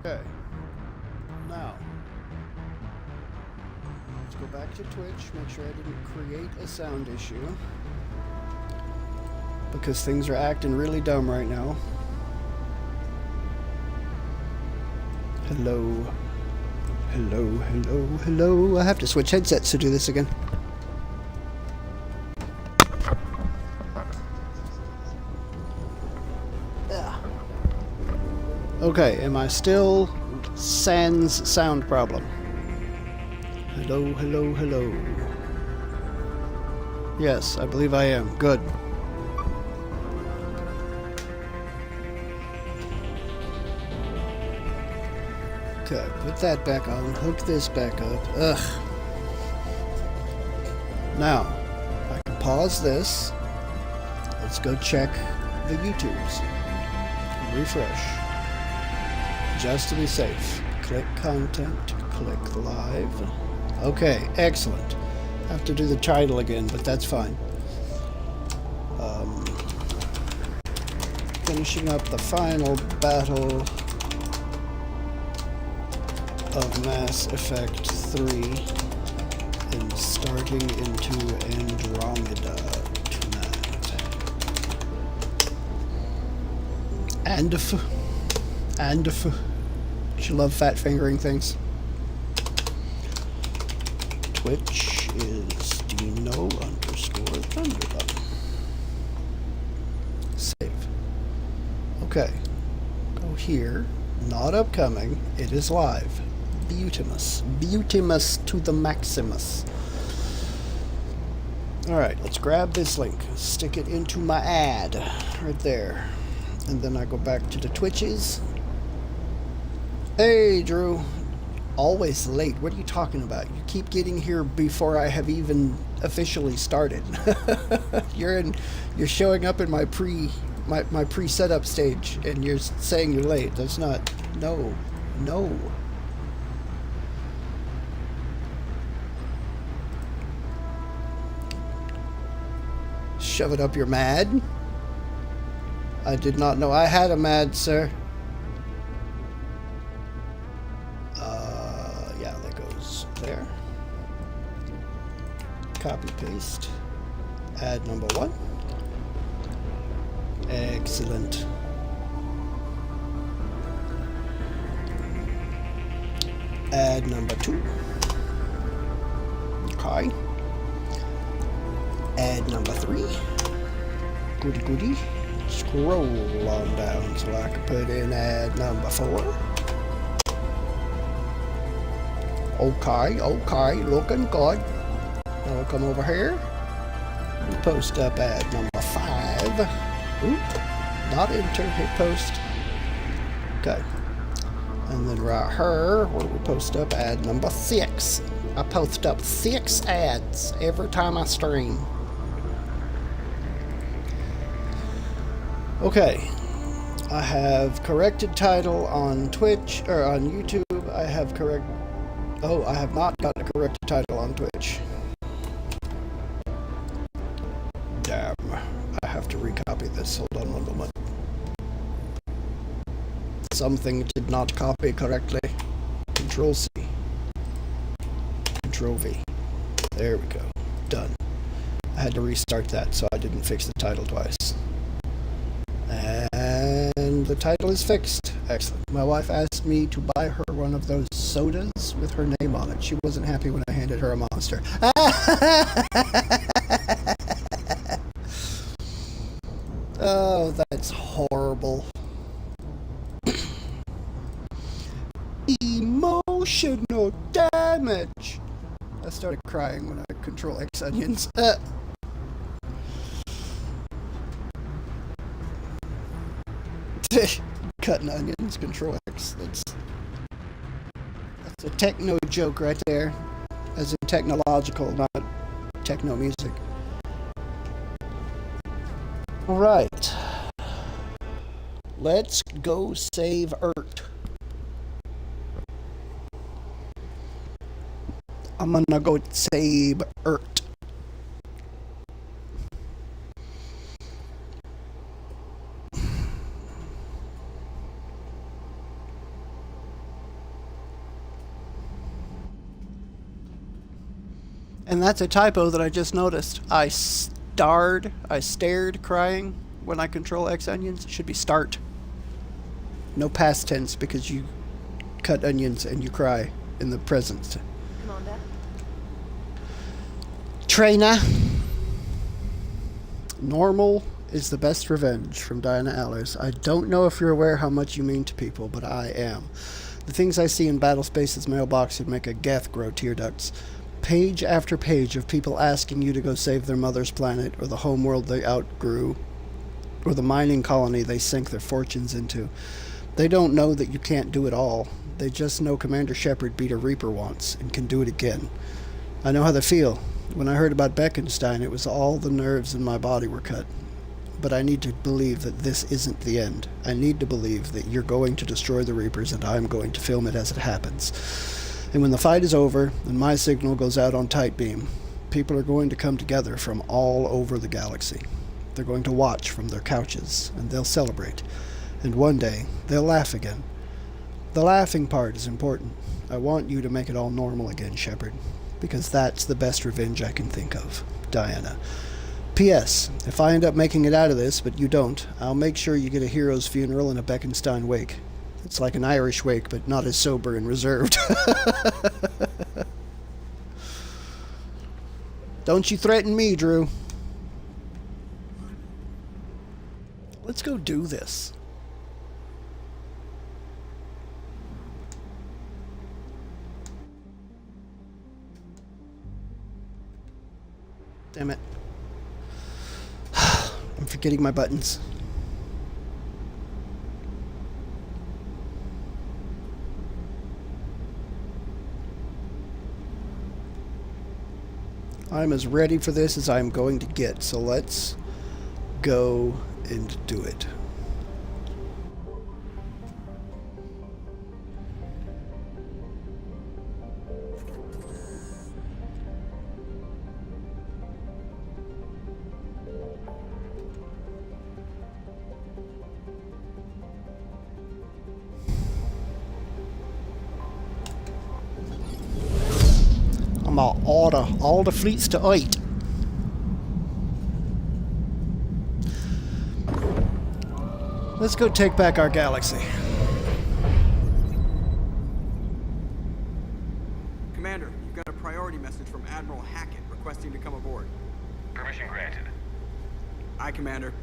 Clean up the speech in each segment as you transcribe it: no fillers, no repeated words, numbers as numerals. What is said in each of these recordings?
Okay. Now, let's go back to Twitch, make sure I didn't create a sound issue. Because things are acting really dumb right now. Hello. Hello, hello, hello. I have to switch headsets to do this again. Okay, am I still sans sound problem? Hello, hello, hello. Yes, I believe I am. Good. Okay, put that back on. Hook this back up. Ugh. Now, I can pause this. Let's go check the YouTubes. Refresh. Just to be safe. Click content, click live. Okay, excellent. Have to do the title again, but that's fine. Finishing up the final battle of Mass Effect 3 and starting into Andromeda tonight. You love fat fingering things. Twitch is Dino_Thunderdome. Save. Okay. Go here. Not upcoming. It is live. Beautimus. Beautimus to the Maximus. Alright, let's grab this link. Stick it into my ad. Right there. And then I go back to the Twitches. Hey, Drew. Always late. What are you talking about? You keep getting here before I have even officially started. You're showing up in my pre-setup stage, and you're saying you're late. That's not. No. Shove it up your mad. I did not know I had a mad, sir. Yeah, that goes there. Copy, paste. Add number 1. Excellent. Add number 2. Okay. Add number 3. Goody goody. Scroll on down so I can put in ad number 4. Okay, looking good. Now we'll come over here and post up ad number 5. Oop, not enter, hit post. Okay. And then right here, where we post up ad number 6. I post up 6 ads every time I stream. Okay. I have corrected title on Twitch, or on YouTube. I have not got a corrected title on Twitch. Damn. I have to recopy this. Hold on one moment. Something did not copy correctly. Control C. Control V. There we go. Done. I had to restart that so I didn't fix the title twice. And the title is fixed. Excellent. My wife asked me to buy her one of those sodas with her name on it. She wasn't happy when I handed her a Monster. Oh, that's horrible. Emotional damage. I started crying when I control X onions. Cutting onions, control X. That's a techno joke right there. As in technological, not techno music. Alright. Let's go save Earth. I'm gonna go save Earth. And that's a typo that I just noticed. I stared crying when I control X onions. It should be start. No past tense because you cut onions and you cry in the present. Commander? Trainer. Normal is the best revenge, from Diana Allers. I don't know if you're aware how much you mean to people, but I am. The things I see in Battlespace's mailbox would make a Geth grow tear ducts. Page after page of people asking you to go save their mother's planet, or the homeworld they outgrew, or the mining colony they sank their fortunes into. They don't know that you can't do it all. They just know Commander Shepard beat a Reaper once and can do it again. I know how they feel. When I heard about Beckenstein, it was all the nerves in my body were cut. But I need to believe that this isn't the end. I need to believe that you're going to destroy the Reapers and I'm going to film it as it happens. And when the fight is over and my signal goes out on tight beam, people are going to come together from all over the galaxy. They're going to watch from their couches and they'll celebrate. And one day, they'll laugh again. The laughing part is important. I want you to make it all normal again, Shepard. Because that's the best revenge I can think of. Diana. P.S. If I end up making it out of this, but you don't, I'll make sure you get a hero's funeral and a Beckenstein wake. It's like an Irish wake, but not as sober and reserved. Don't you threaten me, Drew. Let's go do this. Damn it. I'm forgetting my buttons. I'm as ready for this as I'm going to get, so let's go and do it. I'm gonna order all the fleets to 8. Let's go take back our galaxy. Commander, you've got a priority message from Admiral Hackett requesting to come aboard. Permission granted. Aye, Commander.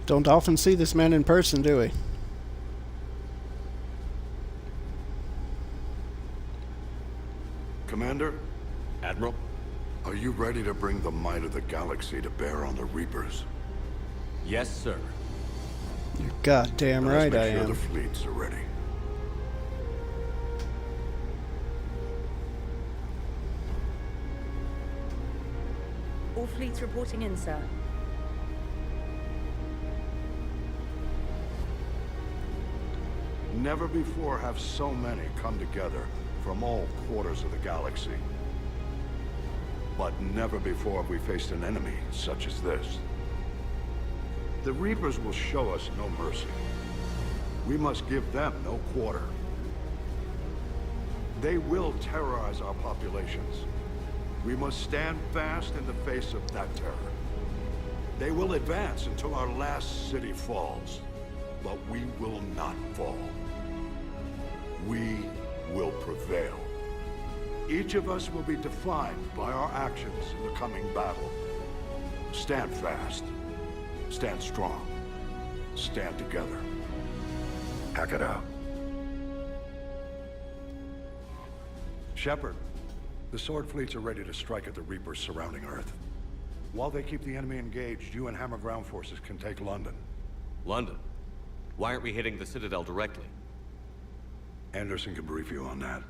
Don't often see this man in person, do we? Commander, Admiral? are you ready to bring the might of the galaxy to bear on the Reapers? Yes, sir. You're goddamn Let us right I make sure am. the fleets are ready. All fleets reporting in, sir. Never before have so many come together from all quarters of the galaxy. But never before have we faced an enemy such as this. The Reapers will show us no mercy. We must give them no quarter. They will terrorize our populations. We must stand fast in the face of that terror. They will advance until our last city falls, but we will not fall. We will prevail. Each of us will be defined by our actions in the coming battle. Stand fast. Stand strong. Stand together. Hack it out. Shepard, the Sword fleets are ready to strike at the Reapers surrounding Earth. While they keep the enemy engaged, you and Hammer ground forces can take London. London? Why aren't we hitting the Citadel directly? Anderson can brief you on that.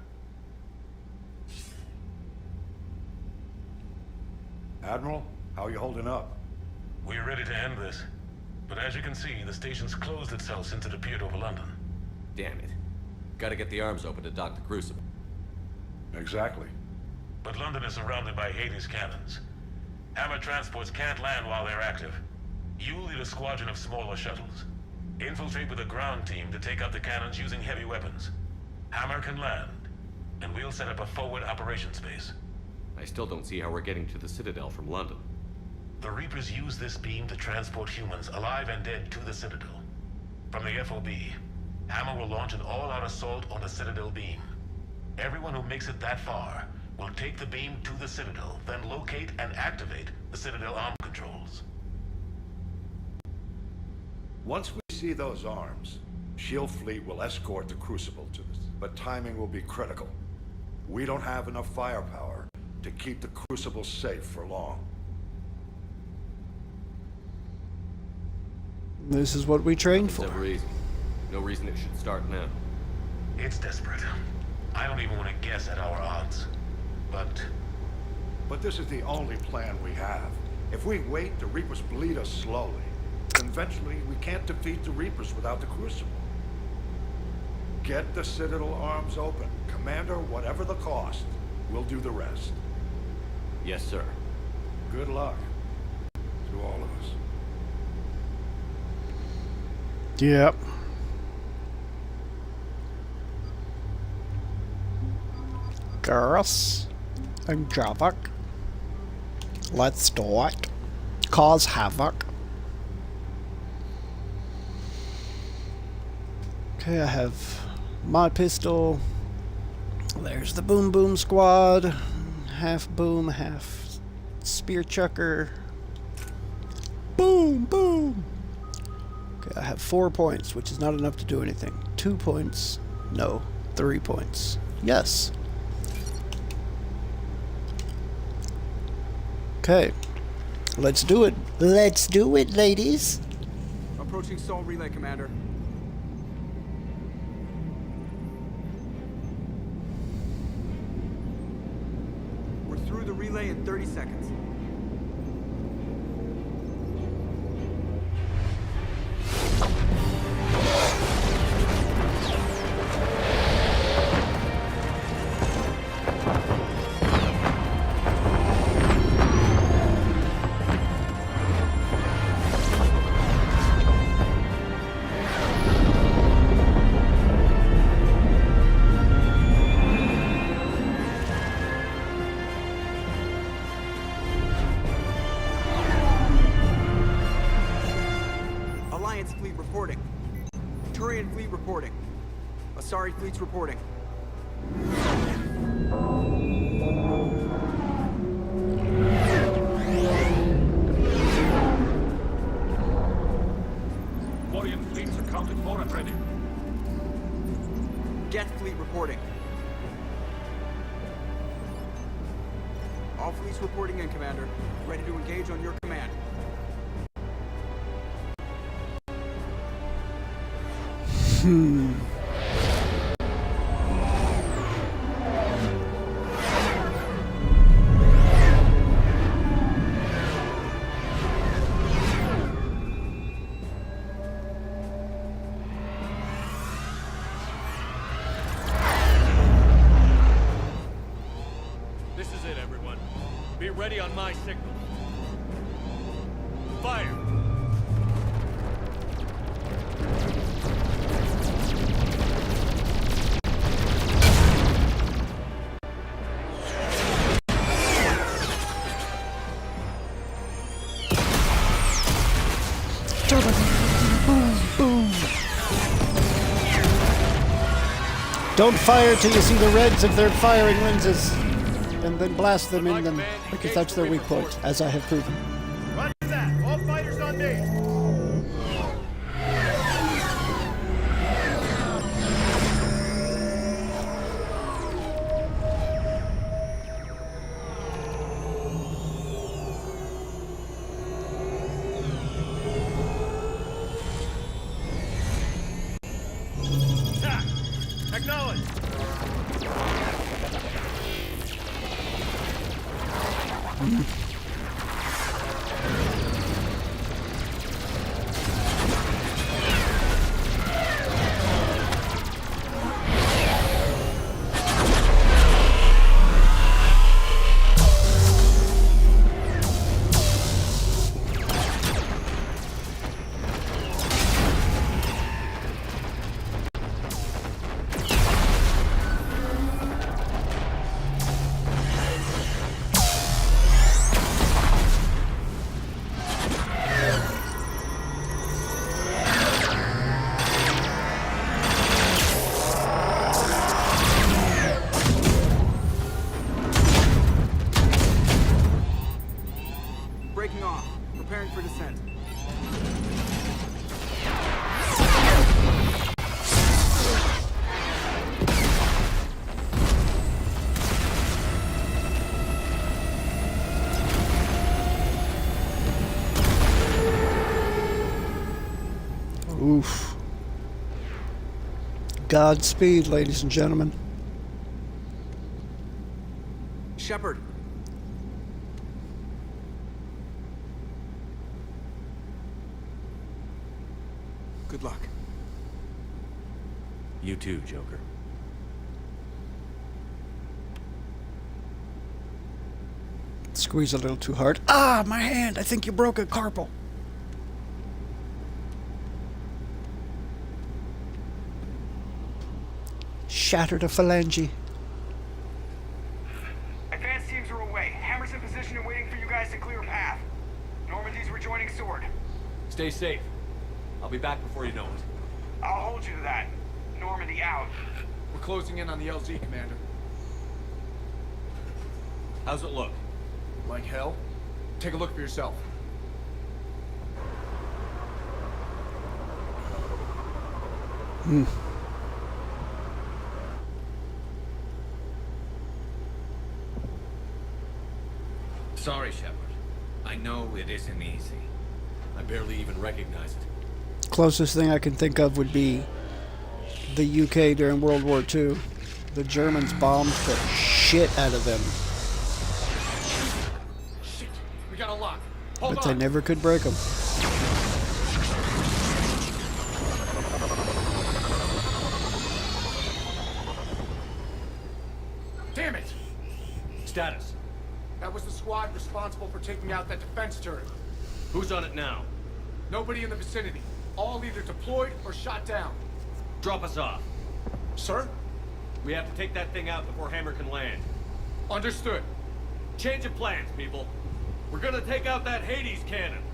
Admiral, how are you holding up? We're ready to end this. But as you can see, the station's closed itself since it appeared over London. Damn it. Gotta get the arms open to dock the Crucible. Exactly. But London is surrounded by Hades cannons. Hammer transports can't land while they're active. You lead a squadron of smaller shuttles. Infiltrate with a ground team to take out the cannons using heavy weapons. Hammer can land, and we'll set up a forward operations base. I still don't see how we're getting to the Citadel from London. The Reapers use this beam to transport humans, alive and dead, to the Citadel. From the FOB, Hammer will launch an all-out assault on the Citadel beam. Everyone who makes it that far will take the beam to the Citadel, then locate and activate the Citadel arm controls. Once we see those arms, SHIELD fleet will escort the Crucible to us. But timing will be critical. We don't have enough firepower to keep the Crucible safe for long. This is what we trained It's for. never easy. No reason it should start now. It's desperate. I don't even want to guess at our odds. But this is the only plan we have. If we wait, the Reapers bleed us slowly. Eventually, we can't defeat the Reapers without the Crucible. Get the Citadel arms open. Commander, whatever the cost, we'll do the rest. Yes, sir. Good luck to all of us. Yep. Girls and Javok. Let's do it. Cause havoc. Okay, I have my pistol. There's the Boom Boom Squad. Half boom, half spear chucker. Boom, boom. Okay, I have 4 points, which is not enough to do anything. 2 points. No. 3 points. Yes. Okay. Let's do it. Let's do it, ladies. Approaching Sol Relay, Commander. We're through the relay in 30 seconds. Alliance fleet reporting. Turian fleet reporting. Asari fleet's reporting. Quarian fleets accounted for and ready. Geth fleet reporting. All fleets reporting in, Commander. Ready to engage on your command. This is it, everyone. Be ready on my signal. Fire! Boom, boom. Don't fire till you see the reds of their firing lenses, and then blast them in them, because that's their weak point, as I have proven. Roger that! All fighters on base! Attack! Acknowledge! Oof. Godspeed, ladies and gentlemen. Shepard. Good luck. You too, Joker. Squeeze a little too hard. Ah, my hand! I think you broke a carpal. Shattered a phalange. Advanced teams are away. Hammer's in position and waiting for you guys to clear a path. Normandy's rejoining Sword. Stay safe. I'll be back before you know it. I'll hold you to that. Normandy out. We're closing in on the LZ, Commander. How's it look? Like hell? Take a look for yourself. Sorry, Shepard. I know it isn't easy. I barely even recognize it. Closest thing I can think of would be the UK during World War II. The Germans bombed the shit out of them, Shit! We got a lock. Hold but on! they never could break them. Damn it! Status. That was the squad responsible for taking out that defense turret. Who's on it now? Nobody in the vicinity. All either deployed or shot down. Drop us off. Sir? We have to take that thing out before Hammer can land. Understood. Change of plans, people. We're gonna take out that Hades cannon.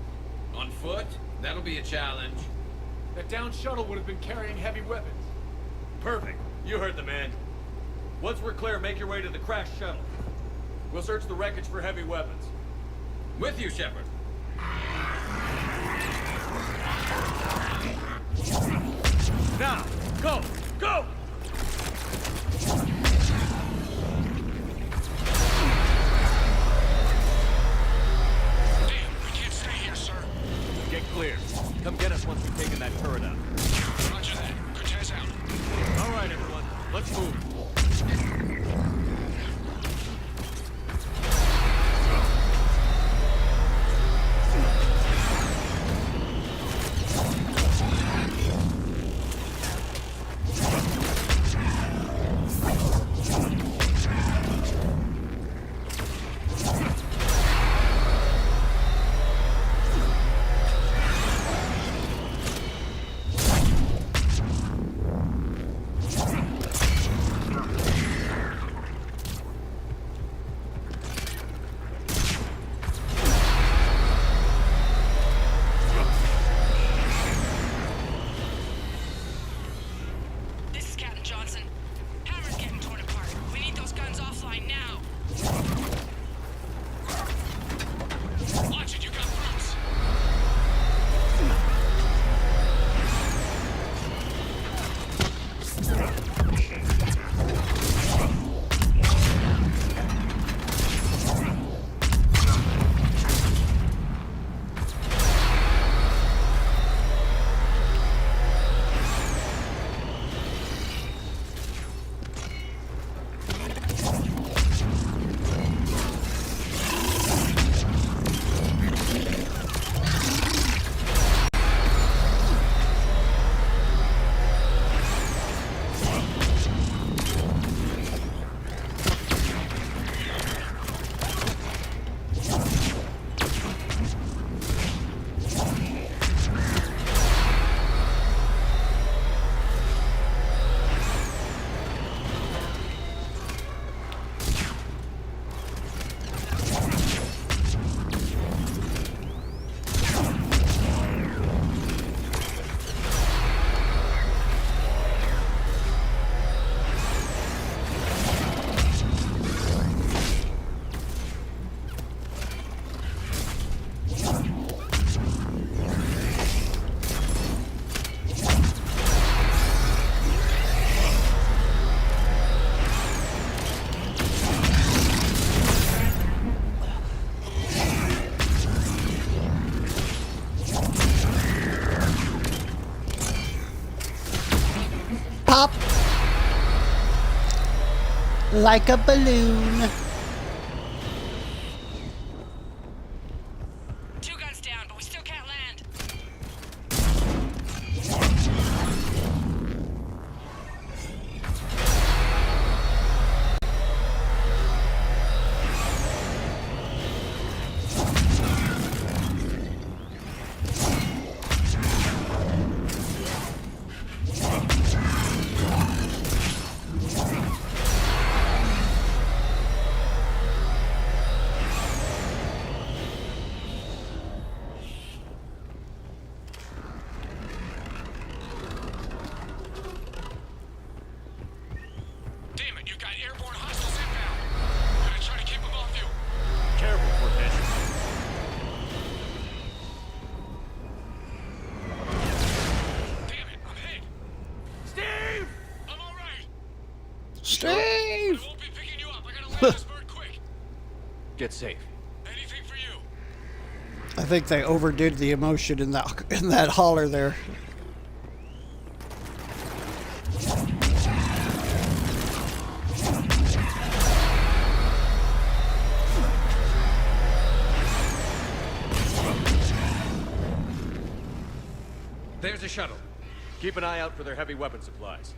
On foot? That'll be a challenge. That down shuttle would have been carrying heavy weapons. Perfect. You heard the man. Once we're clear, make your way to the crashed shuttle. We'll search the wreckage for heavy weapons. With you, Shepard. Now, go! Go! Damn, we can't stay here, sir. Get clear. Come get us once we've taken that turret out. Roger that. Cortez out. All right, everyone. Let's move. pop like a balloon. Two guns down, but we still can't land. Damn it, you've got airborne hostiles inbound. Gotta try to keep them off you. Careful, Cortez. Damn it, I'm hit. Steve! I'm alright. Steve! I won't be picking you up. I gotta land this bird quick. Get safe. Anything for you. I think they overdid the emotion in that holler there. There's a shuttle. Keep an eye out for their heavy weapon supplies.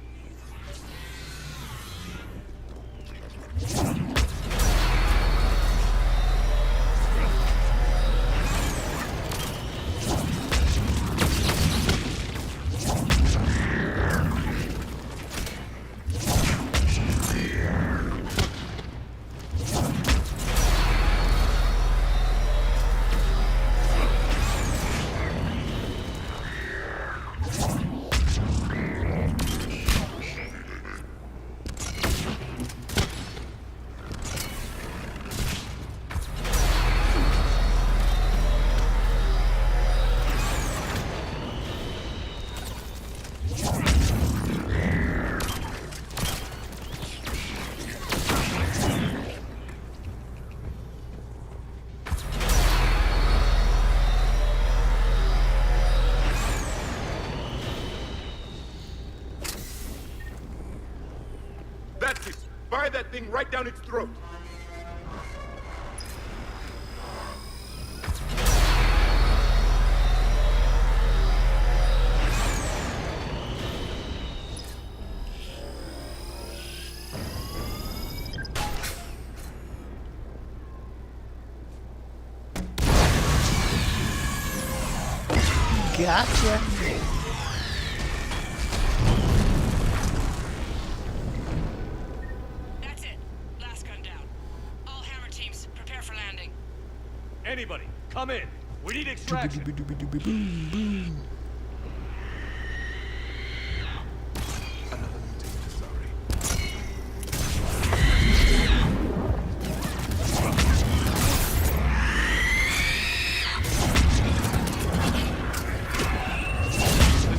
That's it. Fire that thing right down its throat. Gotcha. That's it. Last gun down. All hammer teams, prepare for landing. Anybody, come in. We need extraction. This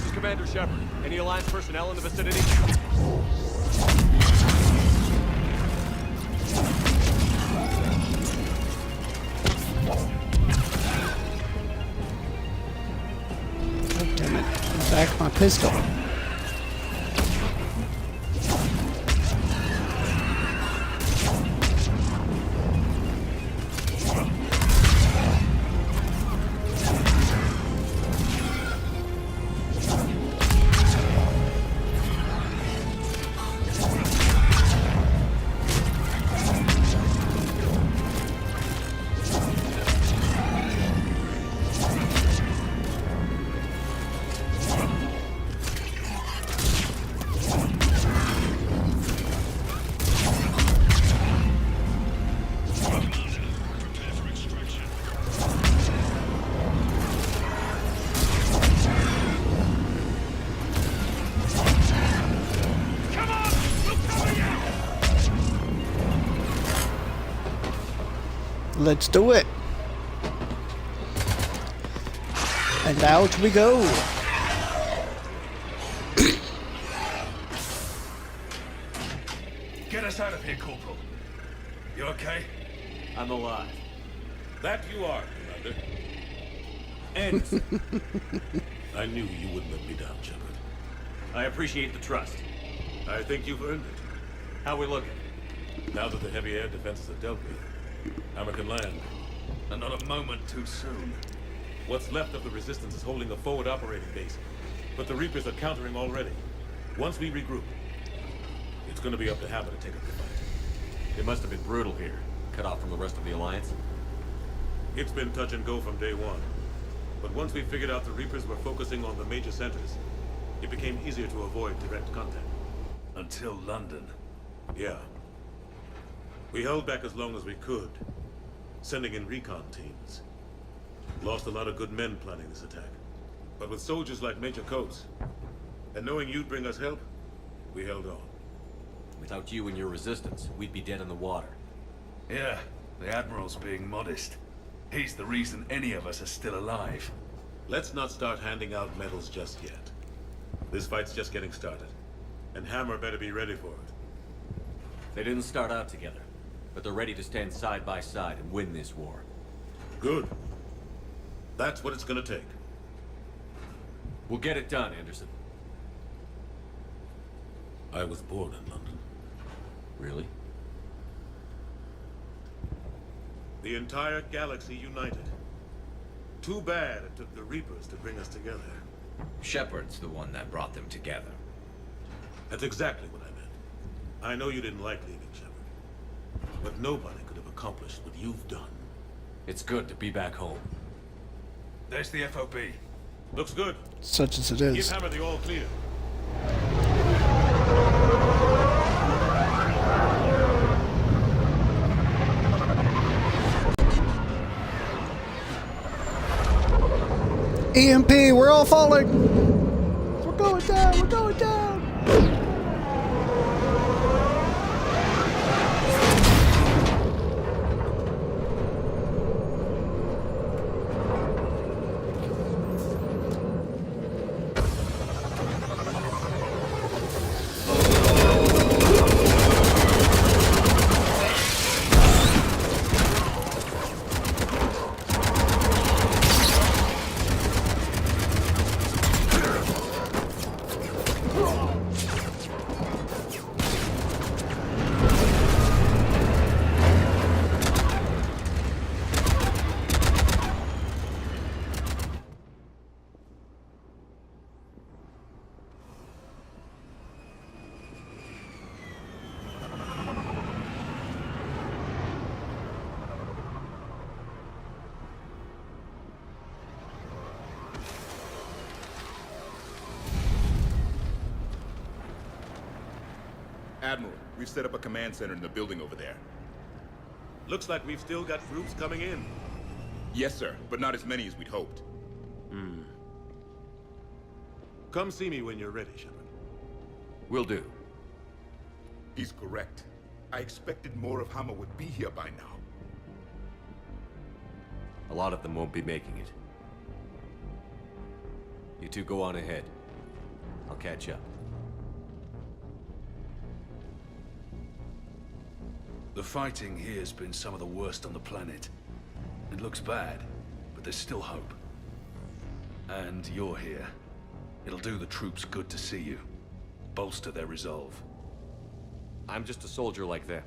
is Commander Shepard. Any Alliance personnel in the vicinity? Oh, damn it. Back my pistol. Let's do it. And out we go. Get us out of here, Corporal. You okay? I'm alive. That you are, Commander. And I knew you wouldn't let me down, Shepard. I appreciate the trust. I think you've earned it. How we looking? Now that the heavy air defenses are dealt with, Hammer can land. And not a moment too soon. What's left of the Resistance is holding a forward operating base, but the Reapers are countering already. Once we regroup, it's gonna be up to Hammer to take up the fight. It must have been brutal here. Cut off from the rest of the Alliance. It's been touch and go from day one. But once we figured out the Reapers were focusing on the major centers, it became easier to avoid direct contact. Until London. Yeah. We held back as long as we could, sending in recon teams. Lost a lot of good men planning this attack. But with soldiers like Major Coates, and knowing you'd bring us help, we held on. Without you and your resistance, we'd be dead in the water. Yeah, the Admiral's being modest. He's the reason any of us are still alive. Let's not start handing out medals just yet. This fight's just getting started, and Hammer better be ready for it. They didn't start out together, but they're ready to stand side by side and win this war. Good. That's what it's gonna take. We'll get it done, Anderson. I was born in London. Really? The entire galaxy united. Too bad it took the Reapers to bring us together. Shepard's the one that brought them together. That's exactly what I meant. I know you didn't like leaving, Shepard. But nobody could have accomplished what you've done. It's good to be back home. There's the FOB. Looks good. Such as it Give is. Hammer the all clear. EMP, we're all falling. We're going down. We're going down. Admiral, we've set up a command center in the building over there. Looks like we've still got groups coming in. Yes, sir, but not as many as we'd hoped. Come see me when you're ready, Shepard. Will do. He's correct. I expected more of Hammer would be here by now. A lot of them won't be making it. You two go on ahead. I'll catch up. The fighting here's been some of the worst on the planet. It looks bad, but there's still hope. And you're here. It'll do the troops good to see you. Bolster their resolve. I'm just a soldier like them.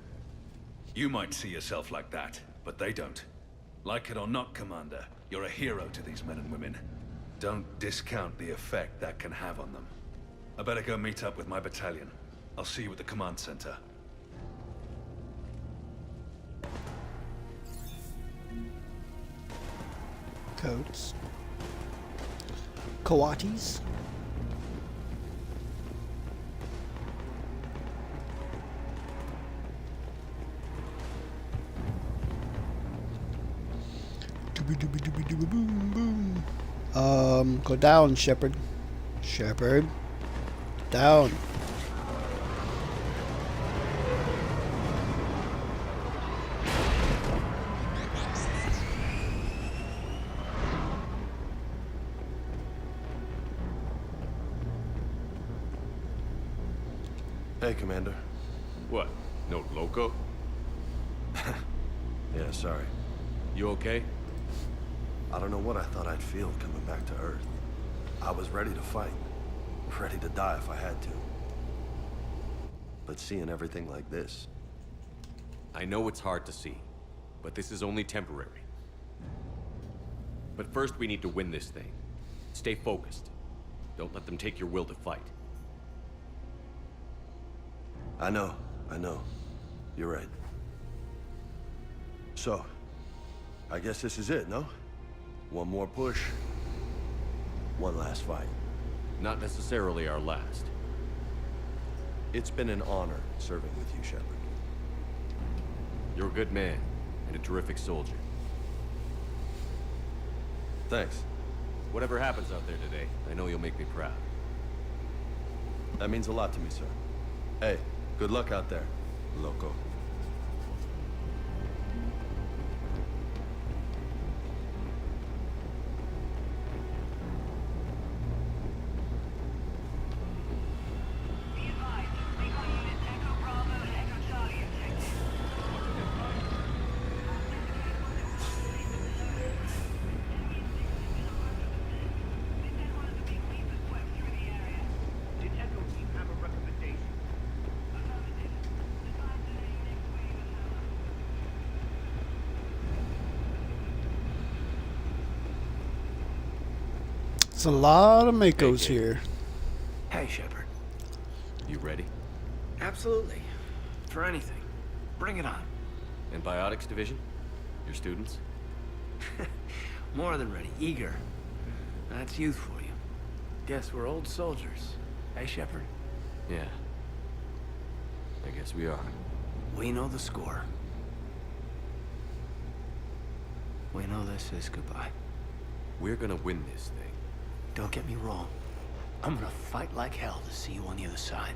You might see yourself like that, but they don't. Like it or not, Commander, you're a hero to these men and women. Don't discount the effect that can have on them. I better go meet up with my battalion. I'll see you at the command center. Coats. Coatis. Boom, boom. Go down, Shepard. Shepard. Down. Hey, Commander. What? No loco? Yeah, sorry. You okay? I don't know what I thought I'd feel coming back to Earth. I was ready to fight. Ready to die if I had to. But seeing everything like this... I know it's hard to see, but this is only temporary. But first we need to win this thing. Stay focused. Don't let them take your will to fight. I know. You're right. So, I guess this is it, no? One more push. One last fight. Not necessarily our last. It's been an honor serving with you, Shepard. You're a good man, and a terrific soldier. Thanks. Whatever happens out there today, I know you'll make me proud. That means a lot to me, sir. Hey, good luck out there, loco. It's a lot of Makos here. Hey, Shepard. You ready? Absolutely. For anything. Bring it on. Antibiotics division? Your students? More than ready. Eager. That's youth for you. Guess we're old soldiers. Hey, Shepard? Yeah. I guess we are. We know the score. We know this is goodbye. We're gonna win this thing. Don't get me wrong. I'm gonna fight like hell to see you on the other side.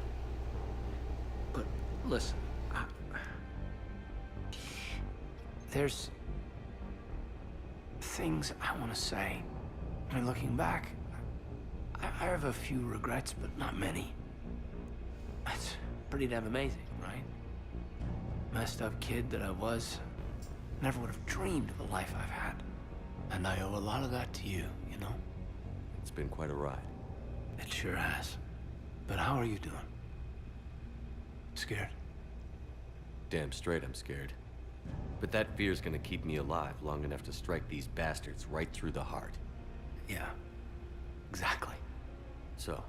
But listen, there's things I want to say. I mean, looking back, I have a few regrets, but not many. That's pretty damn amazing, right? Messed up kid that I was, never would have dreamed of the life I've had. And I owe a lot of that to you, you know? It's been quite a ride. It sure has. But how are you doing? Scared? Damn straight I'm scared. But that fear's gonna keep me alive long enough to strike these bastards right through the heart. Yeah. Exactly. So...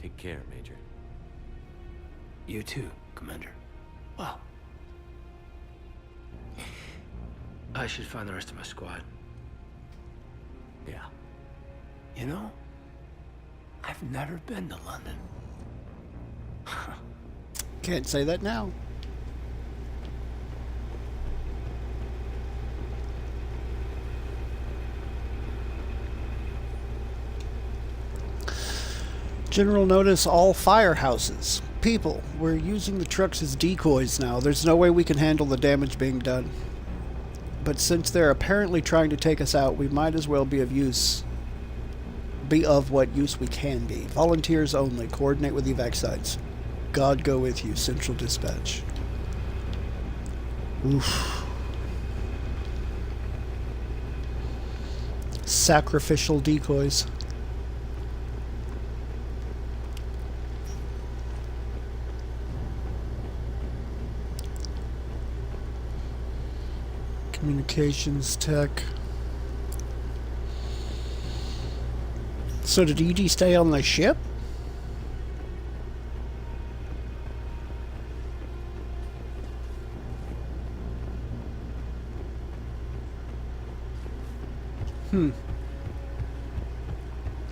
take care, Major. You too, Commander. Well... I should find the rest of my squad. Yeah. You know, I've never been to London. Can't say that now. General notice all firehouses. People, we're using the trucks as decoys now. There's no way we can handle the damage being done. But since they're apparently trying to take us out, we might as well be of use. Be of what use we can be. Volunteers only. Coordinate with evac sites. God go with you, Central Dispatch. Oof. Sacrificial decoys. Communications tech. So did ED stay on the ship?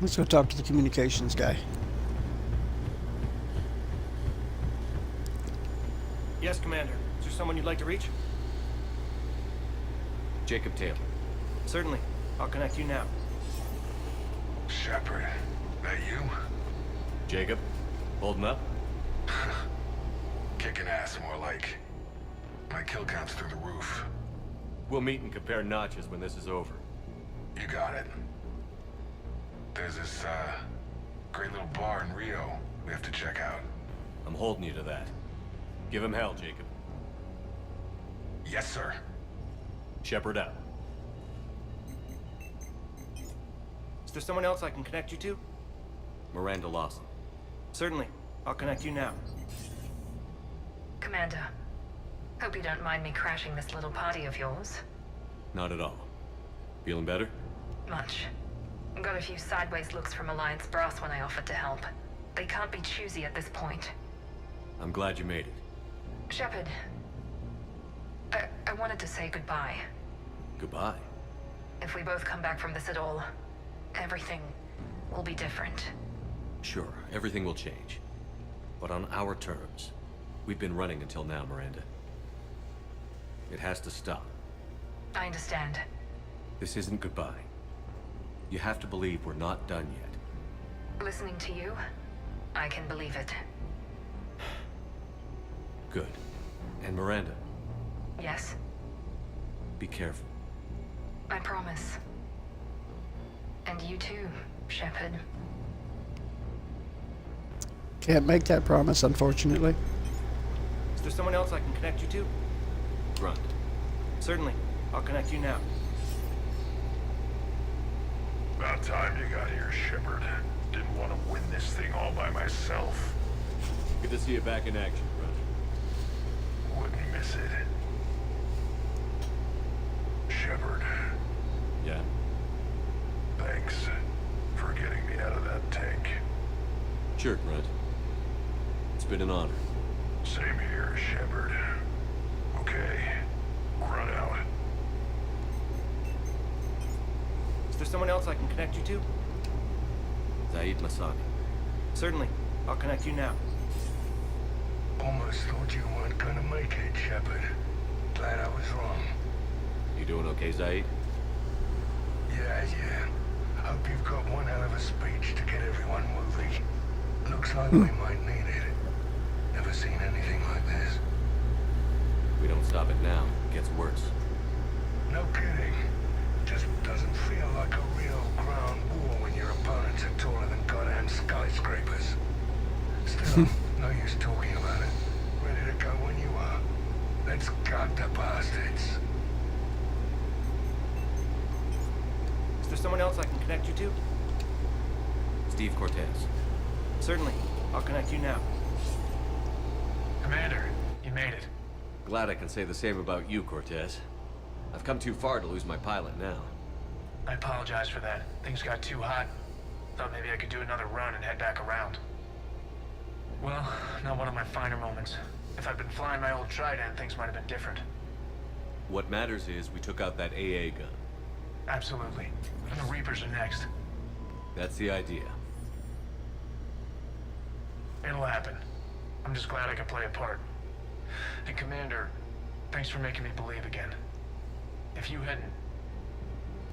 Let's go talk to the communications guy. Yes, Commander. Is there someone you'd like to reach? Jacob Taylor. Certainly. I'll connect you now. Shepard, that you? Jacob, holding up? Kicking ass, more like. My kill count's through the roof. We'll meet and compare notches when this is over. You got it. There's this, great little bar in Rio we have to check out. I'm holding you to that. Give him hell, Jacob. Yes, sir. Shepard out. Is there someone else I can connect you to? Miranda Lawson. Certainly. I'll connect you now. Commander, hope you don't mind me crashing this little party of yours. Not at all. Feeling better? Much. Got a few sideways looks from Alliance brass when I offered to help. They can't be choosy at this point. I'm glad you made it. Shepard, I wanted to say goodbye. Goodbye. If we both come back from this at all, everything will be different. Sure, everything will change. But on our terms. We've been running until now, Miranda. It has to stop. I understand. This isn't goodbye. You have to believe we're not done yet. Listening to you, I can believe it. Good. And Miranda, Yes, be careful. I promise. And you too, Shepard. Can't make that promise, unfortunately. Is there someone else I can connect you to? Grunt. Certainly. I'll connect you now. About time you got here, Shepard. Didn't want to win this thing all by myself. Good to see you back in action, Grunt. Wouldn't miss it. Shepard, Yeah? thanks for getting me out of that tank. Sure, Grunt. It's been an honor. Same here, Shepard. Okay, run out. Is there someone else I can connect you to? Zaid Masani. Certainly. I'll connect you now. Almost thought you weren't gonna make it, Shepard. Glad I was wrong. You doing okay, Zaid? Yeah. Hope you've got one hell of a speech to get everyone moving. Looks like we might need it. Never seen anything like this. We don't stop it now. It gets worse. No kidding. Just doesn't feel like a real ground war when your opponents are taller than goddamn skyscrapers. Still, no use talking about it. Ready to go when you are. Let's gut the bastards. Is there someone else I can connect you to? Steve Cortez. Certainly. I'll connect you now. Commander, you made it. Glad I can say the same about you, Cortez. I've come too far to lose my pilot now. I apologize for that. Things got too hot. Thought maybe I could do another run and head back around. Well, not one of my finer moments. If I'd been flying my old Trident, things might have been different. What matters is we took out that AA gun. Absolutely. And the Reapers are next. That's the idea. It'll happen. I'm just glad I could play a part. And Commander, thanks for making me believe again. If you hadn't,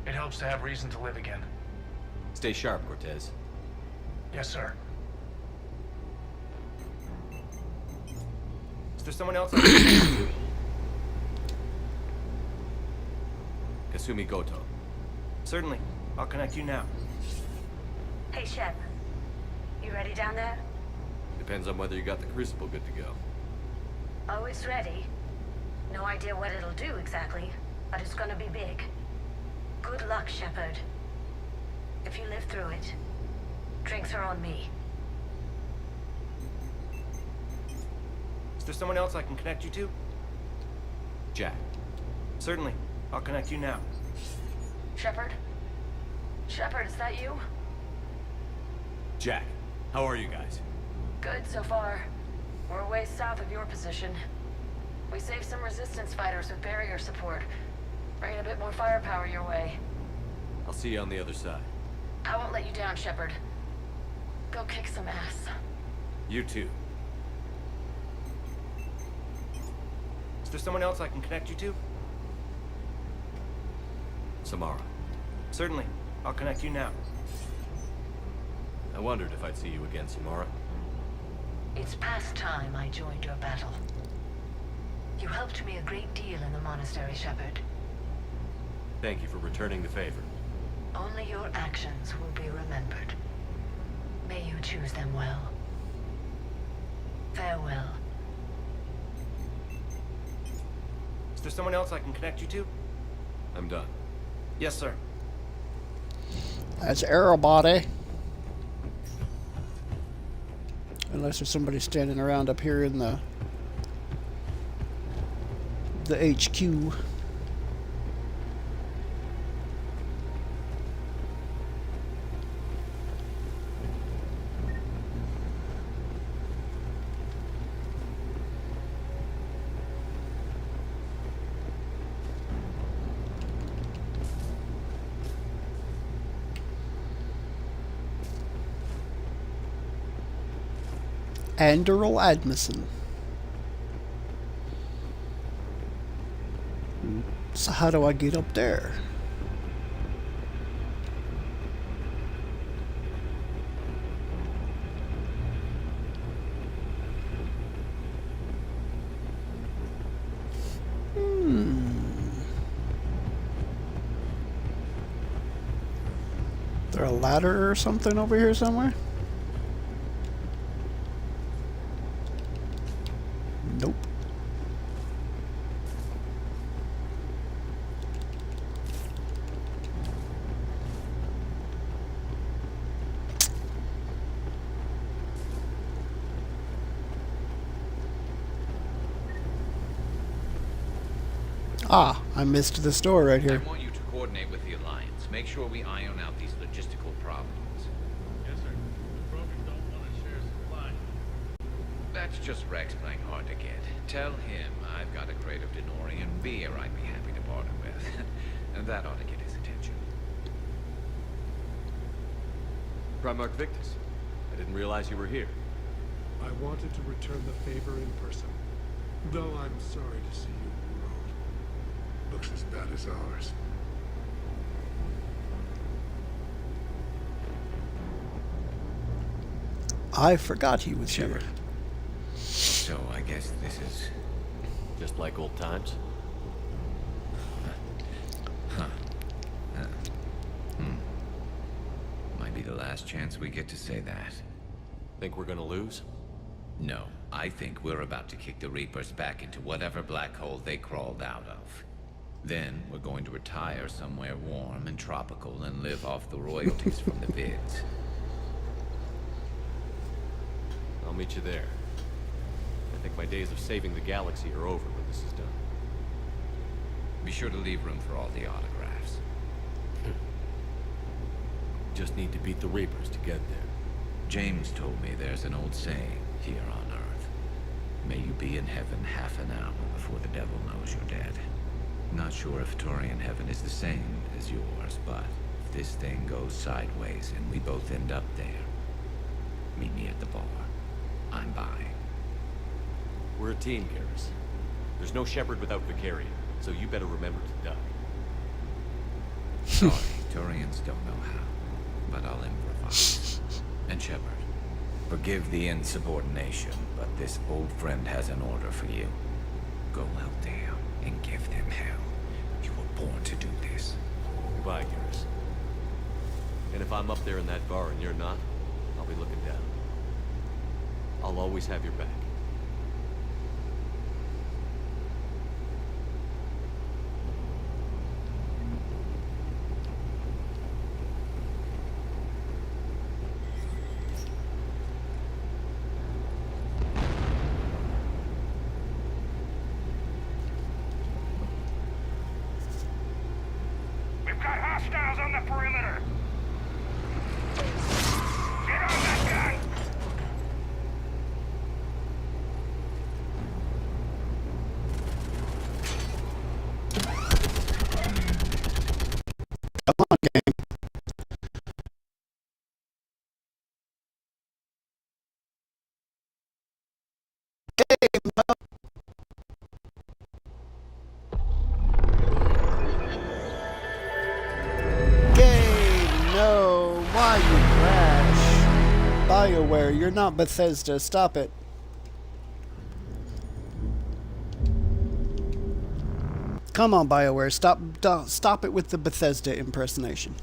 it helps to have reason to live again. Stay sharp, Cortez. Yes, sir. Is there someone else I can connect you to? Kasumi Goto. Certainly. I'll connect you now. Hey, Shep. You ready down there? Depends on whether you got the crucible good to go. Oh, it's ready. No idea what it'll do exactly, but it's gonna be big. Good luck, Shepard. If you live through it, drinks are on me. Is there someone else I can connect you to? Jack. Certainly. I'll connect you now. Shepard? Shepard, is that you? Jack. How are you guys? Good so far. We're a ways south of your position. We saved some resistance fighters with barrier support. Bringing a bit more firepower your way. I'll see you on the other side. I won't let you down, Shepard. Go kick some ass. You too. Is there someone else I can connect you to? Samara. Certainly. I'll connect you now. I wondered if I'd see you again, Samara. It's past time I joined your battle. You helped me a great deal in the monastery, Shepard. Thank you for returning the favor. Only your actions will be remembered. May you choose them well. Farewell. Is there someone else I can connect you to? I'm done. Yes, sir. That's everybody. Unless there's somebody standing around up here in the HQ. Anderl Admison. So how do I get up there? Is there a ladder or something over here somewhere? Nope. Ah, I missed the store right here. I want you to coordinate with the Alliance. Make sure we iron out these logistical problems. Yes, sir. The brokers don't want to share supply. That's just Rex playing hard to get. Tell him I've got a crate of Denorian beer I'd be happy to barter with. And that ought to get his attention. Primarch Victus, I didn't realize you were here. I wanted to return the favor in person. Though I'm sorry to see you road. Looks as bad as ours. I forgot he was Shepard. here. So I guess this is... Just like old times? Might be the last chance we get to say that. Think we're gonna lose? No, I think we're about to kick the Reapers back into whatever black hole they crawled out of. Then we're going to retire somewhere warm and tropical and live off the royalties from the bids. I'll meet you there. I think my days of saving the galaxy are over when this is done. Be sure to leave room for all the autographs. Just need to beat the Reapers to get there. James told me there's an old saying here on Earth. May you be in heaven half an hour before the devil knows you're dead. Not sure if Turian heaven is the same as yours, but if this thing goes sideways and we both end up there, meet me at the bar. I'm buying. We're a team, Garrus. There's no Shepard without Vicarian, so you better remember to duck. Sorry, Turians don't know how, but I'll improvise. And Shepard, forgive the insubordination, but this old friend has an order for you. Go out there and give them hell. You were born to do this. Goodbye, Garrus. And if I'm up there in that bar and you're not, I'll be looking down. I'll always have your back. We've got hostiles on the perimeter. Get on that gun! Come on, game. Game, no. Game, no. Why you crash? BioWare, you're not Bethesda. Stop it. Come on, BioWare. Stop it with the Bethesda impersonation.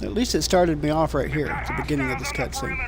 At least it started me off right here at the beginning of this cutscene.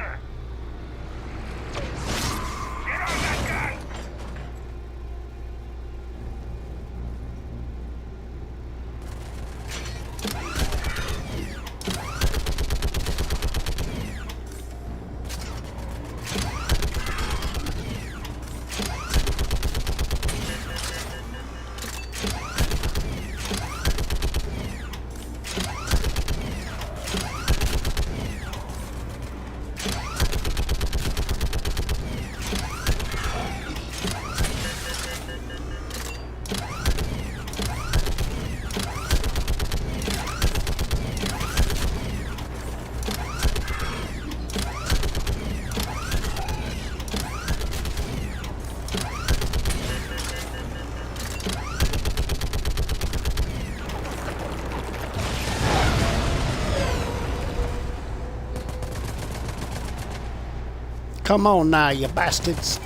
Come on now, you bastards.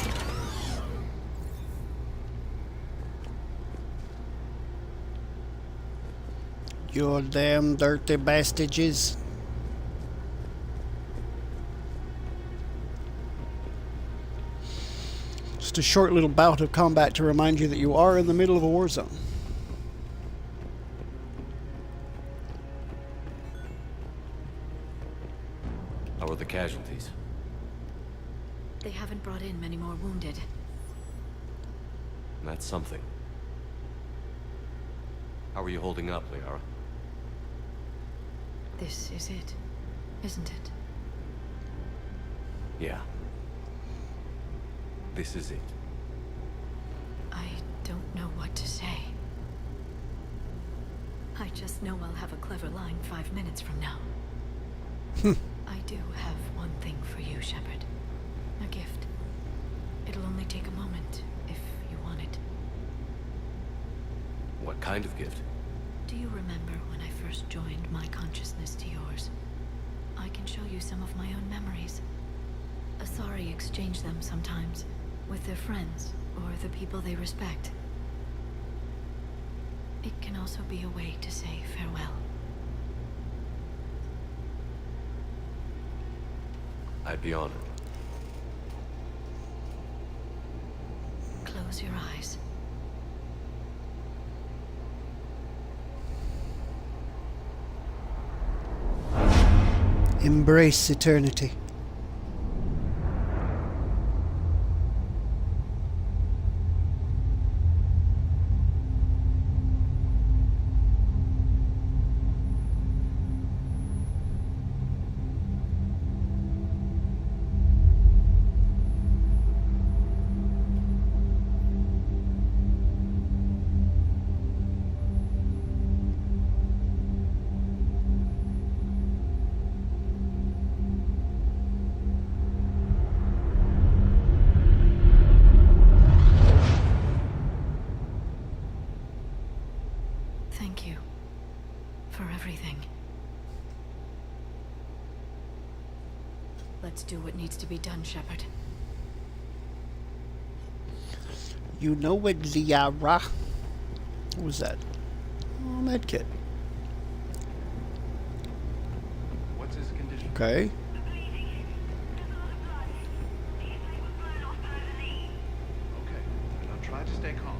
You damn dirty bastages. Just a short little bout of combat to remind you that you are in the middle of a war zone. How are the casualties? They haven't brought in many more wounded. That's something. How are you holding up, Liara? This is it, isn't it? Yeah. This is it. I don't know what to say. I just know I'll have a clever line 5 minutes from now. I do have one thing for you, Shepard. A gift. It'll only take a moment, if you want it. What kind of gift? Do you remember when I first joined my consciousness to yours? I can show you some of my own memories. Asari exchange them sometimes, with their friends, or the people they respect. It can also be a way to say farewell. I'd be honored. Close your eyes. Embrace eternity. Thank you for everything. Let's do what needs to be done, Shepard. You know it, Liara. What was that? Oh, medkit. What's his condition? Okay. Okay, now try to stay calm.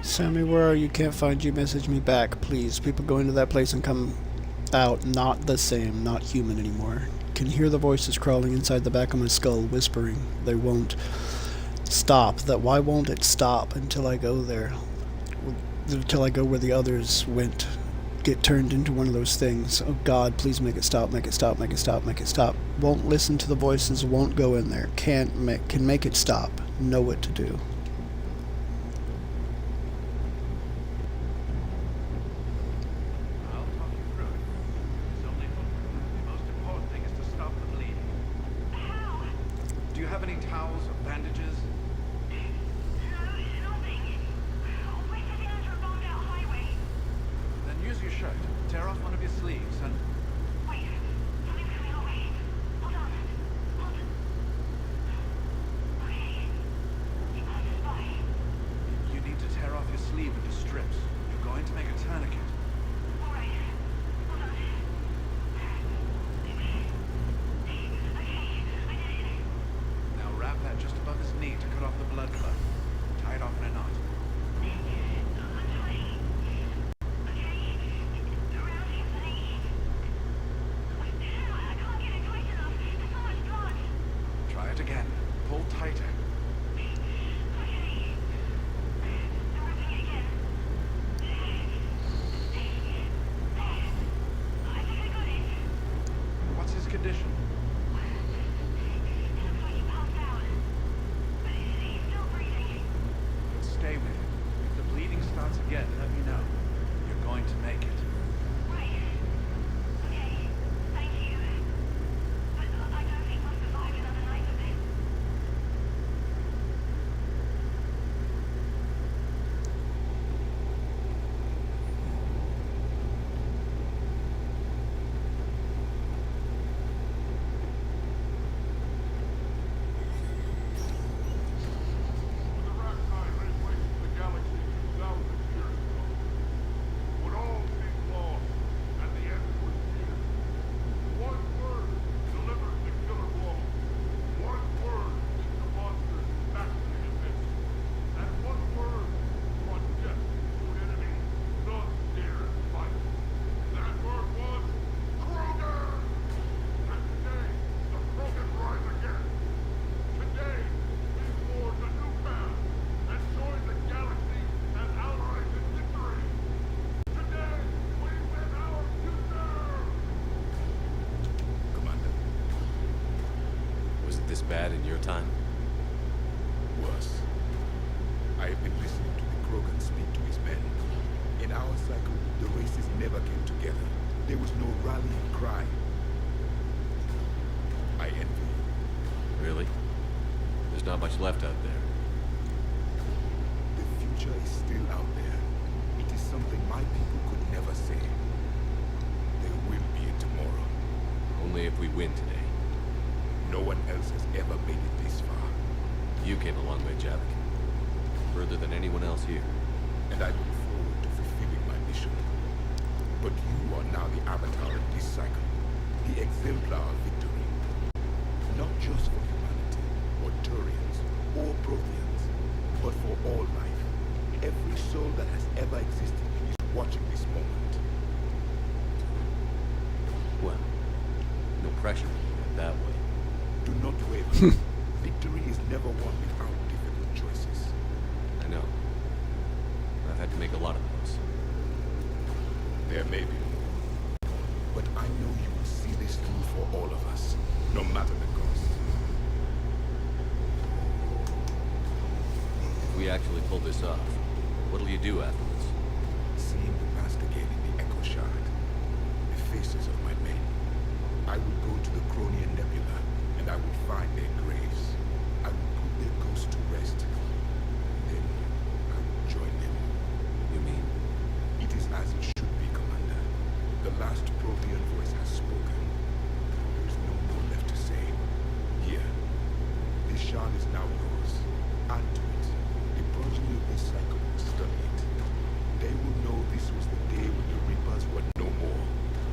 Sammy, where are you? Can't find you. Message me back, please. People go into that place and come out not the same, not human anymore. Can hear the voices crawling inside the back of my skull, whispering. They won't stop. Why won't it stop until I go there? Until I go where the others went. Get turned into one of those things. Oh God, please make it stop, make it stop, make it stop, make it stop. Won't listen to the voices, won't go in there. Can make it stop. Know what to do. Do you have any towels or bandages? Then use your shirt. Tear off one of your sleeves and... You need to tear off your sleeve. bad in your time? Worse. I have been listening to the Krogan speak to his men. In our cycle, the races never came together. There was no rallying cry. I envy you. Really? There's not much left out there. The future is still out there. It is something my people could never say. There will be a tomorrow. Only if we win today. No one else has ever made it this far. You came a long way, Javik. Further than anyone else here. And I look forward to fulfilling my mission. But you are now the avatar of this cycle. The exemplar of victory. Not just for humanity, or Turians, or Protheans, but for all life. Every soul that has ever existed is watching this moment. Well, no pressure to do it that way. Do not waver. Victory is never won without difficult choices. I know. I've had to make a lot of those. There may be more. But I know you will see this through for all of us, no matter the cost. If we actually pull this off, what'll you do afterwards? Seeing the master again in the Echo Shard, the faces of my men, I will go to the Cronian Nebula, and I will find their graves. I will put their ghosts to rest. Then I will join them. You mean? It is as it should be, Commander. The last Prothean voice has spoken. There is no more left to say. Here, this shard is now yours. Add to it. The progeny of this cycle will study it. They will know this was the day when the Reapers were no more,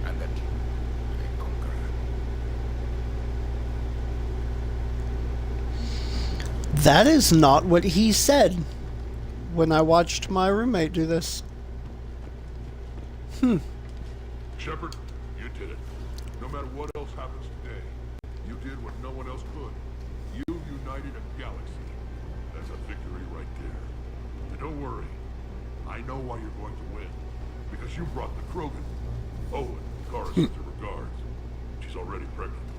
and that you were a conqueror. That is not what he said when I watched my roommate do this. Shepard, you did it. No matter what else happens today, you did what no one else could. You united a galaxy. That's a victory right there. And don't worry. I know why you're going to win. Because you brought the Krogan. Oh, and Kara sends her regards. She's already pregnant.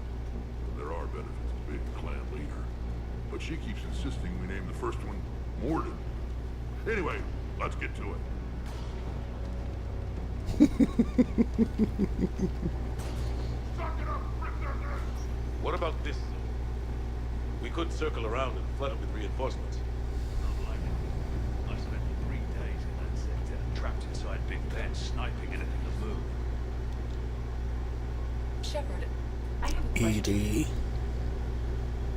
There are benefits to being a clan leader. But she keeps insisting we name the first one Morden. Anyway, let's get to it. What about this? We could circle around and flood it with reinforcements. Not like it. I spent 3 days in that sector, trapped inside Big Ben, sniping anything to move. Shepard, I have a question. ED.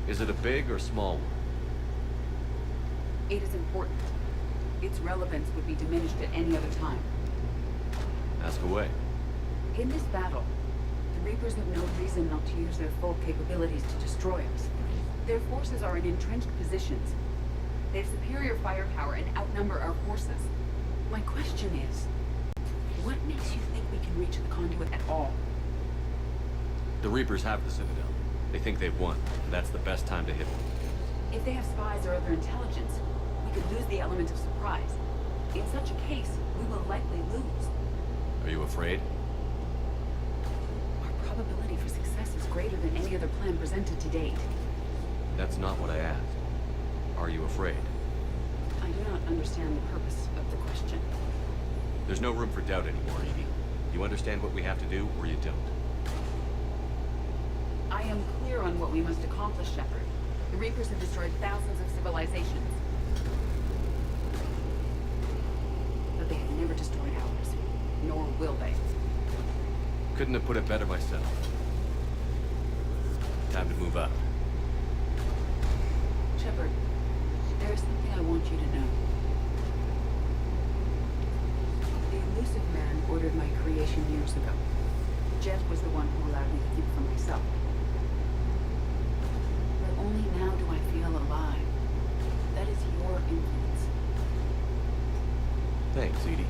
Is it a big or small one? It is important. Its relevance would be diminished at any other time. Ask away. In this battle, the Reapers have no reason not to use their full capabilities to destroy us. Their forces are in entrenched positions. They have superior firepower and outnumber our forces. My question is, what makes you think we can reach the conduit at all? The Reapers have the Citadel. They think they've won, and that's the best time to hit them. If they have spies or other intelligence, we could lose the element of surprise. In such a case, we will likely lose. Are you afraid? Our probability for success is greater than any other plan presented to date. That's not what I asked. Are you afraid? I do not understand the purpose of the question. There's no room for doubt anymore, Edie. You understand what we have to do, or you don't? I am clear on what we must accomplish, Shepard. The Reapers have destroyed thousands of civilizations. But they have never destroyed ours. Nor will they. Couldn't have put it better myself. Time to move up. Shepard, there is something I want you to know. The elusive man ordered my creation years ago. Jet was the one who allowed me to think for myself. But only now do I feel alive. That is your influence. Thanks, Edie.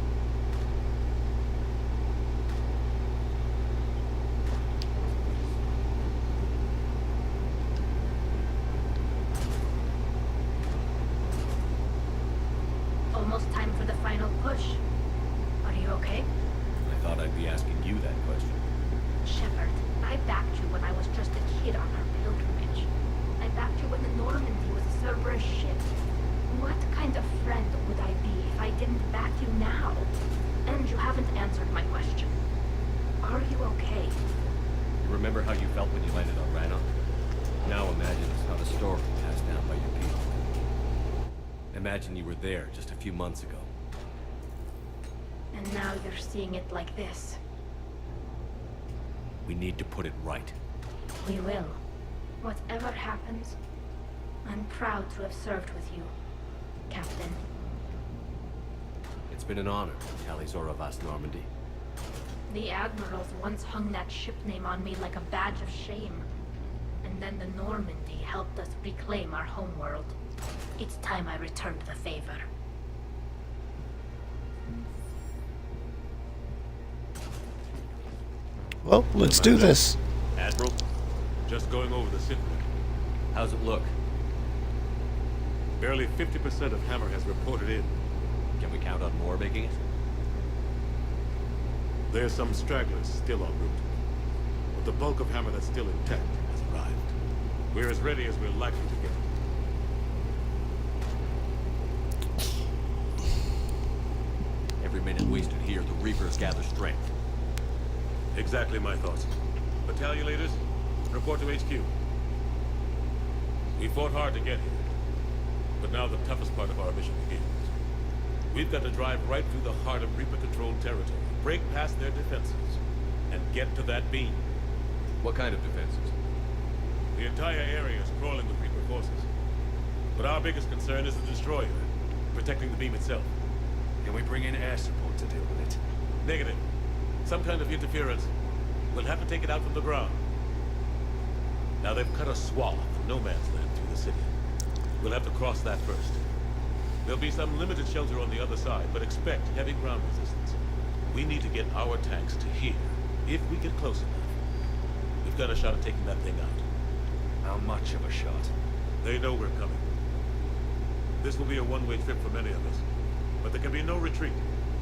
Almost time for the final push. Are you okay? I thought I'd be asking you that question. Shepard, I backed you when I was just a kid on our pilgrimage. I backed you when the Normandy was a Cerberus ship. What kind of friend would I be if I didn't back you now? And you haven't answered my question. Are you okay? You remember how you felt when you landed on Rana? Now imagine it's not a story passed down by your people. Imagine you were there just a few months ago. And now you're seeing it like this. We need to put it right. We will. Whatever happens, I'm proud to have served with you, Captain. It's been an honor, Talizora Vas Normandy. The Admirals once hung that ship name on me like a badge of shame. And then the Normandy helped us reclaim our homeworld. It's time I returned the favor. Well, let's do this. Admiral, just going over the city. How's it look? Barely 50% of Hammer has reported in. Can we count on more making it? There's some stragglers still en route. But the bulk of Hammer that's still intact has arrived. We're as ready as we're likely to get. Every minute wasted here, the Reapers gather strength. Exactly my thoughts. Battalion leaders, report to HQ. We fought hard to get here. But now the toughest part of our mission begins. We've got to drive right through the heart of Reaper-controlled territory, break past their defenses, and get to that beam. What kind of defenses? The entire area is crawling with Reaper forces. But our biggest concern is the destroyer, protecting the beam itself. Can we bring in air support to deal with it? Negative. Some kind of interference. We'll have to take it out from the ground. Now they've cut a swath of no man's land through the city. We'll have to cross that first. There'll be some limited shelter on the other side, but expect heavy ground resistance. We need to get our tanks to here, if we get close enough. We've got a shot at taking that thing out. How much of a shot? They know we're coming. This will be a one-way trip for many of us. But there can be no retreat,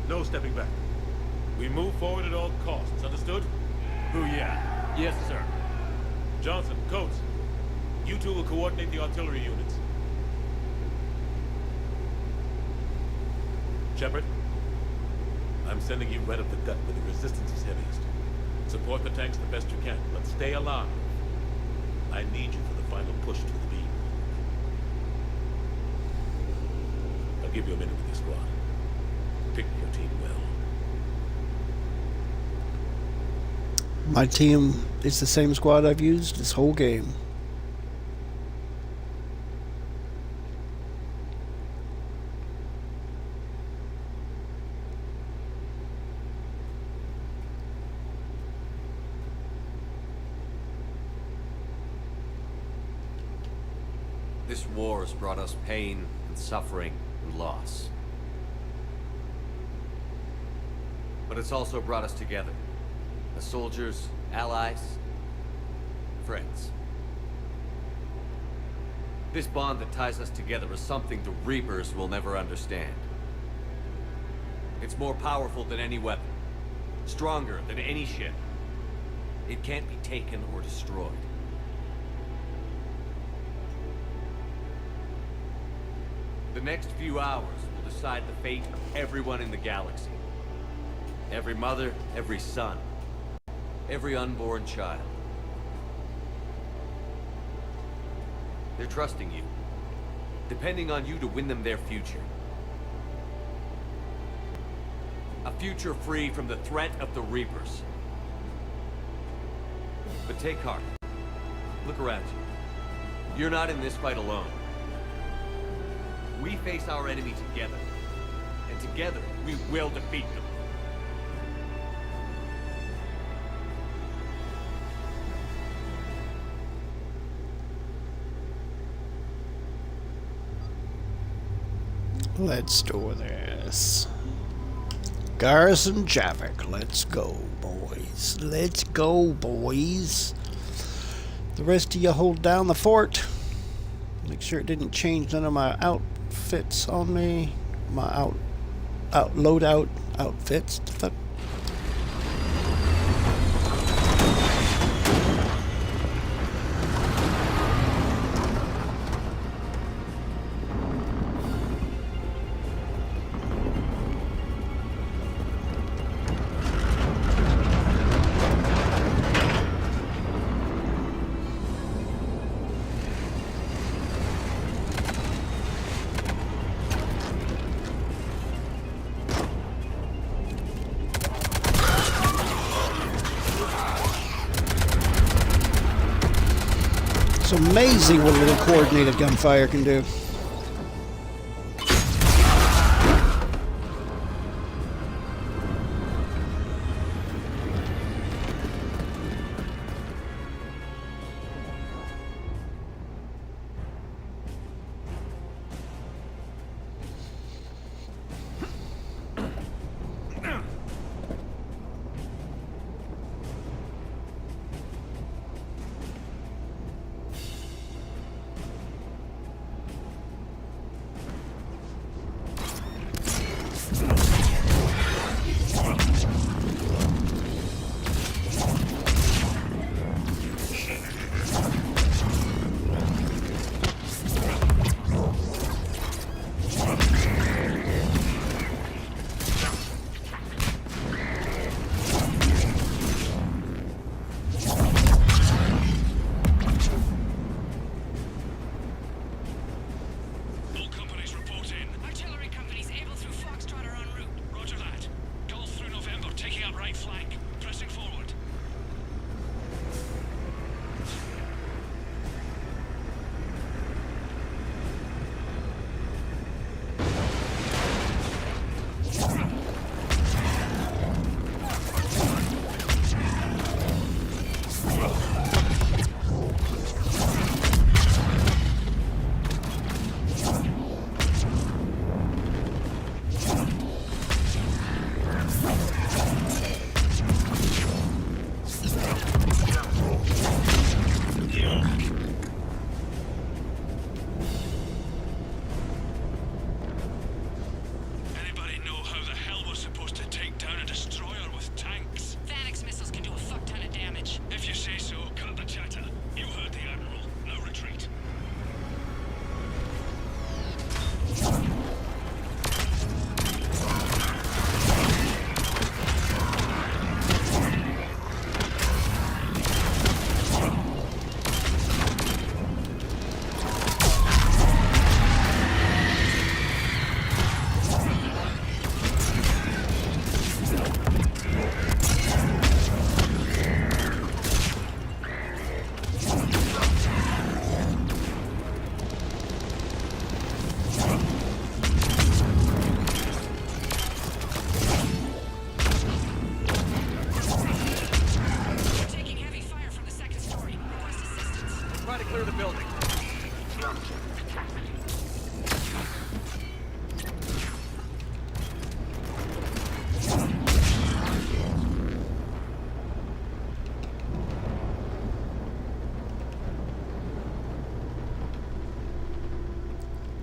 no stepping back. We move forward at all costs, understood? Yeah. Yes, sir. Johnson, Coates, you two will coordinate the artillery units. Shepard, I'm sending you right up the gut where the resistance is heaviest. Support the tanks the best you can, but stay alive. I need you for the final push to the beam. I'll give you a minute with your squad. Pick your team well. My team is the same squad I've used this whole game. This war has brought us pain and suffering and loss. But it's also brought us together. As soldiers, allies, friends. This bond that ties us together is something the Reapers will never understand. It's more powerful than any weapon. Stronger than any ship. It can't be taken or destroyed. The next few hours will decide the fate of everyone in the galaxy. Every mother, every son, every unborn child. They're trusting you, depending on you to win them their future. A future free from the threat of the Reapers. But take heart. Look around you. You're not in this fight alone. We face our enemy together. And together, we will defeat them. Let's do this. Garrison Javik, let's go, boys. Let's go, boys. The rest of you hold down the fort. Make sure it didn't change none of my outfits on me. My loadout outfits. The fuck? It's amazing what a little coordinated gunfire can do.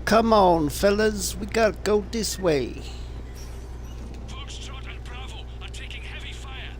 Come on, fellas, we gotta go this way. Foxtrot and Bravo are taking heavy fire.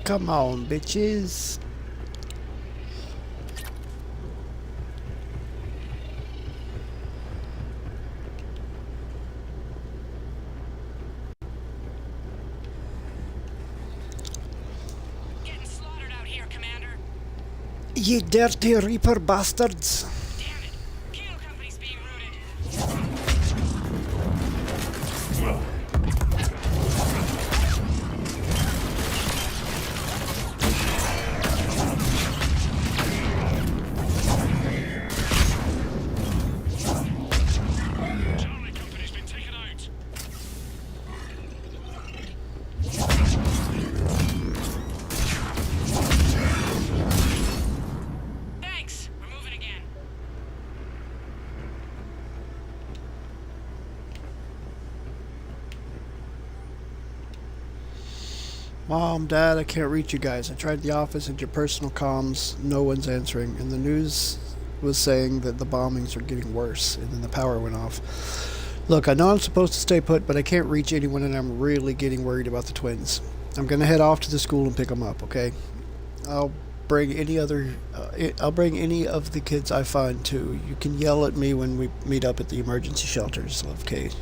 Come on, bitches. Getting slaughtered out here, Commander. Ye dirty Reaper bastards. Damn it. Kilo Company's being routed. Thanks. We're moving again. Mom, Dad, I can't reach you guys. I tried the office and your personal comms. No one's answering. And the news was saying that the bombings are getting worse, and then the power went off. Look, I know I'm supposed to stay put, but I can't reach anyone, and I'm really getting worried about the twins. I'm gonna head off to the school and pick them up, okay? I'll bring any of the kids I find too. You can yell at me when we meet up at the emergency shelters, Love Kate.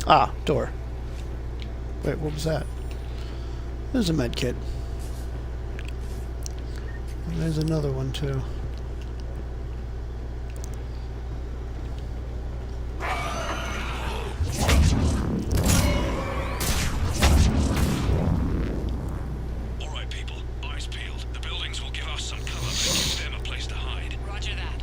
Ah, door. Wait, what was that? There's a med kit. And there's another one too. Alright, people. Eyes peeled. The buildings will give us some cover, but give them a place to hide. Roger that.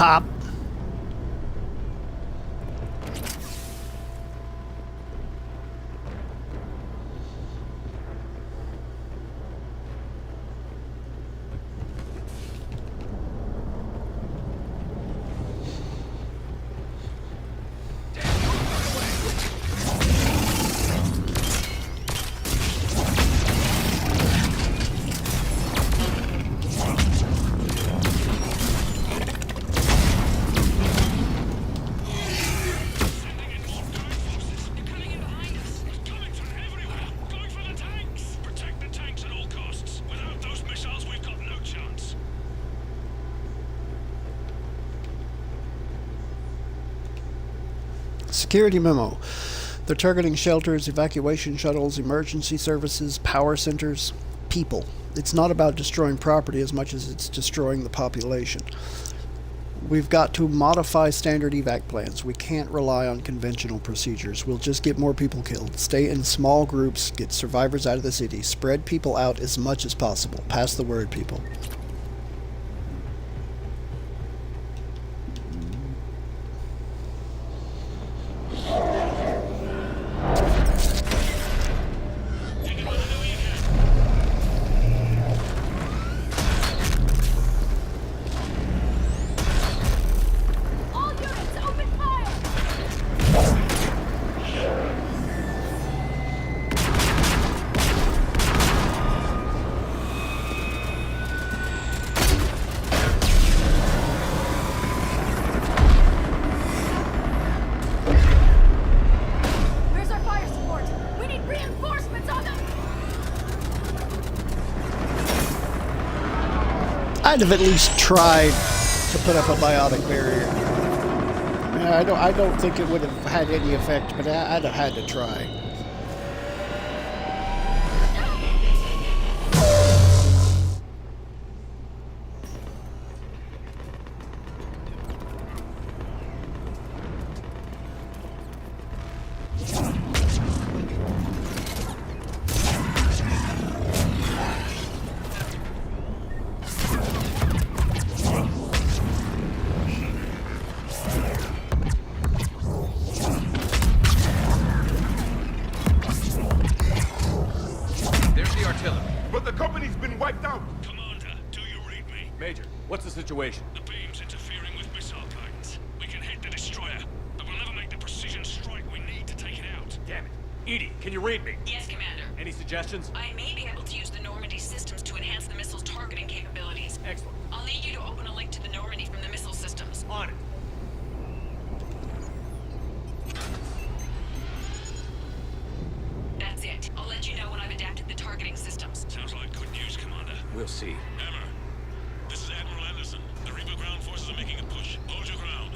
pop. Security memo. They're targeting shelters, evacuation shuttles, emergency services, power centers, people. It's not about destroying property as much as it's destroying the population. We've got to modify standard evac plans. We can't rely on conventional procedures. We'll just get more people killed. Stay in small groups, get survivors out of the city, spread people out as much as possible. Pass the word, people. I'd have at least tried to put up a biotic barrier. I don't think it would have had any effect, but I'd have had to try. Situation. The beam's interfering with missile guidance. We can hit the destroyer, but we'll never make the precision strike we need to take it out. Damn it. Edie, can you read me? Yes, Commander. Any suggestions? I may be able to use the Normandy systems to enhance the missile's targeting capabilities. Excellent. I'll need you to open a link to the Normandy from the missile systems. On it. That's it. I'll let you know when I've adapted the targeting systems. Sounds like good news, Commander. We'll see. Hammer, this is Admiral Anderson. The Reaper ground forces are making a push. Hold your ground.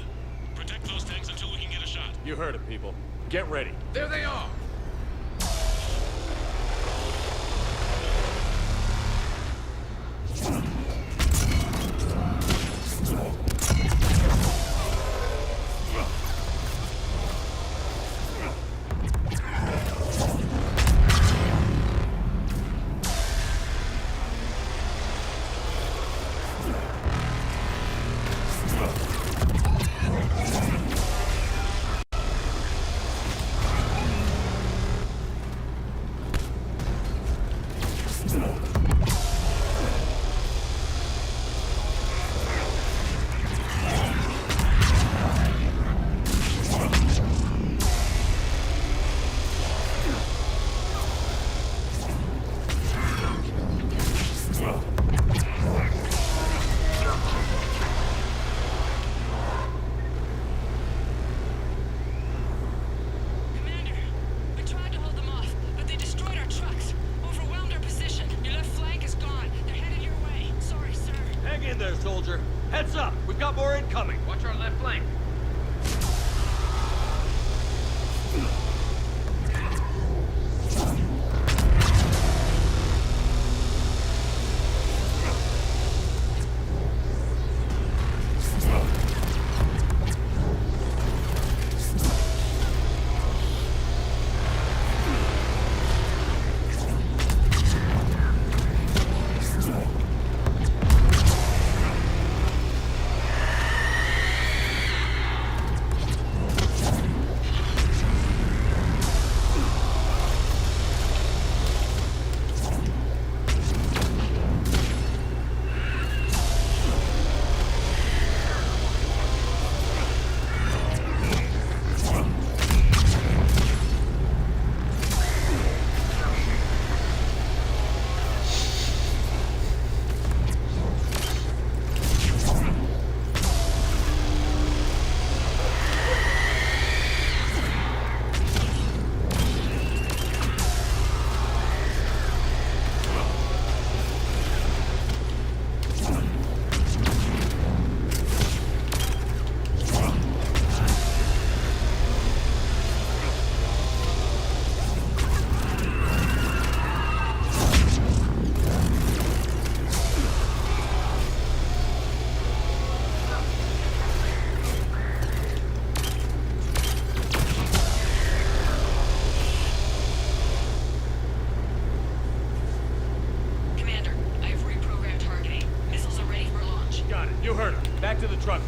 Protect those tanks until we can get a shot. You heard it, people. Get ready. There they are! Soldier. Heads up! We've got more incoming! Watch our left flank.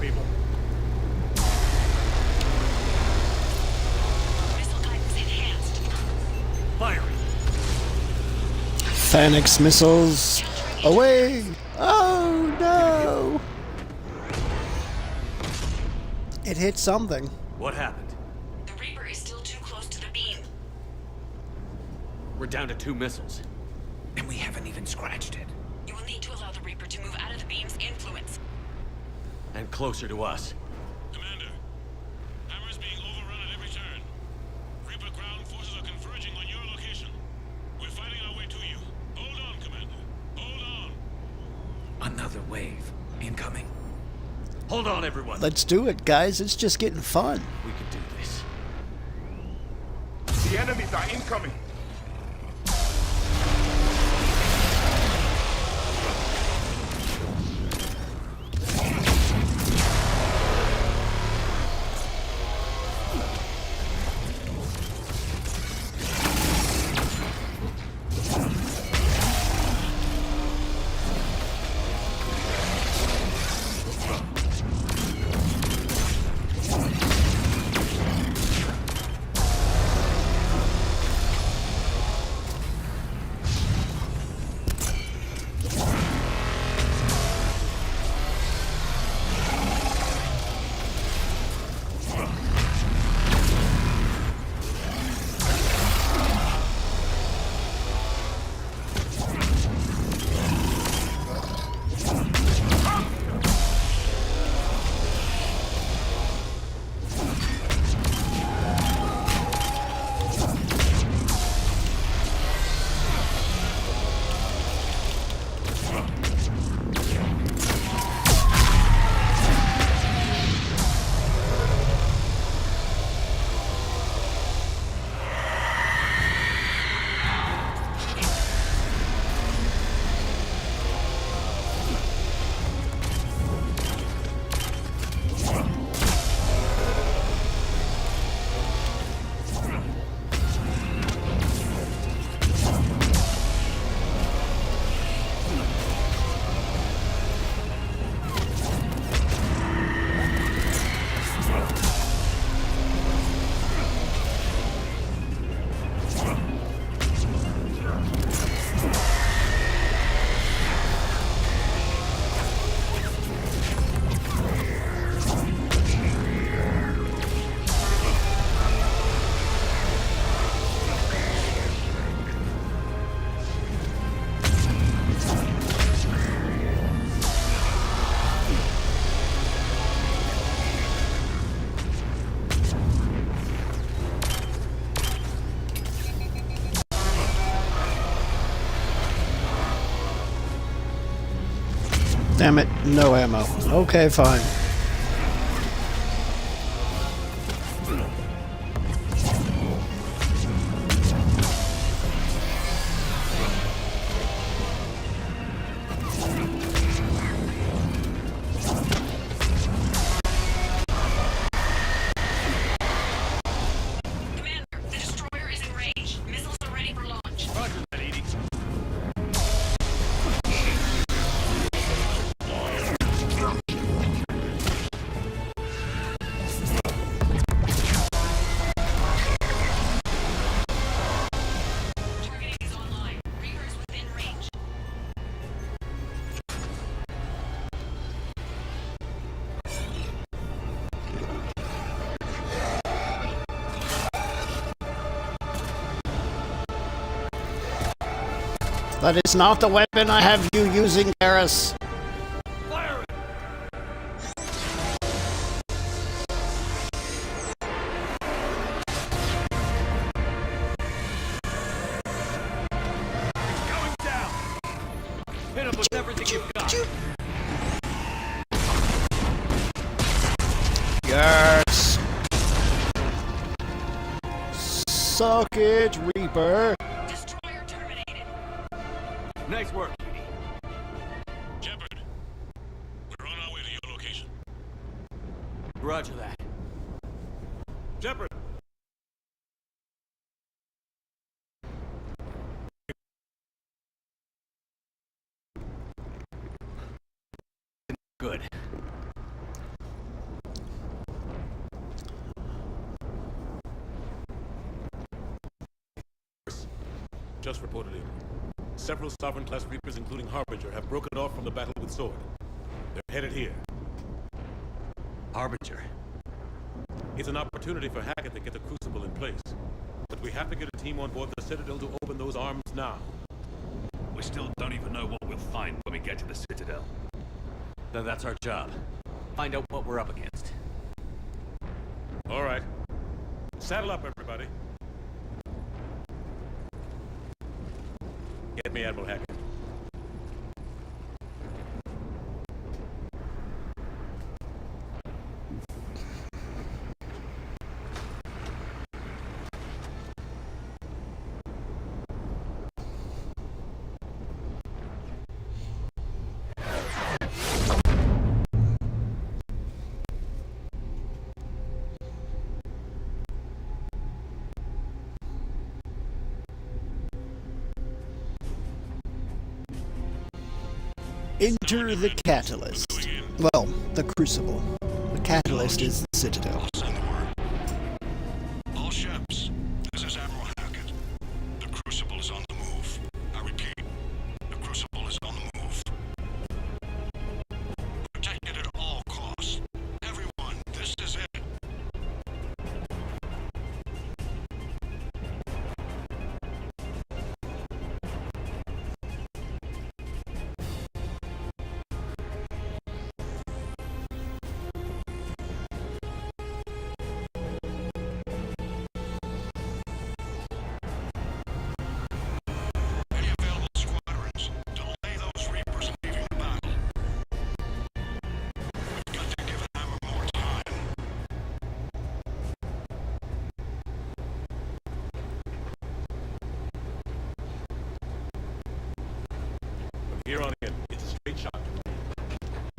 people. Missile guidance enhanced. Firing. Phalanx missiles away! Oh no! It hit something. What happened? The Reaper is still too close to the beam. We're down to 2 missiles. And we haven't even scratched it. You will need to allow the Reaper to move out of the beam's influence. And closer to us. Commander, Hammer's being overrun at every turn. Reaper ground forces are converging on your location. We're fighting our way to you. Hold on, Commander. Hold on. Another wave. Incoming. Hold on, everyone. Let's do it, guys. It's just getting fun. We can do this. The enemies are incoming. Damn it, no ammo. Okay, fine. That is not the weapon I have you using, Garrus. Hit him with everything you've got. Yes. Suck it, Reaper. Nice work. Shepard, we're on our way to your location. Roger that. Shepard. Good. just reported in. Several Sovereign-class Reapers, including Harbinger, have broken off from the battle with Sword. They're headed here. Harbinger? It's an opportunity for Hackett to get the Crucible in place. But we have to get a team on board the Citadel to open those arms now. We still don't even know what we'll find when we get to the Citadel. Then that's our job. Find out what we're up against. All right. Saddle up, everybody. Get me Admiral Hackett. Enter the Catalyst. Well, the Crucible. The Catalyst is the Citadel. All ships, this is Admiral Hackett. The Crucible is on the move. I repeat, the Crucible is on the move. Protect it at all costs. Everyone, this is it. Here on in, it's a straight shot.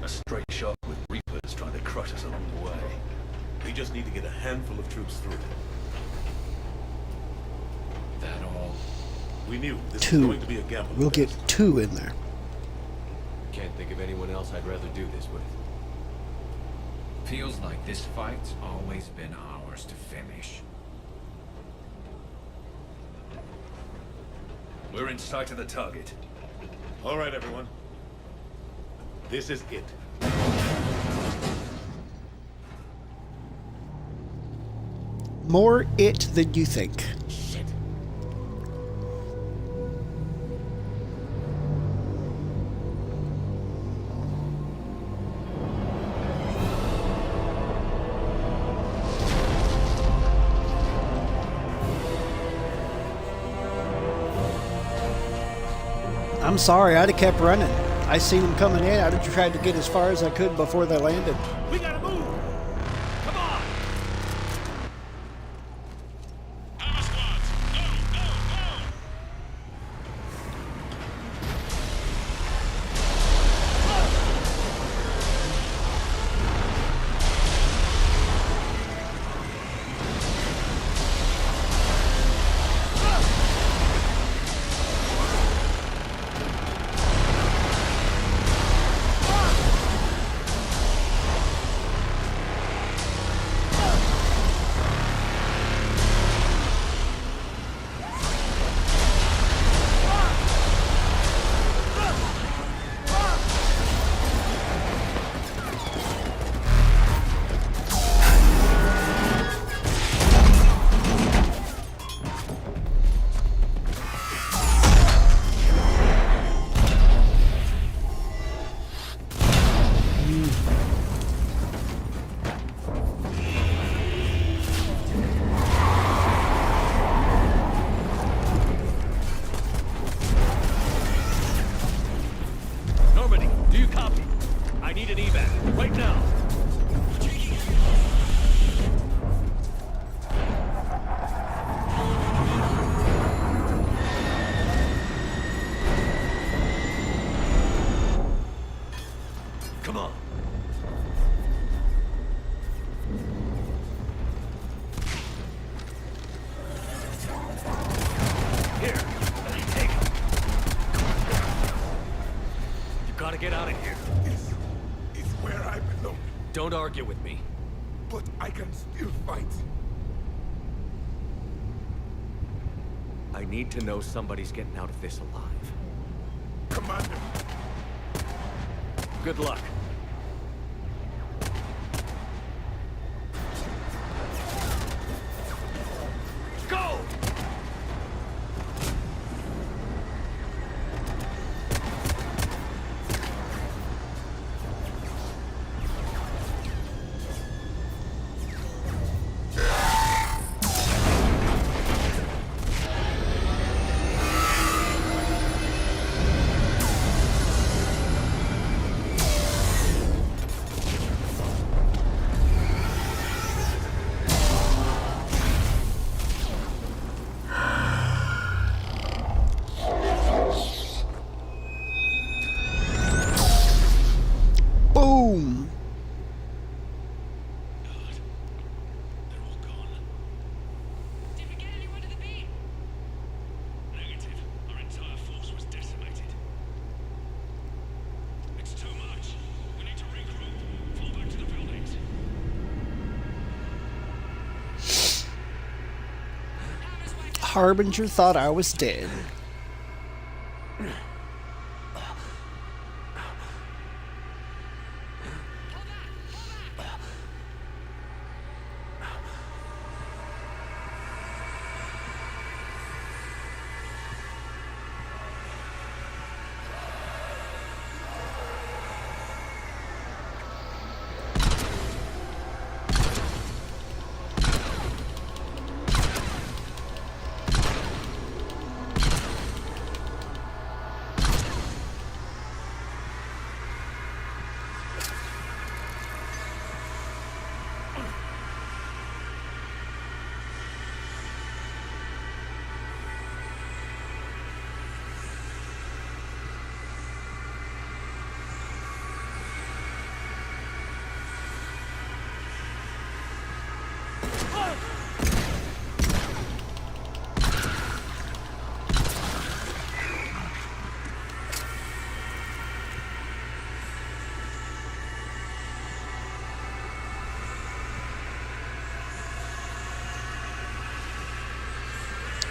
A straight shot with Reapers trying to crush us along the way. We just need to get a handful of troops through. That all? We knew this was Two. going to be a gamble. We'll get 2 in there. Can't think of anyone else I'd rather do this with. Feels like this fight's always been ours to finish. We're in sight of the target. All right, everyone. This is it. More it than you think. I'm sorry, I'd have kept running. I seen them coming in. I'd have tried to get as far as I could before they landed. We gotta move! Come on! Get out of here. It's where I belong. Don't argue with me. But I can still fight. I need to know somebody's getting out of this alive. Commander! Good luck. Go! Boom! Negative. Our entire force was decimated. It's too much. We need to regroup. Fall back to the buildings. Harbinger thought I was dead.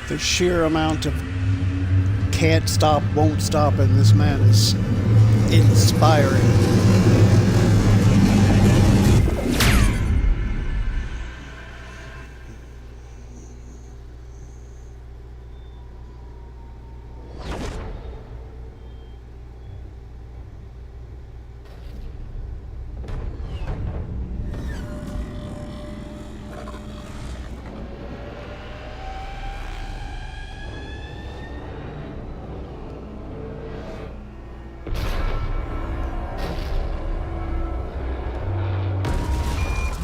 The sheer amount of can't stop, won't stop in this man is inspiring.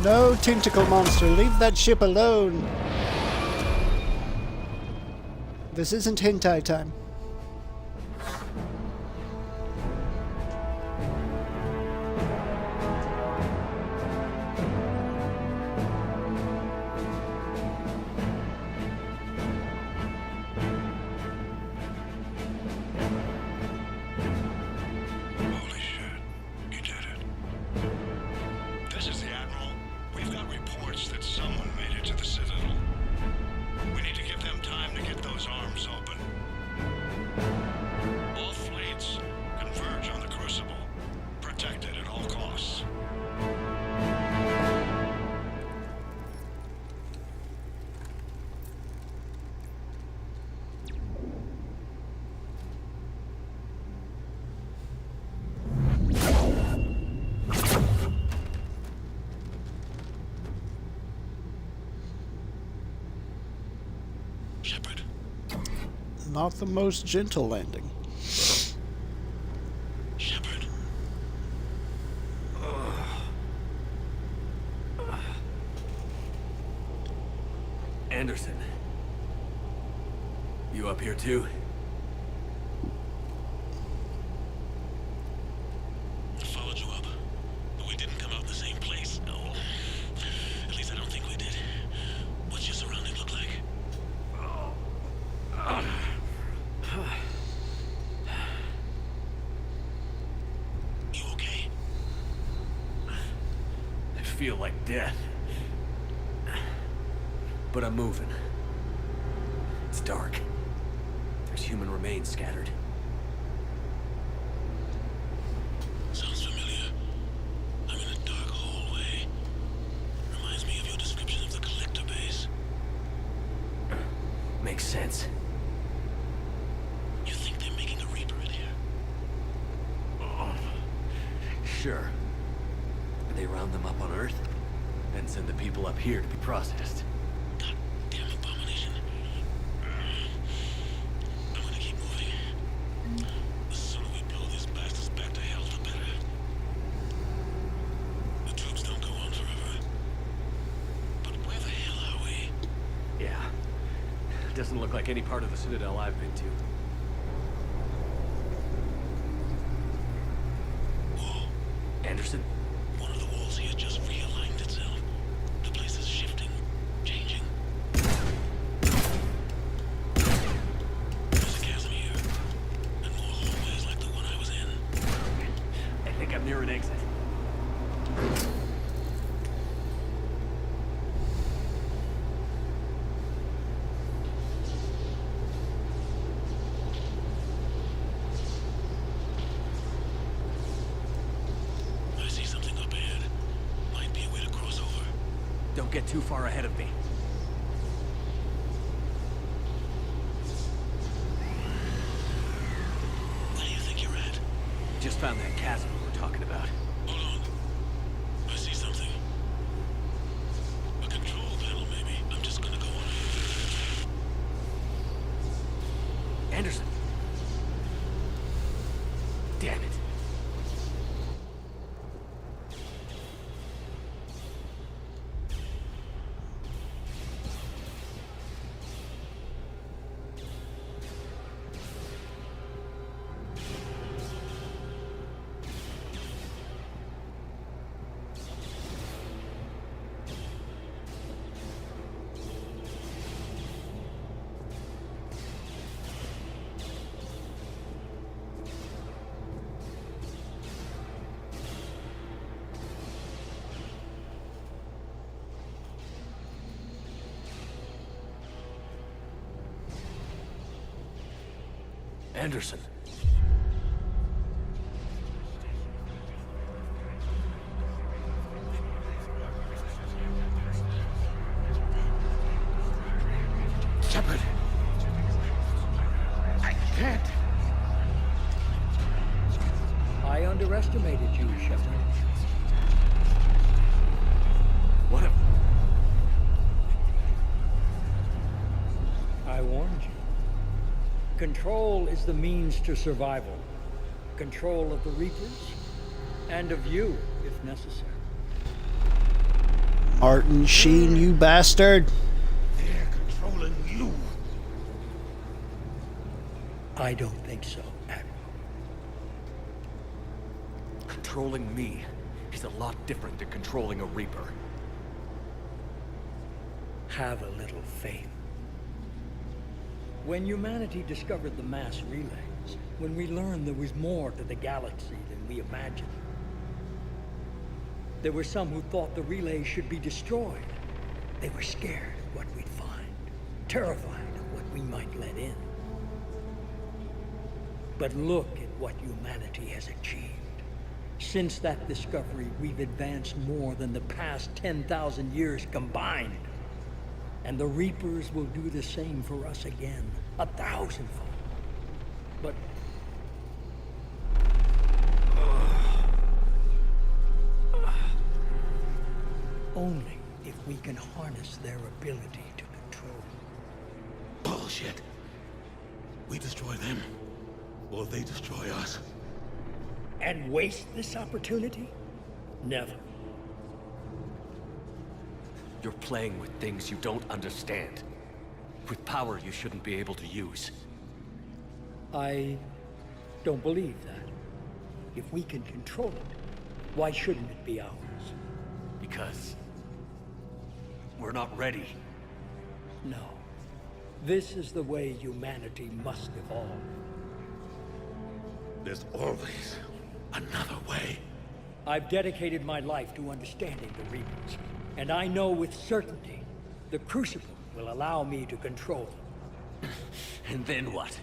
No, tentacle monster, leave that ship alone. This isn't hentai time. Holy shit. You did it. This is the Admiral. We've got reports that someone made it to the Citadel. We need to give them time to get those arms open. All fleets converge on the Crucible. Protect it at all costs. Shepard. Not the most gentle landing. Shepard. Anderson. You up here too? Followed you up, but we didn't come out the same place. No. At least I don't think we did. What's your surrounding look like? You okay? I feel like death. But I'm moving. It's dark. human remains scattered. Sounds familiar. I'm in a dark hallway. Reminds me of your description of the collector base. Makes sense. You think they're making a Reaper in here? Sure. They round them up on Earth, then send the people up here to be processed. Damn abomination. I'm gonna keep moving. The sooner we blow these bastards back to hell, the better. The troops don't go on forever. But where the hell are we? Yeah. Doesn't look like any part of the Citadel I've been to. Whoa. Anderson? One of the walls here just realigned itself. The place is shifting, changing. There's a chasm here, and more hallways like the one I was in. I think I'm near an exit. I see something up ahead. Might be a way to cross over. Don't get too far ahead of me. Where do you think you're at? Just found that chasm we were talking about. Hold on. I see something. A control panel, maybe. I'm just gonna go on. Anderson! Damn it. Anderson. Shepard! I can't! I underestimated you, Shepard. What a... I warned you. Control is the means to survival. Control of the Reapers, and of you, if necessary. Martin Sheen, you bastard! They're controlling you. I don't think so, Admiral. Controlling me is a lot different than controlling a Reaper. Have a little faith. When humanity discovered the mass relays, when we learned there was more to the galaxy than we imagined, there were some who thought the relays should be destroyed. They were scared of what we'd find, terrified of what we might let in. But look at what humanity has achieved. Since that discovery, we've advanced more than the past 10,000 years combined. And the Reapers will do the same for us again, 1,000-fold. But... only if we can harness their ability to control. Bullshit. We destroy them, or they destroy us. And waste this opportunity? Never. You're playing with things you don't understand. With power you shouldn't be able to use. I don't believe that. If we can control it, why shouldn't it be ours? Because... we're not ready. No. This is the way humanity must evolve. There's always another way. I've dedicated my life to understanding the Reapers, and I know with certainty the Crucible will allow me to control them. And then what?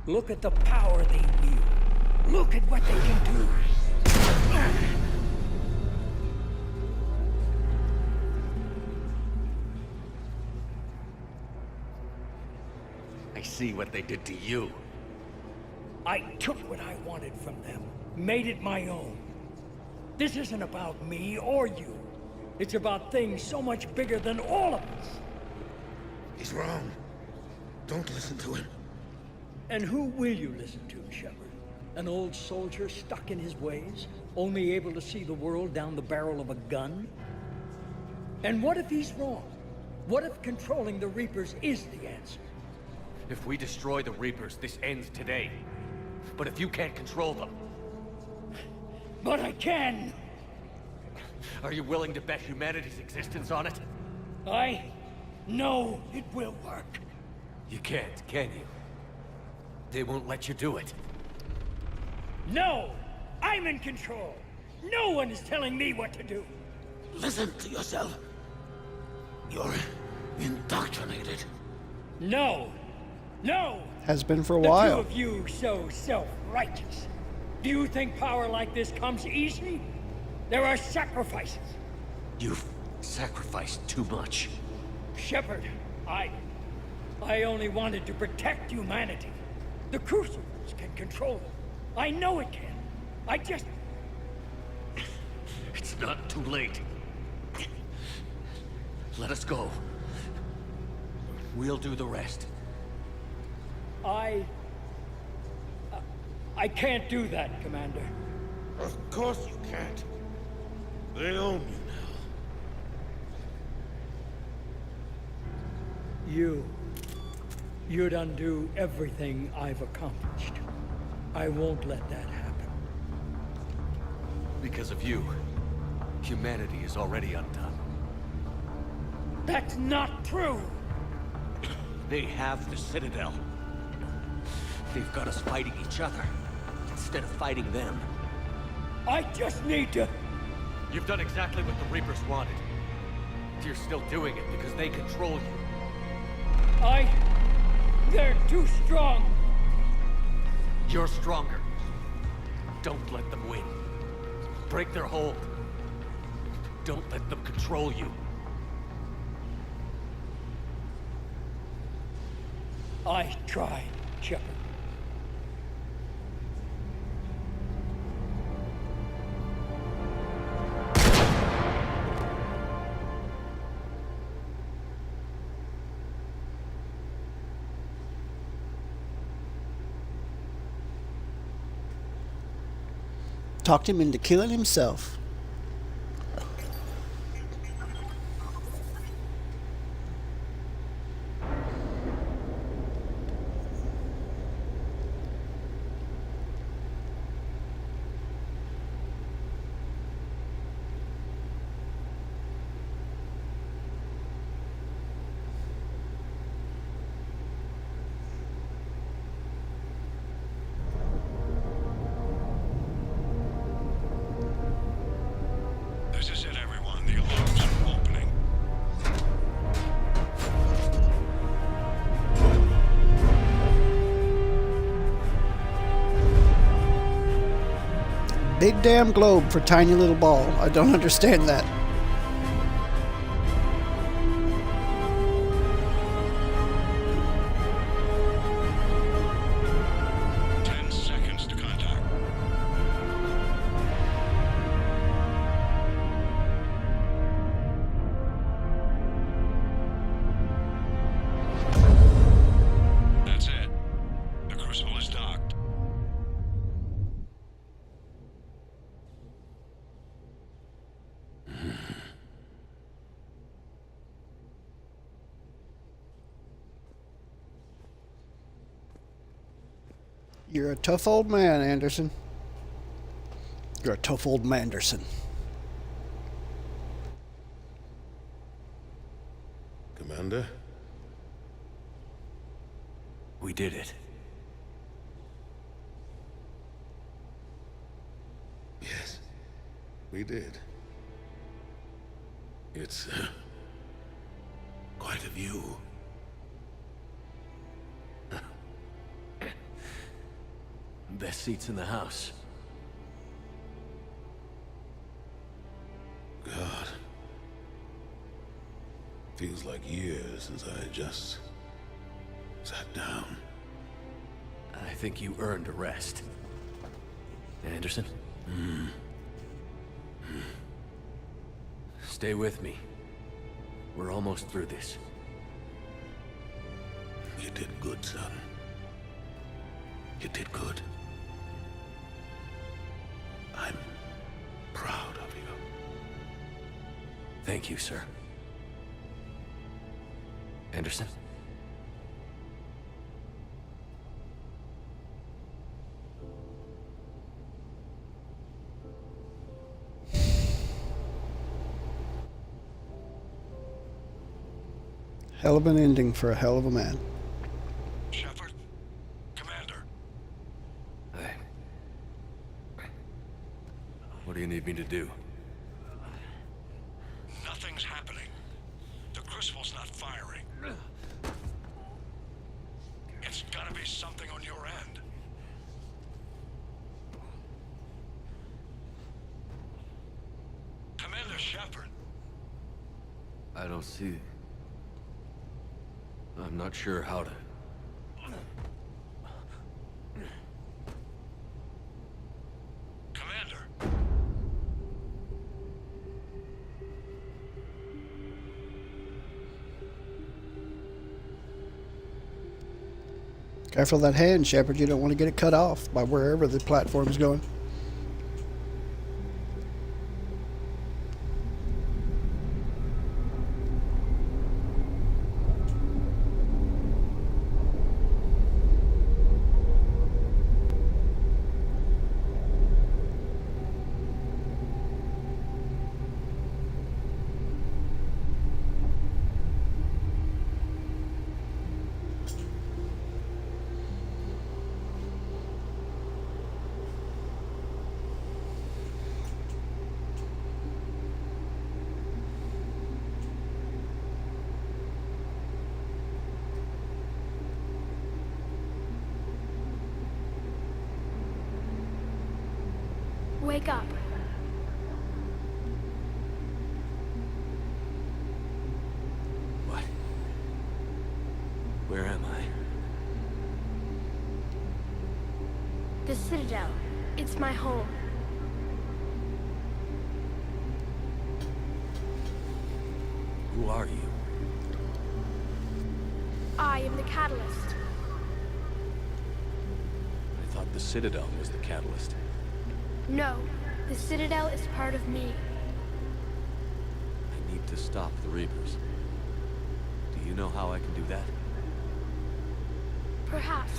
Look at the power they wield. Look at what they can do. I see what they did to you. I took what I wanted from them, made it my own. This isn't about me or you. It's about things so much bigger than all of us. He's wrong. Don't listen to him. And who will you listen to, Shepard? An old soldier stuck in his ways, only able to see the world down the barrel of a gun? And what if he's wrong? What if controlling the Reapers is the answer? If we destroy the Reapers, this ends today. But if you can't control them... But I can! Are you willing to bet humanity's existence on it? I know it will work. You can't, can you? They won't let you do it. No! I'm in control! No one is telling me what to do! Listen to yourself. You're indoctrinated. No! No! Has been for a The while. two of you so self-righteous. Do you think power like this comes easy? There are sacrifices. You've sacrificed too much. Shepard, I only wanted to protect humanity. The Crucibles can control them. I know it can. I just... It's not too late. Let us go. We'll do the rest. I can't do that, Commander. Of course you can't. They own you now. You'd undo everything I've accomplished. I won't let that happen. Because of you, humanity is already undone. That's not true! They have the Citadel. They've got us fighting each other, instead of fighting them. I just need to... You've done exactly what the Reapers wanted. You're still doing it because they control you. They're too strong. You're stronger. Don't let them win. Break their hold. Don't let them control you. I tried, Shepard. Talked him into killing himself. This is it, everyone. The alarms are opening. Big damn globe for tiny little ball. I don't understand that. That's it. The Crucible is docked. You're a tough old man, Anderson. You're a tough old Manderson. Commander? We did it. Yes, we did. It's quite a view. Best seats in the house. God. Feels like years since I just sat down. I think you earned a rest. Anderson? Stay with me. We're almost through this. You did good, son. You did good. I'm proud of you. Thank you, sir. Anderson? Hell of an ending for a hell of a man. Shepard? Commander? What do you need me to do? Nothing's happening. The Crucible's not firing. It's gotta be something on your end. Commander Shepard. I don't see... I'm not sure how to... Commander. Careful that hand, Shepard. You don't want to get it cut off by wherever the platform's going. Wake up. What? Where am I? The Citadel. It's my home. Who are you? I am the Catalyst. I thought the Citadel was the catalyst. No, the Citadel is part of me. I need to stop the Reapers. Do you know how I can do that? Perhaps.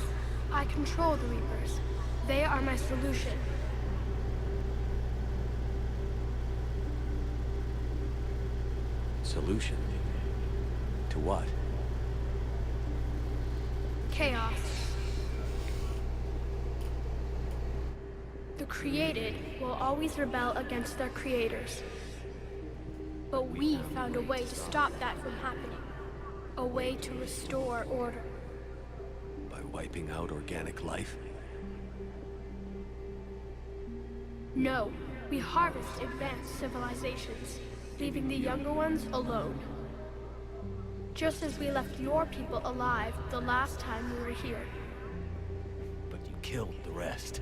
I control the Reapers. They are my solution. Solution? To what? Chaos. The created will always rebel against their creators. But we found a way to stop that from happening. A way to restore order. By wiping out organic life? No, we harvest advanced civilizations, leaving the younger ones alone. Just as we left your people alive the last time we were here. But you killed the rest.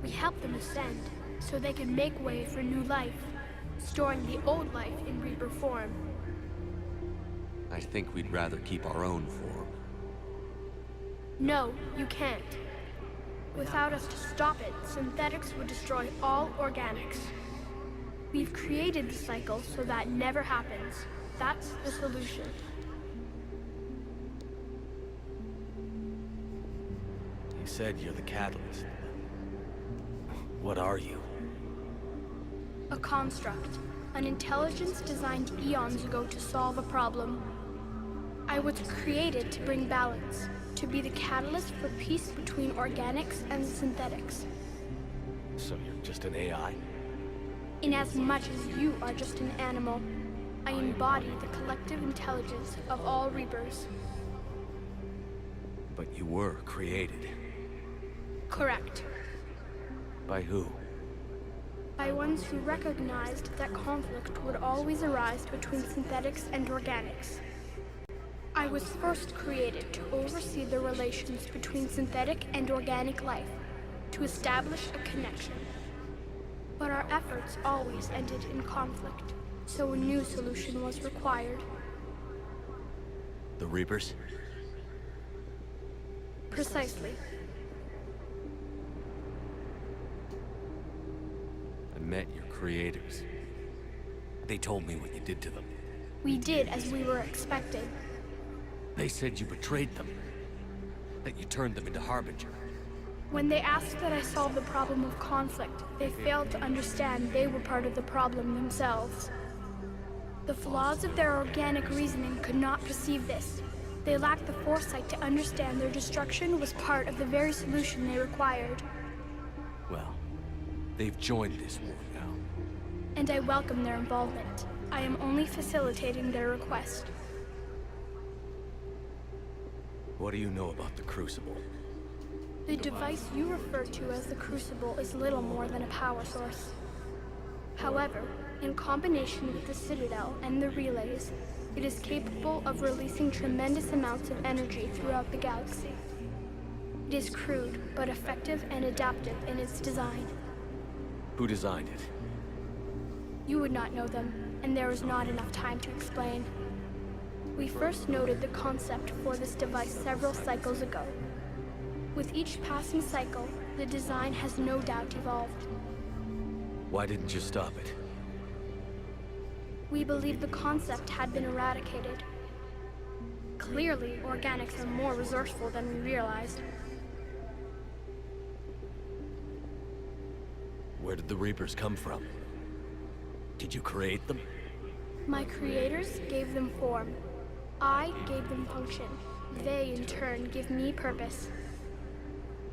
We helped them ascend, so they could make way for new life, storing the old life in Reaper form. I think we'd rather keep our own form. No, you can't. Without us to stop it, synthetics would destroy all organics. We've created the cycle so that never happens. That's the solution. You said you're the catalyst. What are you? A construct. An intelligence designed eons ago to solve a problem. I was created to bring balance, to be the catalyst for peace between organics and synthetics. So you're just an AI? In as much as you are just an animal, I embody the collective intelligence of all Reapers. But you were created. Correct. By who? By ones who recognized that conflict would always arise between synthetics and organics. I was first created to oversee the relations between synthetic and organic life, to establish a connection. But our efforts always ended in conflict, so a new solution was required. The Reapers? Precisely. I met your creators. They told me what you did to them. We did as we were expected. They said you betrayed them. That you turned them into Harbinger. When they asked that I solve the problem of conflict, they failed to understand they were part of the problem themselves. The flaws of their organic reasoning could not perceive this. They lacked the foresight to understand their destruction was part of the very solution they required. Well, they've joined this war now. And I welcome their involvement. I am only facilitating their request. What do you know about the Crucible? The device you refer to as the Crucible is little more than a power source. However, in combination with the Citadel and the relays, it is capable of releasing tremendous amounts of energy throughout the galaxy. It is crude, but effective and adaptive in its design. Who designed it? You would not know them, and there is not enough time to explain. We first noted the concept for this device several cycles ago. With each passing cycle, the design has no doubt evolved. Why didn't you stop it? We believed the concept had been eradicated. Clearly, organics are more resourceful than we realized. Where did the Reapers come from? Did you create them? My creators gave them form. I gave them function. They, in turn, give me purpose.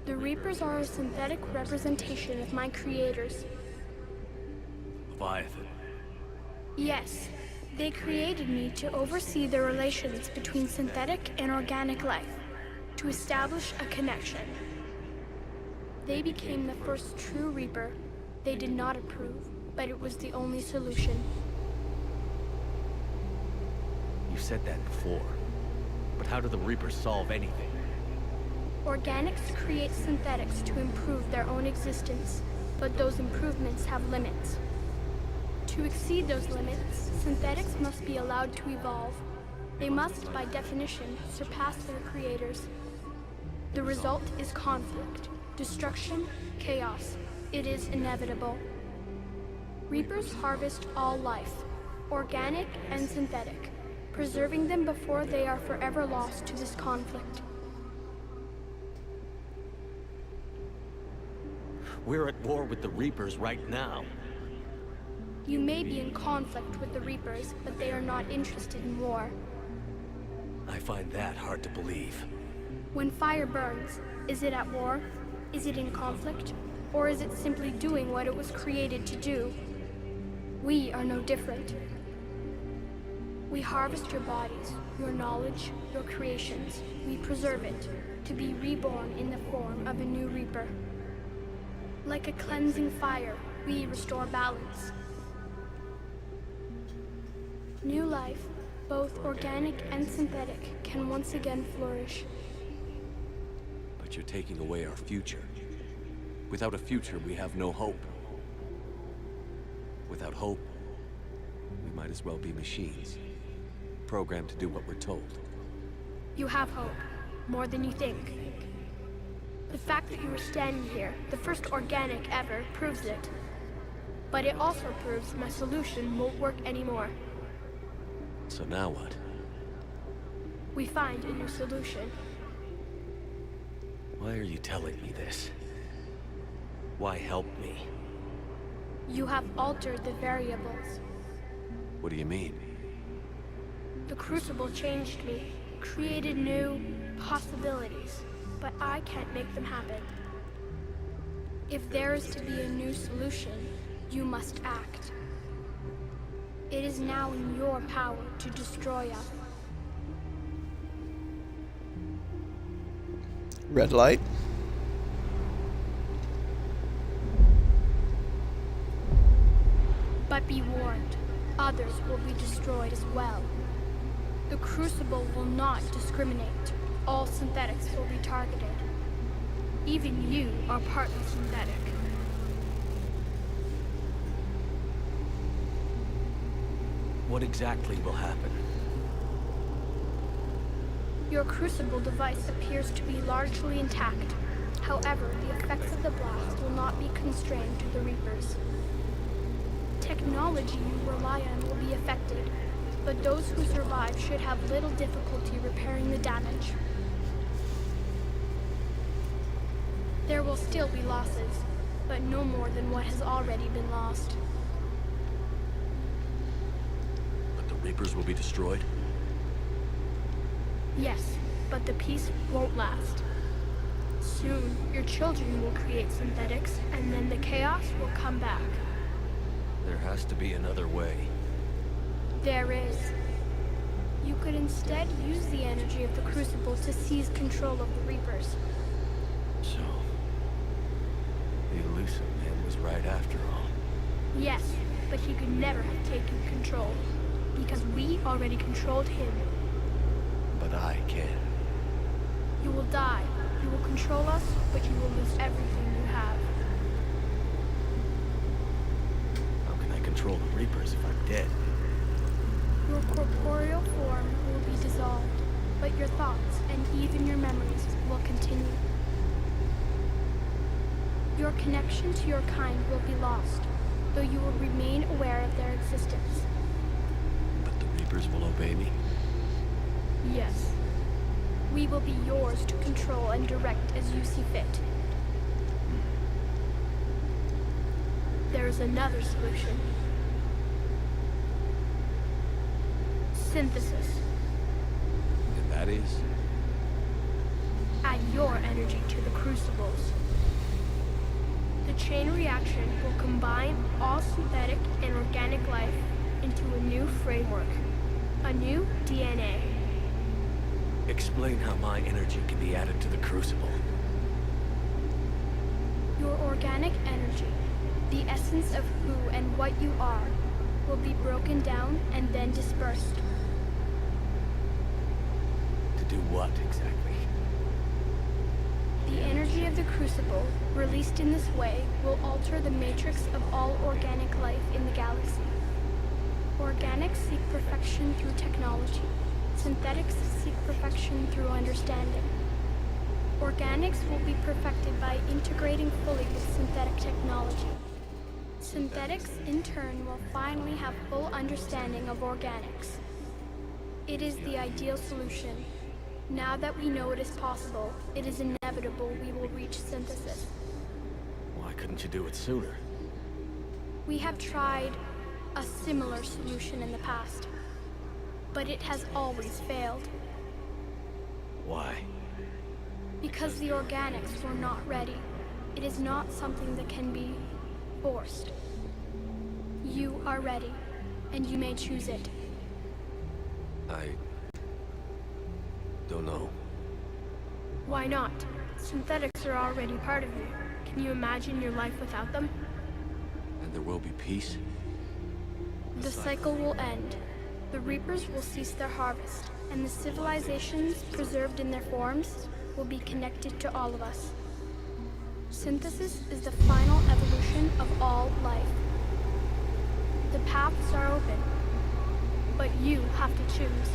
The Reapers are a synthetic representation of my creators. Leviathan. Yes, they created me to oversee the relations between synthetic and organic life, to establish a connection. They became the first true Reaper. They did not approve, but it was the only solution. You said that before. But how do the Reapers solve anything? Organics create synthetics to improve their own existence, but those improvements have limits. To exceed those limits, synthetics must be allowed to evolve. They must, by definition, surpass their creators. The result is conflict, destruction, chaos. It is inevitable. Reapers harvest all life, organic and synthetic, preserving them before they are forever lost to this conflict. We're at war with the Reapers right now. You may be in conflict with the Reapers, but they are not interested in war. I find that hard to believe. When fire burns, is it at war? Is it in conflict? Or is it simply doing what it was created to do? We are no different. We harvest your bodies, your knowledge, your creations. We preserve it, to be reborn in the form of a new Reaper. Like a cleansing fire, we restore balance. New life, both organic and synthetic, can once again flourish. But you're taking away our future. Without a future, we have no hope. Without hope, we might as well be machines, programmed to do what we're told. You have hope, more than you think. The fact that you are standing here, the first organic ever, proves it. But it also proves my solution won't work anymore. So now what? We find a new solution. Why are you telling me this? Why help me? You have altered the variables. What do you mean? The Crucible changed me, created new possibilities, but I can't make them happen. If there is to be a new solution, you must act. It is now in your power to destroy us. Red light. But be warned, others will be destroyed as well. The Crucible will not discriminate. All synthetics will be targeted. Even you are partly synthetic. What exactly will happen? Your Crucible device appears to be largely intact. However, the effects of the blast will not be constrained to the Reapers. Technology you rely on will be affected, but those who survive should have little difficulty repairing the damage. There will still be losses, but no more than what has already been lost. But the Reapers will be destroyed? Yes, but the peace won't last. Soon, your children will create synthetics, and then the chaos will come back. There has to be another way. There is. You could instead use the energy of the Crucible to seize control of the Reapers. So, the elusive man was right after all. Yes, but he could never have taken control, because we already controlled him. But I can. You will die. You will control us, but you will lose everything you have. How can I control the Reapers if I'm dead? Your corporeal form will be dissolved, but your thoughts and even your memories will continue. Your connection to your kind will be lost, though you will remain aware of their existence. But the Reapers will obey me? Yes. We will be yours to control and direct as you see fit. There is another solution. Synthesis. And that is? Add your energy to the Crucibles. The chain reaction will combine all synthetic and organic life into a new framework, a new DNA. Explain how my energy can be added to the Crucible. Your organic energy, the essence of who and what you are, will be broken down and then dispersed. To do what, exactly? The energy of the Crucible, released in this way, will alter the matrix of all organic life in the galaxy. Organics seek perfection through technology. Synthetics seek perfection through understanding. Organics will be perfected by integrating fully with synthetic technology. Synthetics, in turn, will finally have full understanding of organics. It is the ideal solution. Now that we know it is possible, it is inevitable we will reach synthesis. Why couldn't you do it sooner? We have tried a similar solution in the past, but it has always failed. Why? Because the organics were not ready. It is not something that can be forced. You are ready, and you may choose it. I don't know. Why not? Synthetics are already part of you. Can you imagine your life without them? And there will be peace? The cycle will end. The Reapers will cease their harvest, and the civilizations preserved in their forms will be connected to all of us. Synthesis is the final evolution of all life. The paths are open, but you have to choose.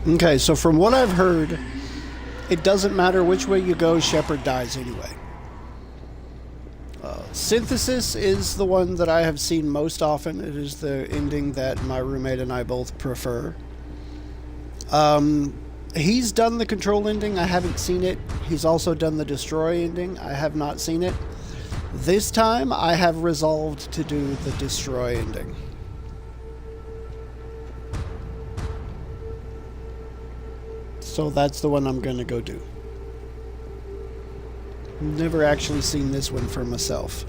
Okay, so from what I've heard, it doesn't matter which way you go, Shepard dies anyway. Synthesis is the one that I have seen most often. It is the ending that my roommate and I both prefer. He's done the control ending. I haven't seen it. He's also done the destroy ending. I have not seen it. This time, I have resolved to do the destroy ending. So that's the one I'm going to go do. Never actually seen this one for myself.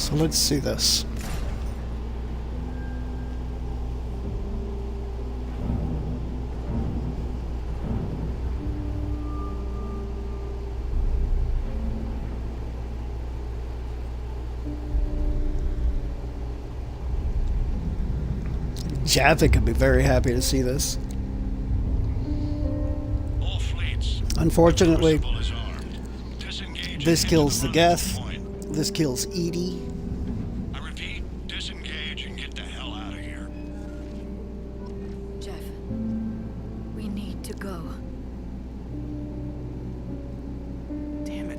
So let's see this. Javik could be very happy to see this. Unfortunately, this kills the Geth. This kills Edie. I repeat, disengage and get the hell out of here. Jeff, we need to go. Damn it.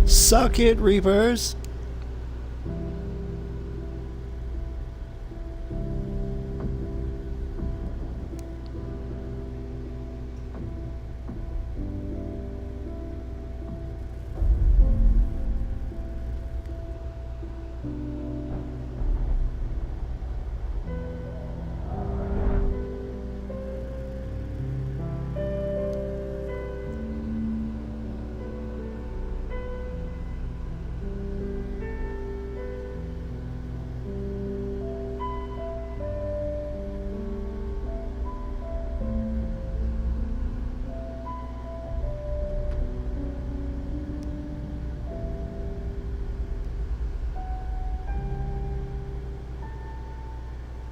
Suck it, Reapers!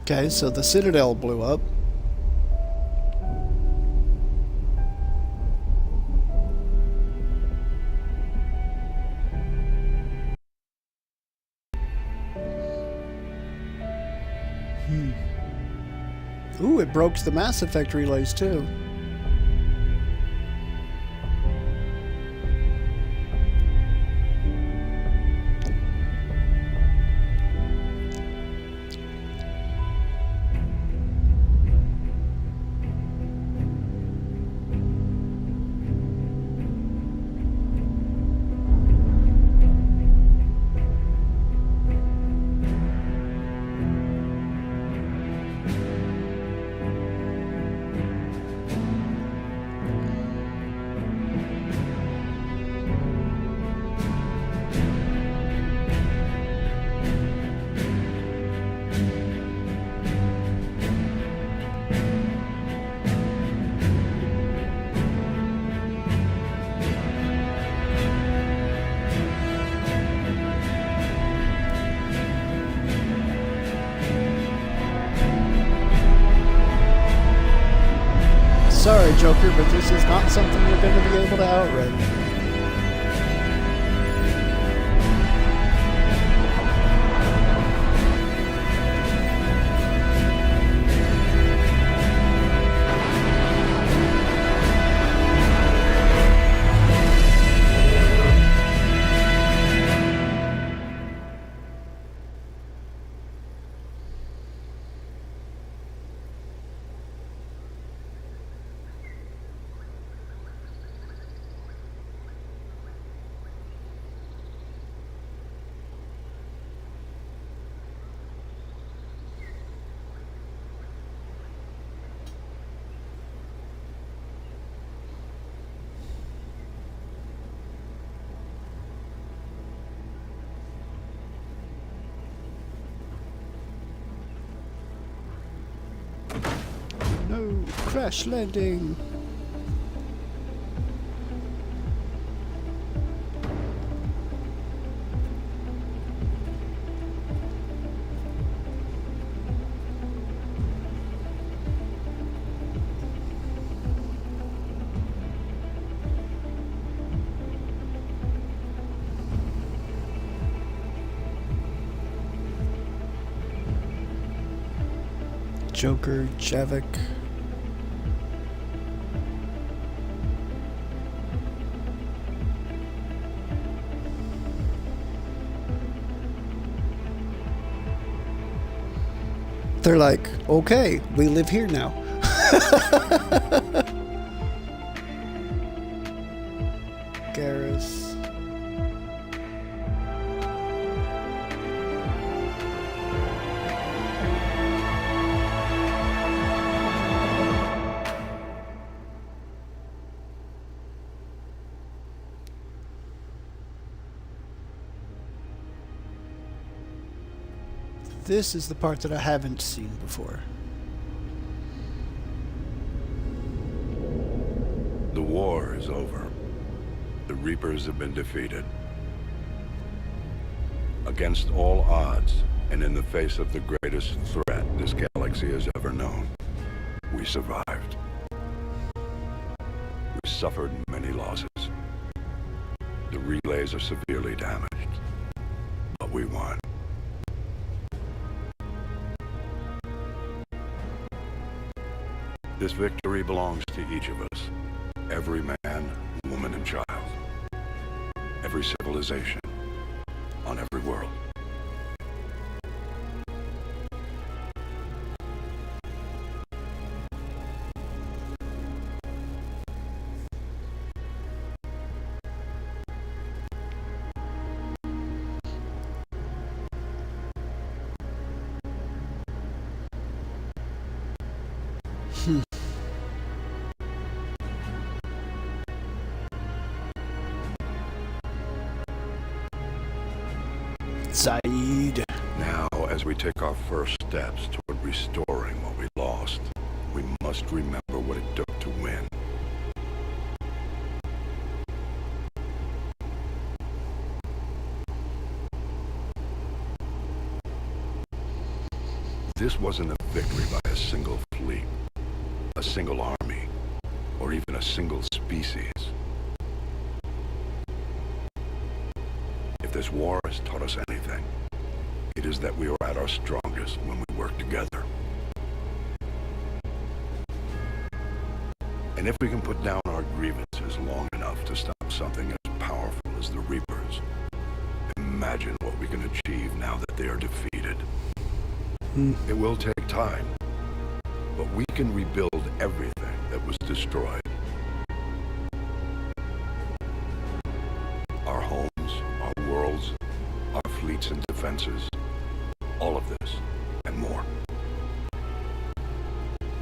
Okay, so the Citadel blew up. Ooh, it broke the Mass Effect relays too. Sorry, Joker, but this is not something you're going to be able to outrun. Crash landing. Joker, Javik. They're like, okay, we live here now. Garrus. This is the part that I haven't seen before. The war is over. The Reapers have been defeated. Against all odds, and in the face of the greatest threat this galaxy has ever known, we survived. We suffered many losses. The relays are severely damaged, but we won. This victory belongs to each of us. Every man, woman, and child. Every civilization. On every world. Zaid. Now, as we take our first steps toward restoring what we lost, we must remember what it took to win. This wasn't a victory by a single fleet, a single army, or even a single species. If this war has taught us anything, it is that we are at our strongest when we work together. And if we can put down our grievances long enough to stop something as powerful as the Reapers, imagine what we can achieve now that they are defeated. It will take time, but we can rebuild everything that was destroyed. Our homes, our worlds, our fleets and defenses, all of this, and more.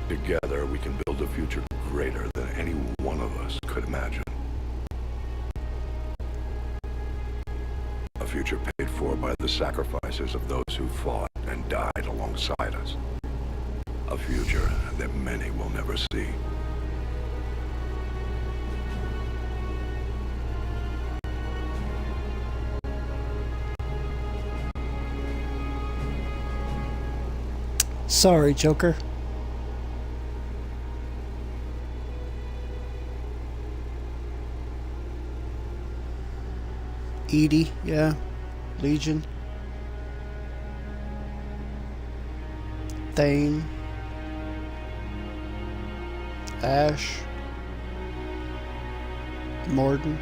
Together, we can build a future greater than any one of us could imagine. A future paid for by the sacrifices of those who fought and died alongside us. A future that many will never see. Sorry, Joker. Edie, yeah. Legion. Thane. Ash. Morden.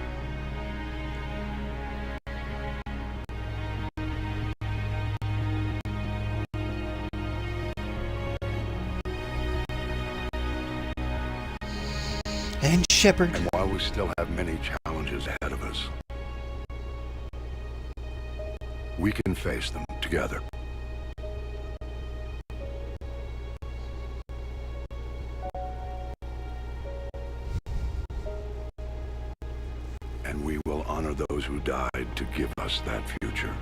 And Shepard. And while we still have many challenges ahead of us, we can face them together. And we will honor those who died to give us that future.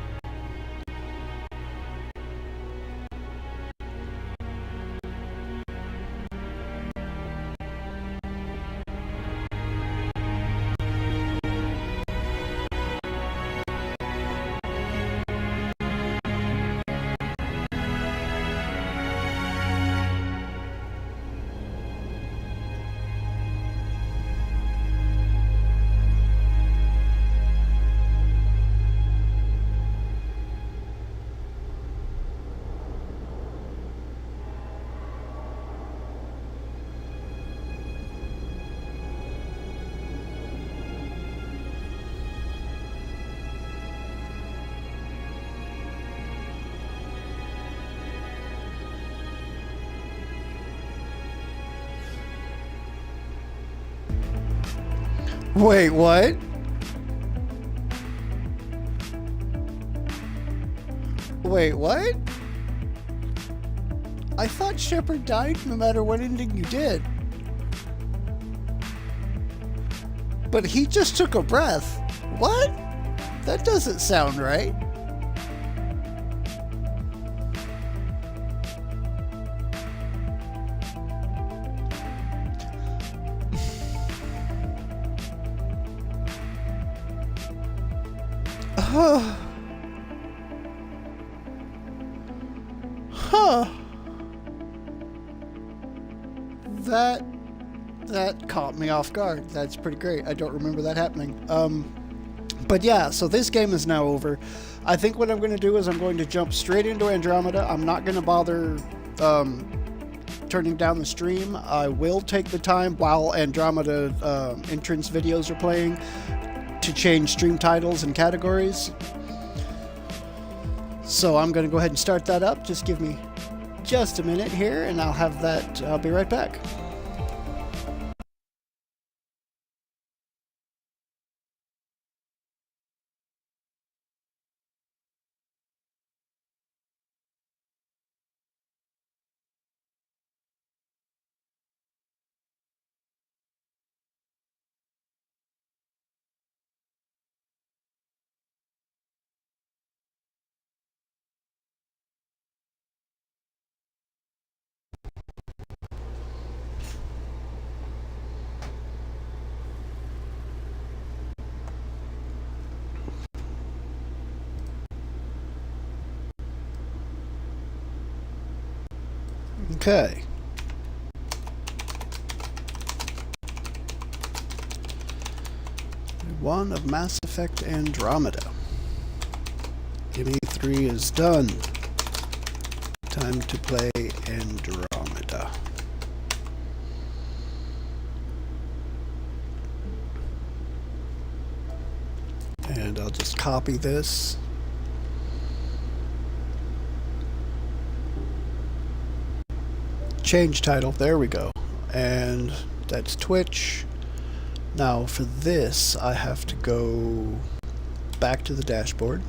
Wait, what? Wait, what? I thought Shepard died no matter what ending you did. But he just took a breath. What? That doesn't sound right. Huh. That caught me off guard. That's pretty great. I don't remember that happening. But yeah, so this game is now over. I think what I'm going to do is I'm going to jump straight into Andromeda. I'm not going to bother turning down the stream. I will take the time while Andromeda entrance videos are playing to change stream titles and categories. So I'm going to go ahead and start that up. Just give me just a minute here and I'll have that. I'll be right back. Okay. One of Mass Effect Andromeda. ME3 is done. Time to play Andromeda. And I'll just copy this. Change title, there we go. And that's Twitch. Now for this, I have to go back to the dashboard.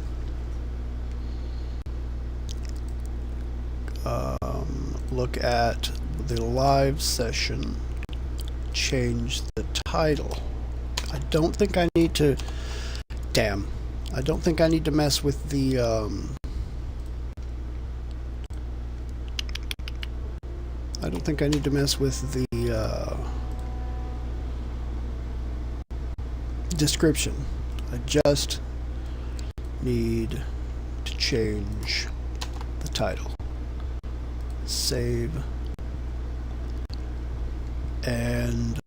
Look at the live session, change the title. I don't think I need to, I don't think I need to mess with the, I don't think I need to mess with the description. I just need to change the title. Save. And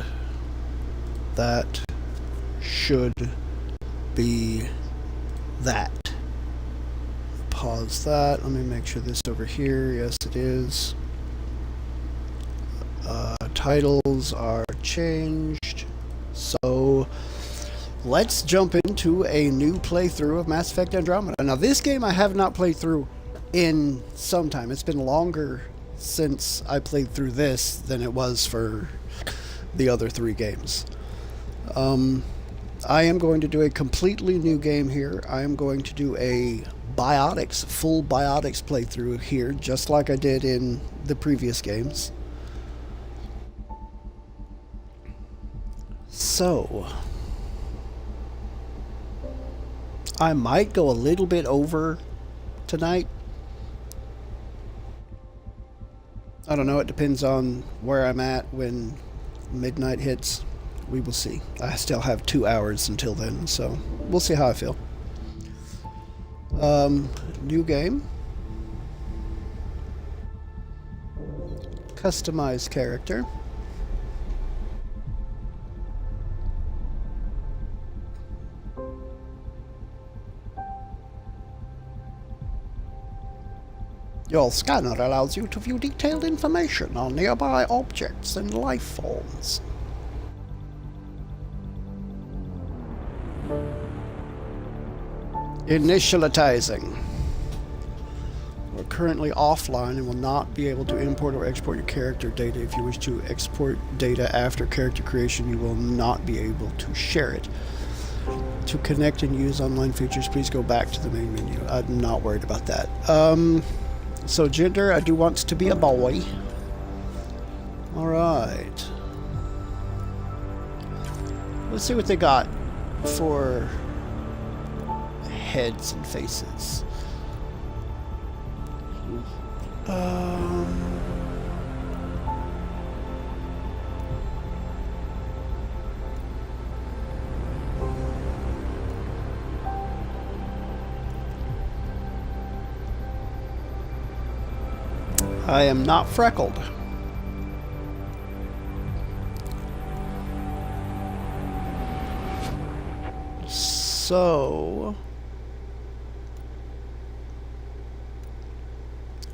that should be that. Pause that. Let me make sure this over here. Yes, it is. Titles are changed. So let's jump into a new playthrough of Mass Effect Andromeda. Now this game I have not played through in some time. It's been longer since I played through this than it was for the other three games. I am going to do a completely new game here. I am going to do a biotics, full biotics playthrough here, just like I did in the previous games. So I might go a little bit over tonight. I don't know, it depends on where I'm at when midnight hits. We will see. I still have 2 hours until then, so we'll see how I feel. New game. Customize character. Your scanner allows you to view detailed information on nearby objects and life forms. Initializing. We're currently offline and will not be able to import or export your character data. If you wish to export data after character creation, you will not be able to share it. To connect and use online features, please go back to the main menu. I'm not worried about that. So gender, I do want to be a boy. Alright. Let's see what they got for heads and faces. I am not freckled. So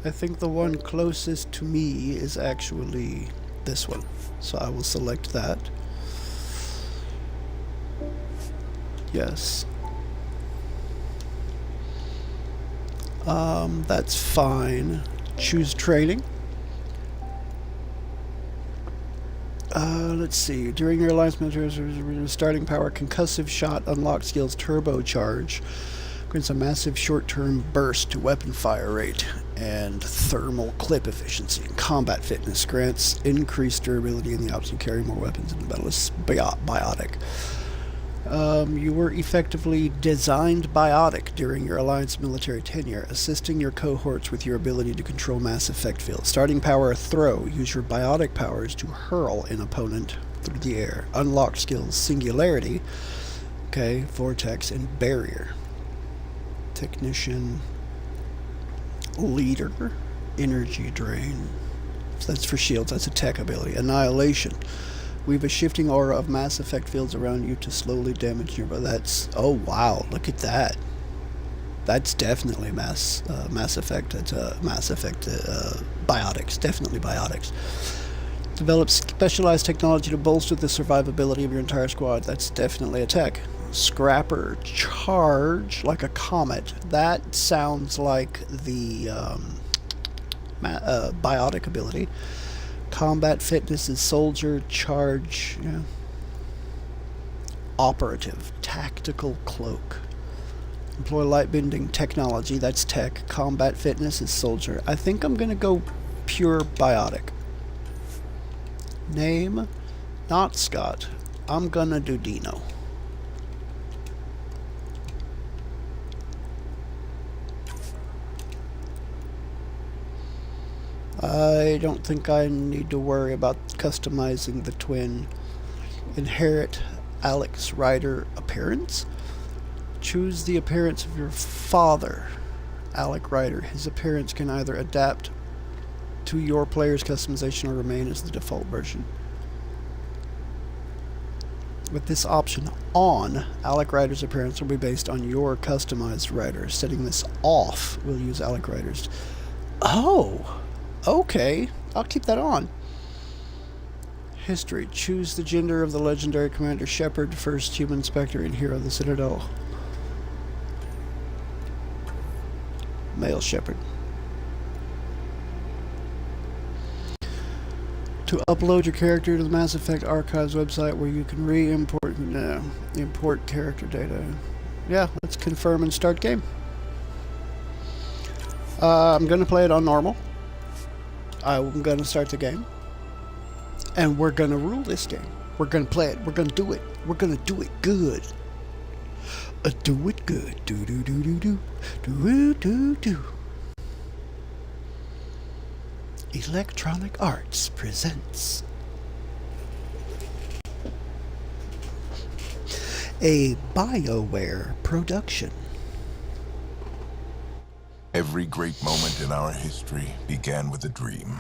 I think the one closest to me is actually this one. So I will select that. Yes. That's fine. Choose training. Let's see. During your alliance military starting power, concussive shot, unlocked skills, turbocharge. Grants a massive short-term burst to weapon fire rate and thermal clip efficiency. And combat fitness grants increased durability in the option to carry more weapons in the battle. It's biotic. You were effectively designed biotic during your Alliance military tenure, assisting your cohorts with your ability to control Mass Effect fields. Starting power, throw. Use your biotic powers to hurl an opponent through the air. Unlocked skills, singularity, okay, vortex, and barrier. Technician, leader, energy drain. So that's for shields, that's a tech ability. Annihilation. Weave a shifting aura of Mass Effect fields around you to slowly damage nearby. That's... oh wow, look at that. That's definitely Mass Effect. That's Mass Effect biotics. Definitely biotics. Develop specialized technology to bolster the survivability of your entire squad. That's definitely a tech. Scrapper. Charge like a comet. That sounds like the biotic ability. Combat fitness is soldier, charge, yeah. Operative, tactical cloak. Employ light bending technology, that's tech. Combat fitness is soldier. I think I'm gonna go pure biotic. Name, not Scott. I'm gonna do Dino. I don't think I need to worry about customizing the twin. Inherit Alex Rider appearance. Choose the appearance of your father, Alec Rider. His appearance can either adapt to your player's customization or remain as the default version. With this option on, Alec Rider's appearance will be based on your customized Rider. Setting this off will use Alec Rider's. Oh! Okay, I'll keep that on. History. Choose the gender of the legendary Commander Shepard, first human Spectre and hero of the Citadel. Male Shepard. To upload your character to the Mass Effect Archives website where you can re-import import character data. Yeah, let's confirm and start game. I'm going to play it on normal. I'm going to start the game. And we're going to rule this game. We're going to play it. We're going to do it. We're going to do it good. Do it good. Do do do do do. Do do do. Electronic Arts presents a BioWare production. Every great moment in our history began with a dream.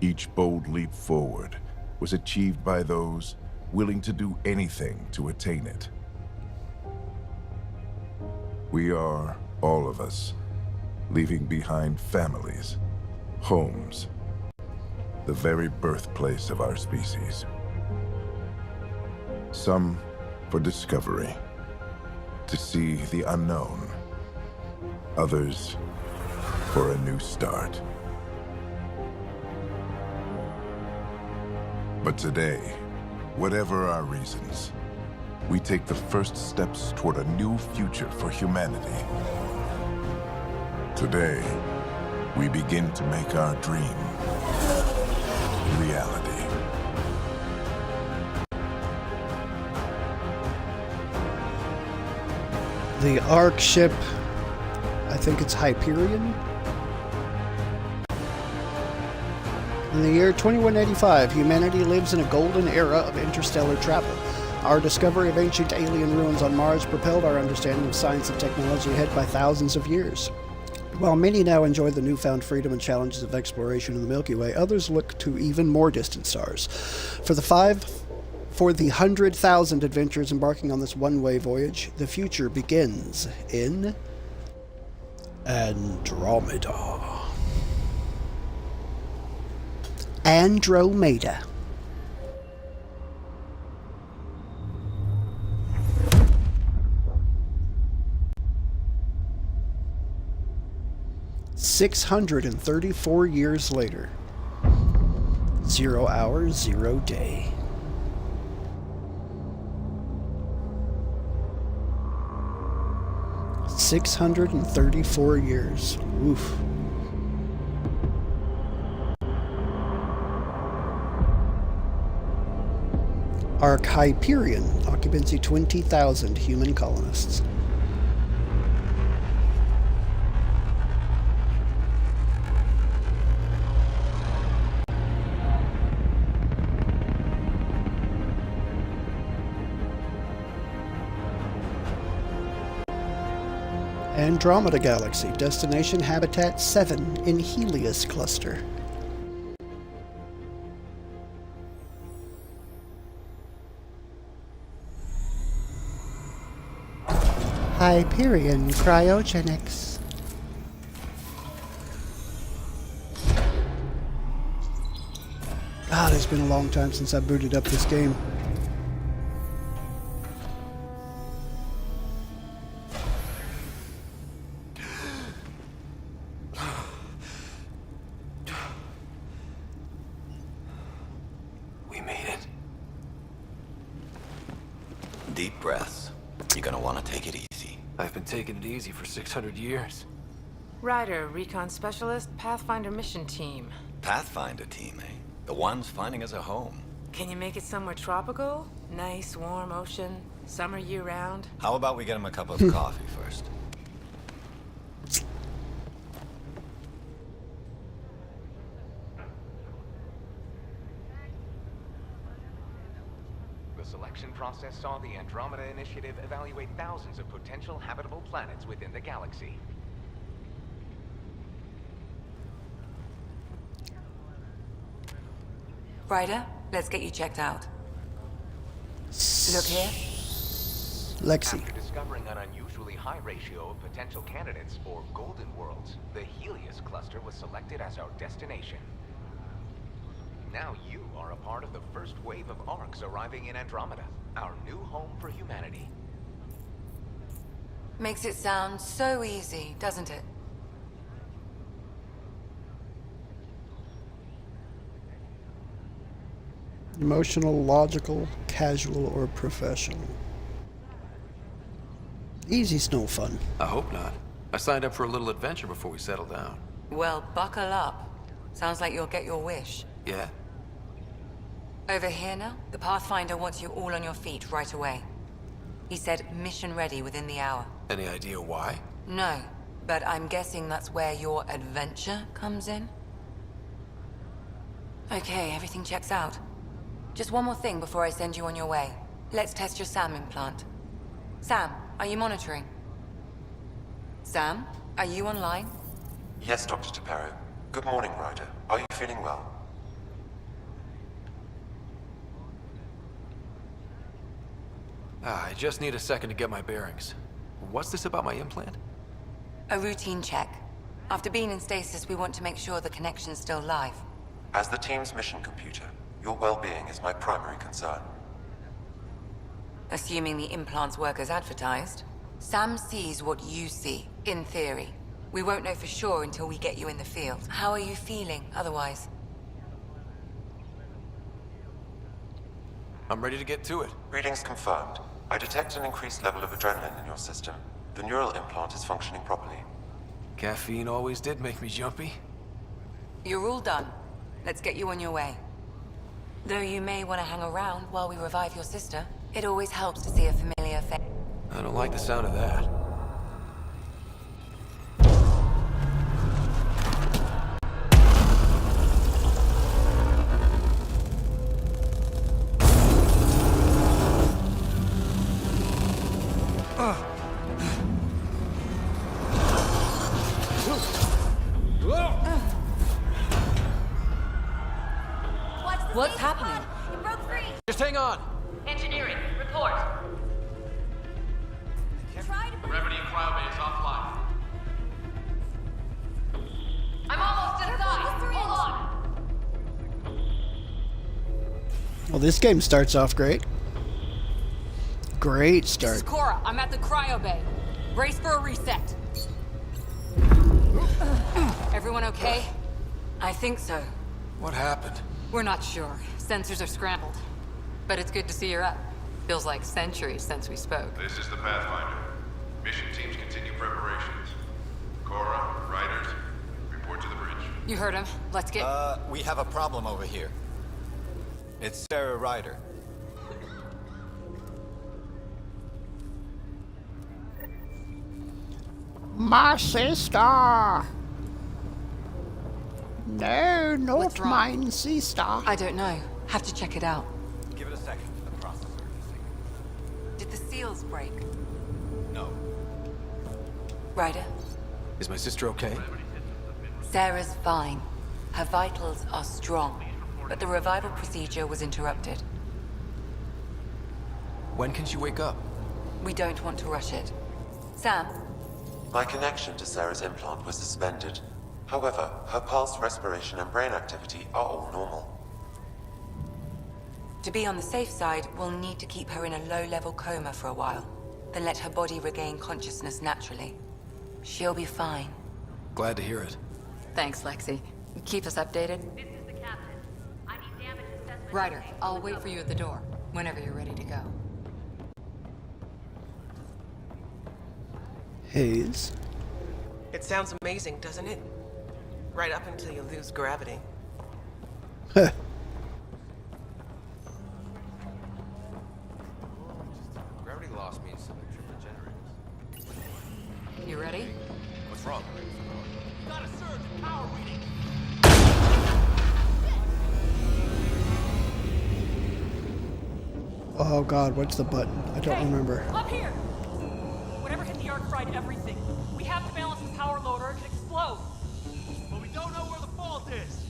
Each bold leap forward was achieved by those willing to do anything to attain it. We are, all of us, leaving behind families, homes, the very birthplace of our species. Some for discovery, to see the unknown. Others for a new start. But today, whatever our reasons, we take the first steps toward a new future for humanity. Today, we begin to make our dream reality. The Ark ship, I think it's Hyperion. In the year 2185, humanity lives in a golden era of interstellar travel. Our discovery of ancient alien ruins on Mars propelled our understanding of science and technology ahead by thousands of years. While many now enjoy the newfound freedom and challenges of exploration in the Milky Way, others look to even more distant stars. For the 100,000 adventurers embarking on this one-way voyage, the future begins in Andromeda. Andromeda. "634 years later. 0 hour, 0 day. "634 years. Oof. Ark Hyperion, occupancy 20,000 human colonists. Andromeda Galaxy, destination habitat 7 in Helios cluster. Hyperion cryogenics. God, it's been a long time since I booted up this game. We made it. Deep breaths. You're gonna want to take it easy. I've been taking it easy for 600 years. Ryder, recon specialist, Pathfinder mission team. Pathfinder team, eh? The ones finding us a home. Can you make it somewhere tropical? Nice, warm ocean, summer year-round? How about we get him a cup of coffee first? The selection process saw the Andromeda Initiative evaluate thousands of potential habitable planets within the galaxy. Ryder, let's get you checked out. Look here. Lexi. After discovering an unusually high ratio of potential candidates for golden worlds, the Helios cluster was selected as our destination. Now you are a part of the first wave of Arks arriving in Andromeda, our new home for humanity. Makes it sound so easy, doesn't it? Emotional, logical, casual, or professional. Easy's no fun. I hope not. I signed up for a little adventure before we settle down. Well, buckle up. Sounds like you'll get your wish. Yeah? Over here now, the Pathfinder wants you all on your feet right away. He said mission ready within the hour. Any idea why? No, but I'm guessing that's where your adventure comes in? Okay, everything checks out. Just one more thing before I send you on your way. Let's test your SAM implant. Sam, are you monitoring? Sam, are you online? Yes, Dr. Taparo. Good morning, Ryder. Are you feeling well? I just need a second to get my bearings. What's this about my implant? A routine check. After being in stasis, we want to make sure the connection's still live. As the team's mission computer, your well-being is my primary concern. Assuming the implants work as advertised. Sam sees what you see, in theory. We won't know for sure until we get you in the field. How are you feeling, otherwise? I'm ready to get to it. Readings confirmed. I detect an increased level of adrenaline in your system. The neural implant is functioning properly. Caffeine always did make me jumpy. You're all done. Let's get you on your way. Though you may want to hang around while we revive your sister, it always helps to see a familiar face. I don't like the sound of that. What's happening? It broke free. Just hang on. Engineering, report. Gravity and cryobay is offline. I'm almost inside. Hold on. Well, this game starts off great. Great This is start. Cora. I'm at the cryo bay. Brace for a reset. Everyone okay? I think so. What happened? We're not sure. Sensors are scrambled. But it's good to see you're up. Feels like centuries since we spoke. This is the Pathfinder. Mission teams continue preparations. Cora, Riders, report to the bridge. You heard him. Let's get... We have a problem over here. It's Sarah Ryder. My sister. No, not What's wrong? mine sister. I don't know. Have to check it out. Give it a second. The processor. Did the seals break? No. Ryder? Is my sister okay? Sarah's fine. Her vitals are strong, but the revival procedure was interrupted. When can she wake up? We don't want to rush it. Sam? My connection to Sarah's implant was suspended. However, her pulse, respiration, and brain activity are all normal. To be on the safe side, we'll need to keep her in a low-level coma for a while, then let her body regain consciousness naturally. She'll be fine. Glad to hear it. Thanks, Lexi. Keep us updated. This is the captain. I need damage assessment. Ryder, I'll wait for you at the door, whenever you're ready to go. Hayes. It sounds amazing, doesn't it? Right up until you lose gravity. Gravity loss means something from the generators. You ready? What's wrong? Got a surge in power reading. Oh god, what's the button? I don't remember. Up here! Whatever hit the arc fried everything. We have to balance the power load or it could explode. But we don't know where the fault is.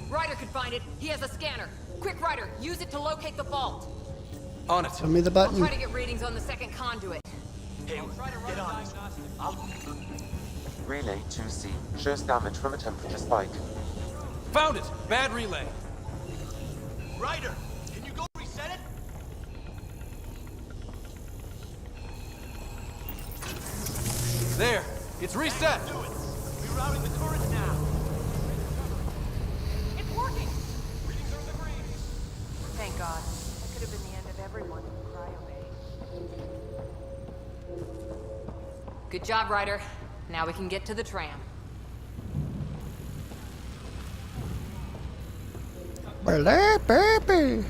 Ryder could find it. He has a scanner. Quick, Ryder, use it to locate the fault. On it. Send me the button. I'll try to get readings on the second conduit. Hey, get on. Relay 2C shows damage from a temperature spike. Found it! Bad relay. Ryder, can you go reset it? There! It's reset! Do it. Rerouting the current now. It's working! Readings are in the green. Thank God. That could have been the end of everyone in the cryo bay. Good job, Ryder. Now we can get to the tram. Baby.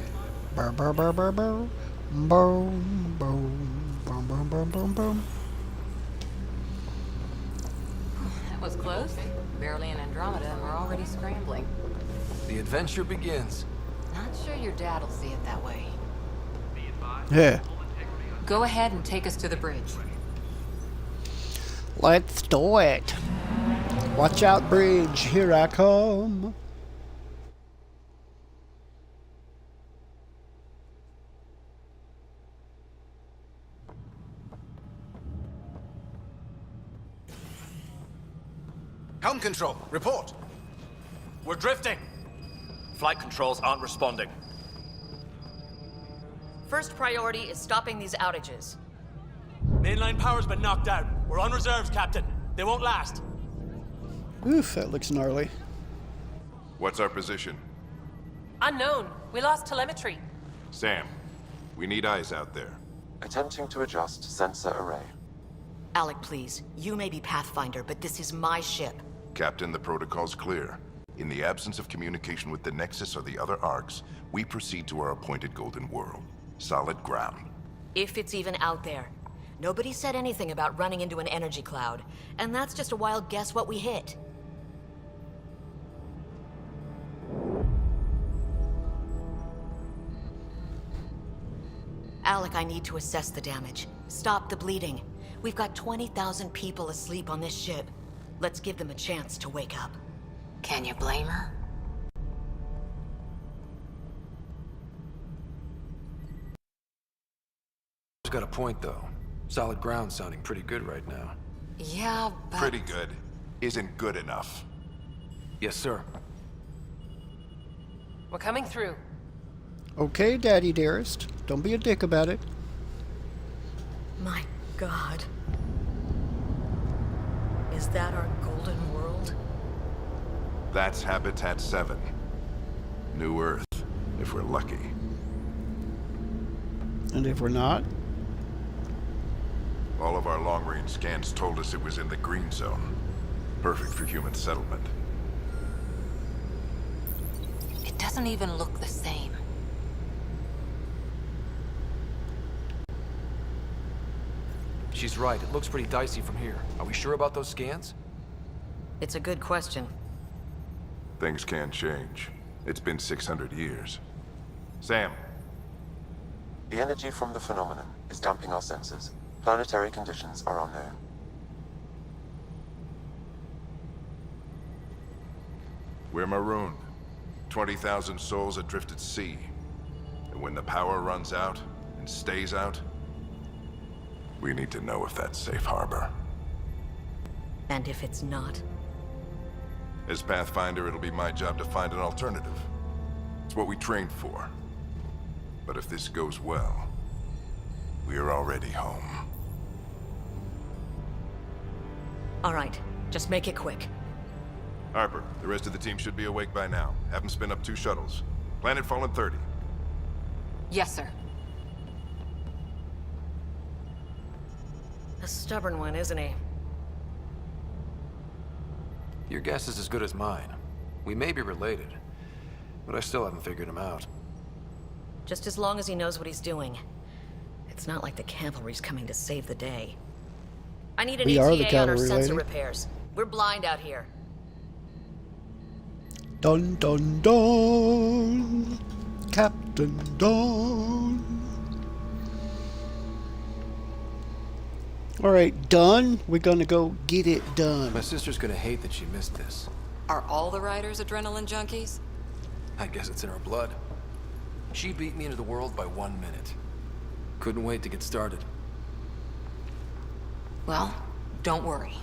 Burr, burr, burr, burr, burr. Boom, boom, boom, boom, boom, boom, boom. That was close. Barely in Andromeda and we're already scrambling. The adventure begins. Not sure your dad'll see it that way. Yeah. Go ahead and take us to the bridge. Let's do it. Watch out, bridge. Here I come. Helm control, report. We're drifting. Flight controls aren't responding. First priority is stopping these outages. Mainline power's been knocked out. We're on reserves, Captain. They won't last. Oof, that looks gnarly. What's our position? Unknown. We lost telemetry. Sam, we need eyes out there. Attempting to adjust sensor array. Alec, please. You may be Pathfinder, but this is my ship. Captain, the protocol's clear. In the absence of communication with the Nexus or the other arcs, we proceed to our appointed Golden World. Solid ground. If it's even out there. Nobody said anything about running into an energy cloud, and that's just a wild guess what we hit. Alec, I need to assess the damage. Stop the bleeding. We've got 20,000 people asleep on this ship. Let's give them a chance to wake up. Can you blame her? He's got a point, though. Solid ground sounding pretty good right now. Yeah, but... Pretty good isn't good enough. Yes, sir. We're coming through. Okay, Daddy dearest. Don't be a dick about it. My God. Is that our Golden World? That's Habitat 7. New Earth, if we're lucky. And if we're not? All of our long-range scans told us it was in the green zone. Perfect for human settlement. It doesn't even look the same. She's right. It looks pretty dicey from here. Are we sure about those scans? It's a good question. Things can change. It's been 600 years. Sam. The energy from the phenomenon is damping our senses. Planetary conditions are unknown. We're marooned. 20,000 souls adrift at sea. And when the power runs out, and stays out, we need to know if that's safe harbor. And if it's not? As Pathfinder, it'll be my job to find an alternative. It's what we trained for. But if this goes well, we're already home. All right, just make it quick. Harper, the rest of the team should be awake by now. Have them spin up 2 shuttles. Planet Fallen 30. Yes, sir. A stubborn one, isn't he? Your guess is as good as mine. We may be related, but I still haven't figured him out. Just as long as he knows what he's doing. It's not like the cavalry's coming to save the day. I need an We are the ETA on our cavalry, sensor lady. repairs. We're blind out here. Dun dun dun! Captain Dun! Alright, done. We're gonna go get it done. My sister's gonna hate that she missed this. Are all the riders adrenaline junkies? I guess it's in her blood. She beat me into the world by 1 minute. Couldn't wait to get started. Well, don't worry.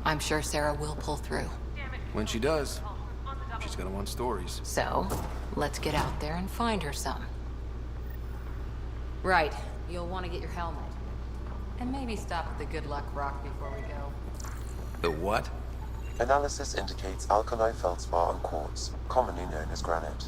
I'm sure Sarah will pull through. When she does, she's gonna want stories. So, let's get out there and find her some. Right. You'll want to get your helmet. And maybe stop at the Good Luck Rock before we go. The what? Analysis indicates alkali feldspar and quartz, commonly known as granite.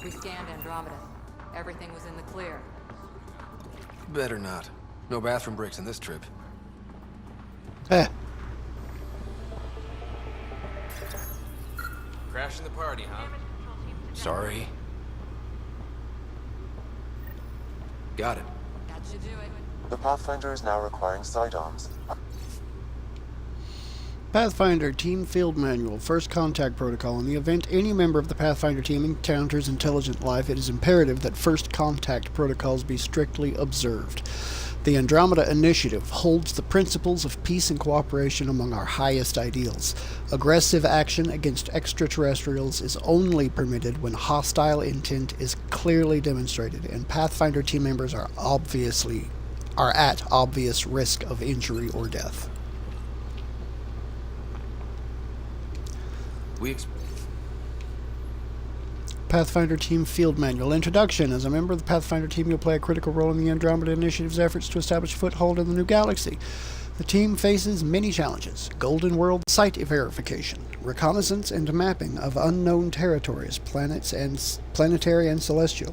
We scanned Andromeda. Everything was in the clear. Better not. No bathroom breaks on this trip. Eh. Crashing the party, huh? Sorry. Got it. That should do it. The Pathfinder is now requiring sidearms. Pathfinder Team Field Manual, First Contact Protocol. In the event any member of the Pathfinder team encounters intelligent life, it is imperative that First Contact protocols be strictly observed. The Andromeda Initiative holds the principles of peace and cooperation among our highest ideals. Aggressive action against extraterrestrials is only permitted when hostile intent is clearly demonstrated, and Pathfinder team members are at obvious risk of injury or death. Pathfinder Team Field Manual. Introduction. As a member of the Pathfinder team, you'll play a critical role in the Andromeda Initiative's efforts to establish a foothold in the new galaxy. The team faces many challenges: Golden World site verification, reconnaissance and mapping of unknown territories, planetary and celestial,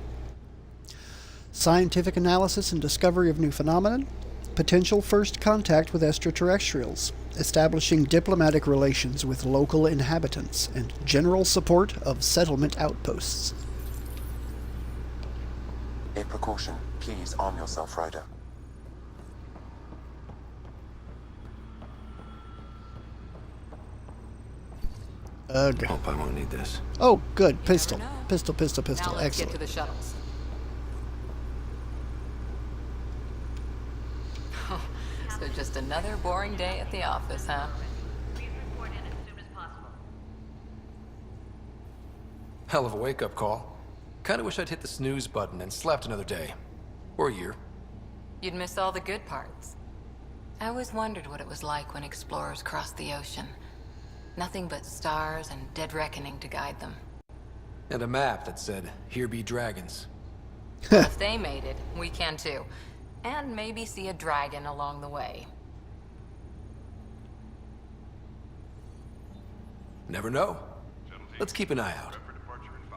scientific analysis and discovery of new phenomena, potential first contact with extraterrestrials, establishing diplomatic relations with local inhabitants, and general support of settlement outposts. A precaution. Please arm yourself, Ryder. Ugh. Hope I won't need this. Oh, good. Pistol. Pistol. Now let's Excellent. get to the shuttles. So just another boring day at the office, huh? Hell of a wake-up call. Kinda wish I'd hit the snooze button and slept another day. Or a year. You'd miss all the good parts. I always wondered what it was like when explorers crossed the ocean. Nothing but stars and dead reckoning to guide them. And a map that said, "Here be dragons." If they made it, we can too. And maybe see a dragon along the way. Never know. Let's keep an eye out.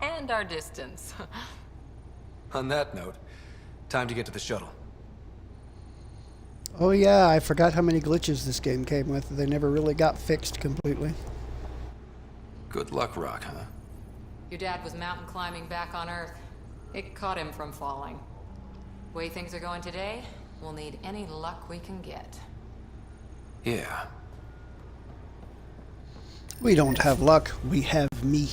And our distance. On that note, time to get to the shuttle. Oh yeah, I forgot how many glitches this game came with. They never really got fixed completely. Good luck, Rock, huh? Your dad was mountain climbing back on Earth. It caught him from falling. Way things are going today, we'll need any luck we can get. Yeah. We don't have luck, we have me.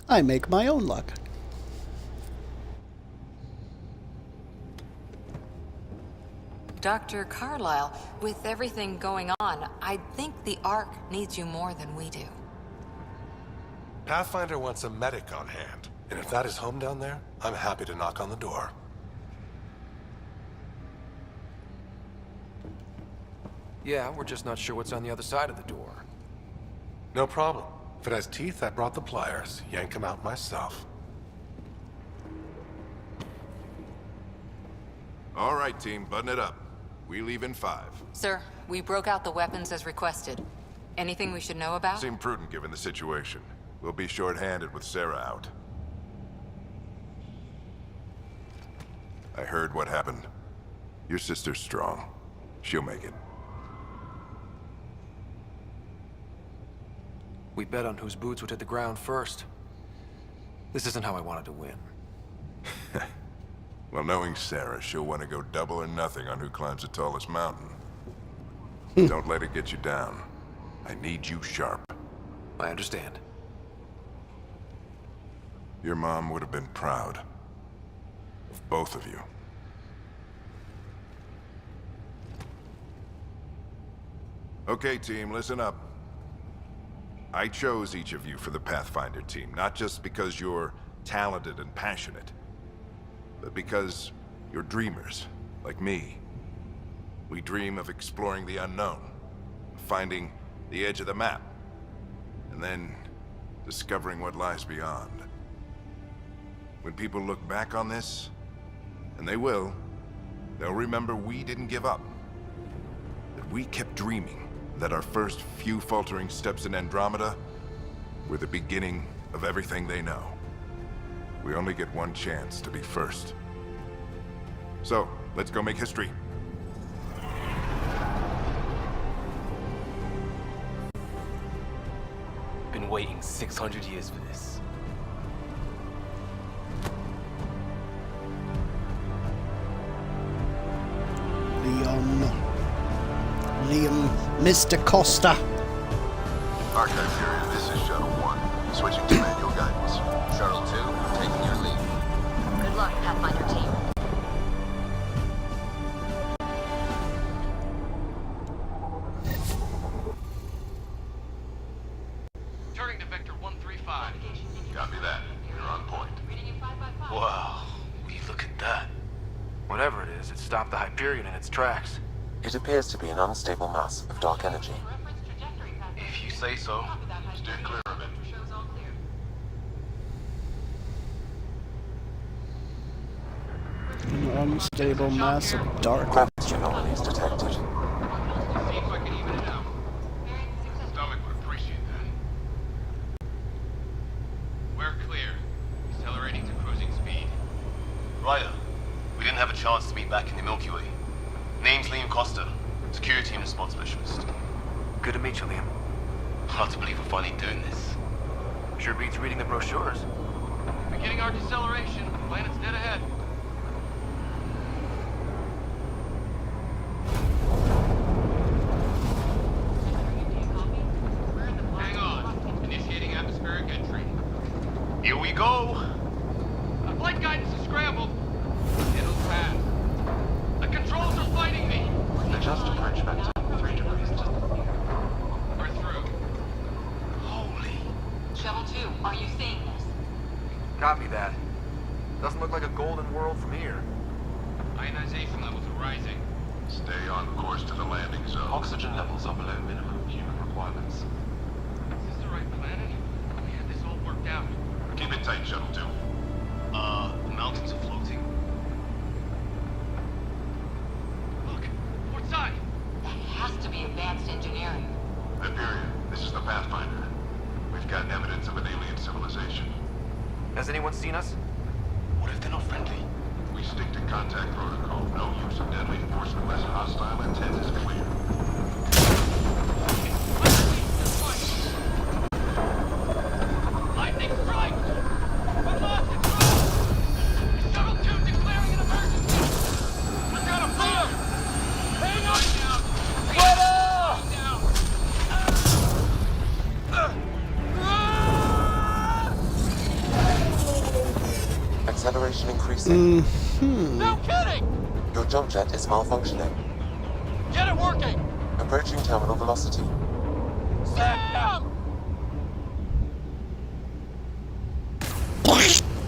I make my own luck. Dr. Carlyle, with everything going on, I think the Ark needs you more than we do. Pathfinder wants a medic on hand, and if that is home down there, I'm happy to knock on the door. Yeah, we're just not sure what's on the other side of the door. No problem. If it has teeth, I brought the pliers. Yank them out myself. All right, team, button it up. We leave in 5. Sir, we broke out the weapons as requested. Anything we should know about? Seemed prudent given the situation. We'll be short-handed with Sarah out. I heard what happened. Your sister's strong. She'll make it. We bet on whose boots would hit the ground first. This isn't how I wanted to win. Well, knowing Sarah, she'll want to go double or nothing on who climbs the tallest mountain. Don't let it get you down. I need you sharp. I understand. Your mom would have been proud of both of you. Okay, team, listen up. I chose each of you for the Pathfinder team, not just because you're talented and passionate, but because you're dreamers, like me. We dream of exploring the unknown, finding the edge of the map, and then discovering what lies beyond. When people look back on this, and they will, they'll remember we didn't give up. That we kept dreaming, that our first few faltering steps in Andromeda were the beginning of everything they know. We only get one chance to be first. So, let's go make history. Been waiting 600 years for this. Liam, Mr. Costa. Archive area, this is Shuttle 1. Switching to manual guidance. Shuttle 2, taking your lead. Good luck, Pathfinder team. Hyperion in its tracks. It appears to be an unstable mass of dark energy. If you say so. Steer clear of it. An unstable mass of dark. Gravity anomalies detected. See if I can even it out. Stomach would appreciate that. We're clear. Accelerating to cruising speed. Ryder, we didn't have a chance to meet back in the Milky Way. Name's Liam Costa, security and response specialist. Good to meet you, Liam. Hard to believe we're finally doing this. Sure beats reading the brochures. Beginning our deceleration. Planet's dead ahead. Hang on. Initiating atmospheric entry. Here we go! Flight guidance is scrambled. It'll pass. The controls are fighting me. Adjust approach vector 3 degrees. We're through. Shovel 2, are you seeing this? Copy that. Doesn't look like a golden world from here. Ionization levels are rising. Stay on course to the landing zone. Oxygen levels are below minimum human requirements. Is this the right planet? We had this all worked out. Keep it tight, Shuttle 2. The mountains are floating. Look, port side. That has to be advanced engineering. Hyperion, this is the Pathfinder. We've got evidence of an alien civilization. Has anyone seen us? What if they're not friendly? We stick to contact protocol. No use of deadly force unless hostile intent is clear. Lightning strike! We lost control! Shuttle 2 declaring an emergency! We've got a fire! Hang on! Acceleration increasing. No kidding! Your jump jet is malfunctioning. Get it working! Approaching terminal velocity. Sam!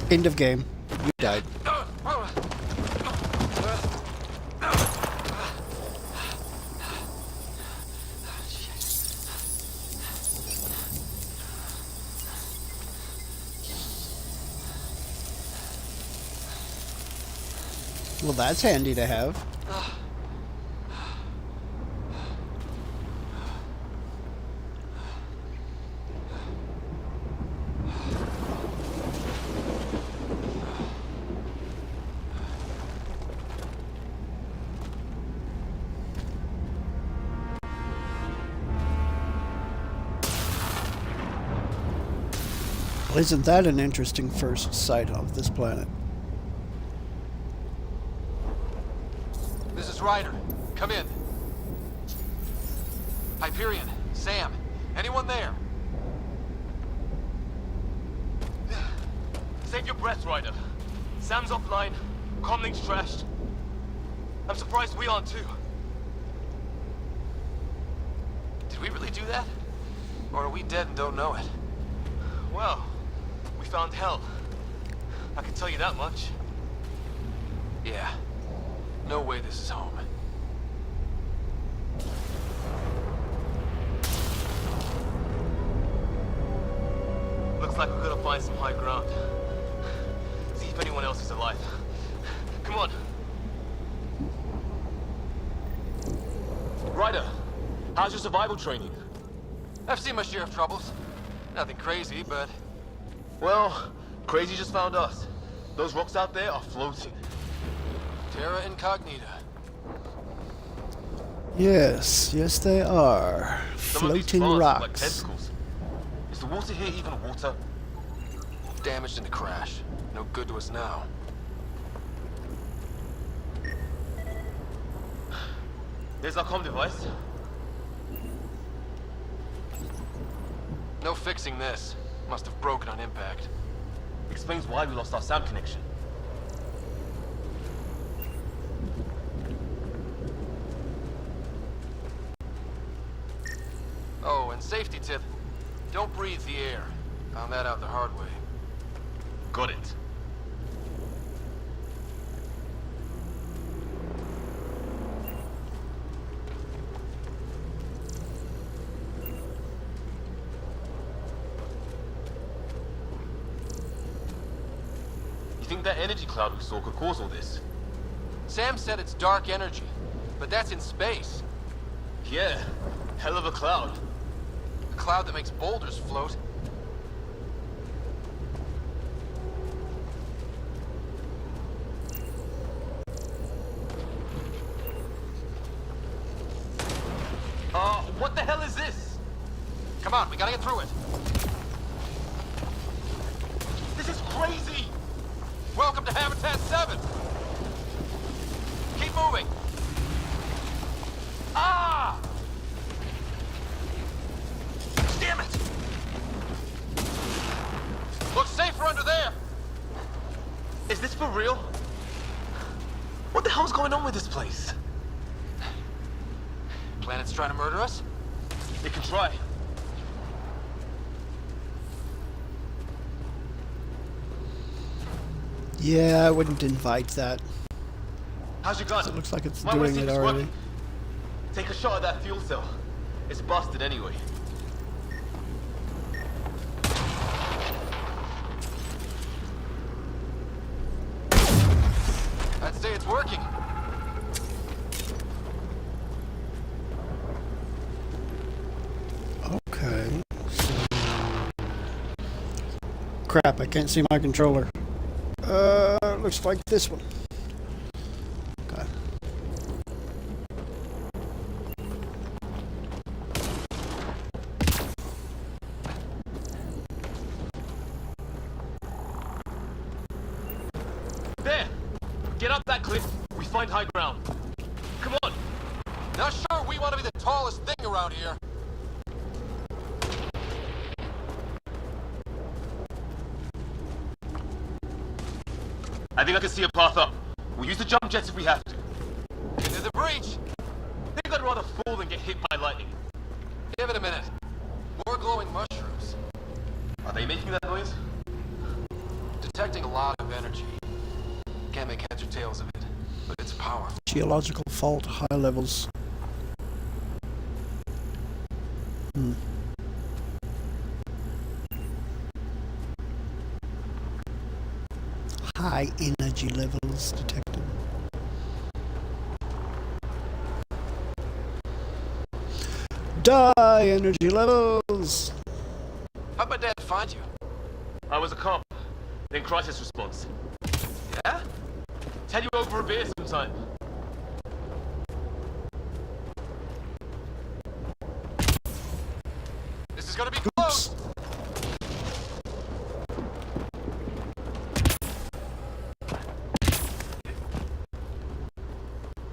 End of game. You died. Well, that's handy to have. Well, isn't that an interesting first sight of this planet? This is Ryder. Come in. Hyperion, Sam, anyone there? Save your breath, Ryder. Sam's offline. Comlink's trashed. I'm surprised we aren't too. Did we really do that? Or are we dead and don't know it? Well, we found hell. I can tell you that much. Yeah. No way this is home. Looks like we're gonna find some high ground. See if anyone else is alive. Come on. Ryder, how's your survival training? I've seen my share of troubles. Nothing crazy, but... Well, crazy just found us. Those rocks out there are floating. Terra Incognita. Yes, yes they are. Some of these Floating frogs look like rocks. tentacles. Is the water here even water? Damaged in the crash. No good to us now. There's our comm device. No fixing this. Must have broken on impact. Explains why we lost our sound connection. Oh, and safety tip. Don't breathe the air. Found that out the hard way. Got it. think that energy cloud we saw could cause all this? Sam said it's dark energy, but that's in space. Yeah, hell of a cloud. A cloud that makes boulders float. What the hell is this? Come on, we gotta get through it. This is crazy! Welcome to Habitat 7! Keep moving! Ah! Damn it! Looks safer under there! Is this for real? What the hell's going on with this place? Planet's trying to murder us? They can try. Yeah, I wouldn't invite that. How's your gun? It looks like it's Might wanna doing see if it it's already. working. Take a shot at that fuel cell. It's busted anyway. I'd say it's working. Okay. So... Crap, I can't see my controller. Looks like this one. Okay. There! Get up that cliff. We find high ground. Come on! Not sure we want to be the tallest thing around here. I think I can see a path up. We'll use the jump jets if we have to. Into the breach. I think I'd rather fall than get hit by lightning. Give it a minute. More glowing mushrooms. Are they making that noise? Detecting a lot of energy. Can't make heads or tails of it, but it's powerful. Geological fault, high levels. High energy levels detected. Die energy levels! How'd my dad find you? I was a cop, then crisis response. Yeah? Tell you over a beer sometime. This is gonna be close!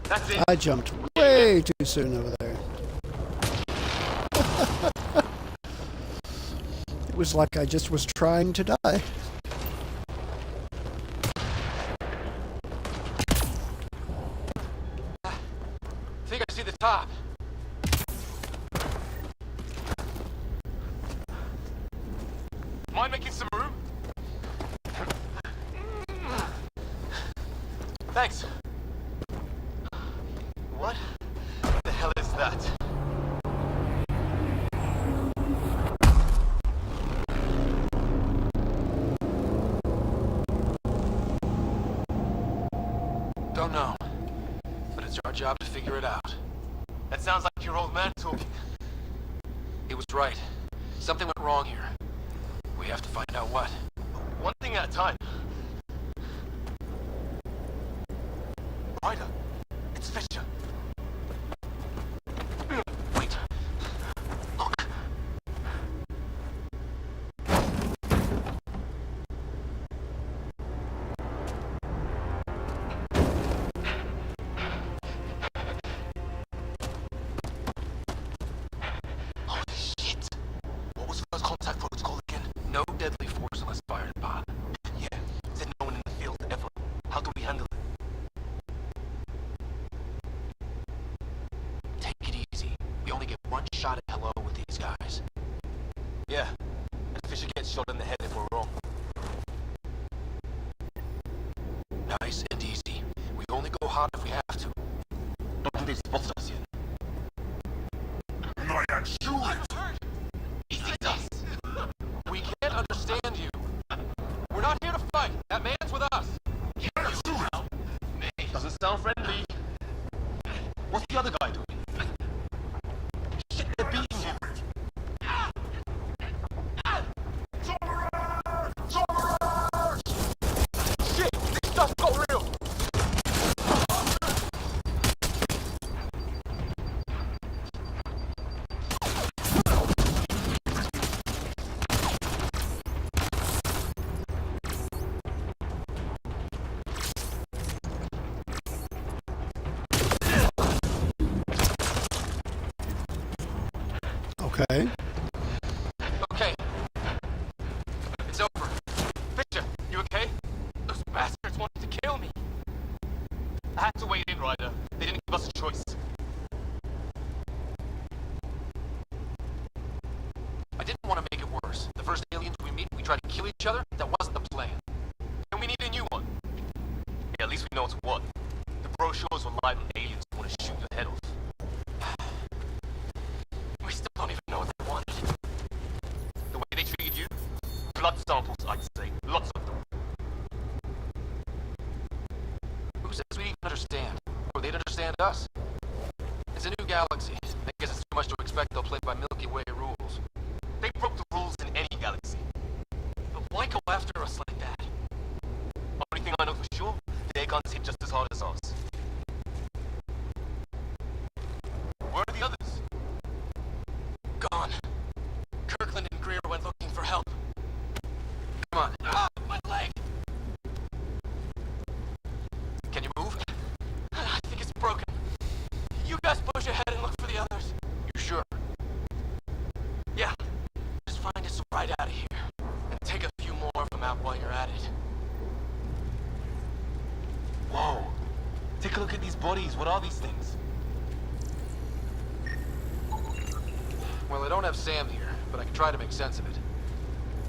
That's it. I jumped way too soon over there. It was like I just was trying to die. I think I see the top. Mind making some room? Thanks. What the hell is that? Don't know. But it's our job to figure it out. That sounds like your old man talking. He was right. Something went wrong here. We have to find out what. One thing at a time. Ryder, it's Fisher. Wait. Look. Holy shit. What was first contact protocol again? No deadly force unless fired upon. Yeah. Said no one in the field ever. How do we handle it? Take it easy. We only get one shot at hello with these guys. Yeah. And Fisher gets shot in the head if we're wrong. Nice and easy. We only go hot if we have to. Don't think they've spotted us yet. Not yet. Easy does. We can't understand you. We're not here to fight. That man's with us. Okay. Okay. It's over. Fisher, you okay? Those bastards wanted to kill me. I had to wait in, Ryder. They didn't give us a choice. I didn't want to make it worse. The first aliens we meet, we try to kill each other. That wasn't the plan. And we need a new one. Yeah, at least we know it's one. The brochures were live and aliens want to shoot the head off. We still don't even know what they wanted. The way they treated you? Blood samples, I'd say. Lots of them. Who says we even understand? Or they'd understand us? It's a new galaxy. I guess it's too much to expect they'll play by Milky Way rules. They broke the rules in any galaxy. But why go after us like that? Only thing I know for sure, their guns hit just as hard as ours. Where are the others? Gone. Kirkland and Greer went looking for help. Come on. Ah, my leg! Can you move? I think it's broken. You guys push ahead and look for the others. You sure? Yeah. Just find us right out of here. And take a few more of them out while you're at it. Whoa. Take a look at these bodies. What are these things? Well, I don't have Sam here, but I can try to make sense of it.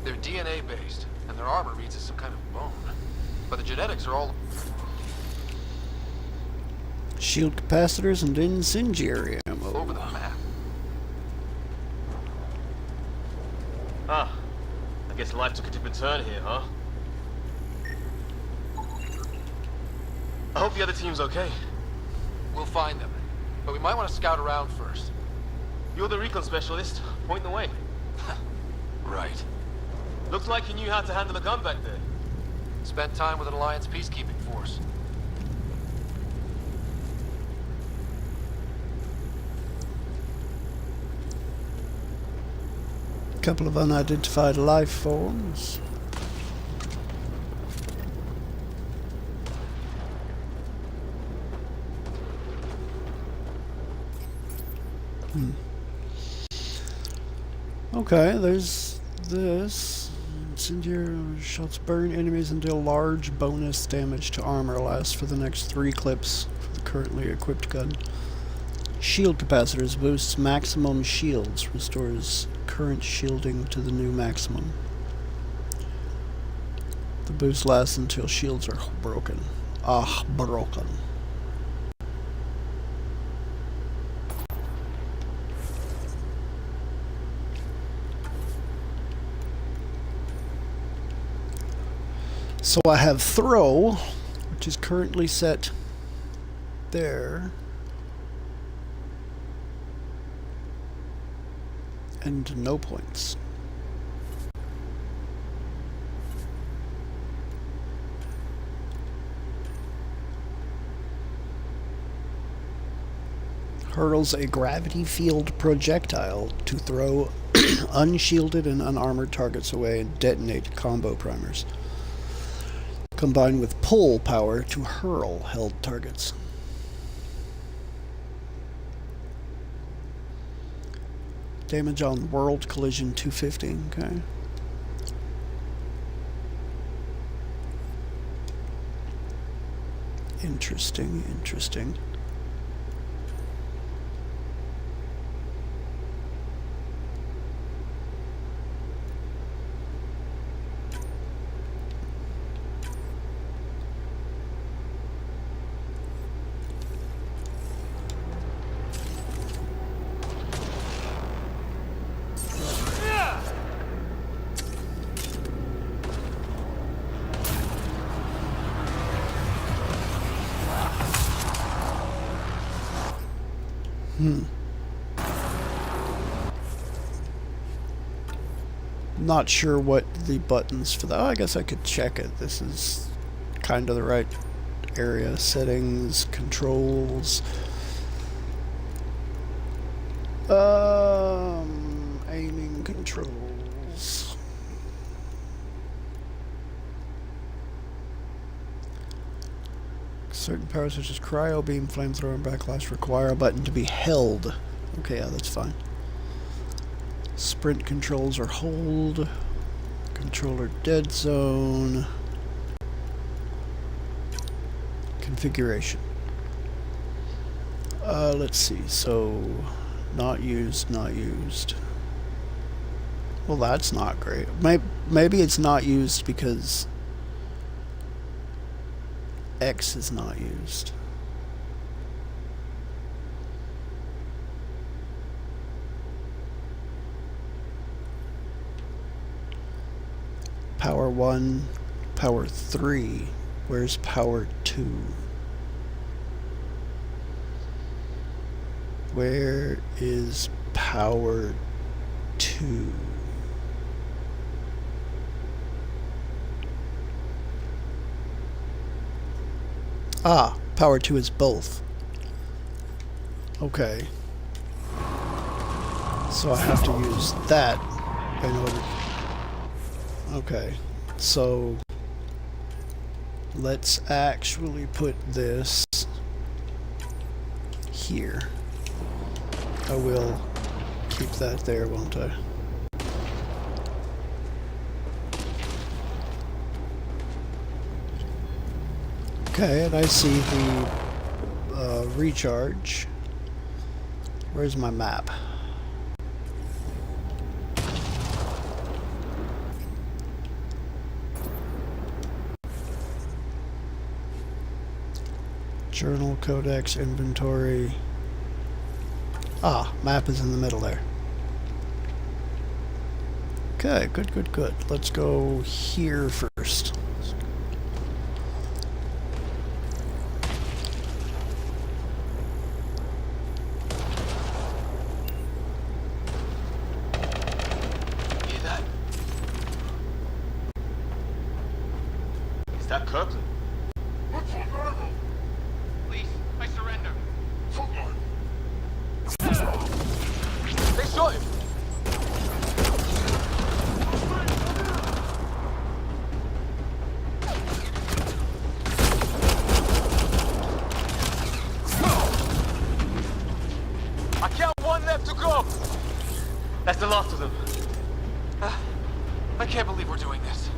They're DNA based, and their armor reads as some kind of bone. But the genetics are all... Shield capacitors and incendiary ammo. over the map. Ah, I guess life took a different turn here, huh? I hope the other team's okay. We'll find them, but we might want to scout around first. You're the recon specialist. Point the way. Right. Looks like you knew how to handle a gun back there. Spent time with an Alliance peacekeeping force. Couple of unidentified life forms. Okay, there's this. Incendiary shots burn enemies and deal large bonus damage to armor. Lasts for the next 3 clips for the currently equipped gun. Shield capacitors boosts maximum shields. Restores current shielding to the new maximum. The boost lasts until shields are broken. Broken. So I have throw, which is currently set there. And no points. Hurls a gravity field projectile to throw unshielded and unarmored targets away and detonate combo primers. Combined with pull power to hurl held targets. Damage on world collision 250, okay. Interesting, interesting. Not sure what the buttons for that. Oh, I guess I could check it. This is kind of the right area. Settings, controls. Aiming controls. Certain powers such as cryo, beam, flamethrower, and backlash require a button to be held. Okay, yeah, that's fine. Sprint controls are hold. Controller dead zone. Configuration. Let's see. So, not used, not used. Well, that's not great. Maybe it's not used because X is not used. Power 1, Power 3. Where's Power 2? Where is Power 2? Ah, Power 2 is both. Okay. So I have to use that in order. Okay, so let's actually put this here. I will keep that there, won't I? Okay, and I see the recharge. Where's my map? Journal, codex, inventory. Ah, map is in the middle there. Okay, good, good, good. Let's go here first. Hear that? Is that Kirkland? Please, I surrender. They shot him! I count one left to go! That's the last of them. I can't believe we're doing this.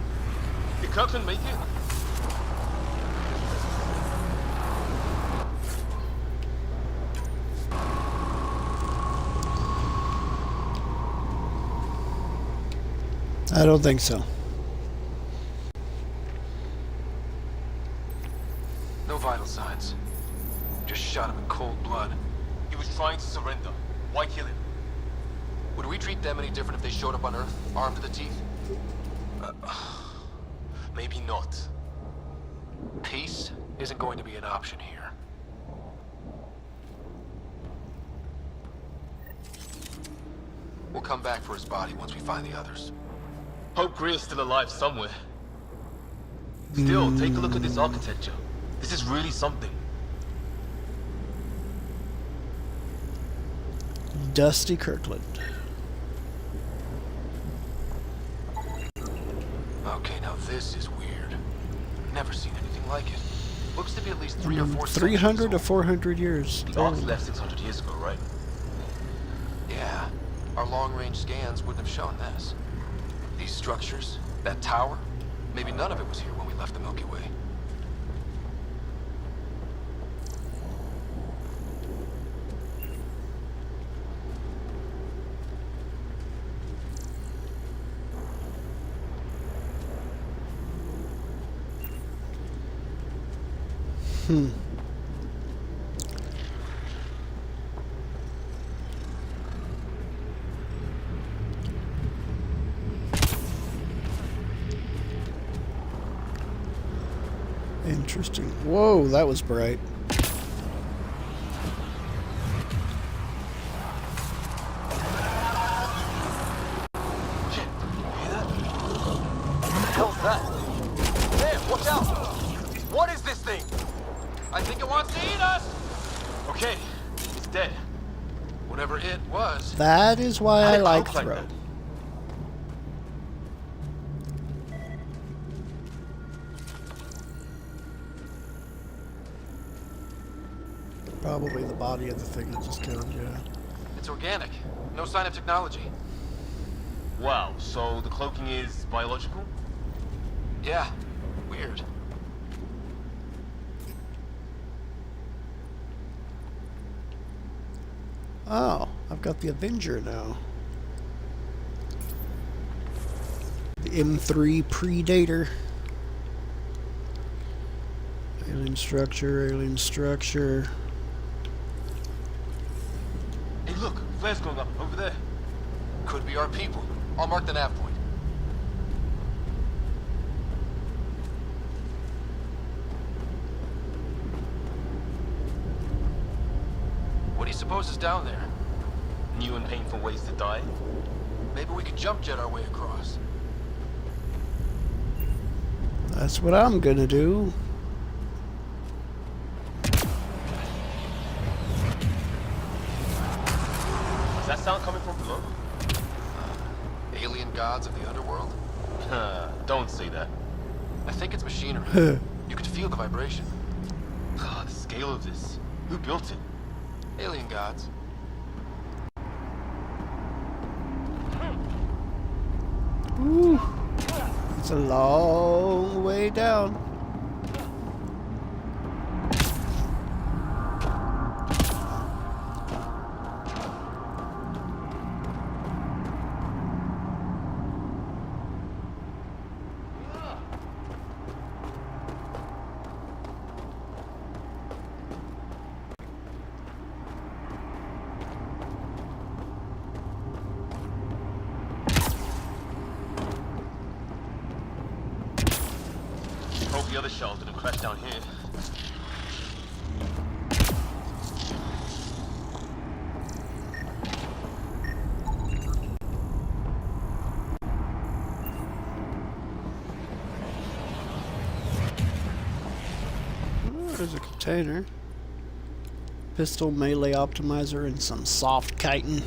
Did Kirkland make it? I don't think so. No vital signs. Just shot him in cold blood. He was trying to surrender. Why kill him? Would we treat them any different if they showed up on Earth, armed to the teeth? Maybe not. Peace isn't going to be an option here. We'll come back for his body once we find the others. Hope Greer's still alive somewhere. Still, take a look at this architecture. This is really something. Dusty Kirkland. Okay, now this is weird. Never seen anything like it. Looks to be at least 3 or 4 300 to 400 years. The Arks left 600 years ago, right? Yeah. Our long-range scans wouldn't have shown this. These structures, that tower, maybe none of it was here when we left the Milky Way. Interesting. Whoa, that was bright. Shit, you hear that? What the hell's that? There, watch out! What is this thing? I think it wants to eat us! Okay, it's dead. Whatever it was. That is why I like like throw. that? Probably the body of the thing that just killed, yeah. It's organic. No sign of technology. Wow, so the cloaking is biological? Yeah, weird. Oh, I've got the Avenger now. The M3 Predator. Alien structure, alien structure. Hey look, flare's going up over there. Could be our people. I'll mark the nav point. What do you suppose is down there? New and painful ways to die? Maybe we could jump jet our way across. That's what I'm gonna do. Is that sound coming from below? Alien gods of the underworld? Don't say that. I think it's machinery. You could feel the vibration. God, the scale of this. Who built it? Alien gods. Ooh, it's a long way down. Hope the other shell didn't crash down here. Oh, there's a container. Pistol melee optimizer and some soft chitin.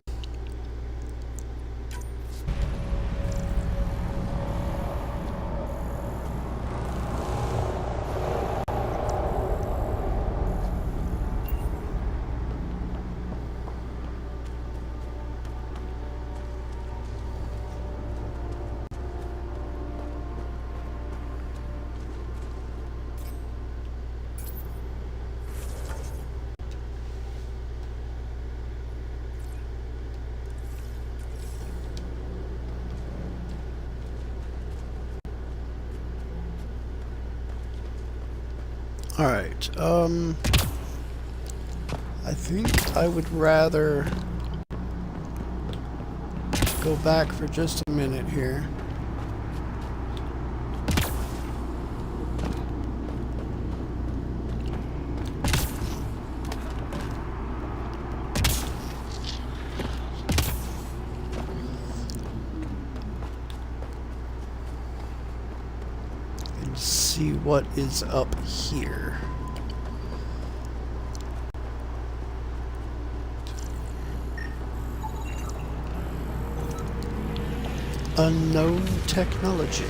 Alright, I think I would rather go back for just a minute here. And see what is up here. Unknown technology.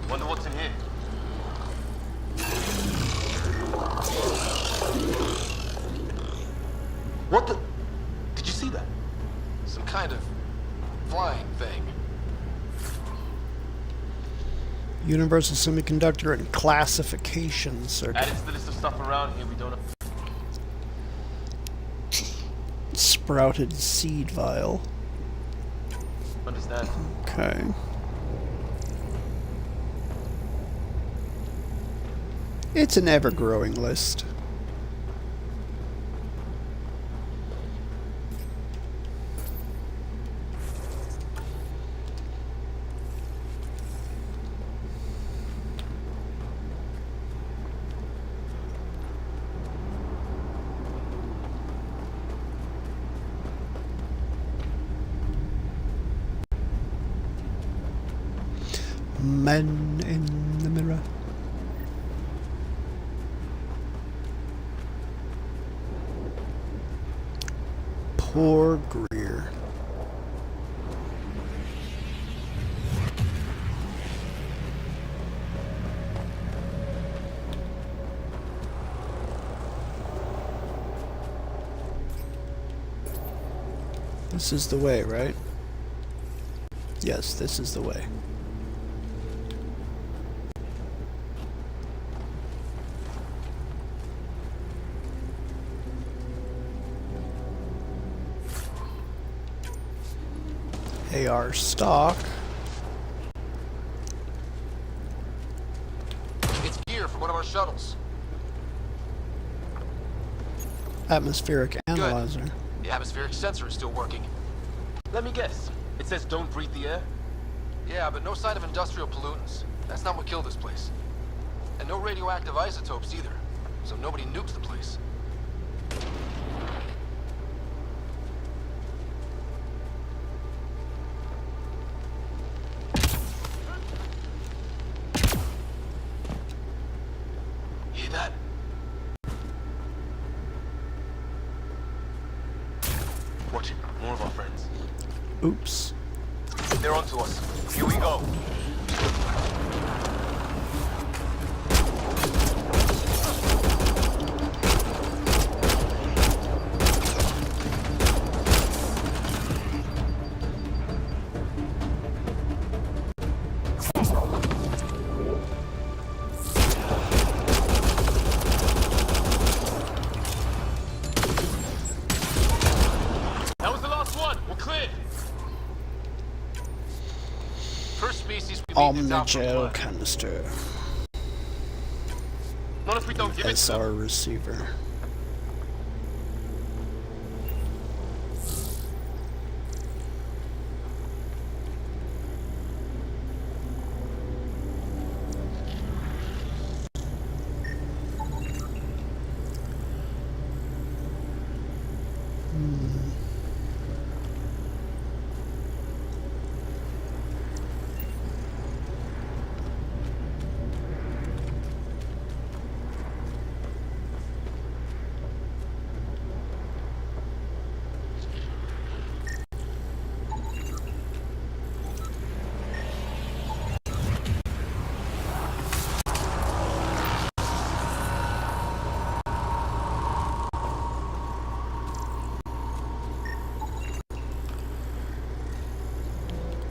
Wonder what's in here. What the? Did you see that? Some kind of flying thing. Universal Semiconductor and Classification Circuit. Added to the list of stuff around here we don't know. Sprouted seed vial. Understand? Okay. It's an ever-growing list. Man in the mirror. Poor Greer. This is the way, right? Yes, this is the way. AR stock. It's gear from one of our shuttles. Atmospheric analyzer. Good. The atmospheric sensor is still working. Let me guess. It says don't breathe the air? Yeah, but no sign of industrial pollutants. That's not what killed this place. And no radioactive isotopes either. So nobody nukes the place. Hear that? Watch it. More of our friends. Oops. They're onto us. Here we go. That was the last one. We're clear. First species we meet is out from Omnigel blood. canister. Not if we don't give it to them. SR receiver.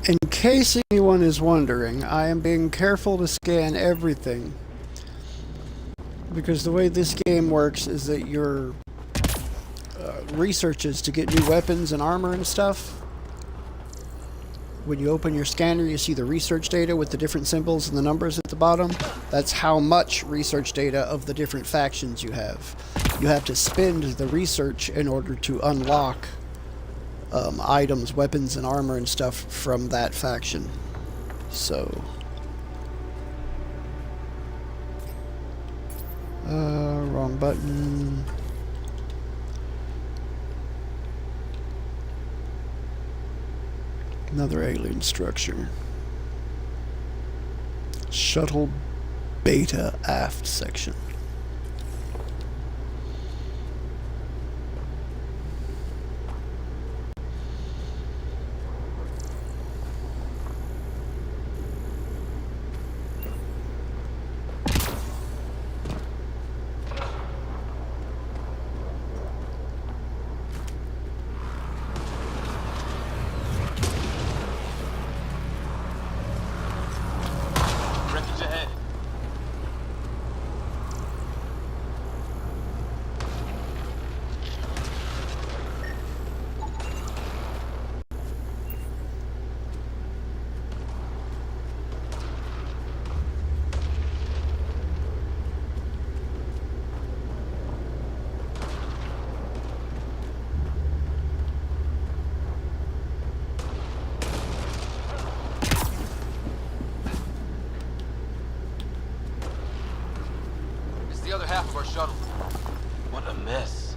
In case anyone is wondering, I am being careful to scan everything. Because the way this game works is that your research is to get new weapons and armor and stuff. When you open your scanner, you see the research data with the different symbols and the numbers at the bottom. That's how much research data of the different factions you have. You have to spend the research in order to unlock items, weapons, and armor and stuff from that faction. So, wrong button. Another alien structure. Shuttle Beta aft section. Wreckage ahead. It's the other half of our shuttle. What a mess.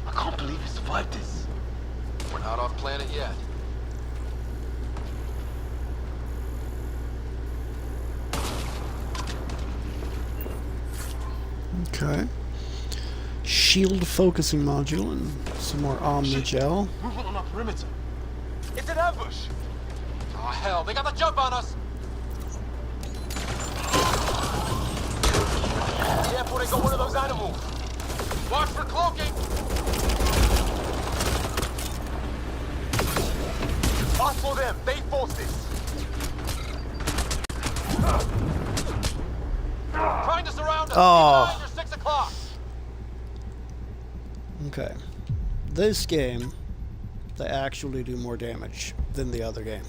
I can't believe we survived this. We're not off planet yet. Okay. Shield focusing module and some more Omnigel. Movement on our perimeter. It's an ambush. Oh hell, they got the jump on us. Careful, they got one of those animals. Watch for cloaking. Outflow them. They forced this. Trying to surround us. Oh. Keep an eye on your 6 o'clock. Okay. This game, they actually do more damage than the other game.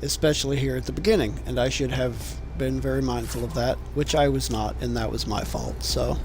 Especially here at the beginning. And I should have been very mindful of that, which I was not, and that was my fault, so...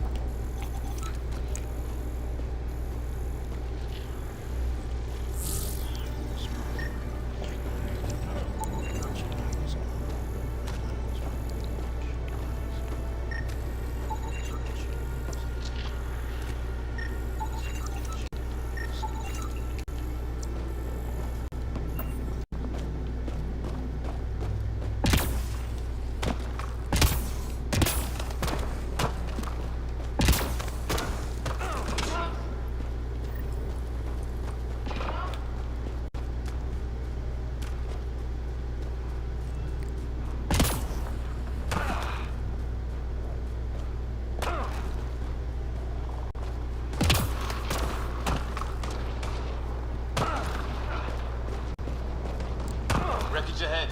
Wreckage ahead.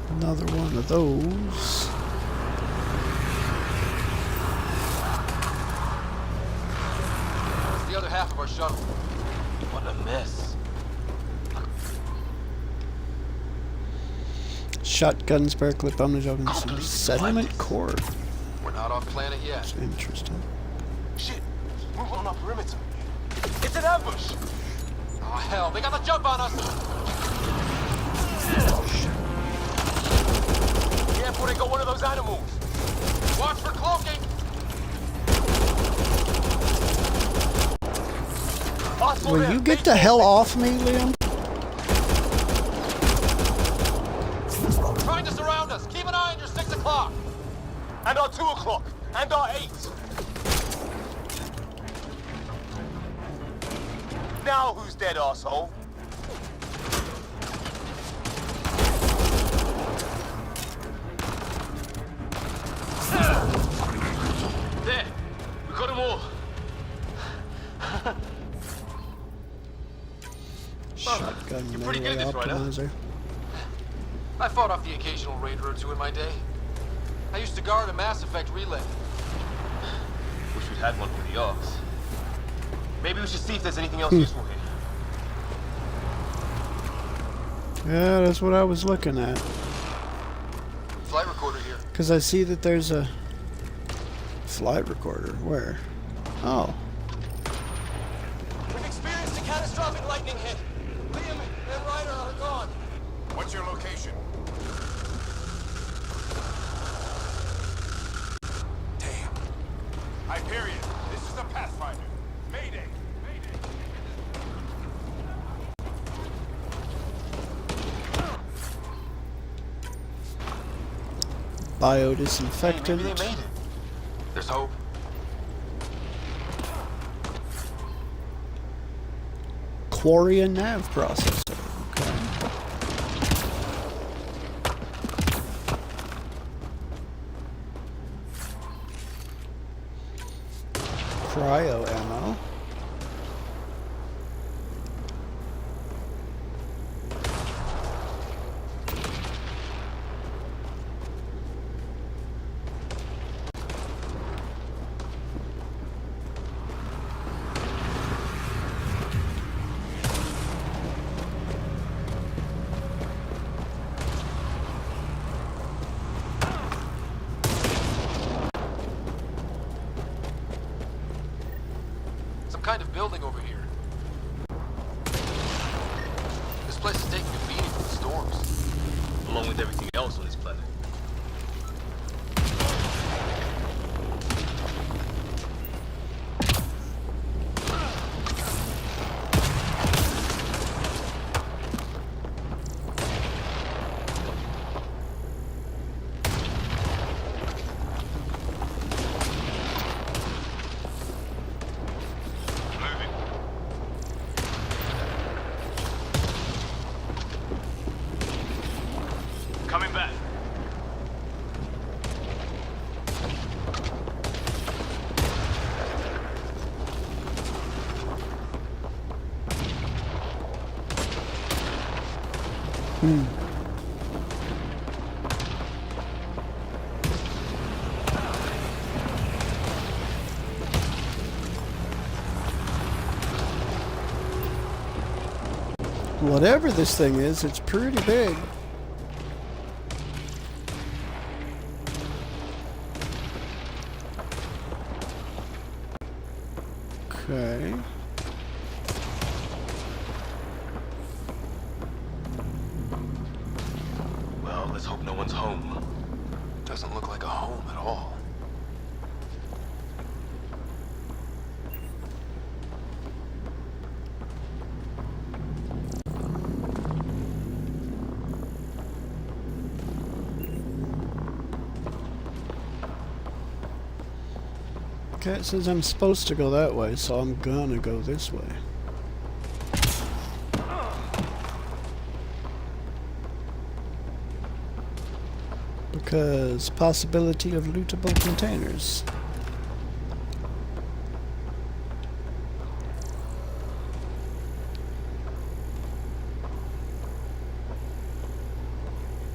Another one of those. It's the other half of our shuttle. What a mess. Shotgun, spare clip, omni-jogging, settlement core. We're not off planet yet. That's interesting. Shit! Move on our perimeter. It's an ambush! Oh hell, they got the jump on us! Careful, they got one of those animals. Watch for cloaking! Will you get the hell off me, Liam? Trying to surround us. Keep an eye on your 6 o'clock. And our 2 o'clock. And our 8. Now who's dead, arsehole? There. We got them all. Shotgun You're pretty melee good at this, optimizer. I fought off the occasional raider or two in my day. I used to guard a Mass Effect relay. Wish we'd had one for the Arks. Maybe we should see if there's anything else useful here. Yeah, that's what I was looking at. Flight recorder here. Because I see that there's a flight recorder. Where? Oh. We've experienced a catastrophic lightning hit. Liam and Ryder are gone. What's your location? Damn. Hyperion, this is the Pathfinder. Mayday. Mayday. Biodisinfectant. Hey, maybe they made it. There's hope. Quaria nav processor. Okay. Cryo ammo. Kind of building over here. This place is taking a beating from the storms. Along with everything else on this planet. Coming back. Whatever this thing is, it's pretty big. Okay. Well, let's hope no one's home. Doesn't look like a home at all. Okay, it says I'm supposed to go that way, so I'm gonna go this way. Because possibility of lootable containers.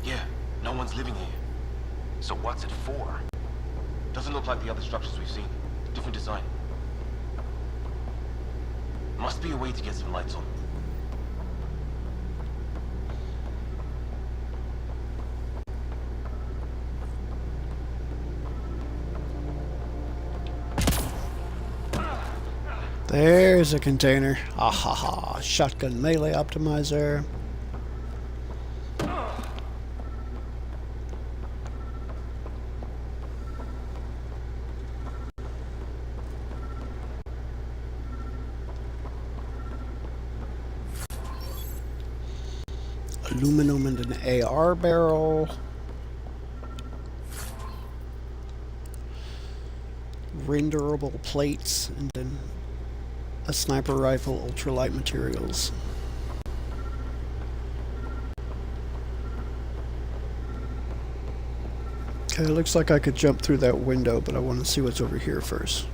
Yeah, no one's living here. So what's it for? Doesn't look like the other structures we've seen. Different design. Must be a way to get some lights on. There's a container. Ah ha ha. Shotgun melee optimizer. Aluminum and an AR barrel. Renderable plates and then a sniper rifle, ultralight materials. Okay, it looks like I could jump through that window, but I want to see what's over here first.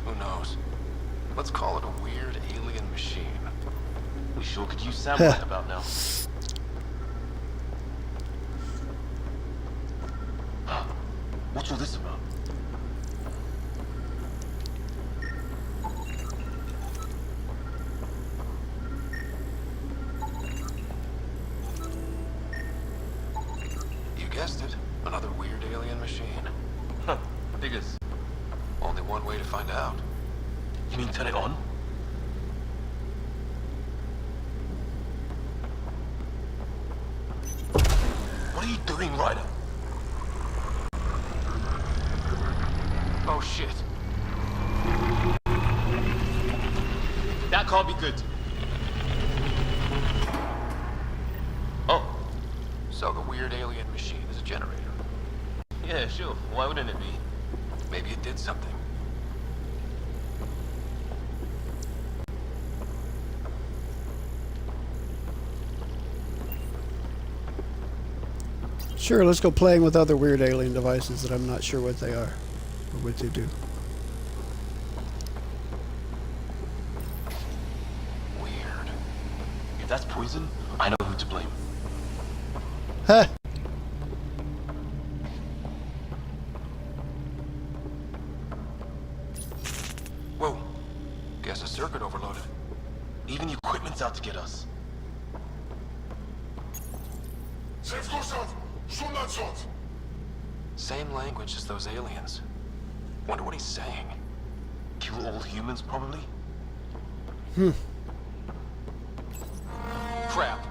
Who knows? Let's call it a weird alien machine. We sure could use Sam right about now. What's all this about? You guessed it. Another weird alien machine. Huh. Figures. Only one way to find out. You mean turn it on? What are you doing, Ryder? Oh shit. That can't be good. Oh. So the weird alien machine is a generator. Yeah, sure. Why wouldn't it be? Maybe it did something. Sure, let's go playing with other weird alien devices that I'm not sure what they are or what they do. Weird. If that's poison, I know who to blame. Huh. Whoa. Guess a circuit overloaded. Even the equipment's out to get us. Same language as those aliens. Wonder what he's saying. Kill all humans, probably? Crap.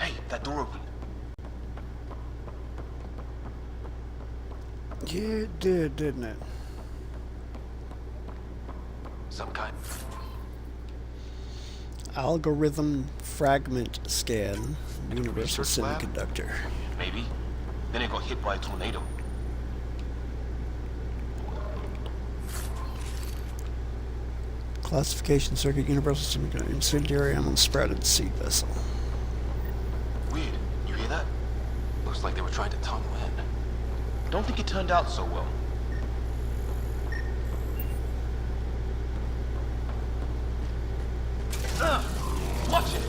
Hey, that door opened. Yeah, it did, didn't it? Some kind. Algorithm fragment scan. Universal Research lab? semiconductor. Maybe. Then it got hit by a tornado. Classification circuit. Universal semiconductor. Incendiary ammo sprouted seed vessel. Weird. You hear that? Looks like they were trying to tunnel in. Don't think it turned out so well. Watch it!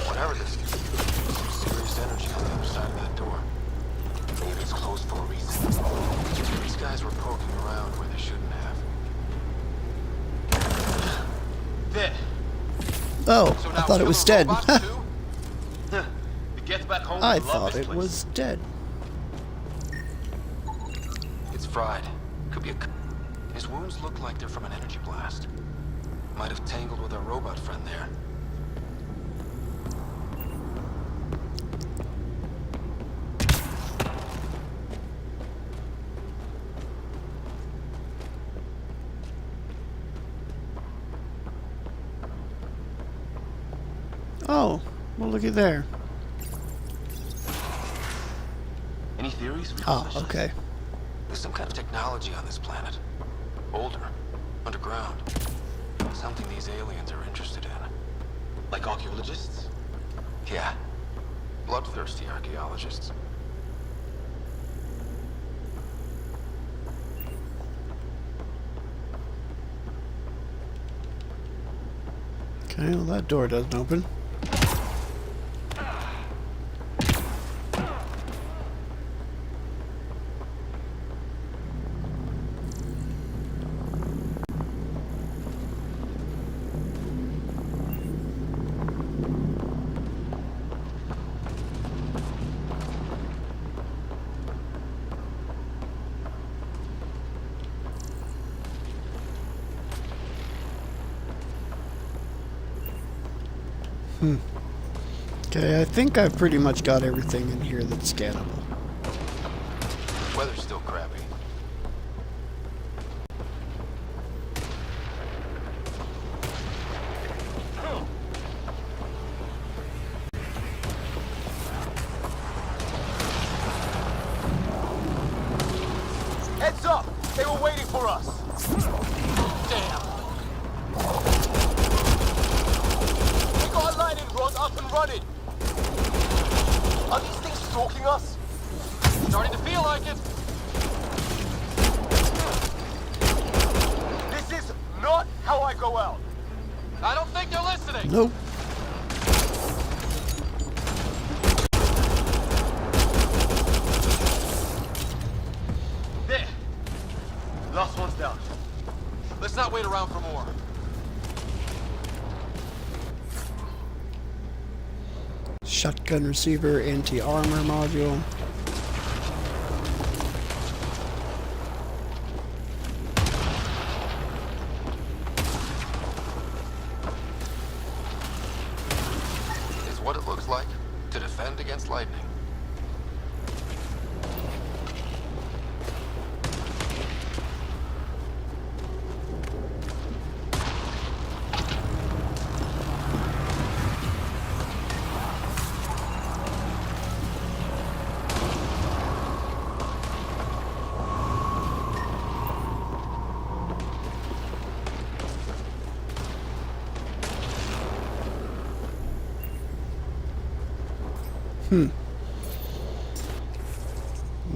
Whatever this is, there's some serious energy on the other side of that door. Maybe it's closed for a reason. These guys were poking around where they shouldn't have. There. Oh, So I now thought it was killer dead. robots too? The gets back home I will love thought this it place. was dead. It's fried. Could be a... His wounds look like they're from an energy blast. Might have tangled with our robot friend there. Oh, well, looky there. Any theories? Oh, okay. There's some kind of technology on this planet. Older. Underground. Something these aliens are interested in. Like archaeologists? Yeah. Bloodthirsty archaeologists. Okay, well, that door doesn't open. Okay, I think I've pretty much got everything in here that's scannable. Weather's still crappy. Heads up! They were waiting for us! Damn! We got a lightning rod up and running! Are these things stalking us? Starting to feel like it! This is not how I go out! I don't think they're listening! Nope. There! Last one's down. Let's not wait around for more. Shotgun receiver, anti-armor module. Is what it looks like to defend against lightning.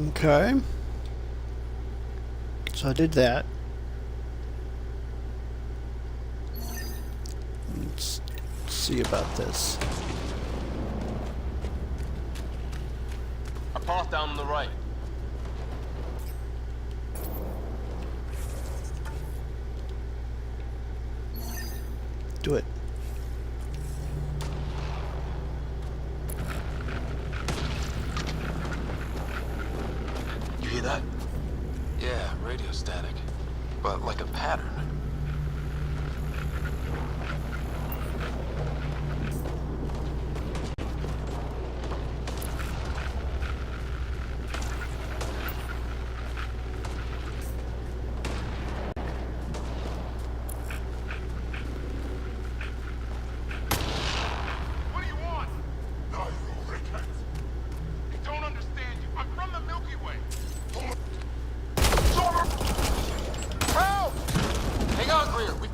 Okay. So I did that. Let's see about this. A path down on the right. Do it. You hear that? Yeah, radio static. But like a pattern.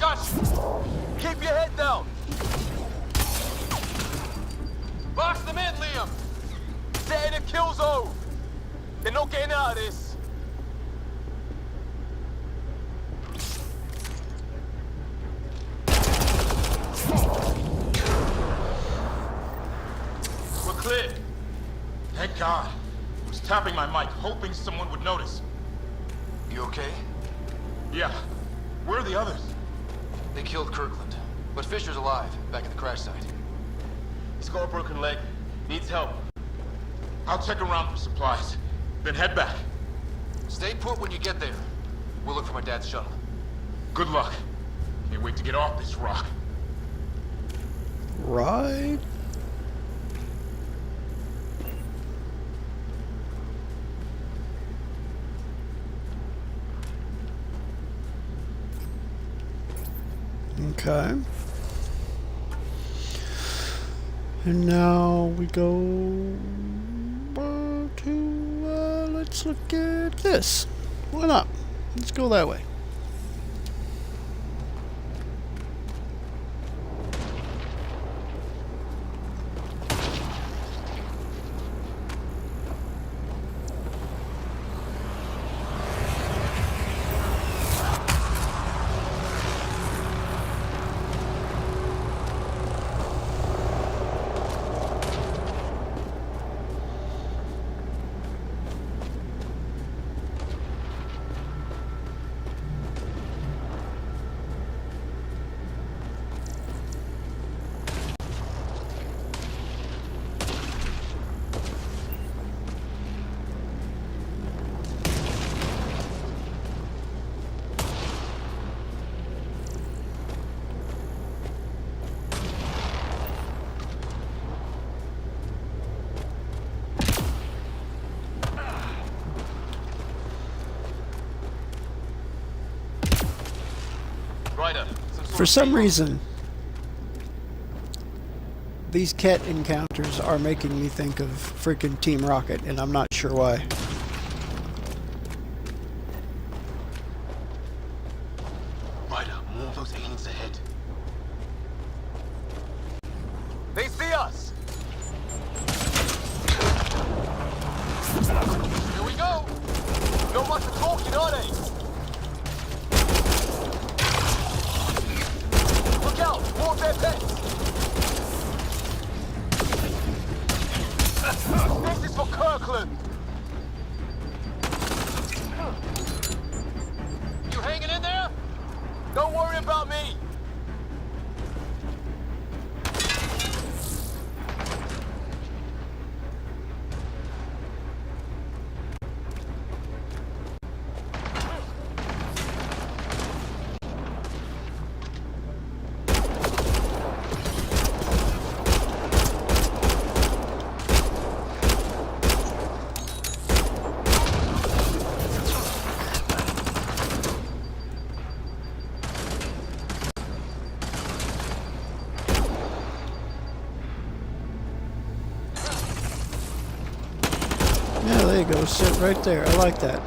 got you! Keep your head down! Box them in, Liam! Stay in the kill zone! There's no getting out of this! We're clear. Thank God. I was tapping my mic, hoping someone would notice. You okay? Yeah. Where are the others? They killed Kirkland, but Fisher's alive, back at the crash site. He's got a broken leg. Needs help. I'll check around for supplies. Then head back. Stay put when you get there. We'll look for my dad's shuttle. Good luck. Can't wait to get off this rock. Right. Okay. And now we go to, let's look at this. Why not? Let's go that way. For some reason, these cat encounters are making me think of freaking Team Rocket, and I'm not sure why. Ryder, more of those aliens ahead. They see us! Here we go! No much of talking, are they? Look out! More of their pets! This is for Kirkland! You hanging in there? Don't worry about me! Yeah, there you go. Sit right there. I like that.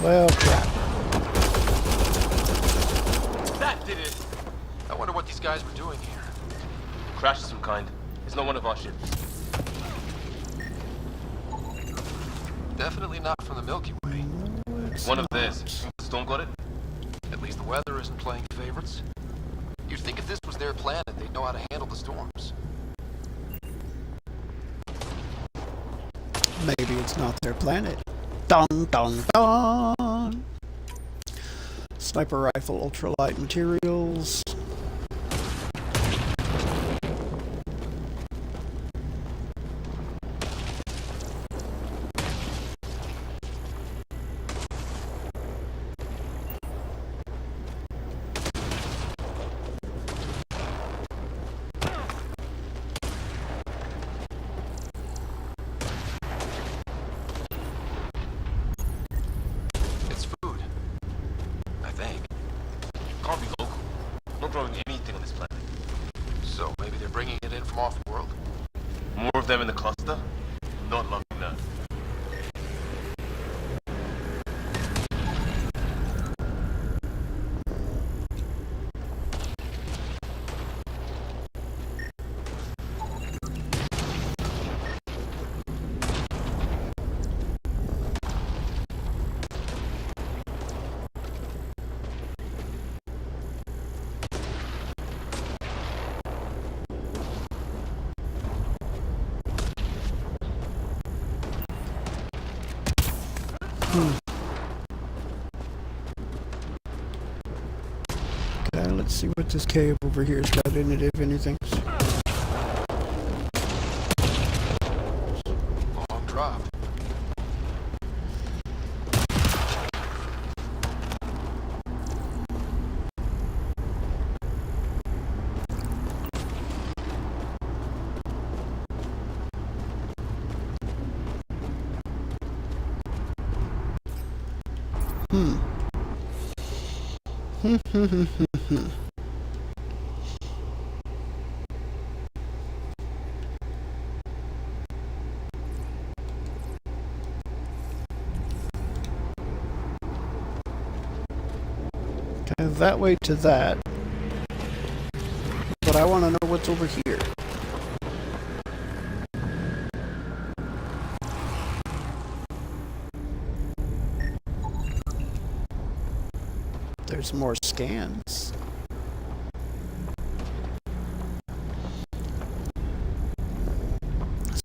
Well, crap. That did it! I wonder what these guys were doing here. Crash of some kind. It's not one of our ships. Definitely not from the Milky Way. One of theirs. Storm got it? At least the weather isn't playing favorites. You'd think if this was their planet, they'd know how to handle the storms. Maybe it's not their planet. Dun dun dun! Sniper rifle, ultralight materials. Can't be local. Not growing anything on this planet. So maybe they're bringing it in from off-world? More of them in the cluster? Not loving that. Okay, let's see what this cave over here has got in it, if anything. Long drop. Okay, that way to that. But I want to know what's over here. There's more scans.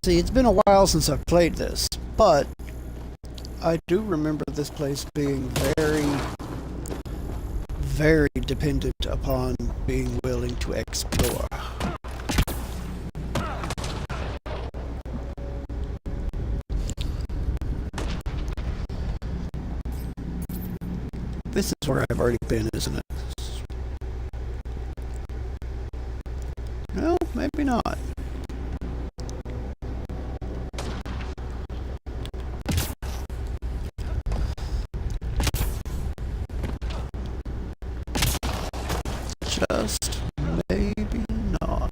See, it's been a while since I've played this, but I do remember this place being very dependent upon being willing to explore. This is where I've already been, isn't it? No, maybe not. Just maybe not.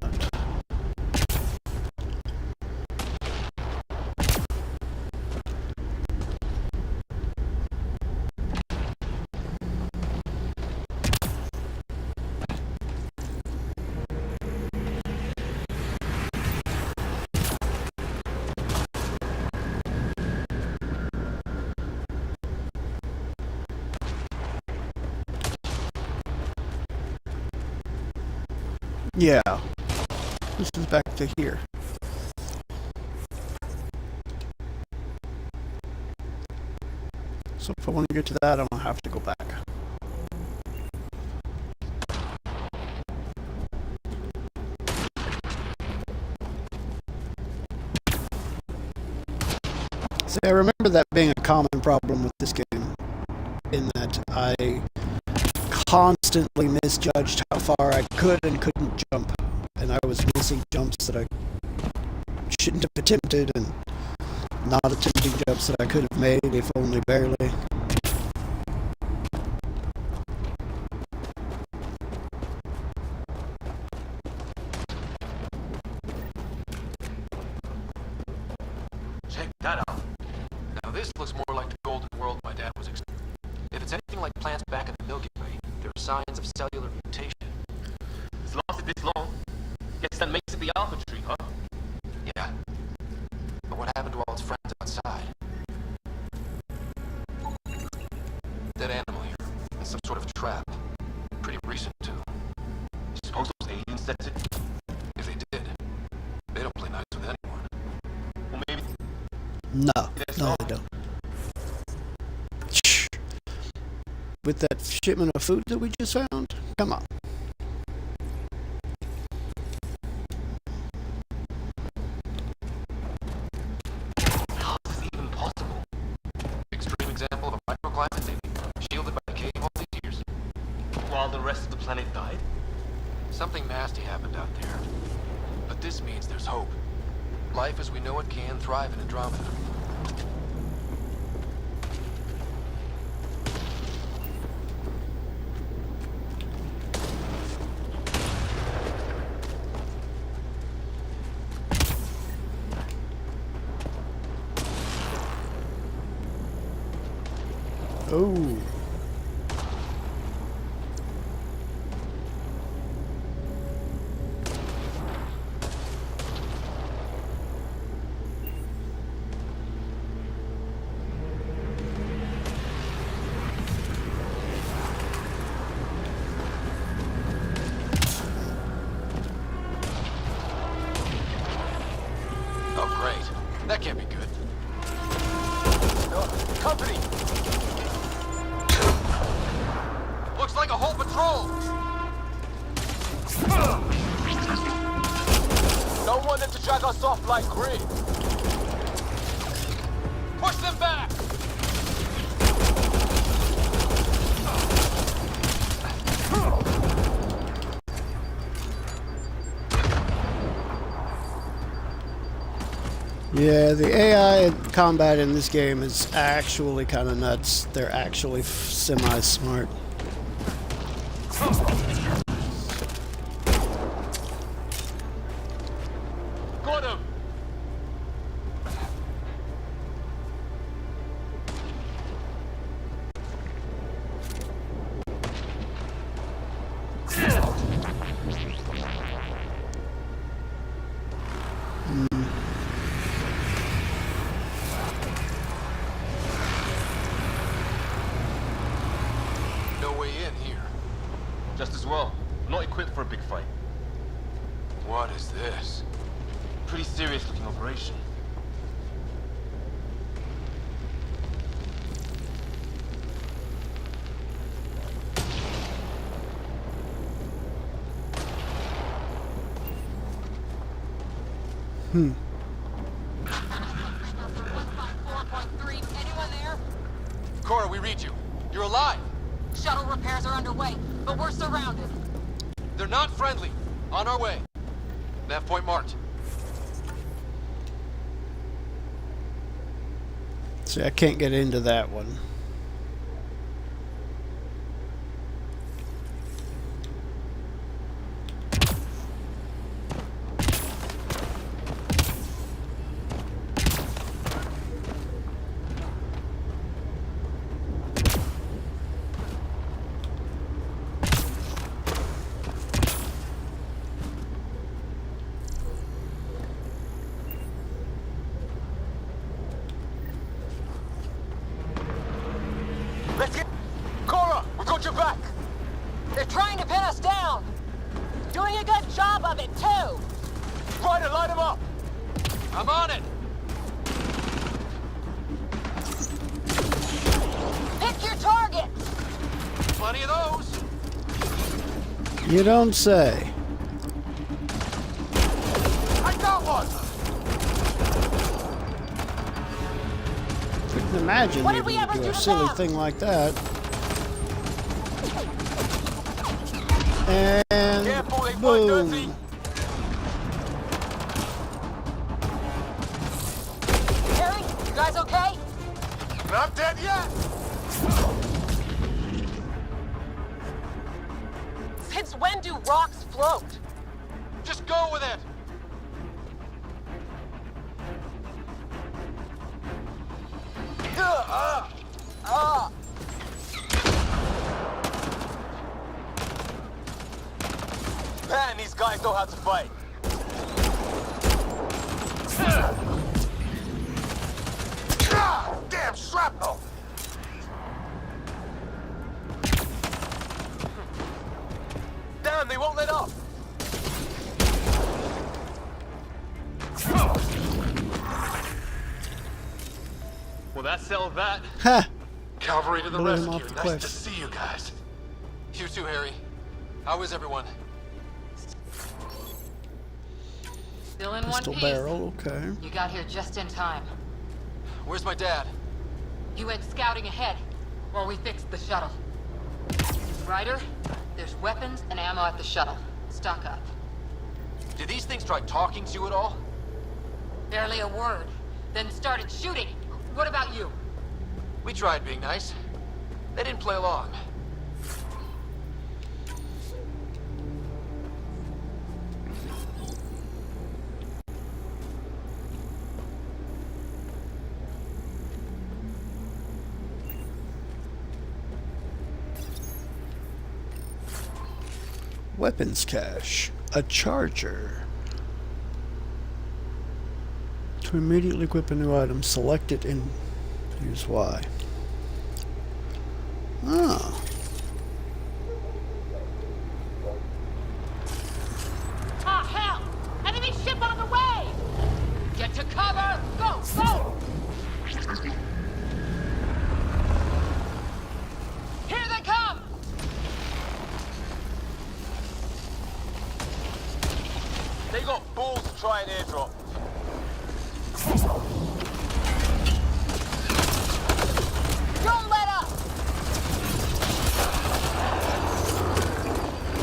Yeah, this is back to here. So if I want to get to that, I'm going to have to go back. See, I remember that being a common problem with this game, in that I constantly misjudged how far I could and couldn't jump, and I was missing jumps that I shouldn't have attempted, and not attempting jumps that I could have made, if only barely. Check that out. Now this looks more like the golden world my dad was expecting. If it's anything like plants back in the Milky Way, there are signs of cellular mutation. It's lasted this long. Guess that makes it the Alpha tree, huh? Yeah. But what happened to all its friends outside? Dead animal here. And some sort of trap. Pretty recent, too. Suppose those aliens set it? If they did, they don't play nice with anyone. Or maybe... No, they don't. With that shipment of food that we just found? Come on. How is this even possible? Extreme example of a microclimate thing, shielded by a cave all these years. While the rest of the planet died? Something nasty happened out there. But this means there's hope. Life as we know it can thrive in Andromeda. Oh. Oh, great. That can't be good. Company! control! Don't want them to drag us off like Grid. Push them back! Yeah, the AI combat in this game is actually kind of nuts. They're actually semi-smart. Got him! No way in here. Just as well. Not equipped for a big fight. What is this? Pretty serious looking operation. Anyone there? Cora, we read you. You're alive. Shuttle repairs are underway, but we're surrounded. They're not friendly. On our way. Nav point marked. See, I can't get into that one. Let's get... Cora, we got your back! They're trying to pin us down. Doing a good job of it, too. Ryder, light him up! I'm on it! Pick your target. Plenty of those! You don't say. I got one! Couldn't imagine What you did we would ever do do a to silly them? thing like that. And Careful, they fight boom. dirty. Harry, you guys okay? Not dead yet! Since when do rocks float? Just go with it! Man, these guys know how to fight. Damn shrapnel! Damn, they won't let up! Well, that settled that. Ha! Cavalry to the Blew him off rescue. the Nice cliff. to see you guys. You too, Harry. How is everyone? Still in one Pistol piece. barrel, okay. You got here just in time. Where's my dad? He went scouting ahead while we fixed the shuttle. Ryder, there's weapons and ammo at the shuttle. Stock up. Did these things try talking to you at all? Barely a word. Then started shooting. What about you? We tried being nice. They didn't play along. Weapons cache. A charger. To immediately equip a new item, select it and use Y. Ah. Ah, hell! Enemy ship on the way! Get to cover! Go, go! Here they come! try an airdrop. Don't let up!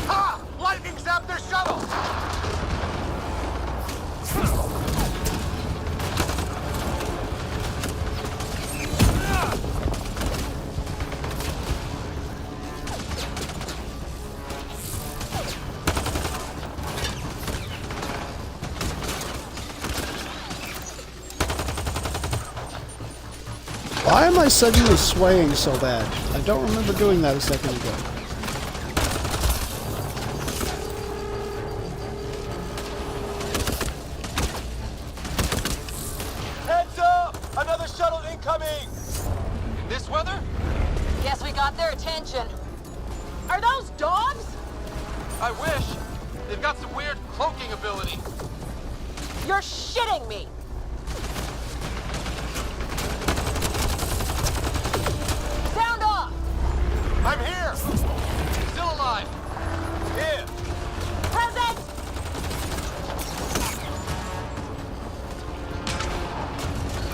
Ha! Lightning zapped their shuttle! Why am I suddenly swaying so bad? I don't remember doing that a second ago. Heads up! Another shuttle incoming! In this weather? Guess we got their attention. Are those dogs? I wish. They've got some weird cloaking ability. You're shitting me! Sound off! I'm here! Still alive! Here! Present!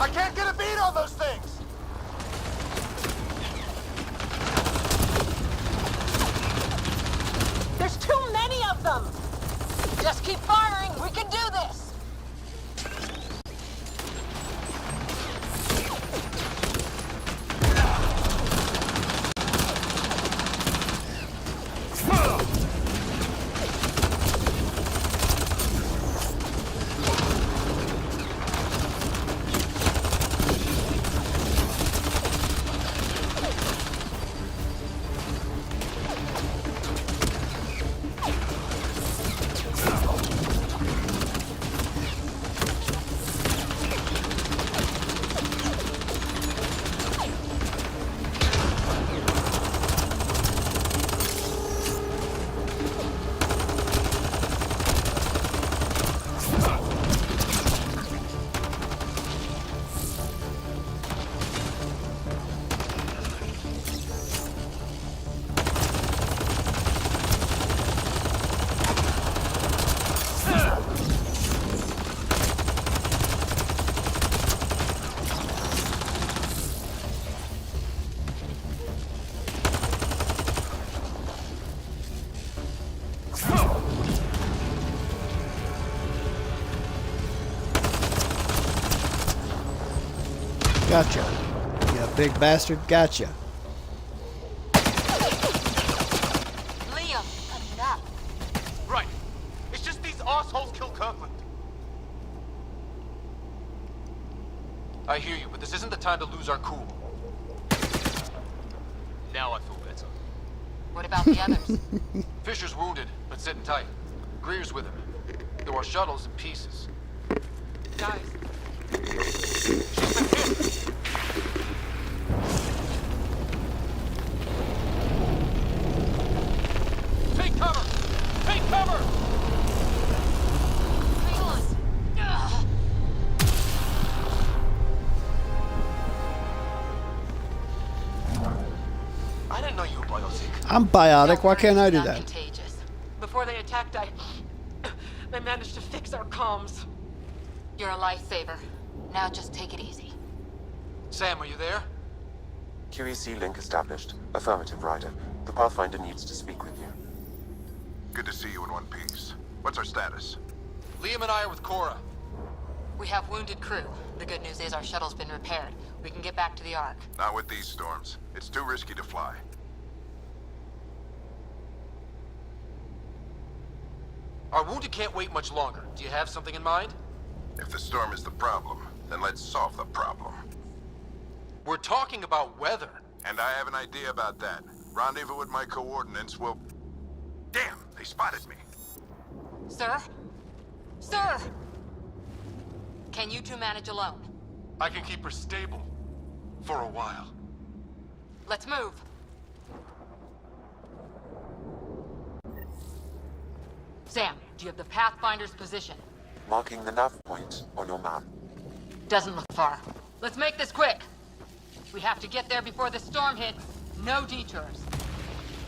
I can't get a beat on those things! There's too many of them! Just keep firing, we can do this! Gotcha. You big bastard, gotcha. Liam, enough. Right. It's just these assholes killed Kirkland. I hear you, but this isn't the time to lose our cool. Now I feel better. What about the others? Fisher's wounded, but sitting tight. Greer's with him. Though our shuttle's in pieces. Guys, Take cover! Take cover! I didn't know you were biotic. I'm biotic, why can't I do that? Contagious. before they attacked, I managed to fix our comms. You're a lifesaver. Now just take it easy. Sam, are you there? QEC link established. Affirmative, Ryder. The Pathfinder needs to speak with you. Good to see you in one piece. What's our status? Liam and I are with Cora. We have wounded crew. The good news is our shuttle's been repaired. We can get back to the Ark. Not with these storms. It's too risky to fly. Our wounded can't wait much longer. Do you have something in mind? If the storm is the problem, then let's solve the problem. We're talking about weather. And I have an idea about that. Rendezvous with my coordinates will... Damn, they spotted me. Sir? Sir! Can you two manage alone? I can keep her stable. For a while. Let's move. Sam, do you have the Pathfinder's position? Marking the nav point on your map. Doesn't look far. Let's make this quick. We have to get there before the storm hits. No detours.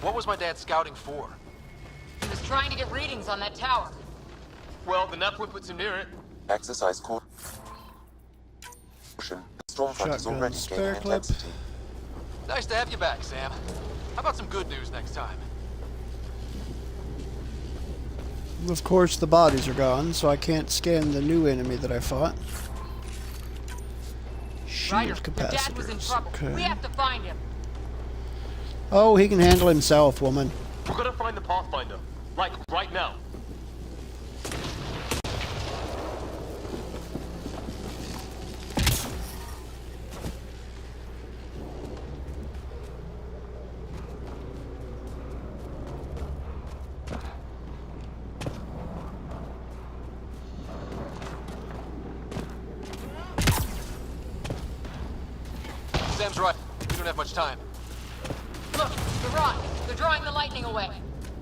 What was my dad scouting for? He was trying to get readings on that tower. Well, then that puts him near it. Exercise caution. The storm front is Shotgun already spare gaining clip. intensity. Nice to have you back, Sam. How about some good news next time? Of course, the bodies are gone, so I can't scan the new enemy that I fought. Ryder, Shield your dad was in capacitors. trouble. We Okay. have to find him. Oh, he can handle himself, woman. We're gonna find the Pathfinder. Like, right now. Sam's right. We don't have much time. Look, the rock. They're drawing the lightning away.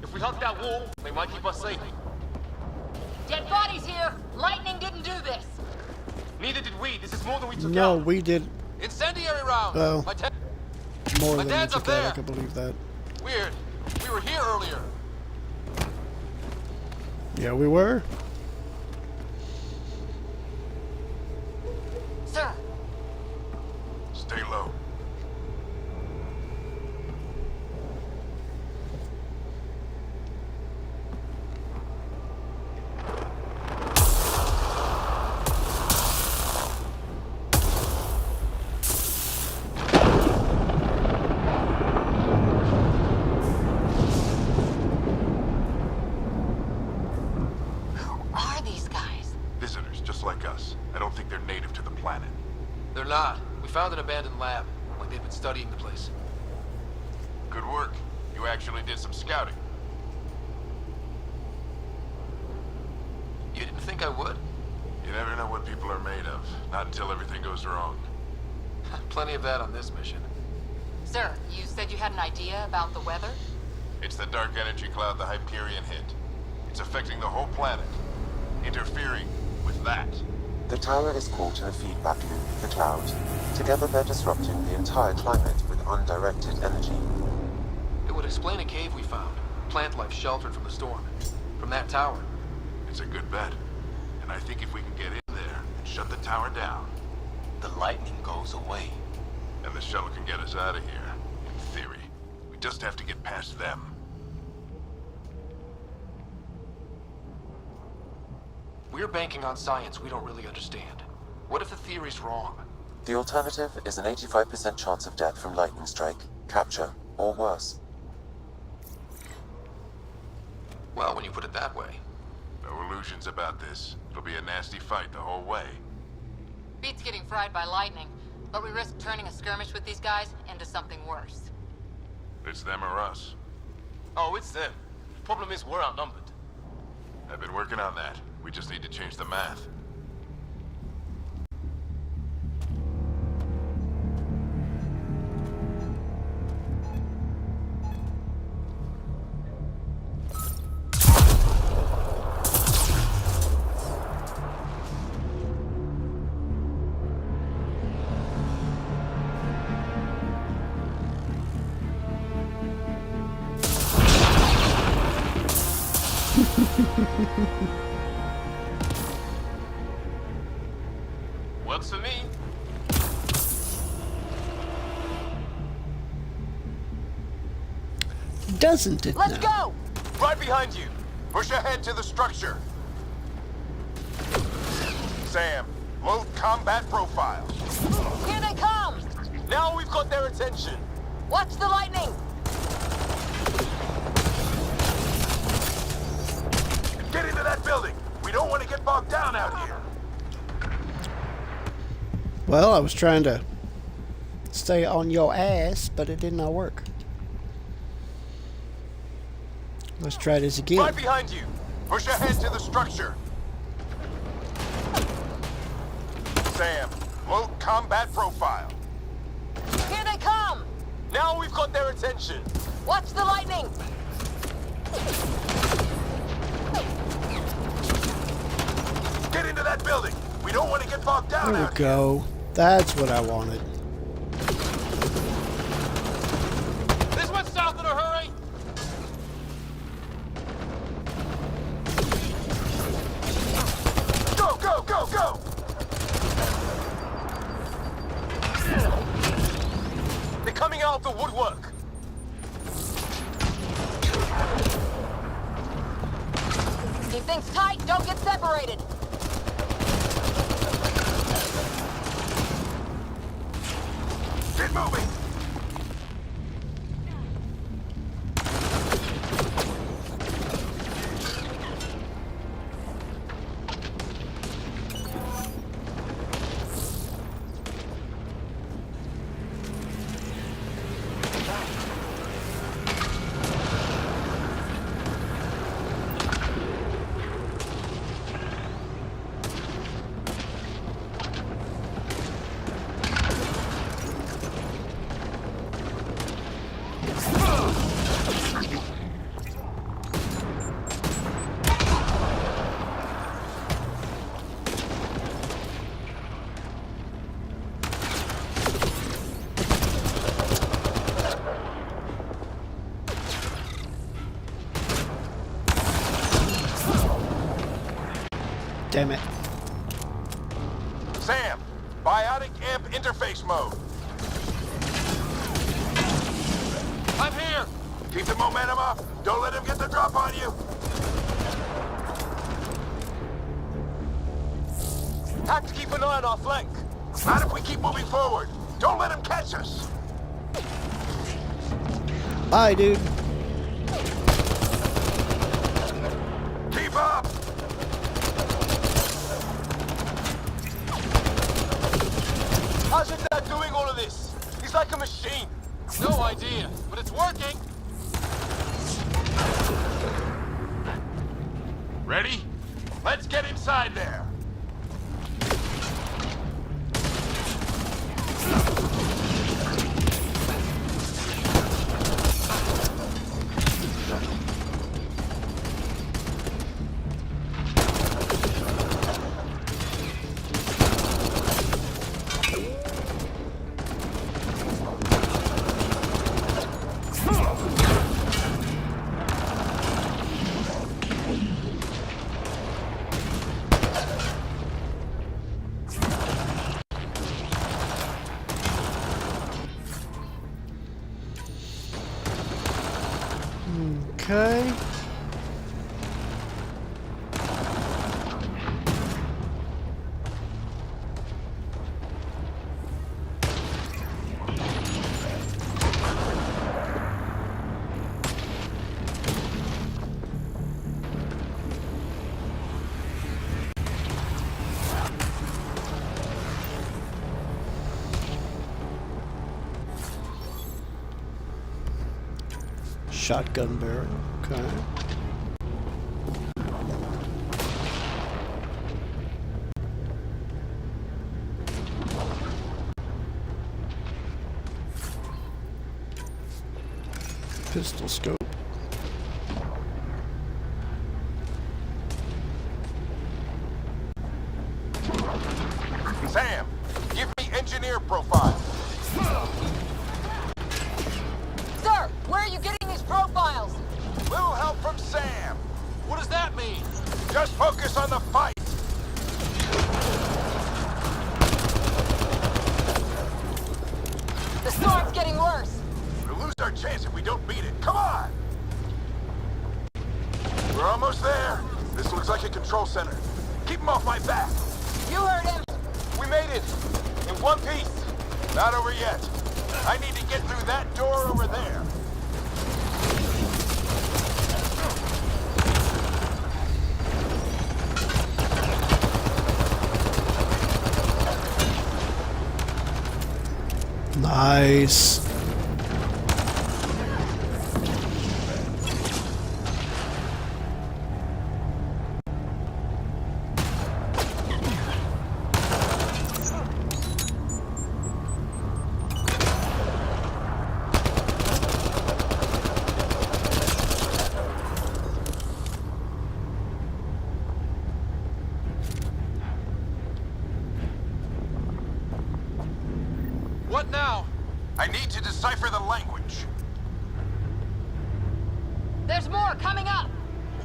If we hug that wall, they might keep us safe. Dead bodies here. Lightning didn't do this. Neither did we. This is more than we took No, out. we did Incendiary round. Oh. more My than we dad's took up out. I there. can believe that. Weird. We were here earlier. Yeah, we were. Sir. Stay low. Are these guys? Visitors, just like us. I don't think they're native to the planet. They're not. We found an abandoned lab. Like they've been studying the place. Good work. You actually did some scouting. You didn't think I would? You never know what people are made of. Not until everything goes wrong. Plenty of that on this mission. Sir, you said you had an idea about the weather? It's the dark energy cloud the Hyperion hit. It's affecting the whole planet. Interfering with that. The tower is caught in a feedback loop with the cloud. Together they're disrupting the entire climate with undirected energy. It would explain a cave we found. Plant life sheltered from the storm. From that tower. It's a good bet. And I think if we can get in there and shut the tower down, The lightning goes away. and the shuttle can get us out of here. In theory. We just have to get past them. We're banking on science we don't really understand. What if the theory's wrong? The alternative is an 85% chance of death from lightning strike, capture, or worse. Well, when you put it that way. No illusions about this. It'll be a nasty fight the whole way. Beats getting fried by lightning, but we risk turning a skirmish with these guys into something worse. It's them or us. Oh, it's them. Problem is, we're outnumbered. I've been working on that. We just need to change the math. Works for me. Doesn't it Let's now? go! Right behind you. Push ahead to the structure. Sam, load combat profile. Here they come! Now we've got their attention. Watch the lightning! Get into that building. We don't want to get bogged down out here. Well, I was trying to stay on your ass, but it did not work. Let's try this again. Right behind you. Push ahead to the structure. Sam, load combat profile. Here they come! Now we've got their attention. Watch the lightning! Get into that building. We don't want to get bogged down There out we here. go. That's what I wanted. This went south in a hurry. out of the woodwork. Keep things tight, don't get separated. Get moving! Damn it. Sam, biotic amp interface mode. I'm here! Keep the momentum up. Don't let him get the drop on you. Have to keep an eye on our flank. Not if we keep moving forward. Don't let him catch us. Bye, dude. Keep up. How's your dad doing all of this? He's like a machine. No idea, but it's working. Ready? Let's get inside there. Okay. Shotgun barrel. Okay. Pistol scope. Sam, give me engineer profile. Sir, where are you getting these profiles? Little help from Sam. What does that mean? Just focus on the fight. The storm's getting worse. We'll lose our chance if we don't beat it. Come on! We're almost there. This looks like a control center. Keep him off my back. You heard him. We made it. In one piece. Not over yet. I need to get through that door over there. Nice. What now? I need to decipher the language. There's more coming up.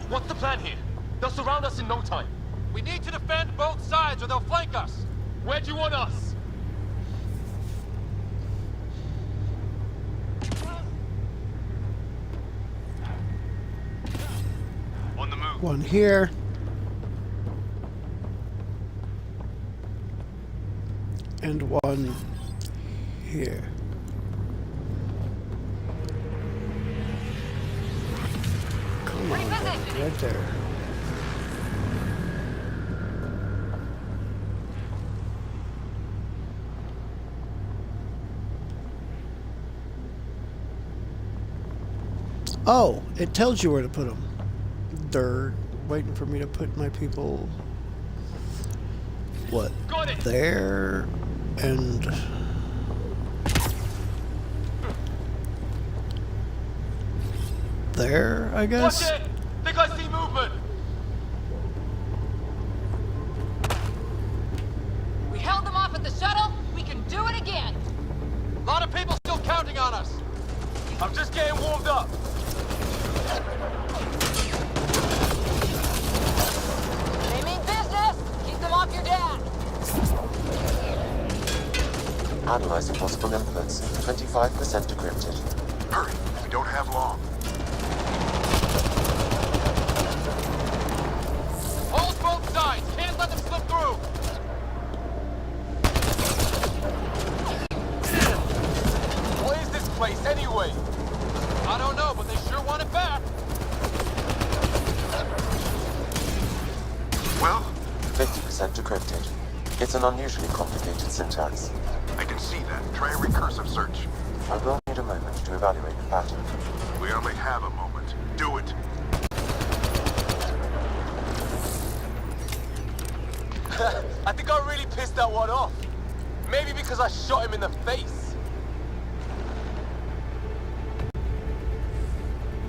What's the plan here? They'll surround us in no time. We need to defend both sides or they'll flank us. Where do you want us? One here. And one here. Come on, right there. Oh, it tells you where to put them. They're waiting for me to put my people, what, there, and there, I guess? Watch it! Think I see movement! We held them off at the shuttle. We can do it again. A lot of people still counting on us. I'm just getting warmed up. They mean business. Keep them off your dad. Analyzing possible inputs. 25% decrypted. Hurry, we don't have long. Hold both sides. Can't let them slip through. What is this place anyway? I don't know, but they sure want it back. Well? 50% decrypted. It's an unusually complicated syntax. I can see that. Try a recursive search. I will need a moment to evaluate the pattern. We only have a moment. Do it. I think I really pissed that one off. Maybe because I shot him in the face.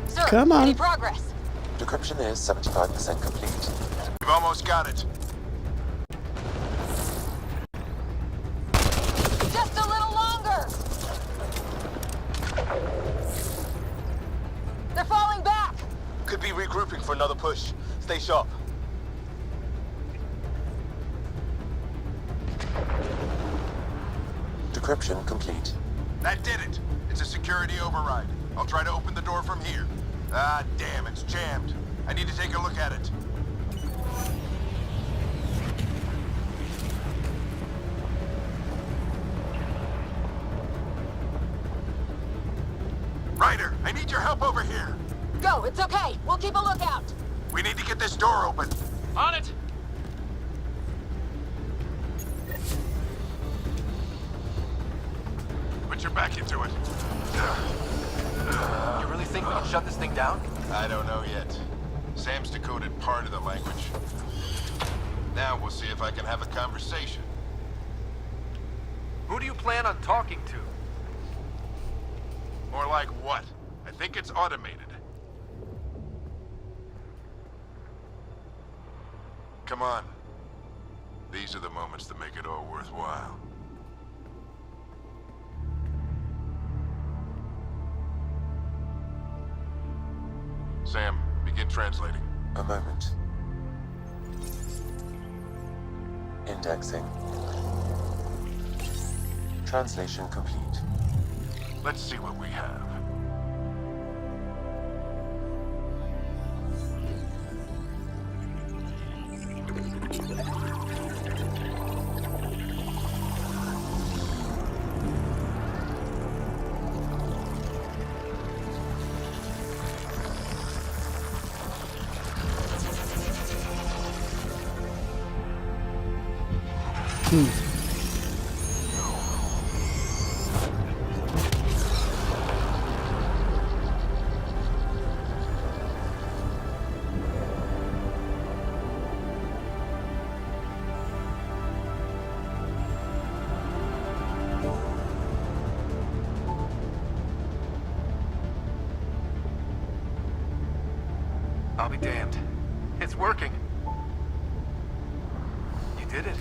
Sir, come on. Any progress? Decryption is 75% complete. We've almost got it. Just a little longer. They're falling back. Could be regrouping for another push. Stay sharp. Decryption complete. That did it. It's a security override. I'll try to open the door from here. Ah, damn, it's jammed. I need to take a look at it. Ryder, I need your help over here. Go, it's okay. We'll keep a lookout. We need to get this door open. On it. Put your back into it. You really think we can shut this thing down? I don't know yet. Sam's decoded part of the language. Now we'll see if I can have a conversation. Who do you plan on talking to? More like what? I think it's automated. Come on. These are the moments that make it all worthwhile. Sam, begin translating. A moment. Indexing. Translation complete. Let's see what we have. I'll be damned. It's working. You did it.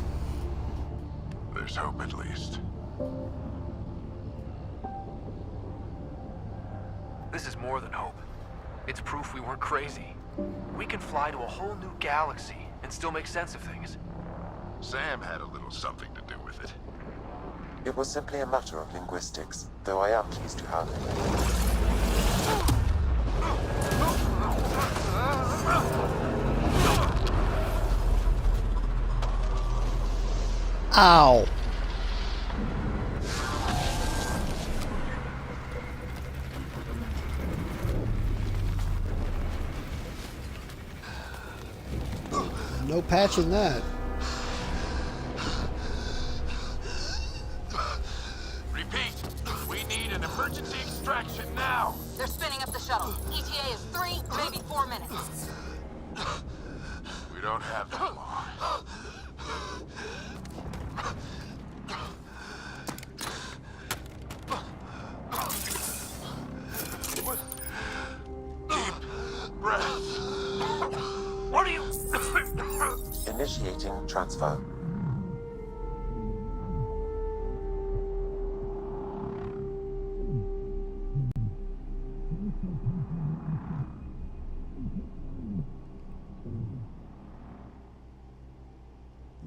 There's hope at least. This is more than hope. It's proof we weren't crazy. We can fly to a whole new galaxy and still make sense of things. Sam had a little something to do with it. It was simply a matter of linguistics, though I am pleased to have it. Ow. No patching that. Repeat, we need an emergency extraction now. They're spinning up the shuttle. ETA is 3, maybe 4 minutes. We don't have that long. Deep breath. What are you? Initiating transfer.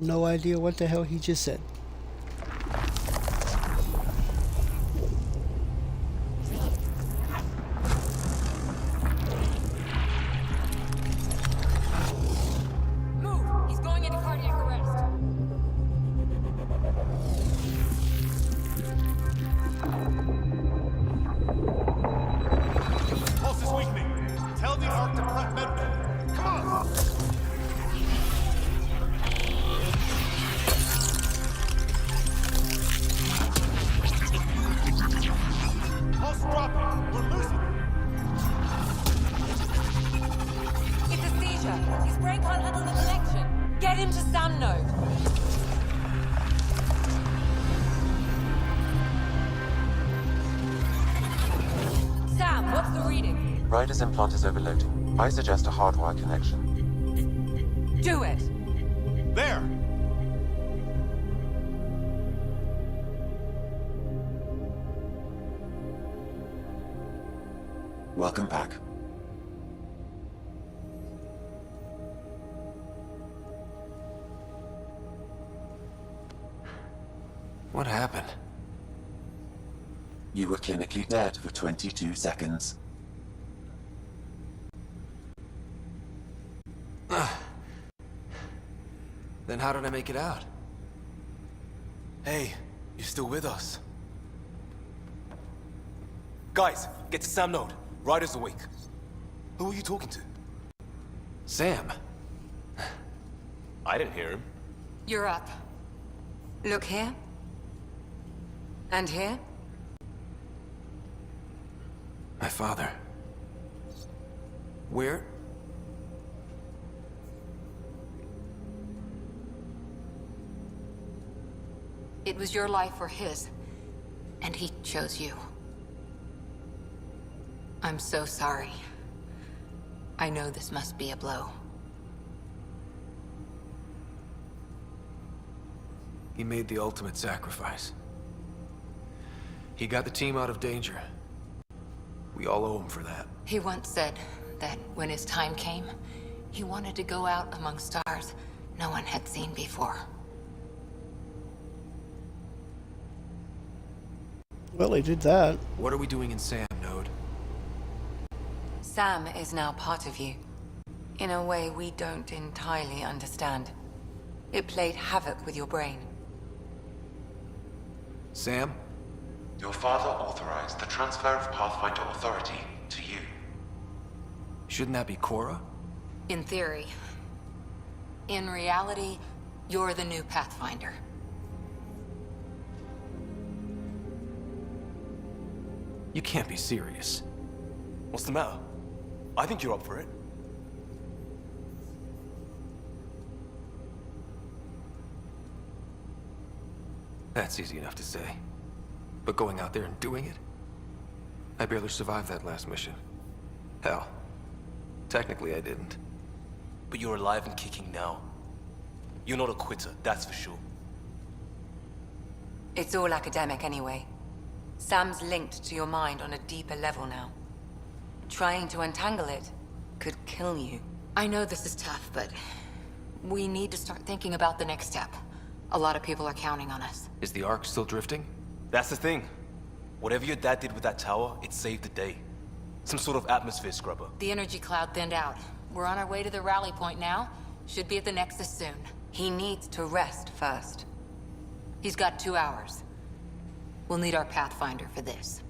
No idea what the hell he just said. Move! He's going into cardiac arrest. Pulse is weakening. Tell the Ark to prep medbay. Come on! Pulse dropping. We're losing. It's a seizure. His brain can't handle the connection. Get him to Sam node. Sam, what's the reading? Ryder's implant is overloading. I suggest a hardwire connection. Do it. There! Welcome back. What happened? You were clinically dead for 22 seconds. Then how did I make it out? Hey, you're still with us. Guys, get to Sam node. Ryder's awake. Who are you talking to? Sam. I didn't hear him. You're up. Look here. And here. My father. Where? It was your life or his. And he chose you. I'm so sorry. I know this must be a blow. He made the ultimate sacrifice. He got the team out of danger. We all owe him for that. He once said that when his time came, he wanted to go out among stars no one had seen before. Well, he did that. What are we doing in Sam node? Sam is now part of you. In a way we don't entirely understand. It played havoc with your brain. Sam? Your father authorized the transfer of Pathfinder authority to you. Shouldn't that be Cora? In theory. In reality, you're the new Pathfinder. You can't be serious. What's the matter? I think you're up for it. That's easy enough to say. But going out there and doing it? I barely survived that last mission. Hell, technically I didn't. But you're alive and kicking now. You're not a quitter, that's for sure. It's all academic anyway. Sam's linked to your mind on a deeper level now. Trying to untangle it could kill you. I know this is tough, but we need to start thinking about the next step. A lot of people are counting on us. Is the Ark still drifting? That's the thing. Whatever your dad did with that tower, it saved the day. Some sort of atmosphere scrubber. The energy cloud thinned out. We're on our way to the rally point now. Should be at the Nexus soon. He needs to rest first. He's got 2 hours. We'll need our Pathfinder for this.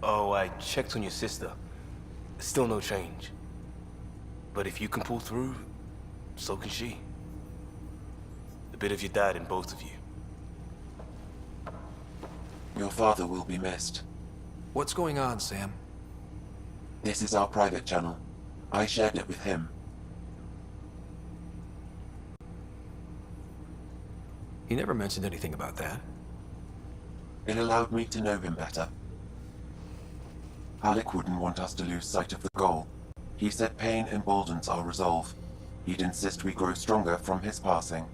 Oh, I checked on your sister. Still no change. But if you can pull through, so can she. A bit of your dad in both of you. Your father will be missed. What's going on, Sam? This is our private channel. I shared it with him. He never mentioned anything about that. It allowed me to know him better. Alec wouldn't want us to lose sight of the goal. He said pain emboldens our resolve. He'd insist we grow stronger from his passing.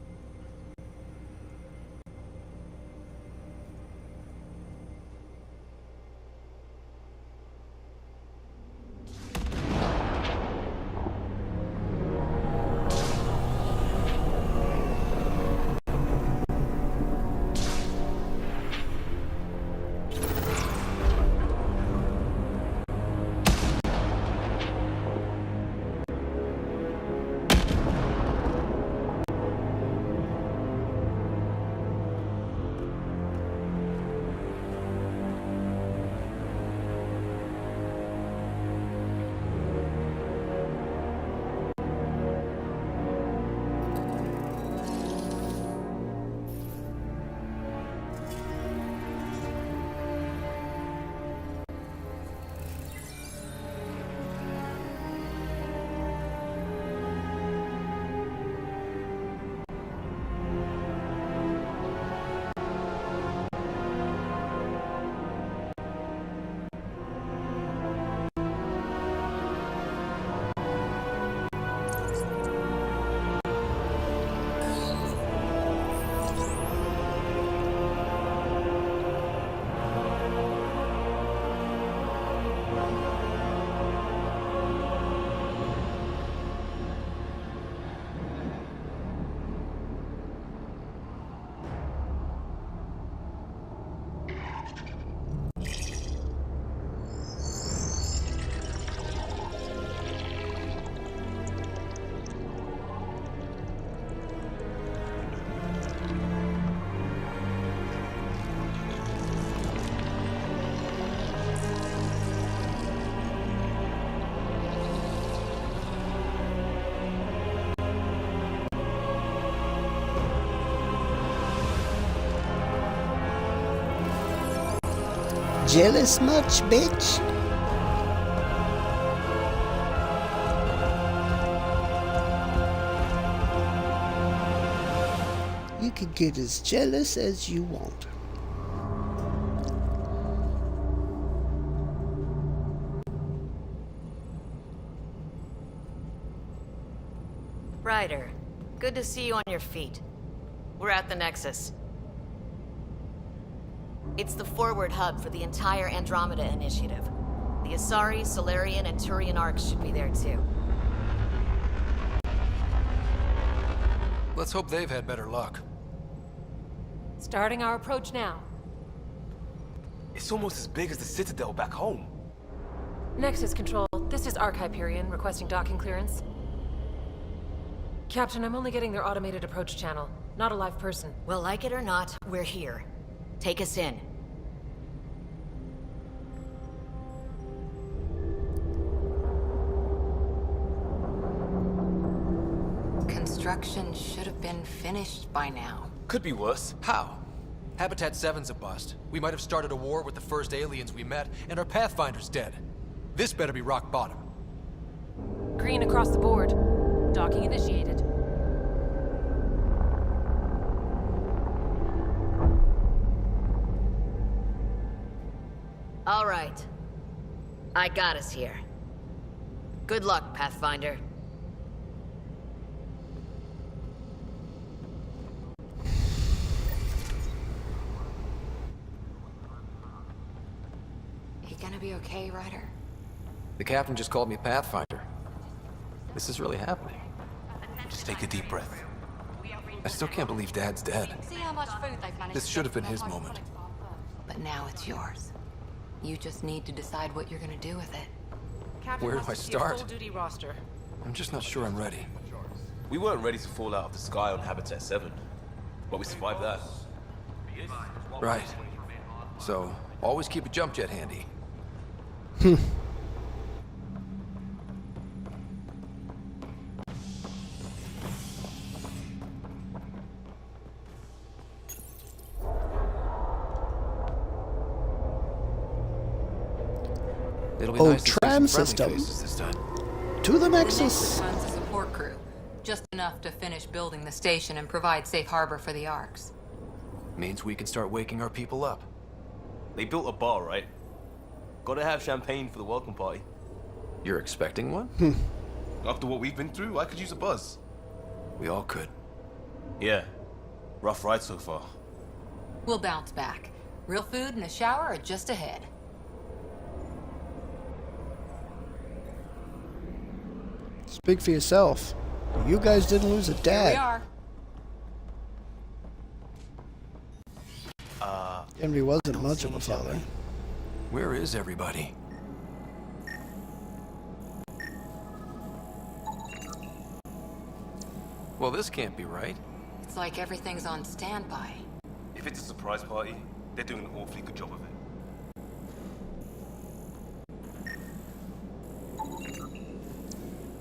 Jealous much, bitch? You can get as jealous as you want. Ryder, good to see you on your feet. We're at the Nexus. It's the forward hub for the entire Andromeda initiative. The Asari, Solarian, and Turian arcs should be there too. Let's hope they've had better luck. Starting our approach now. It's almost as big as the Citadel back home. Nexus Control, this is Arc Hyperion requesting docking clearance. Captain, I'm only getting their automated approach channel, not a live person. Well, like it or not, we're here. Take us in. Construction should have been finished by now. Could be worse. How? Habitat 7's a bust. We might have started a war with the first aliens we met, and our Pathfinder's dead. This better be rock bottom. Green across the board. Docking initiated. All right. I got us here. Good luck, Pathfinder. You gonna be okay, Ryder? The captain just called me Pathfinder. This is really happening. Just take a deep breath. I still can't believe Dad's dead. See how much food they've managed This should have been his moment. But now it's yours. You just need to decide what you're gonna do with it. Captain Where do wants I to see a start? full-duty roster. I'm just not sure I'm ready. We weren't ready to fall out of the sky on Habitat 7, but we survived that. Right. So, always keep a jump jet handy. It'll be nice to see tram some friendly system. faces this time. To the The Nexus. Nexus runs a support crew. Just enough to finish building the station and provide safe harbor for the Arks. Means we can start waking our people up. They built a bar, right? Gotta have champagne for the welcome party. You're expecting one? After what we've been through, I could use a buzz. We all could. Yeah. Rough ride so far. We'll bounce back. Real food and a shower are just ahead. Speak for yourself. You guys didn't lose a Here we dad. are. Henry wasn't much of a father. Where is everybody? Well, this can't be right. It's like everything's on standby. If it's a surprise party, they're doing an awfully good job of it.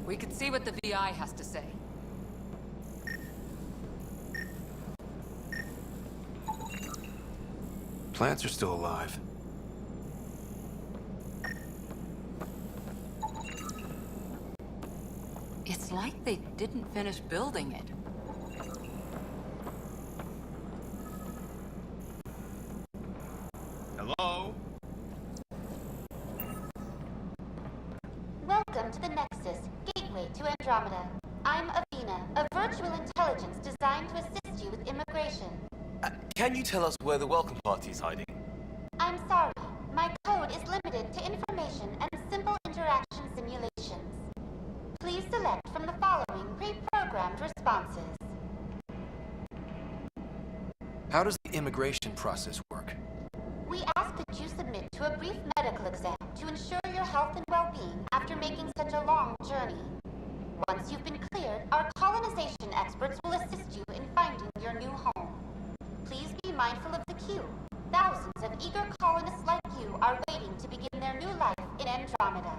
We could see what the VI has to say. Plants are still alive. It's like they didn't finish building it. Hello? Welcome to the Nexus, gateway to Andromeda. I'm Avina, a virtual intelligence designed to assist you with immigration. Can you tell us where the welcome party is hiding? I'm sorry, my code is limited to information and simple interaction simulations. Please select from the following pre-programmed responses. How does the immigration process work? We ask that you submit to a brief medical exam to ensure your health and well-being after making such a long journey. Once you've been cleared, our colonization experts will assist you in finding your new home. Please be mindful of the queue. Thousands of eager colonists like you are waiting to begin their new life in Andromeda.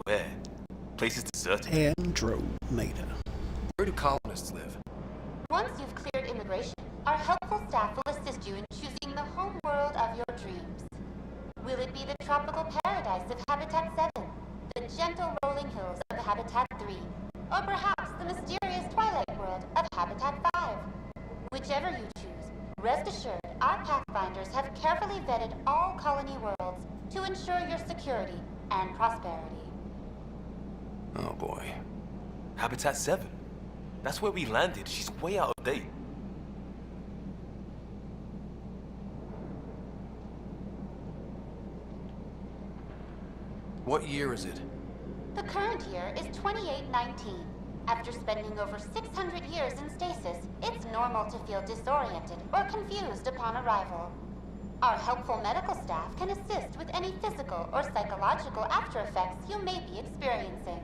Where? Place is deserted. Andromeda. Where do colonists live? Once you've cleared immigration, our helpful staff will assist you in choosing the home world of your dreams. Will it be the tropical paradise of Habitat 7, the gentle rolling hills of Habitat 3, or perhaps the mysterious twilight world of Habitat 5? Whichever you choose, rest assured our Pathfinders have carefully vetted all colony worlds to ensure your security and prosperity. Oh boy. Habitat 7. That's where we landed. She's way out of date. What year is it? The current year is 2819. After spending over 600 years in stasis, it's normal to feel disoriented or confused upon arrival. Our helpful medical staff can assist with any physical or psychological after effects you may be experiencing.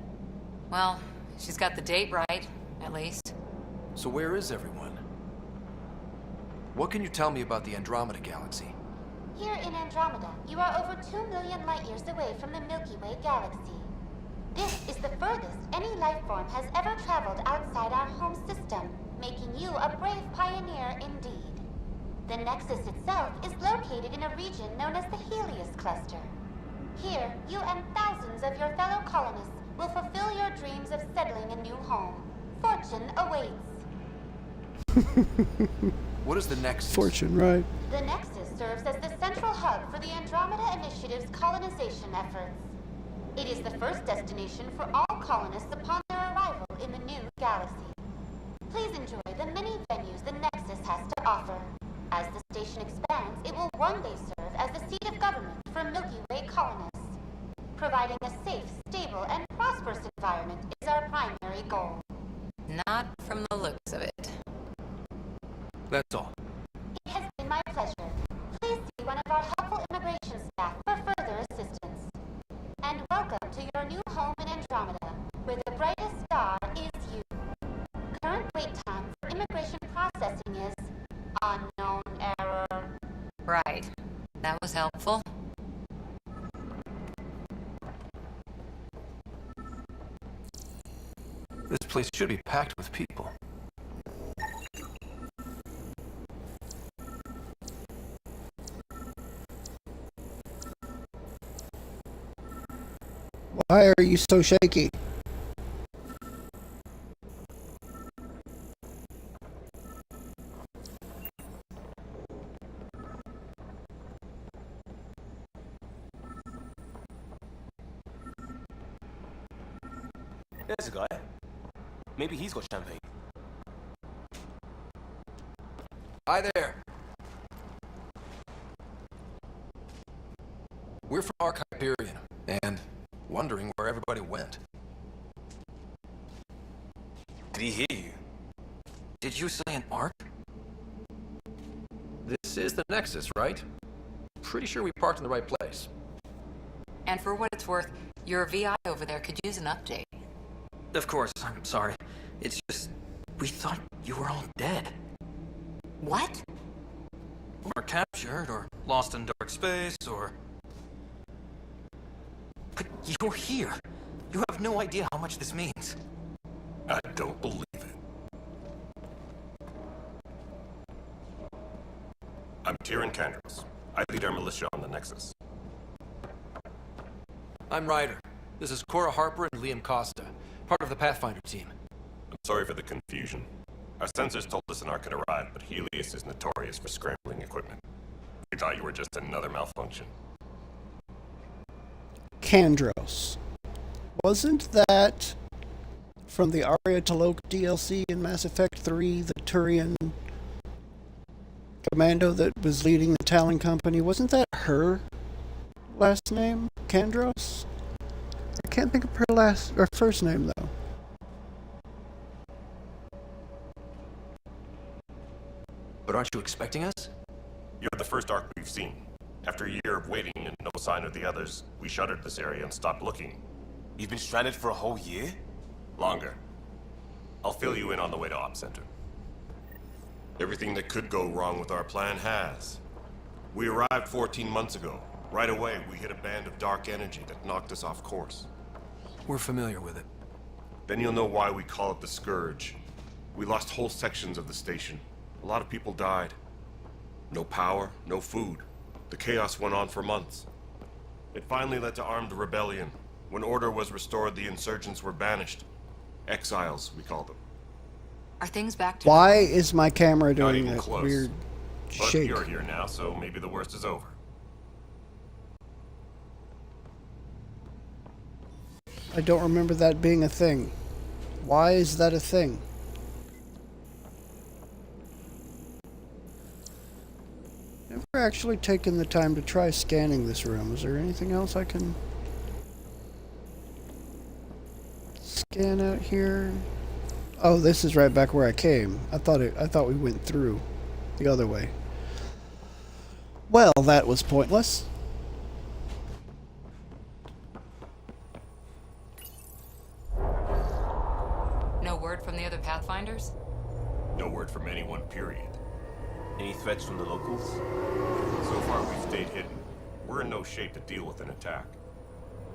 Well, she's got the date right, at least. So where is everyone? What can you tell me about the Andromeda galaxy? Here in Andromeda, you are over 2 million light years away from the Milky Way galaxy. This is the furthest any life form has ever traveled outside our home system, making you a brave pioneer indeed. The Nexus itself is located in a region known as the Helios Cluster. Here, you and thousands of your fellow colonists will fulfill your dreams of settling a new home. Fortune awaits. What is the Nexus? Fortune, right. The Nexus serves as the central hub for the Andromeda Initiative's colonization efforts. It is the first destination for all colonists upon their arrival in the new galaxy. Please enjoy the many venues the Nexus has to offer. As the station expands, it will one day serve as the seat of government for Milky Way colonists. Providing a safe, stable, and prosperous environment is our primary goal. Not from the looks of it. That's all. It has been my pleasure. Please see one of our helpful immigration staff for further assistance. And welcome to your new home in Andromeda, processing is unknown error. Right. That was helpful. This place should be packed with people. Why are you so shaky? There's a guy. Maybe he's got champagne. Hi there. We're from Ark Hyperion, and wondering where everybody went. Did he hear you? Did you say an Ark? This is the Nexus, right? Pretty sure we parked in the right place. And for what it's worth, your VI over there could use an update. Of course, I'm sorry. It's just, we thought you were all dead. What? Or captured, or lost in dark space, or... But you're here. You have no idea how much this means. I don't believe it. I'm Tyrion Kandros. I lead our militia on the Nexus. I'm Ryder. This is Cora Harper and Liam Costa, part of the Pathfinder team. I'm sorry for the confusion. Our sensors told us an Ark had arrived, but Helios is notorious for scrambling equipment. We thought you were just another malfunction. Kandros. Wasn't that from the Aria T'Loak DLC in Mass Effect 3, the Turian commando that was leading the Talon Company? Wasn't that her last name? Kandros? I can't think of her first name, though. But aren't you expecting us? You're the first Ark we've seen. After a year of waiting and no sign of the others, we shuttered this area and stopped looking. You've been stranded for a whole year? Longer. I'll fill you in on the way to Op Center. Everything that could go wrong with our plan has. We arrived 14 months ago. Right away, we hit a band of dark energy that knocked us off course. We're familiar with it. Then you'll know why we call it the Scourge. We lost whole sections of the station. A lot of people died. No power, no food. The chaos went on for months. It finally led to armed rebellion. When order was restored, the insurgents were banished. Exiles, we call them. Are things back to... Why is my camera Not doing even that close. weird But shake? you're here now, so maybe the worst is over. I don't remember that being a thing. Why is that a thing? Never actually taken the time to try scanning this room. Is there anything else I can scan out here? Oh, this is right back where I came. I thought we went through the other way. Well, that was pointless. No word from the other Pathfinders? No word from anyone, period. Any threats from the locals? So far, we've stayed hidden. We're in no shape to deal with an attack.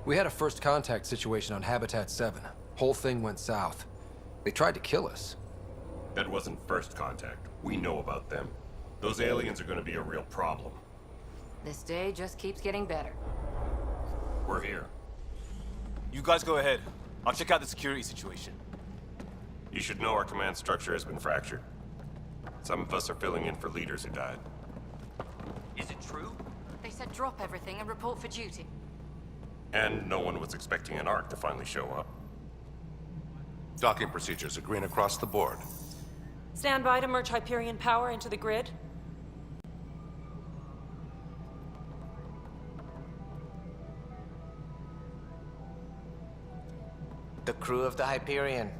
We had a first contact situation on Habitat 7. Whole thing went south. They tried to kill us. That wasn't first contact. We know about them. Those aliens are going to be a real problem. This day just keeps getting better. We're here. You guys go ahead. I'll check out the security situation. You should know our command structure has been fractured. Some of us are filling in for leaders who died. Is it true? They said drop everything and report for duty. And no one was expecting an Ark to finally show up. Docking procedures are green across the board. Stand by to merge Hyperion power into the grid. The crew of the Hyperion.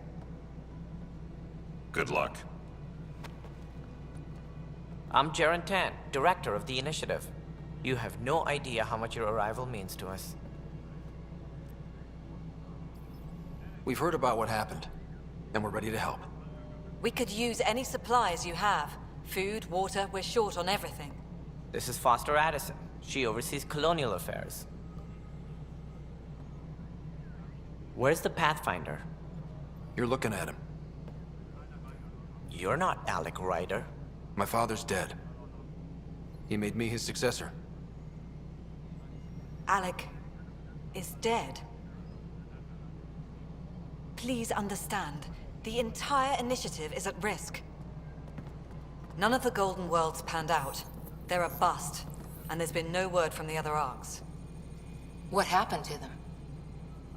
Good luck. I'm Jaren Tan, director of the initiative. You have no idea how much your arrival means to us. We've heard about what happened, and we're ready to help. We could use any supplies you have. Food, water, we're short on everything. This is Foster Addison. She oversees colonial affairs. Where's the Pathfinder? You're looking at him. You're not Alec Ryder. My father's dead. He made me his successor. Alec is dead. Please understand, the entire initiative is at risk. None of the Golden Worlds panned out. They're a bust, and there's been no word from the other arcs. What happened to them?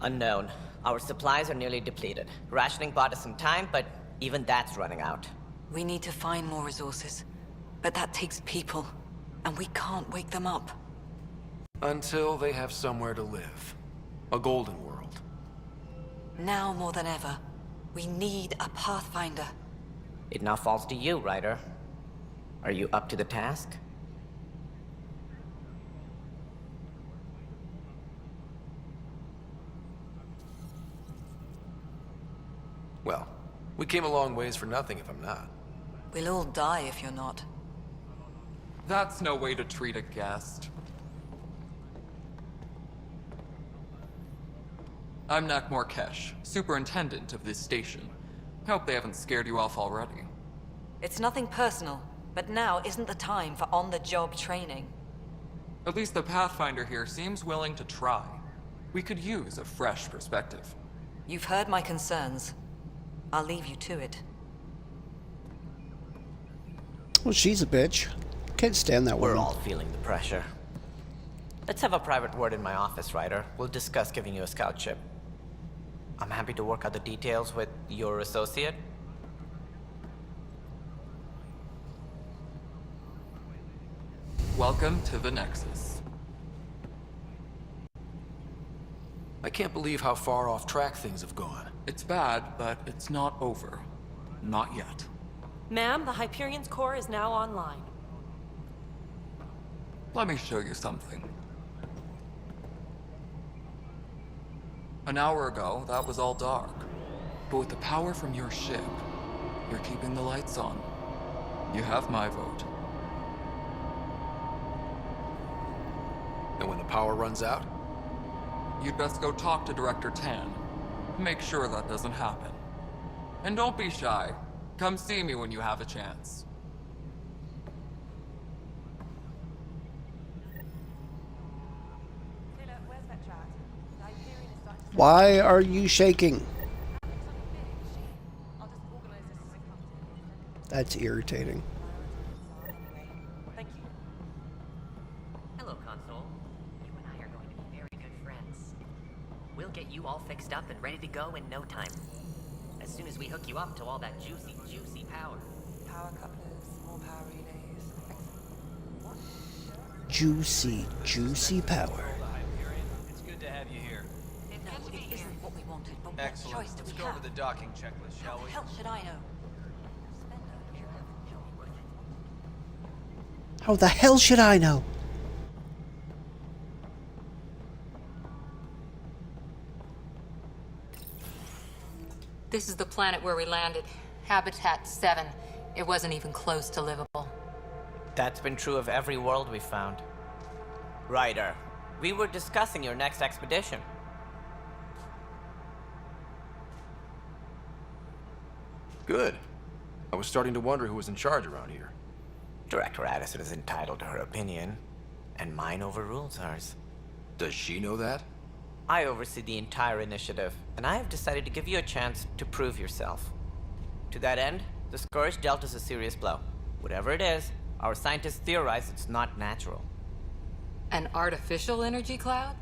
Unknown. Our supplies are nearly depleted. Rationing bought us some time, but even that's running out. We need to find more resources, but that takes people, and we can't wake them up. Until they have somewhere to live. A golden world. Now more than ever, we need a Pathfinder. It now falls to you, Ryder. Are you up to the task? Well, we came a long ways for nothing if I'm not. We'll all die if you're not. That's no way to treat a guest. I'm Nakmor Kesh, superintendent of this station. Hope they haven't scared you off already. It's nothing personal, but now isn't the time for on-the-job training. At least the Pathfinder here seems willing to try. We could use a fresh perspective. You've heard my concerns. I'll leave you to it. Well, she's a bitch. Can't stand that woman. We're all feeling the pressure. Let's have a private word in my office, Ryder. We'll discuss giving you a scout ship. I'm happy to work out the details with your associate. Welcome to the Nexus. I can't believe how far off track things have gone. It's bad, but it's not over. Not yet. Ma'am, the Hyperion's core is now online. Let me show you something. An hour ago, that was all dark. But with the power from your ship, you're keeping the lights on. You have my vote. And when the power runs out? You'd best go talk to Director Tan. Make sure that doesn't happen. And don't be shy. Come see me when you have a chance. Why are you shaking? That's irritating. Hello, Console. You and I are going to be very good friends. We'll get you all fixed up and ready to go in no time. As soon as we hook you up to all that juicy, juicy power. Power couplers, more power relays. Juicy, juicy power. It's good to have you here. No, it isn't what we wanted, but what Excellent. choice do Let's we go have? over the docking checklist, shall we? How should I know? How the hell should I know? This is the planet where we landed. Habitat 7. It wasn't even close to livable. That's been true of every world we've found. Ryder, we were discussing your next expedition. Good. I was starting to wonder who was in charge around here. Director Addison is entitled to her opinion, and mine overrules hers. Does she know that? I oversee the entire initiative, and I have decided to give you a chance to prove yourself. To that end, the Scourge dealt us a serious blow. Whatever it is, our scientists theorize it's not natural. An artificial energy cloud?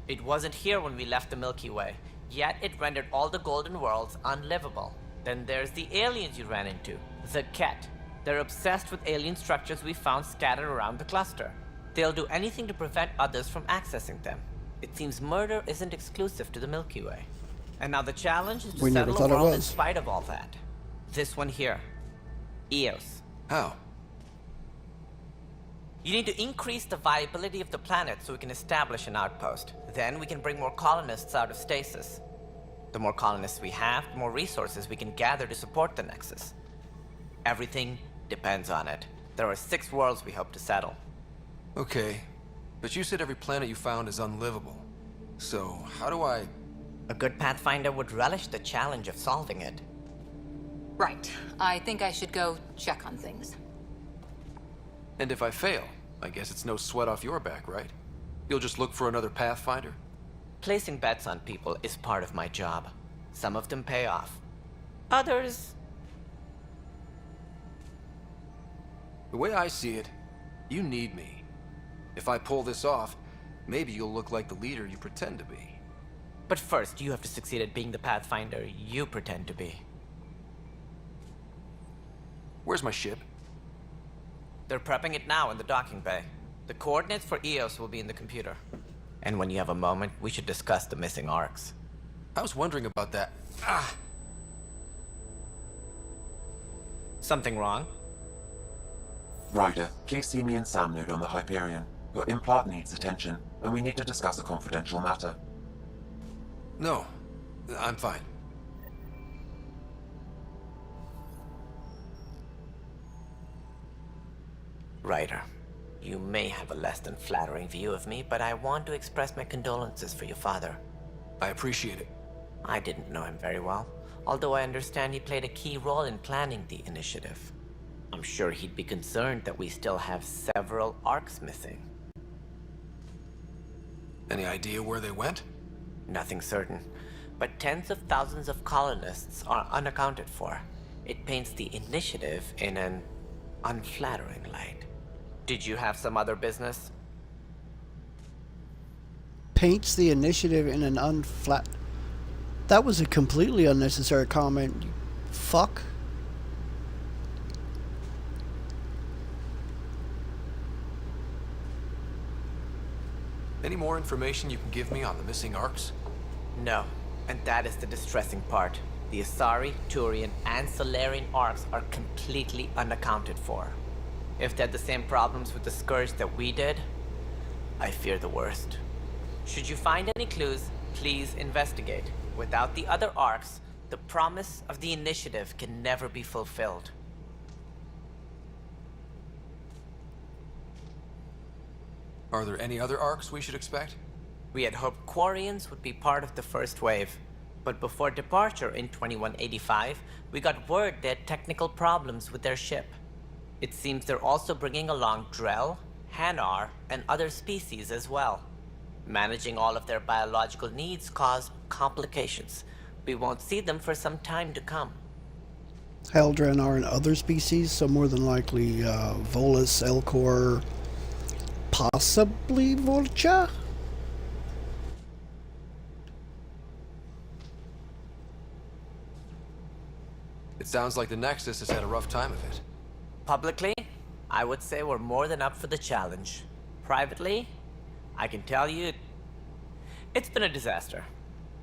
It wasn't here when we left the Milky Way, yet it rendered all the Golden Worlds unlivable. Then there's the aliens you ran into, the Ket. They're obsessed with alien structures we found scattered around the cluster. They'll do anything to prevent others from accessing them. It seems murder isn't exclusive to the Milky Way. And now the challenge is to settle a world in spite of all that. This one here. Eos. How? You need to increase the viability of the planet so we can establish an outpost. Then we can bring more colonists out of stasis. The more colonists we have, the more resources we can gather to support the Nexus. Everything depends on it. There are 6 worlds we hope to settle. Okay, but you said every planet you found is unlivable. So, how do I... A good Pathfinder would relish the challenge of solving it. Right. I think I should go check on things. And if I fail, I guess it's no sweat off your back, right? You'll just look for another Pathfinder? Placing bets on people is part of my job. Some of them pay off. Others... The way I see it, you need me. If I pull this off, maybe you'll look like the leader you pretend to be. But first, you have to succeed at being the Pathfinder you pretend to be. Where's my ship? They're prepping it now in the docking bay. The coordinates for EOS will be in the computer. And when you have a moment, we should discuss the missing arcs. I was wondering about that. Ah! Something wrong? Ryder, please see me and Sam node on the Hyperion. Your implant needs attention, and we need to discuss a confidential matter. No, I'm fine. Ryder, you may have a less than flattering view of me, but I want to express my condolences for your father. I appreciate it. I didn't know him very well, although I understand he played a key role in planning the initiative. I'm sure he'd be concerned that we still have several arcs missing. Any idea where they went? Nothing certain, but tens of thousands of colonists are unaccounted for. It paints the initiative in an unflattering light. Did you have some other business? Paints the initiative in an unflat... That was a completely unnecessary comment, you fuck. Any more information you can give me on the missing arcs? No, and that is the distressing part. The Asari, Turian, and Solarian arcs are completely unaccounted for. If they had the same problems with the Scourge that we did, I fear the worst. Should you find any clues, please investigate. Without the other arcs, the promise of the initiative can never be fulfilled. Are there any other arcs we should expect? We had hoped Quarians would be part of the first wave, but before departure in 2185, we got word they had technical problems with their ship. It seems they're also bringing along Drell, Hanar, and other species as well. Managing all of their biological needs caused complications. We won't see them for some time to come. Heldren are in other species, so more than likely Volus, Elcor, possibly Vulture? It sounds like the Nexus has had a rough time of it. Publicly, I would say we're more than up for the challenge. Privately, I can tell you, it's been a disaster.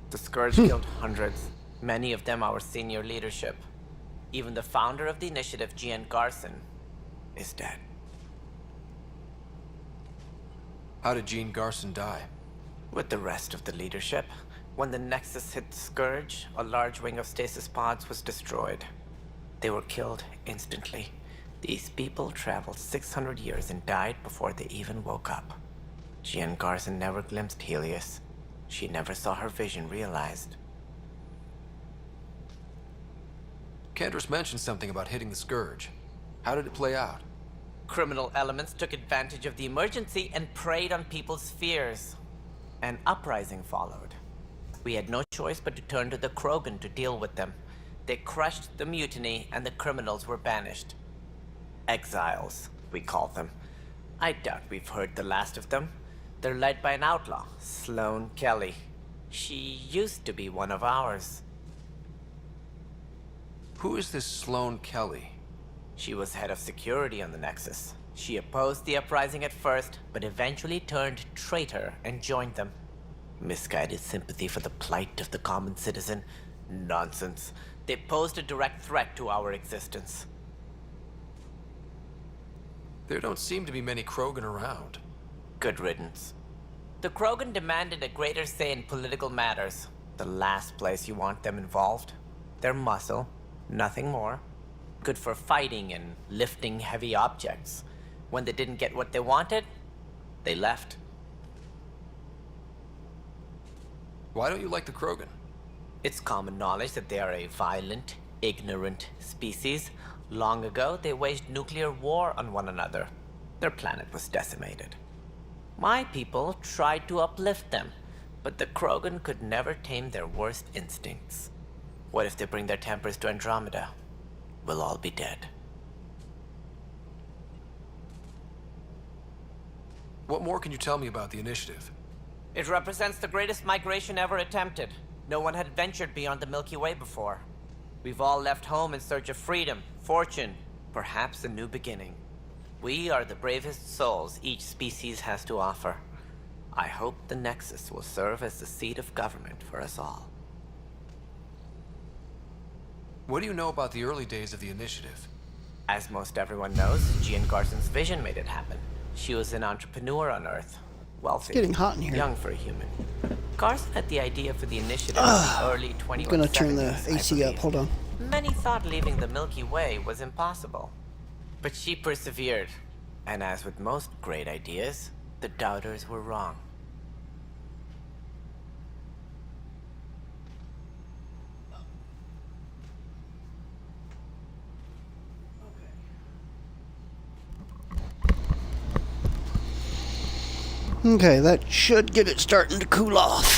The Scourge killed hundreds, many of them our senior leadership. Even the founder of the initiative, Gian Garson, is dead. How did Jean Garson die? With the rest of the leadership. When the Nexus hit the Scourge, a large wing of stasis pods was destroyed. They were killed instantly. These people traveled 600 years and died before they even woke up. Jean Garson never glimpsed Helios. She never saw her vision realized. Kendris mentioned something about hitting the Scourge. How did it play out? Criminal elements took advantage of the emergency and preyed on people's fears. An uprising followed. We had no choice but to turn to the Krogan to deal with them. They crushed the mutiny and the criminals were banished. Exiles, we call them. I doubt we've heard the last of them. They're led by an outlaw, Sloane Kelly. She used to be one of ours. Who is this Sloane Kelly? She was head of security on the Nexus. She opposed the uprising at first, but eventually turned traitor and joined them. Misguided sympathy for the plight of the common citizen? Nonsense. They posed a direct threat to our existence. There don't seem to be many Krogan around. Good riddance. The Krogan demanded a greater say in political matters. the last place you want them involved. They're muscle, nothing more. Good for fighting and lifting heavy objects. When they didn't get what they wanted, they left. Why don't you like the Krogan? It's common knowledge that they are a violent, ignorant species. Long ago, they waged nuclear war on one another. Their planet was decimated. My people tried to uplift them, but the Krogan could never tame their worst instincts. What if they bring their tempers to Andromeda? We'll all be dead. What more can you tell me about the initiative? It represents the greatest migration ever attempted. No one had ventured beyond the Milky Way before. We've all left home in search of freedom, fortune, perhaps a new beginning. We are the bravest souls each species has to offer. I hope the Nexus will serve as the seat of government for us all. What do you know about the early days of the initiative? As most everyone knows, Jean Garson's vision made it happen. She was an entrepreneur on Earth. Wealthy. It's getting hot in here. Young for a human. Garson had the idea for the initiative in the early 2170s. I'm gonna turn the AC up. Hold on. Many thought leaving the Milky Way was impossible. But she persevered. And as with most great ideas, the doubters were wrong. Okay, that should get it starting to cool off.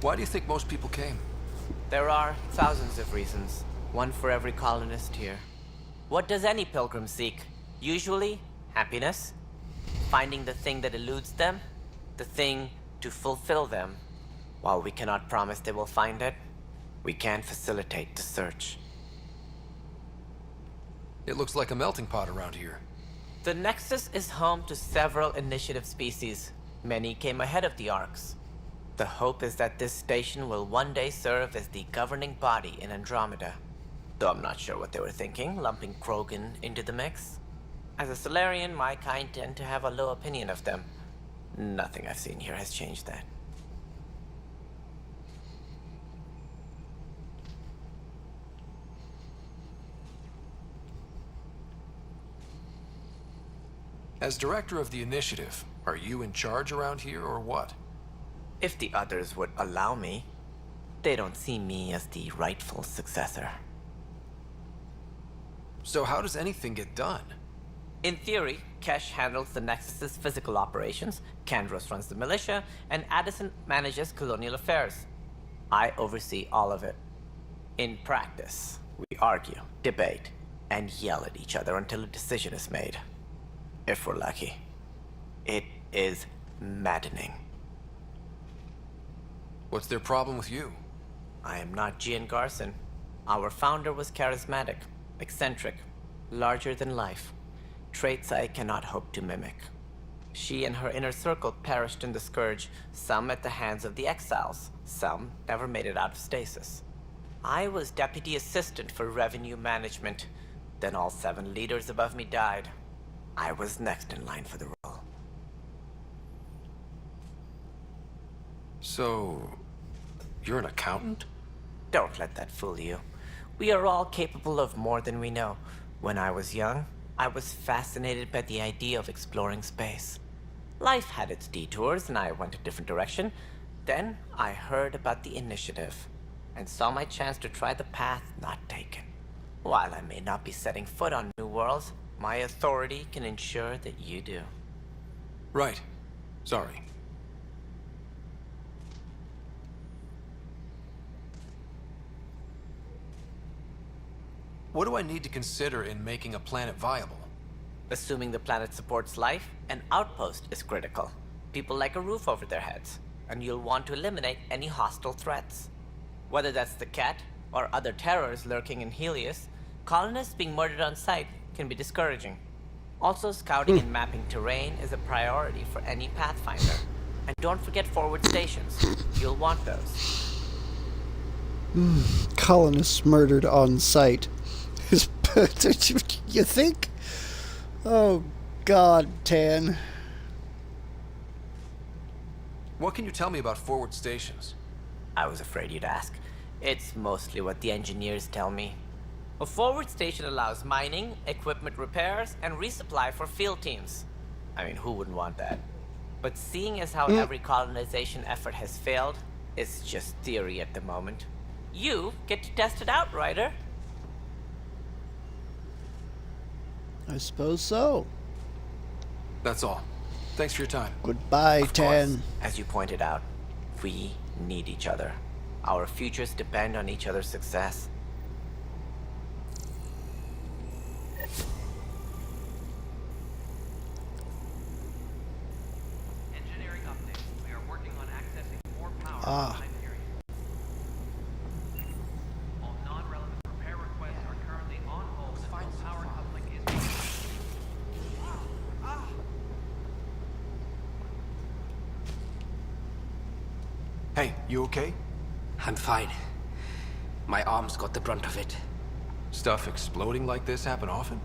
Why do you think most people came? There are thousands of reasons, one for every colonist here. What does any pilgrim seek? Usually, happiness. Finding the thing that eludes them, the thing to fulfill them. While we cannot promise they will find it, we can facilitate the search. It looks like a melting pot around here. The Nexus is home to several initiative species. Many came ahead of the Arks. The hope is that this station will one day serve as the governing body in Andromeda. Though I'm not sure what they were thinking, lumping Krogan into the mix. As a Solarian, my kind tend to have a low opinion of them. Nothing I've seen here has changed that. As director of the initiative, are you in charge around here or what? If the others would allow me, they don't see me as the rightful successor. So how does anything get done? In theory, Kesh handles the Nexus's physical operations, Kandros runs the militia, and Addison manages colonial affairs. I oversee all of it. In practice, we argue, debate, and yell at each other until a decision is made. If we're lucky. It is maddening. What's their problem with you? I am not Jean Garson. Our founder was charismatic, eccentric, larger than life. Traits I cannot hope to mimic. She and her inner circle perished in the Scourge, some at the hands of the Exiles, some never made it out of stasis. I was deputy assistant for revenue management. Then all 7 leaders above me died. I was next in line for the role. So, you're an accountant? Don't let that fool you. We are all capable of more than we know. When I was young, I was fascinated by the idea of exploring space. Life had its detours and I went a different direction. Then I heard about the initiative and saw my chance to try the path not taken. While I may not be setting foot on new worlds, my authority can ensure that you do. Right. Sorry. What do I need to consider in making a planet viable? Assuming the planet supports life, an outpost is critical. People like a roof over their heads, and you'll want to eliminate any hostile threats. Whether that's the Cat or other terrors lurking in Helios, colonists being murdered on sight can be discouraging. Also, scouting and mapping terrain is a priority for any Pathfinder. And don't forget forward stations. You'll want those. Colonists murdered on sight. You think? Oh, God, Tan. What can you tell me about forward stations? I was afraid you'd ask. It's mostly what the engineers tell me. A forward station allows mining, equipment repairs, and resupply for field teams. I mean, who wouldn't want that? But seeing as how every colonization effort has failed, it's just theory at the moment. You get to test it out, Ryder. I suppose so. That's all. Thanks for your time. Goodbye, Of Tan. course, as you pointed out, we need each other. Our futures depend on each other's success. Engineering update. We are working on accessing more power. Ah. All non-relevant repair requests are currently on hold until power coupling is Hey, you okay? I'm fine. My arms got the brunt of it. Stuff exploding like this happen often?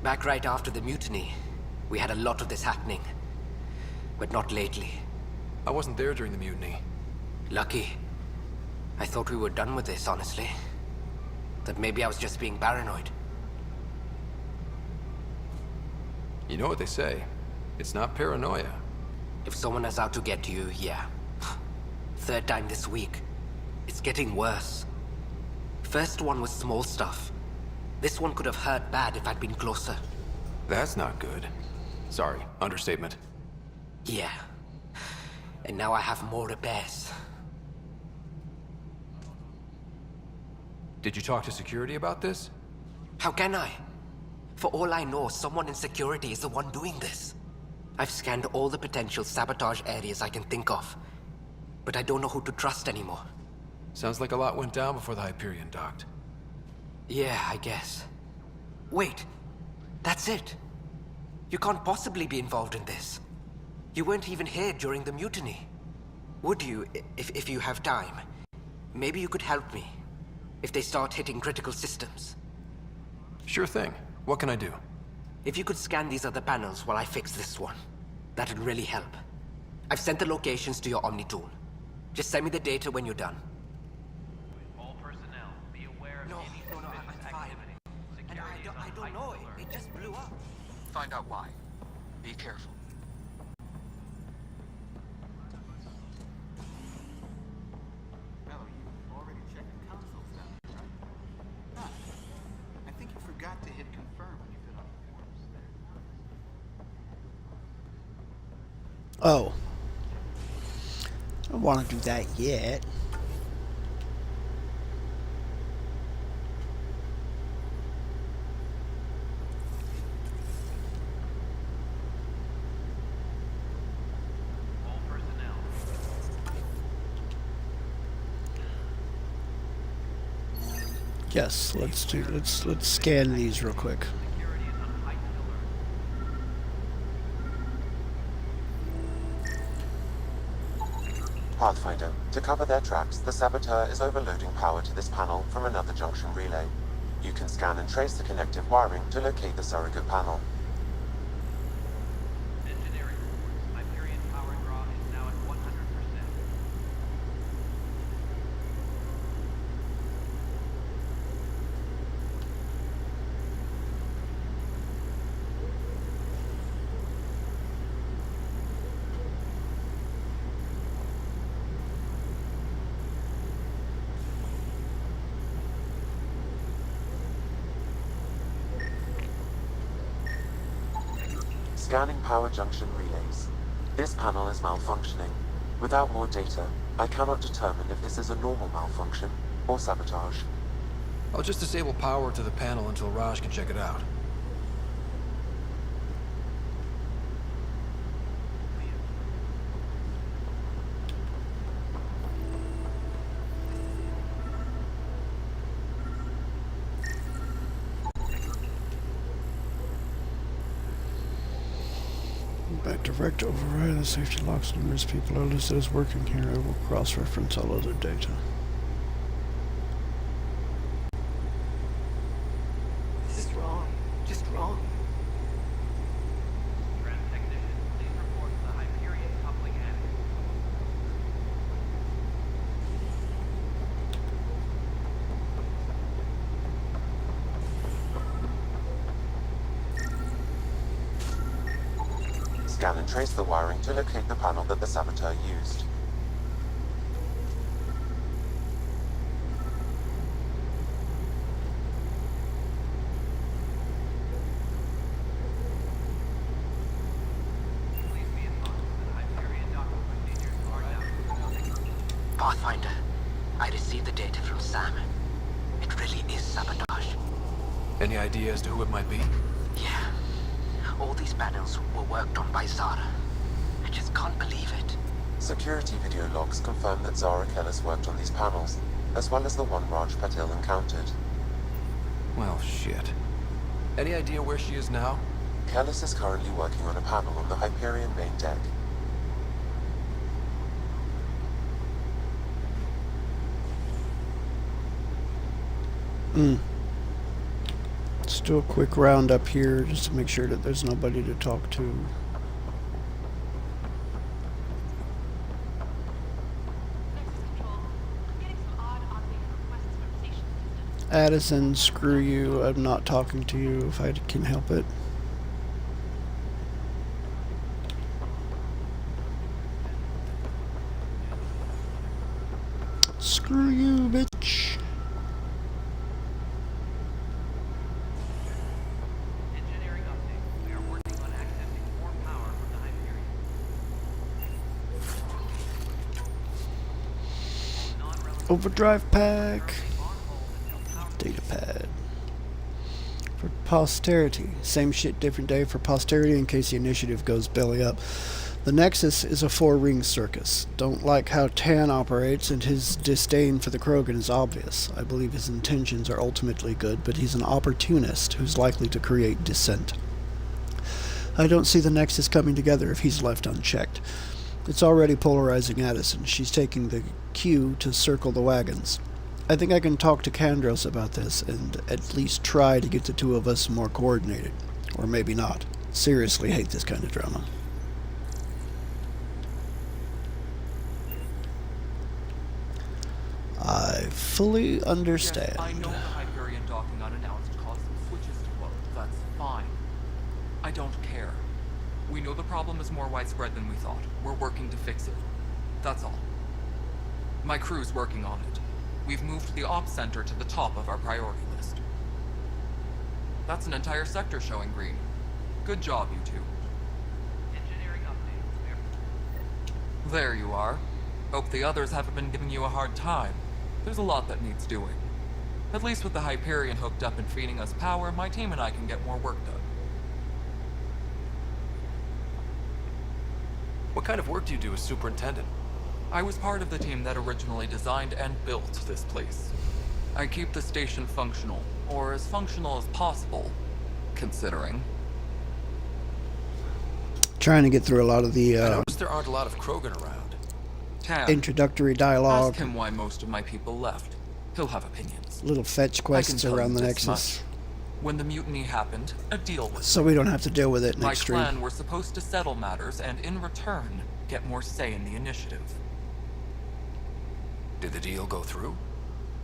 Back right after the mutiny, we had a lot of this happening. But not lately. I wasn't there during the mutiny. Lucky. I thought we were done with this, honestly. That maybe I was just being paranoid. You know what they say. It's not paranoia. If someone is out to get you, yeah. Third time this week. It's getting worse. First one was small stuff. This one could have hurt bad if I'd been closer. That's not good. Sorry, understatement. Yeah. And now I have more repairs. Did you talk to security about this? How can I? For all I know, someone in security is the one doing this. I've scanned all the potential sabotage areas I can think of. But I don't know who to trust anymore. Sounds like a lot went down before the Hyperion docked. Yeah, I guess. Wait. That's it. You can't possibly be involved in this. You weren't even here during the mutiny. Would you, if you have time? Maybe you could help me. If they start hitting critical systems. Sure thing. What can I do? If you could scan these other panels while I fix this one, that'd really help. I've sent the locations to your Omni tool. Just send me the data when you're done. all personnel. Be aware of any suspicious activity. Security is on I don't know. It just blew up. Find out why. Be careful. Melody, you already checked the console status, right? Ah, I think you forgot to hit confirm when you fill out the forms there. Oh. I don't want to do that yet. all personnel. Yes, let's scan these real quick. Security is on heightened alert. Pathfinder, to cover their tracks, the Saboteur is overloading power to this panel from another junction relay. You can scan and trace the connective wiring to locate the surrogate panel. Engineering reports. Hyperion power draw is now at 100%. Scanning power junction relays. This panel is malfunctioning. Without more data, I cannot determine if this is a normal malfunction or sabotage. I'll just disable power to the panel until Raj can check it out. Back direct override the safety locks. Numerous people are listed as working here. I will cross-reference all other data. This is wrong. Just wrong. Trans technician, please report to the Hyperion coupling end. scan and trace the wiring to locate the panel that the saboteur used. Pathfinder, I received the data from Sam. It really is sabotage. Any idea as to who it might be? Yeah. All these panels were worked on by Zara. I just can't believe it. Security video logs confirm that Zara Kellis worked on these panels, as well as the one Raj Patel encountered. Well, shit. Any idea where she is now? Kellis is currently working on a panel on the Hyperion main deck. Let's do a quick roundup here just to make sure that there's nobody to talk to. Addison, screw you. I'm not talking to you if I can help it. Screw you, bitch. Engineering update. We are working on accessing more power from the Hyperion. Overdrive pack. Data pad. For posterity. Same shit, different day for posterity in case the initiative goes belly up. The Nexus is a four-ring circus. Don't like how Tan operates, and his disdain for the Krogan is obvious. I believe his intentions are ultimately good, but he's an opportunist who's likely to create dissent. I don't see the Nexus coming together if he's left unchecked. It's already polarizing Addison. She's taking the cue to circle the wagons. I think I can talk to Kandros about this and at least try to get the two of us more coordinated. Or maybe not. Seriously hate this kind of drama. I fully understand. Yes, I know the Hyperion docking unannounced caused some switches to blow. That's fine. I don't care. We know the problem is more widespread than we thought. We're working to fix it. That's all. My crew's working on it. We've moved the ops center to the top of our priority list. That's an entire sector showing green. Good job, you two. Engineering update. There you are. Hope the others haven't been giving you a hard time. There's a lot that needs doing. At least with the Hyperion hooked up and feeding us power, my team and I can get more work done. What kind of work do you do as superintendent? I was part of the team that originally designed and built this place. I keep the station functional, or as functional as possible, considering. Trying to get through a lot of the I noticed there aren't a lot of Krogan around. Tam, introductory dialogue. ask him why most of my people left. He'll have opinions. Little fetch quests around the Nexus. Much. When the mutiny happened, a deal was so we don't have to deal with it my next stream. clan were supposed to settle matters and in return get more say in the initiative. Did the deal go through?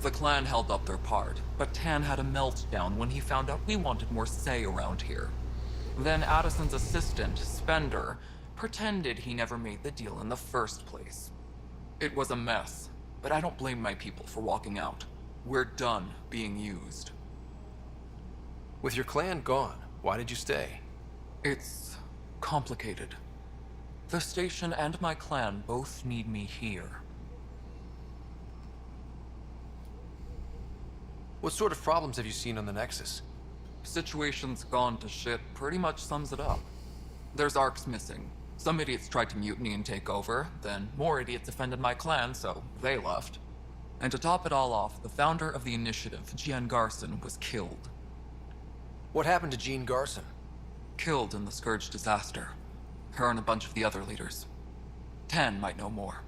The clan held up their part, but Tan had a meltdown when he found out we wanted more say around here. Then Addison's assistant, Spender, pretended he never made the deal in the first place. It was a mess, but I don't blame my people for walking out. We're done being used. With your clan gone, why did you stay? It's complicated. The station and my clan both need me here. What sort of problems have you seen on the Nexus? Situation's gone to shit pretty much sums it up. There's arcs missing. Some idiots tried to mutiny and take over, then more idiots offended my clan, so they left. And to top it all off, the founder of the initiative, Jean Garson, was killed. What happened to Jean Garson? Killed in the Scourge disaster. Her and a bunch of the other leaders. 10 might know more.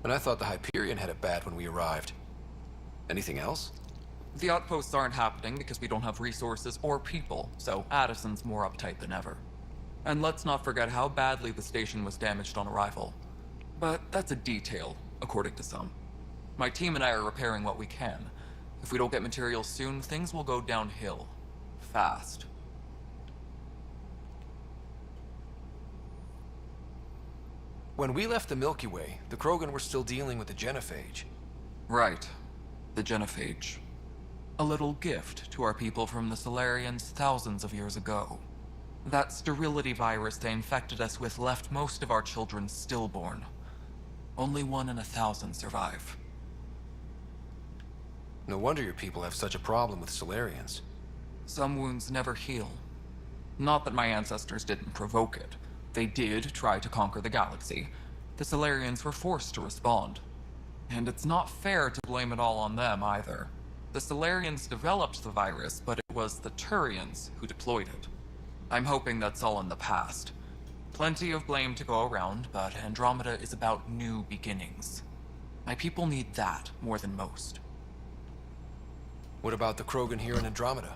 And I thought the Hyperion had it bad when we arrived. Anything else? The outposts aren't happening because we don't have resources or people, so Addison's more uptight than ever. And let's not forget how badly the station was damaged on arrival. But that's a detail, according to some. My team and I are repairing what we can. If we don't get materials soon, things will go downhill. Fast. When we left the Milky Way, the Krogan were still dealing with the genophage. Right. The genophage. A little gift to our people from the Solarians thousands of years ago. That sterility virus they infected us with left most of our children stillborn. Only 1 in 1,000 survive. No wonder your people have such a problem with Solarians. Some wounds never heal. Not that my ancestors didn't provoke it. They did try to conquer the galaxy. The Solarians were forced to respond. And it's not fair to blame it all on them either. The Solarians developed the virus, but it was the Turians who deployed it. I'm hoping that's all in the past. Plenty of blame to go around, but Andromeda is about new beginnings. My people need that more than most. What about the Krogan here in Andromeda?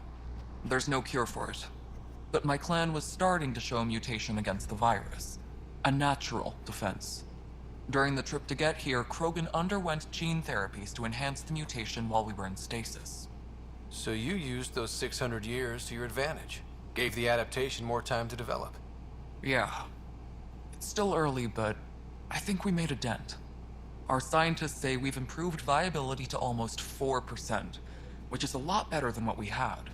There's no cure for it. But my clan was starting to show mutation against the virus. A natural defense. During the trip to get here, Krogan underwent gene therapies to enhance the mutation while we were in stasis. So you used those 600 years to your advantage. Gave the adaptation more time to develop. Yeah. It's still early, but I think we made a dent. Our scientists say we've improved viability to almost 4%, which is a lot better than what we had.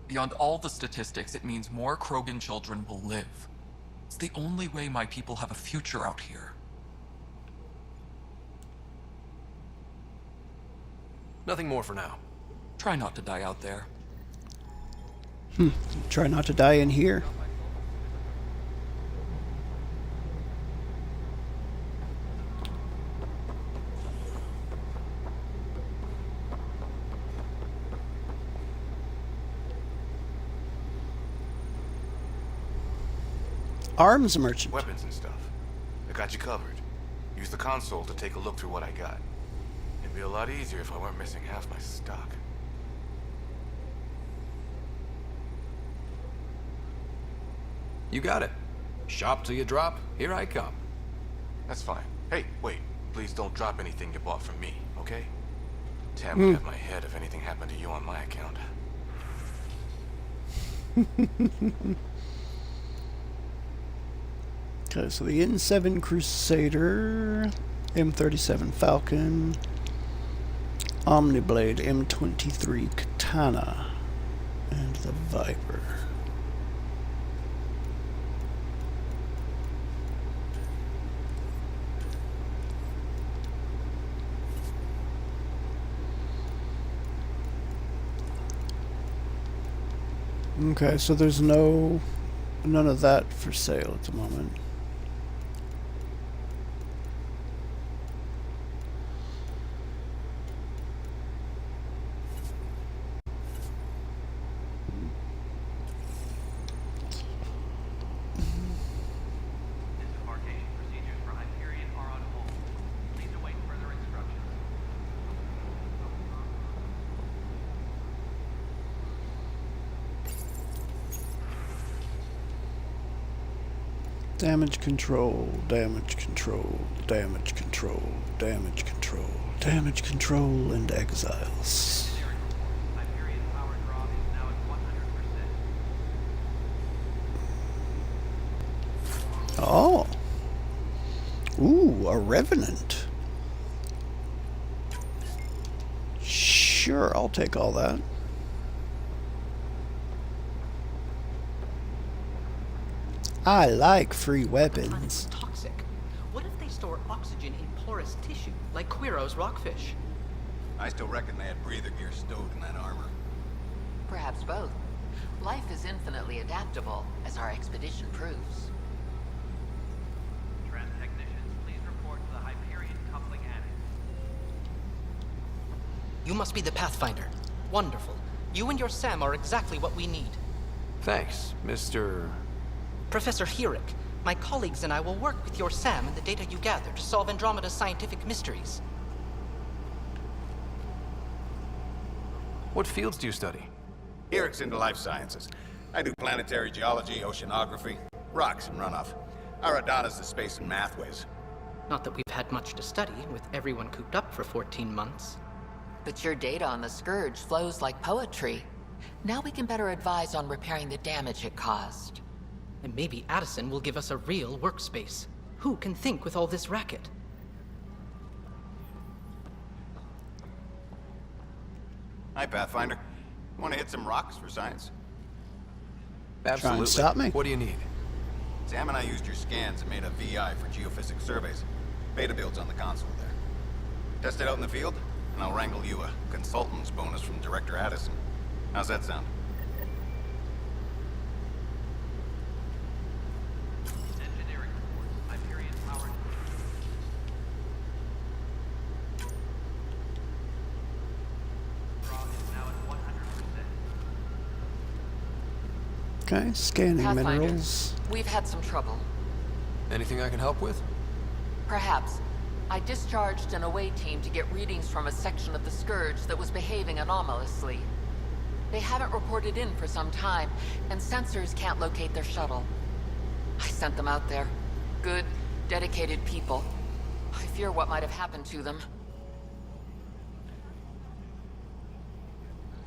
Beyond all the statistics, it means more Krogan children will live. It's the only way my people have a future out here. Nothing more for now. Try not to die out there. Try not to die in here. Arms merchant. Weapons and stuff. I got you covered. Use the console to take a look through what I got. It'd be a lot easier if I weren't missing half my stock. You got it. Shop till you drop. Here I come. That's fine. Hey, wait. Please don't drop anything you bought from me, okay? Tam would have my head if anything happened to you on my account. Okay, so the N7 Crusader, M37 Falcon, Omniblade M23 Katana, and the Viper. Okay, so there's none of that for sale at the moment. Disembarkation procedures for Hyperion are on hold. Please await further instructions. Damage control, damage control, damage control, damage control, damage control, and exiles. Hyperion power draw is now at 100%. Oh. Ooh, a Revenant. Sure, I'll take all that. I like free weapons. Toxic. What if they store oxygen in porous tissue, like Quiro's rockfish? I still reckon they had breather gear stowed in that armor. Perhaps both. Life is infinitely adaptable, as our expedition proves. Trans technicians, please report to the Hyperion coupling annex. You must be the Pathfinder. Wonderful. You and your Sam are exactly what we need. Thanks, Mr. Professor Herrick, my colleagues and I will work with your Sam and the data you gather to solve Andromeda's scientific mysteries. What fields do you study? Herrick's into life sciences. I do planetary geology, oceanography, rocks and runoff. Aradana's the space and math whiz. Not that we've had much to study, with everyone cooped up for 14 months. But your data on the Scourge flows like poetry. Now we can better advise on repairing the damage it caused. And maybe Addison will give us a real workspace. Who can think with all this racket? Hi, Pathfinder. Want to hit some rocks for science? Absolutely. Try and stop me. What do you need? Sam and I used your scans and made a VI for geophysics surveys. Beta builds on the console there. Test it out in the field, and I'll wrangle you a consultant's bonus from Director Addison. How's that sound? Engineering reports. Hyperion powered. Draw is now at 100%. Okay, scanning Pathfinder, minerals. we've had some trouble. Anything I can help with? Perhaps. I discharged an away team to get readings from a section of the Scourge that was behaving anomalously. They haven't reported in for some time, and sensors can't locate their shuttle. I sent them out there. Good, dedicated people. I fear what might have happened to them.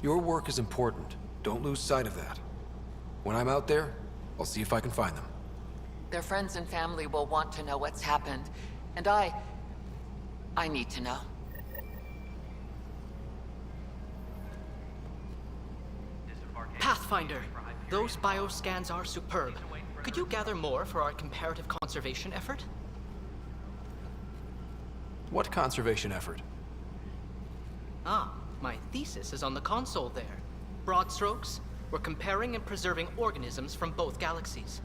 Your work is important. Don't lose sight of that. When I'm out there, I'll see if I can find them. Their friends and family will want to know what's happened, and I need to know. Pathfinder, those bioscans are superb. Could you gather more for our comparative conservation effort? What conservation effort? Ah, my thesis is on the console there. Broad strokes, we're comparing and preserving organisms from both galaxies.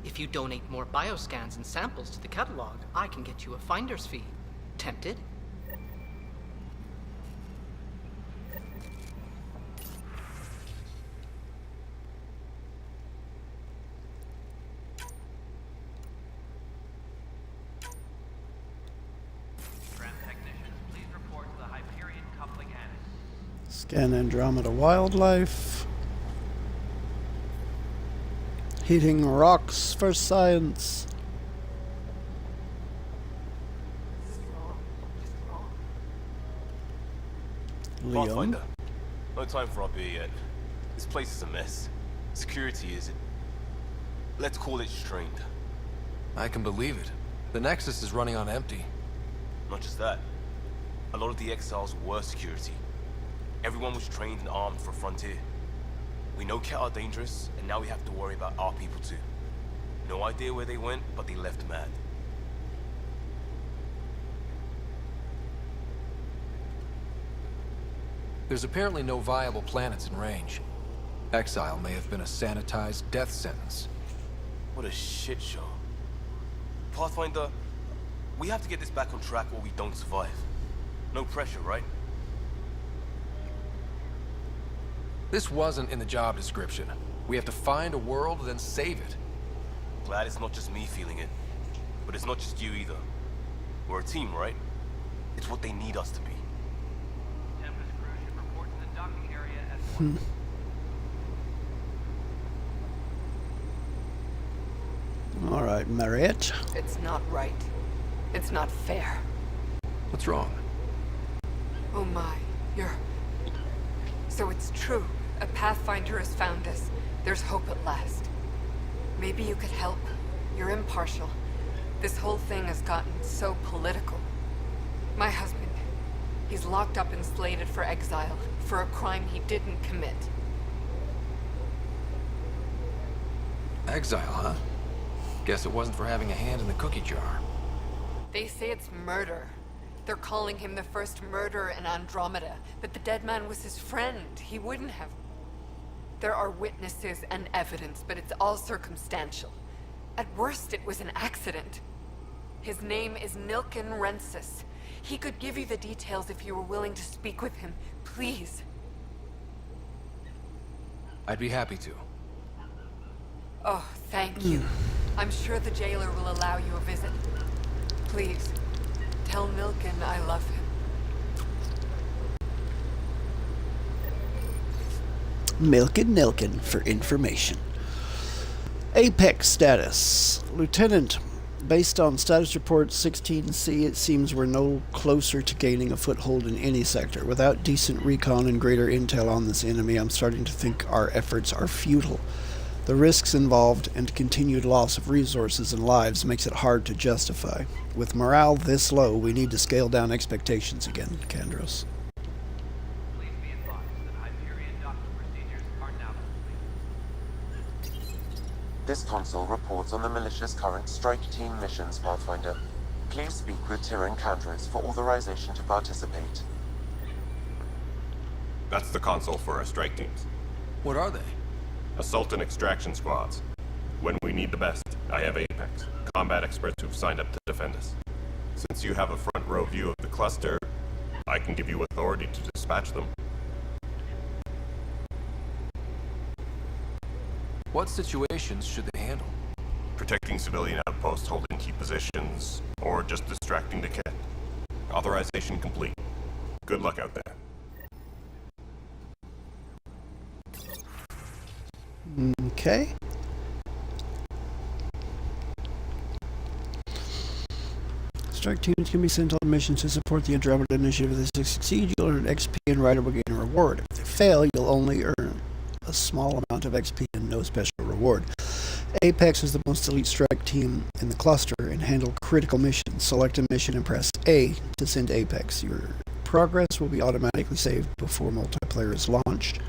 If you donate more bioscans and samples to the catalog, I can get you a finder's fee. Tempted? Tram technicians, please report to the Hyperion coupling annex. Scan Andromeda wildlife. Hitting rocks for science. Leon. Pathfinder, no time for our beer yet. This place is a mess. Security is... let's call it strained. I can believe it. The Nexus is running on empty. Not just that. A lot of the exiles were security. Everyone was trained and armed for Frontier. We know Ket are dangerous, and now we have to worry about our people too. No idea where they went, but they left mad. There's apparently no viable planets in range. Exile may have been a sanitized death sentence. What a shit show. Pathfinder, we have to get this back on track or we don't survive. No pressure, right? This wasn't in the job description. We have to find a world, then save it. Glad it's not just me feeling it. But it's not just you either. We're a team, right? It's what they need us to be. Tempest crew should report to the docking area at once. All right, Marriott. It's not right. It's not fair. What's wrong? Oh my, you're... So it's true. A Pathfinder has found us. There's hope at last. Maybe you could help. You're impartial. This whole thing has gotten so political. My husband, he's locked up and slated for exile for a crime he didn't commit. Exile, huh? Guess it wasn't for having a hand in the cookie jar. They say it's murder. They're calling him the first murderer in Andromeda, but the dead man was his friend. He wouldn't have. There are witnesses and evidence, but it's all circumstantial. At worst, it was an accident. His name is Nilken Rensis. He could give you the details if you were willing to speak with him. Please. I'd be happy to. Oh, thank you. I'm sure the jailer will allow you a visit. Please, tell Nilken I love him. Nilken for information. Apex status. Lieutenant, based on status report 16C, it seems we're no closer to gaining a foothold in any sector. Without decent recon and greater intel on this enemy, I'm starting to think our efforts are futile. The risks involved and continued loss of resources and lives makes it hard to justify. With morale this low, we need to scale down expectations again, Kandros. Please be advised that Hyperion docking procedures are now complete. This console reports on the militia's current strike team missions, Pathfinder. Please speak with Tyrion Kandros for authorization to participate. That's the console for our strike teams. What are they? Assault and extraction squads. When we need the best, I have Apex, combat experts who've signed up to defend us. Since you have a front row view of the cluster, I can give you authority to dispatch them. What situations should they handle? Protecting civilian outposts holding key positions, or just distracting the kit. Authorization complete. Good luck out there. Okay. Strike teams can be sent on missions to support the Andromeda initiative. If they succeed, you'll earn XP and Ryder will gain a reward. If they fail, you'll only earn a small amount of XP and no special reward. Apex is the most elite strike team in the cluster and handle critical missions. Select a mission and press A to send Apex. Your progress will be automatically saved before multiplayer is launched.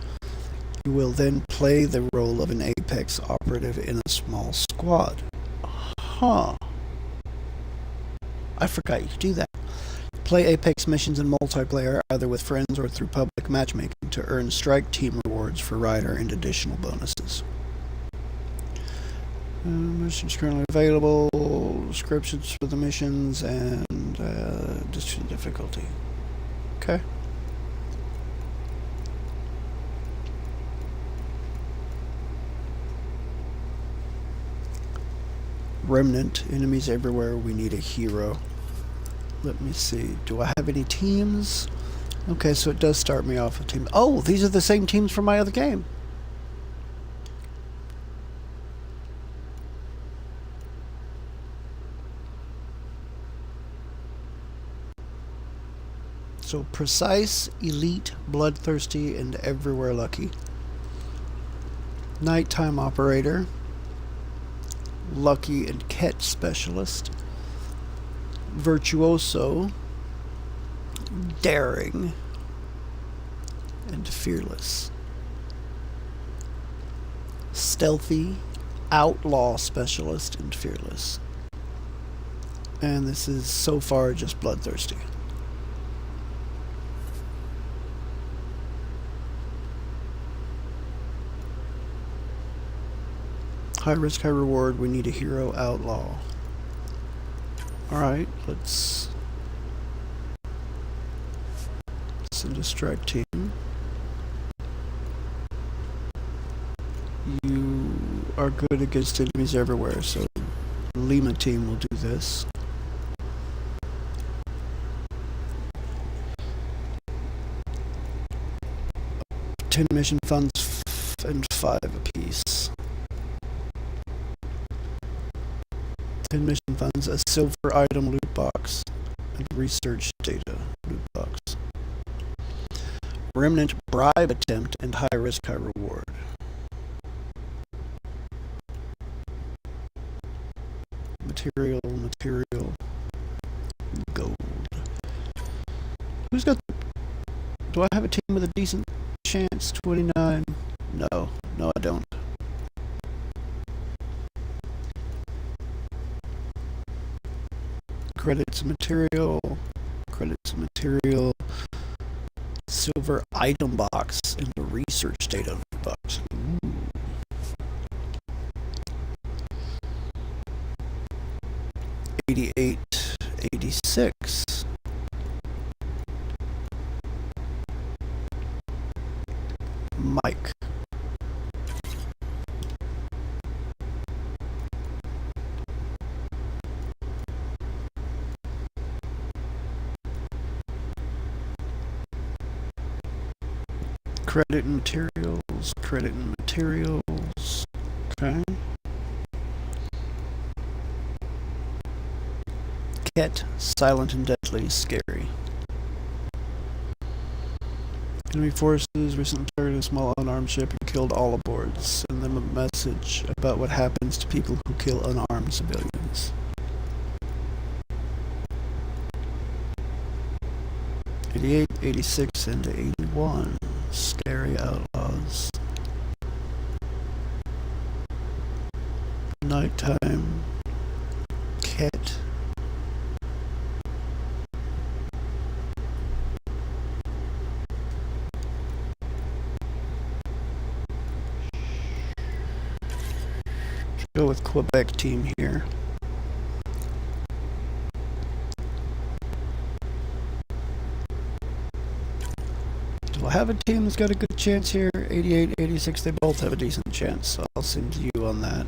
You will then play the role of an Apex operative in a small squad. Huh. I forgot you could do that. Play Apex missions in multiplayer either with friends or through public matchmaking to earn strike team rewards for Ryder and additional bonuses. Missions currently available, descriptions for the missions, and difficulty. Okay. Remnant, enemies everywhere, we need a hero. Let me see, do I have any teams? Okay, so it does start me off with teams. Oh, these are the same teams from my other game. So precise, elite, bloodthirsty, and everywhere lucky. Nighttime operator. Lucky and Ket specialist. Virtuoso. Daring. And fearless. Stealthy. Outlaw specialist and fearless. And this is so far just bloodthirsty. High risk, high reward. We need a hero outlaw. Alright, let's send a strike team. You are good against enemies everywhere, so Lima team will do this. $10 mission funds and 5 apiece. 10 mission funds, a silver item loot box, and research data loot box. Remnant bribe attempt and high risk, high reward. Material, gold. Who's got... Do I have a team with a decent chance? 29? No, I don't. Credits material, silver item box, and the research data box. Ooh. $88, $86. Mike. Credit and materials, okay. Ket, silent and deadly, scary. Enemy forces recently targeted a small unarmed ship and killed all aboard. Send send them a message about what happens to people who kill unarmed civilians. 88, 86, and 81. Scary outlaws. Nighttime. Cat. Go with Quebec team here. Do I have a team that's got a good chance here? 88, 86, they both have a decent chance, so I'll send you on that.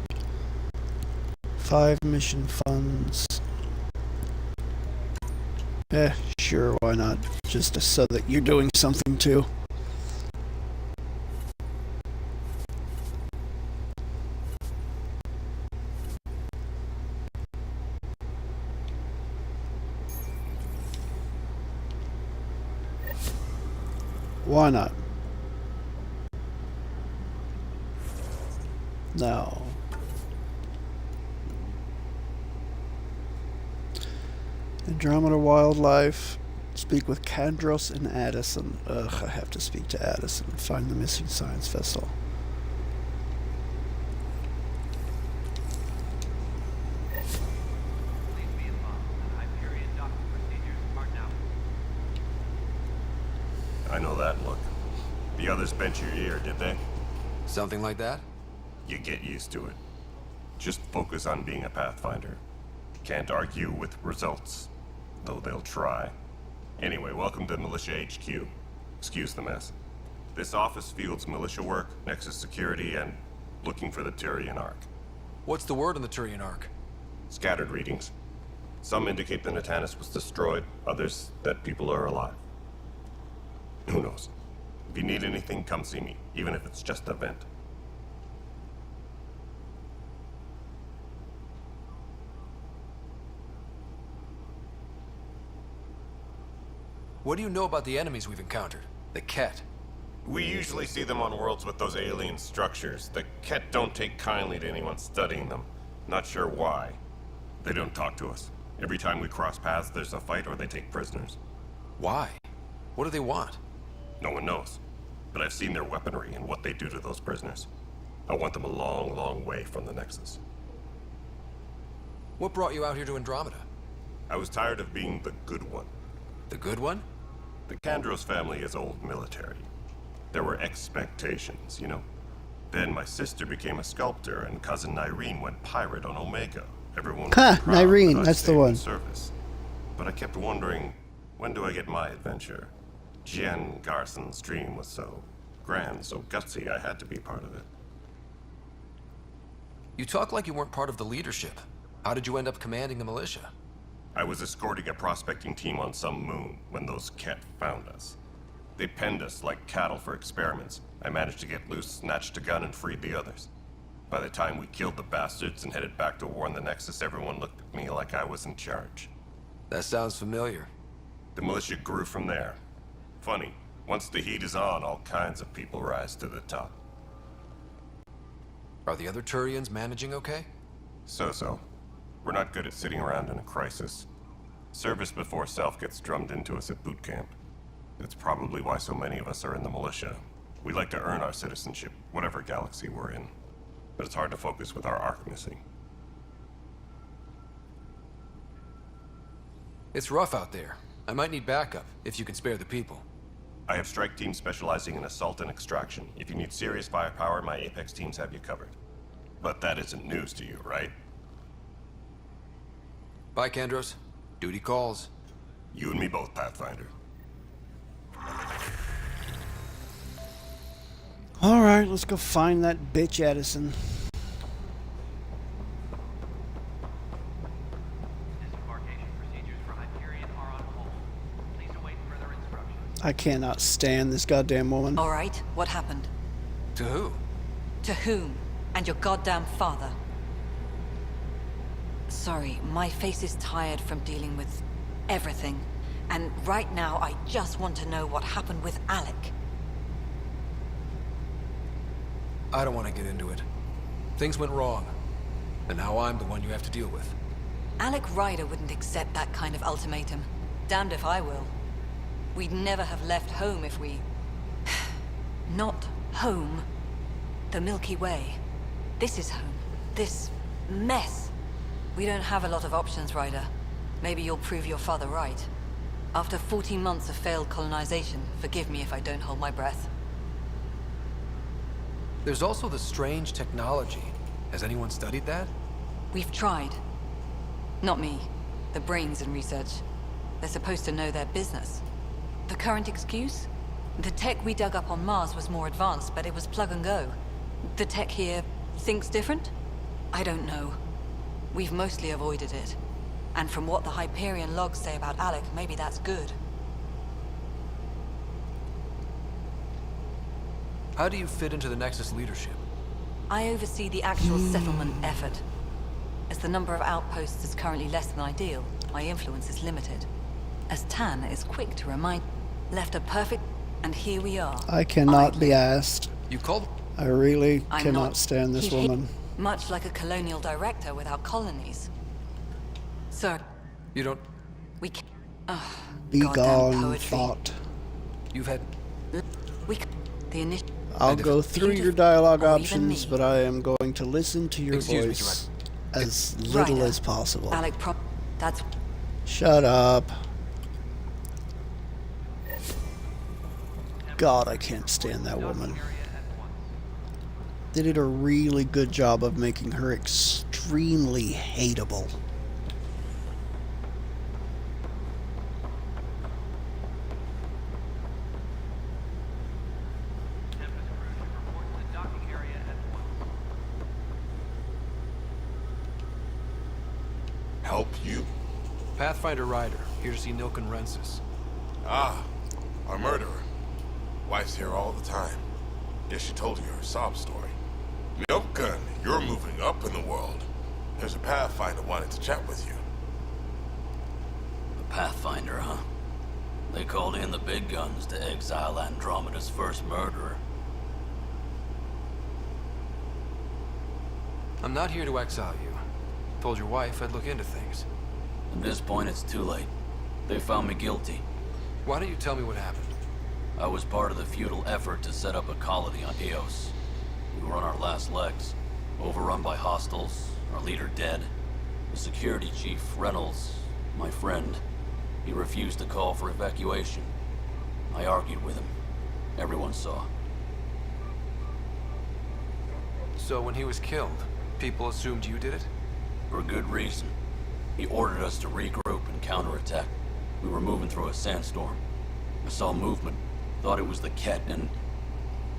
5 mission funds. Sure, why not? Just so that you're doing something too. Why not? No. Andromeda Wildlife. Speak with Kandros and Addison. Ugh, I have to speak to Addison. Find the missing science vessel. I know that look. The others bent your ear, did they? Something like that? You get used to it. Just focus on being a Pathfinder. Can't argue with results, though they'll try. Anyway, welcome to Militia HQ. Excuse the mess. This office fields militia work, Nexus security, and looking for the Turian Ark. What's the word on the Turian Ark? Scattered readings. Some indicate the Natanus was destroyed, others that people are alive. Who knows? If you need anything, come see me, even if it's just a vent. What do you know about the enemies we've encountered? The Ket? We usually see them on worlds with those alien structures. The Ket don't take kindly to anyone studying them. Not sure why. They don't talk to us. Every time we cross paths, there's a fight or they take prisoners. Why? What do they want? No one knows. But I've seen their weaponry and what they do to those prisoners. I want them a long, long way from the Nexus. What brought you out here to Andromeda? I was tired of being the good one. The good one? The Kandros family is old military. There were expectations, you know? Then my sister became a sculptor and cousin Nyreen went pirate on Omega. Everyone was proud Nyreen, that I that's stayed the one. in service. But I kept wondering, when do I get my adventure? Jen Garson's dream was so grand, so gutsy, I had to be part of it. You talk like you weren't part of the leadership. How did you end up commanding the militia? I was escorting a prospecting team on some moon when those Ket found us. They penned us like cattle for experiments. I managed to get loose, snatched a gun, and freed the others. By the time we killed the bastards and headed back to warn the Nexus, everyone looked at me like I was in charge. That sounds familiar. The militia grew from there. Funny, once the heat is on, all kinds of people rise to the top. Are the other Turians managing okay? So-so. We're not good at sitting around in a crisis. Service before self gets drummed into us at boot camp. That's probably why so many of us are in the militia. We like to earn our citizenship, whatever galaxy we're in. But it's hard to focus with our arc missing. It's rough out there. I might need backup, if you can spare the people. I have strike teams specializing in assault and extraction. If you need serious firepower, my Apex teams have you covered. But that isn't news to you, right? Bye, Kandros. Duty calls. You and me both, Pathfinder. Alright, let's go find that bitch Addison. Disembarkation procedures for Hyperion are on hold. Please await further instructions. I cannot stand this goddamn woman. Alright, what happened? To who? To whom? And your goddamn father. Sorry, my face is tired from dealing with everything. And right now, I just want to know what happened with Alec. I don't want to get into it. Things went wrong, and now I'm the one you have to deal with. Alec Ryder wouldn't accept that kind of ultimatum. Damned if I will. We'd never have left home if we... Not home. The Milky Way. This is home. This mess. We don't have a lot of options, Ryder. Maybe you'll prove your father right. After 14 months of failed colonization, forgive me if I don't hold my breath. There's also the strange technology. Has anyone studied that? We've tried. Not me. The brains in research. They're supposed to know their business. The current excuse? The tech we dug up on Mars was more advanced, but it was plug and go. The tech here thinks different? I don't know. We've mostly avoided it. And from what the Hyperion logs say about Alec, maybe that's good. How do you fit into the Nexus leadership? I oversee the actual settlement effort. As the number of outposts is currently less than ideal, my influence is limited. As Tan is quick to remind, left a perfect, and here we are. I cannot be asked. You called? I really I'm cannot not- stand this He- woman. Much like a colonial director without colonies. Sir, You don't... we can... Be goddamn gone, poetry. thought. You've had... We... The initial... I'll go through your dialogue or even options, me. but I am going to listen to your Excuse me, voice as little Ryder. as possible. Alec That's... Shut up. God, I can't stand that woman. They did a really good job of making her extremely hateable. Help you? Pathfinder Ryder, here to see Nilken Rensis. Ah, our murderer. Wife's here all the time. Guess she told you her sob story. Nilken, you're moving up in the world. There's a Pathfinder wanting to chat with you. The Pathfinder, huh? They called in the big guns to exile Andromeda's first murderer. I'm not here to exile you. Told your wife I'd look into things. At this point, it's too late. They found me guilty. Why don't you tell me what happened? I was part of the futile effort to set up a colony on Eos. We were on our last legs, overrun by hostiles, our leader dead. The security chief, Reynolds, my friend, he refused to call for evacuation. I argued with him. Everyone saw. So when he was killed, people assumed you did it? For a good reason. He ordered us to regroup and counterattack. We were moving through a sandstorm. I saw movement, thought it was the Ket, and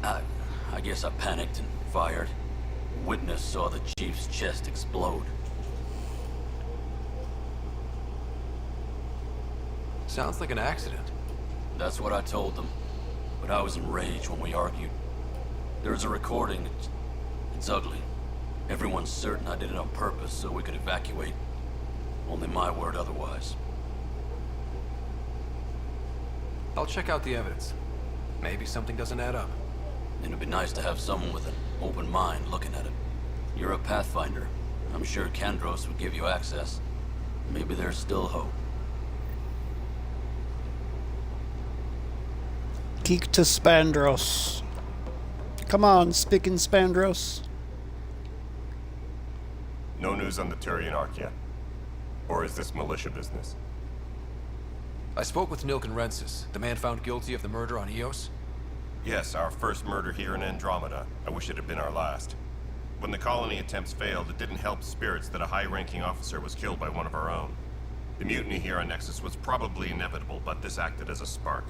I guess I panicked and fired. Witness saw the chief's chest explode. Sounds like an accident. That's what I told them. But I was enraged when we argued. There's a recording. It's ugly. Everyone's certain I did it on purpose so we could evacuate. Only my word otherwise. I'll check out the evidence. Maybe something doesn't add up. It'd be nice to have someone with an open mind looking at it. You're a Pathfinder. I'm sure Kandros would give you access. Maybe there's still hope. Geek to Spandros. Come on, Spick and Spandros. No news on the Turian Ark yet? Or is this militia business? I spoke with Nilken Rensis, the man found guilty of the murder on Eos. Yes, our first murder here in Andromeda. I wish it had been our last. When the colony attempts failed, it didn't help spirits that a high-ranking officer was killed by one of our own. The mutiny here on Nexus was probably inevitable, but this acted as a spark.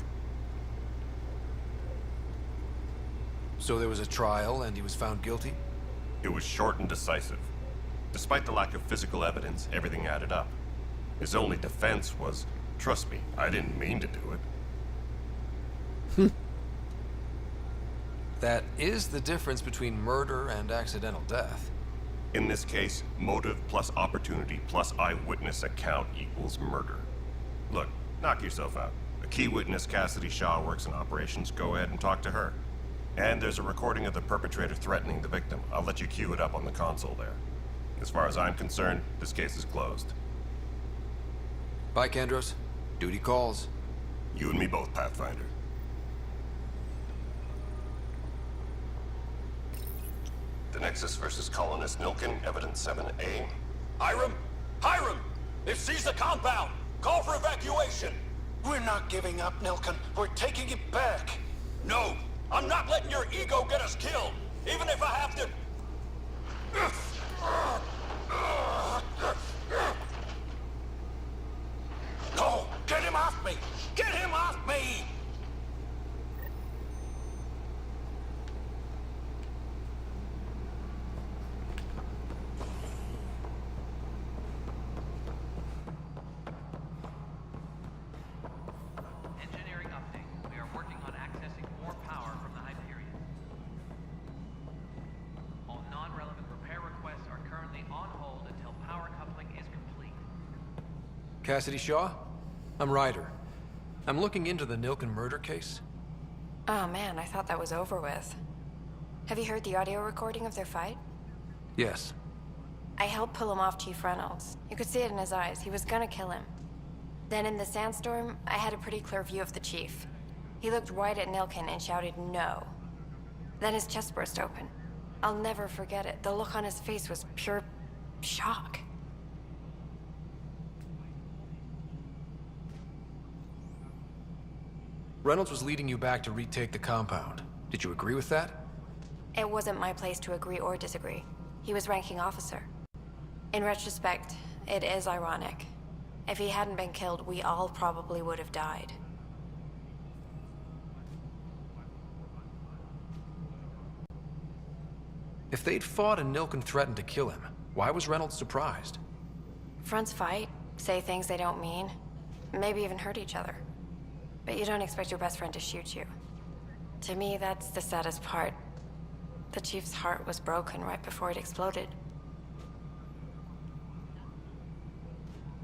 So there was a trial and he was found guilty? It was short and decisive. Despite the lack of physical evidence, everything added up. His only defense was, trust me, I didn't mean to do it. That is the difference between murder and accidental death. In this case, motive plus opportunity plus eyewitness account equals murder. Look, knock yourself out. A key witness, Cassidy Shaw, works in operations. Go ahead and talk to her. And there's a recording of the perpetrator threatening the victim. I'll let you cue it up on the console there. As far as I'm concerned, this case is closed. Bye, Kandros. Duty calls. You and me both, Pathfinder. The Nexus versus Colonist Nilkin, Evidence 7A. Hiram! Hiram! They've seized the compound! Call for evacuation! We're not giving up, Nilkin. We're taking it back. No! I'm not letting your ego get us killed! Even if I have to... No! Get him off me! Get him off me! Engineering update. We are working on accessing more power from the Hyperion. All non-relevant repair requests are currently on hold until power coupling is complete. Cassidy Shaw? I'm Ryder. I'm looking into the Nilkin murder case. Oh man, I thought that was over with. Have you heard the audio recording of their fight? Yes. I helped pull him off Chief Reynolds. You could see it in his eyes. He was gonna kill him. Then in the sandstorm, I had a pretty clear view of the Chief. He looked right at Nilkin and shouted no. Then his chest burst open. I'll never forget it. The look on his face was pure shock. Reynolds was leading you back to retake the compound. Did you agree with that? It wasn't my place to agree or disagree. He was ranking officer. In retrospect, it is ironic. If he hadn't been killed, we all probably would have died. If they'd fought and Nilkin threatened to kill him, why was Reynolds surprised? Fronts fight, say things they don't mean, maybe even hurt each other. But you don't expect your best friend to shoot you. To me, that's the saddest part. The Chief's heart was broken right before it exploded.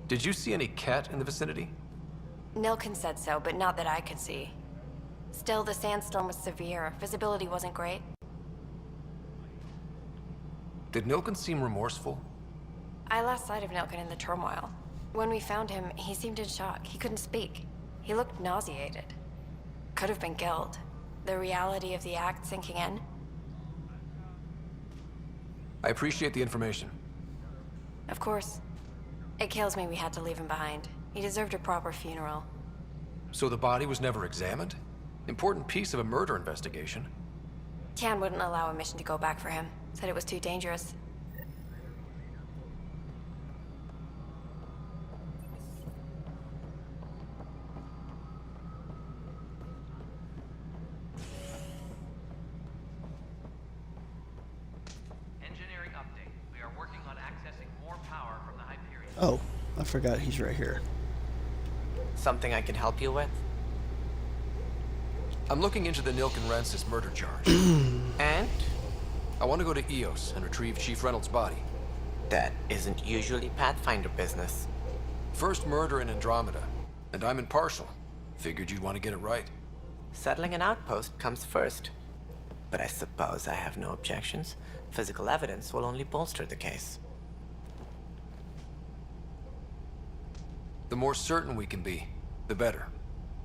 Did you see any cat in the vicinity? Nilkin said so, but not that I could see. Still, the sandstorm was severe. Visibility wasn't great. Did Nilkin seem remorseful? I lost sight of Nilkin in the turmoil. When we found him, he seemed in shock. He couldn't speak. He looked nauseated. Could have been guilt. The reality of the act sinking in. I appreciate the information. Of course. It kills me we had to leave him behind. He deserved a proper funeral. So the body was never examined? Important piece of a murder investigation. Tian wouldn't allow a mission to go back for him. Said it was too dangerous. Engineering update. We are working on accessing more power from the Hyperion. Oh, I forgot he's right here. Something I can help you with? I'm looking into the Nilkin Rensis murder charge. And? I want to go to EOS and retrieve Chief Reynolds' body. That isn't usually Pathfinder business. First murder in Andromeda, and I'm impartial. Figured you'd want to get it right. Settling an outpost comes first. But I suppose I have no objections. Physical evidence will only bolster the case. The more certain we can be, the better.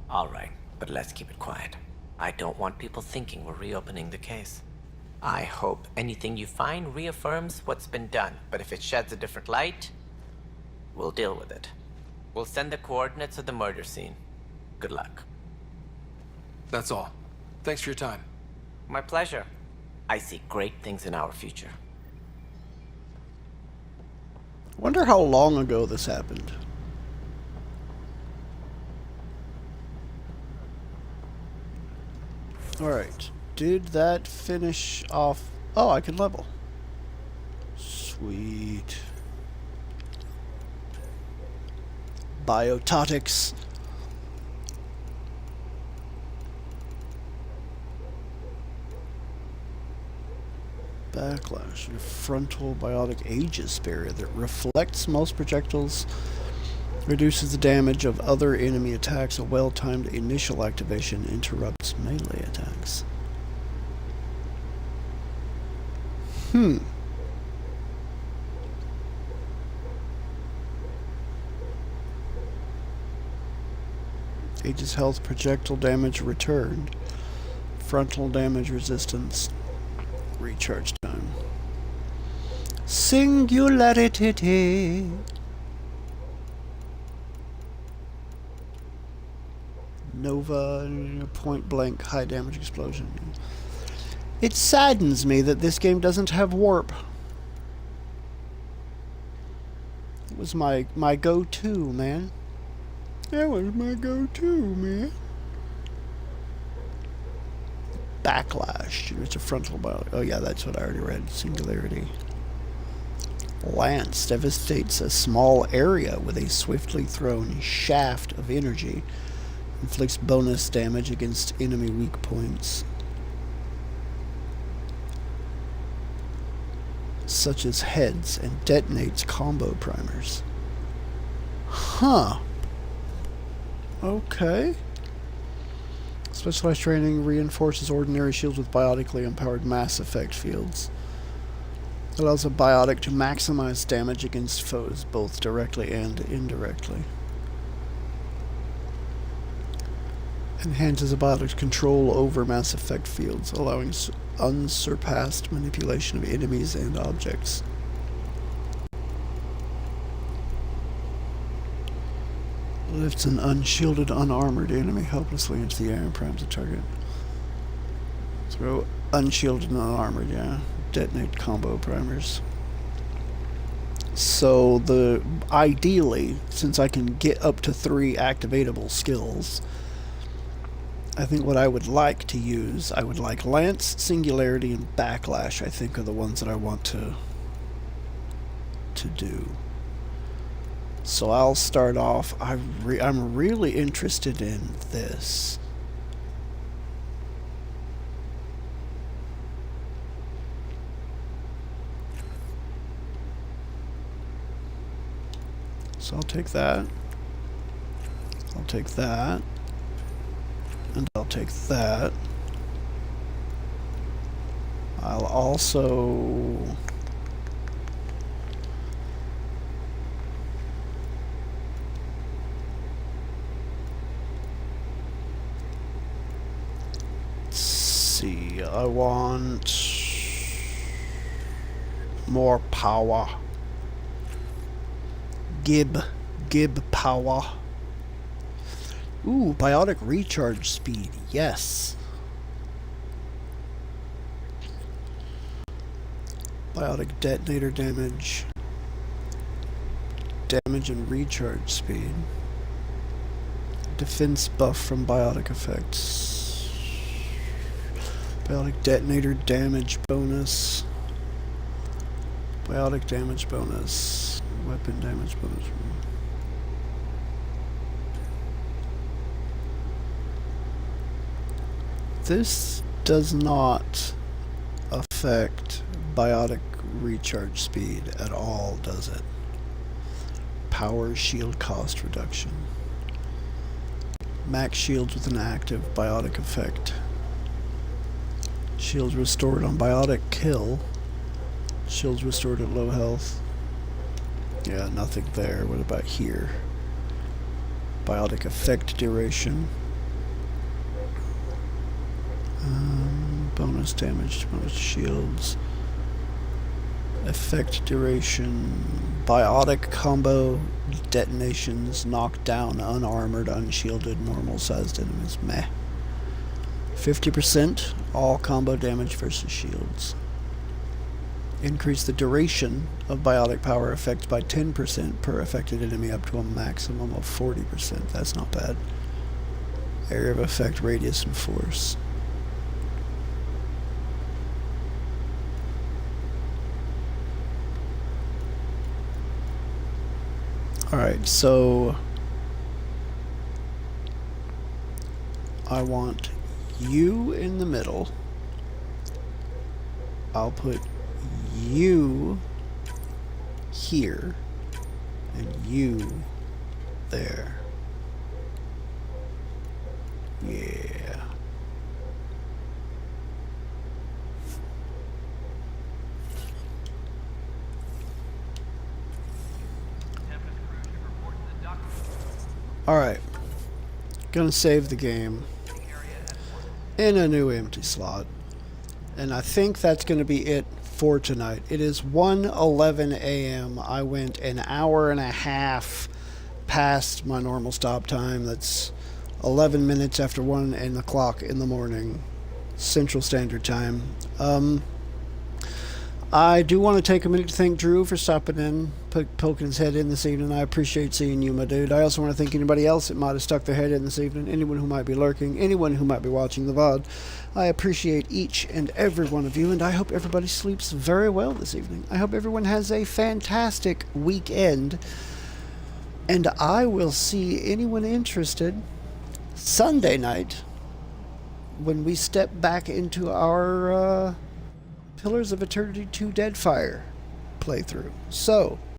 All right, but let's keep it quiet. I don't want people thinking we're reopening the case. I hope anything you find reaffirms what's been done, but if it sheds a different light, we'll deal with it. We'll send the coordinates of the murder scene. Good luck. That's all. Thanks for your time. My pleasure. I see great things in our future. Wonder how long ago this happened. Alright, did that finish off? Oh, I can level. Sweet. Biototics. Backlash. Your frontal biotic Aegis barrier that reflects most projectiles. Reduces the damage of other enemy attacks. A well-timed initial activation interrupts melee attacks. Aegis health, projectile damage returned. Frontal damage resistance. Recharge time. Singularity. Nova, point blank, high damage explosion. It saddens me that this game doesn't have warp. It was my go-to, man. That was my go-to, man. Backlash. It's a frontal bio. Oh yeah, that's what I already read. Singularity. Lance devastates a small area with a swiftly thrown shaft of energy. Inflicts bonus damage against enemy weak points, such as heads, and detonates combo primers. Huh. Okay. Specialized training reinforces ordinary shields with biotically empowered Mass Effect fields. Allows a biotic to maximize damage against foes, both directly and indirectly. Enhances a biotic's control over Mass Effect fields, allowing unsurpassed manipulation of enemies and objects. Lifts an unshielded, unarmored enemy helplessly into the air and primes the target. Throw unshielded and unarmored, yeah. Detonate combo primers. So ideally, since I can get up to 3 activatable skills, I think what I would like to use, I would like Lance, Singularity, and Backlash, I think, are the ones that I want to do. So I'll start off, I'm really interested in this. So I'll take that. I'll take that. And I'll take that. I'll also... let's see, I want more power. Gib power. Ooh, biotic recharge speed, yes. Biotic detonator damage. Damage and recharge speed. Defense buff from biotic effects. Biotic detonator damage bonus. Biotic damage bonus. Weapon damage bonus. This does not affect biotic recharge speed at all, does it? Power shield cost reduction. Max shields with an active biotic effect. Shields restored on biotic kill. Shields restored at low health. Yeah, nothing there. What about here? Biotic effect duration. Bonus damage, bonus shields. Effect duration. Biotic combo detonations knock down unarmored, unshielded, normal sized enemies. Meh. 50% all combo damage versus shields. Increase the duration of biotic power effects by 10% per affected enemy up to a maximum of 40%. That's not bad. Area of effect, radius, and force. Alright, so I want you in the middle. I'll put you here and you there. Yeah. Alright. Gonna save the game in a new empty slot. And I think that's going to be it for tonight. It is 1:11 a.m. I went an hour and a half past my normal stop time. That's 11 minutes after 1 o'clock in the morning, Central Standard Time. I do want to take a minute to thank Drew for stopping in, poking his head in this evening. I appreciate seeing you, my dude. I also want to thank anybody else that might have stuck their head in this evening, anyone who might be lurking, anyone who might be watching the VOD. I appreciate each and every one of you, and I hope everybody sleeps very well this evening. I hope everyone has a fantastic weekend, and I will see anyone interested Sunday night when we step back into our Pillars of Eternity 2 Deadfire playthrough. So,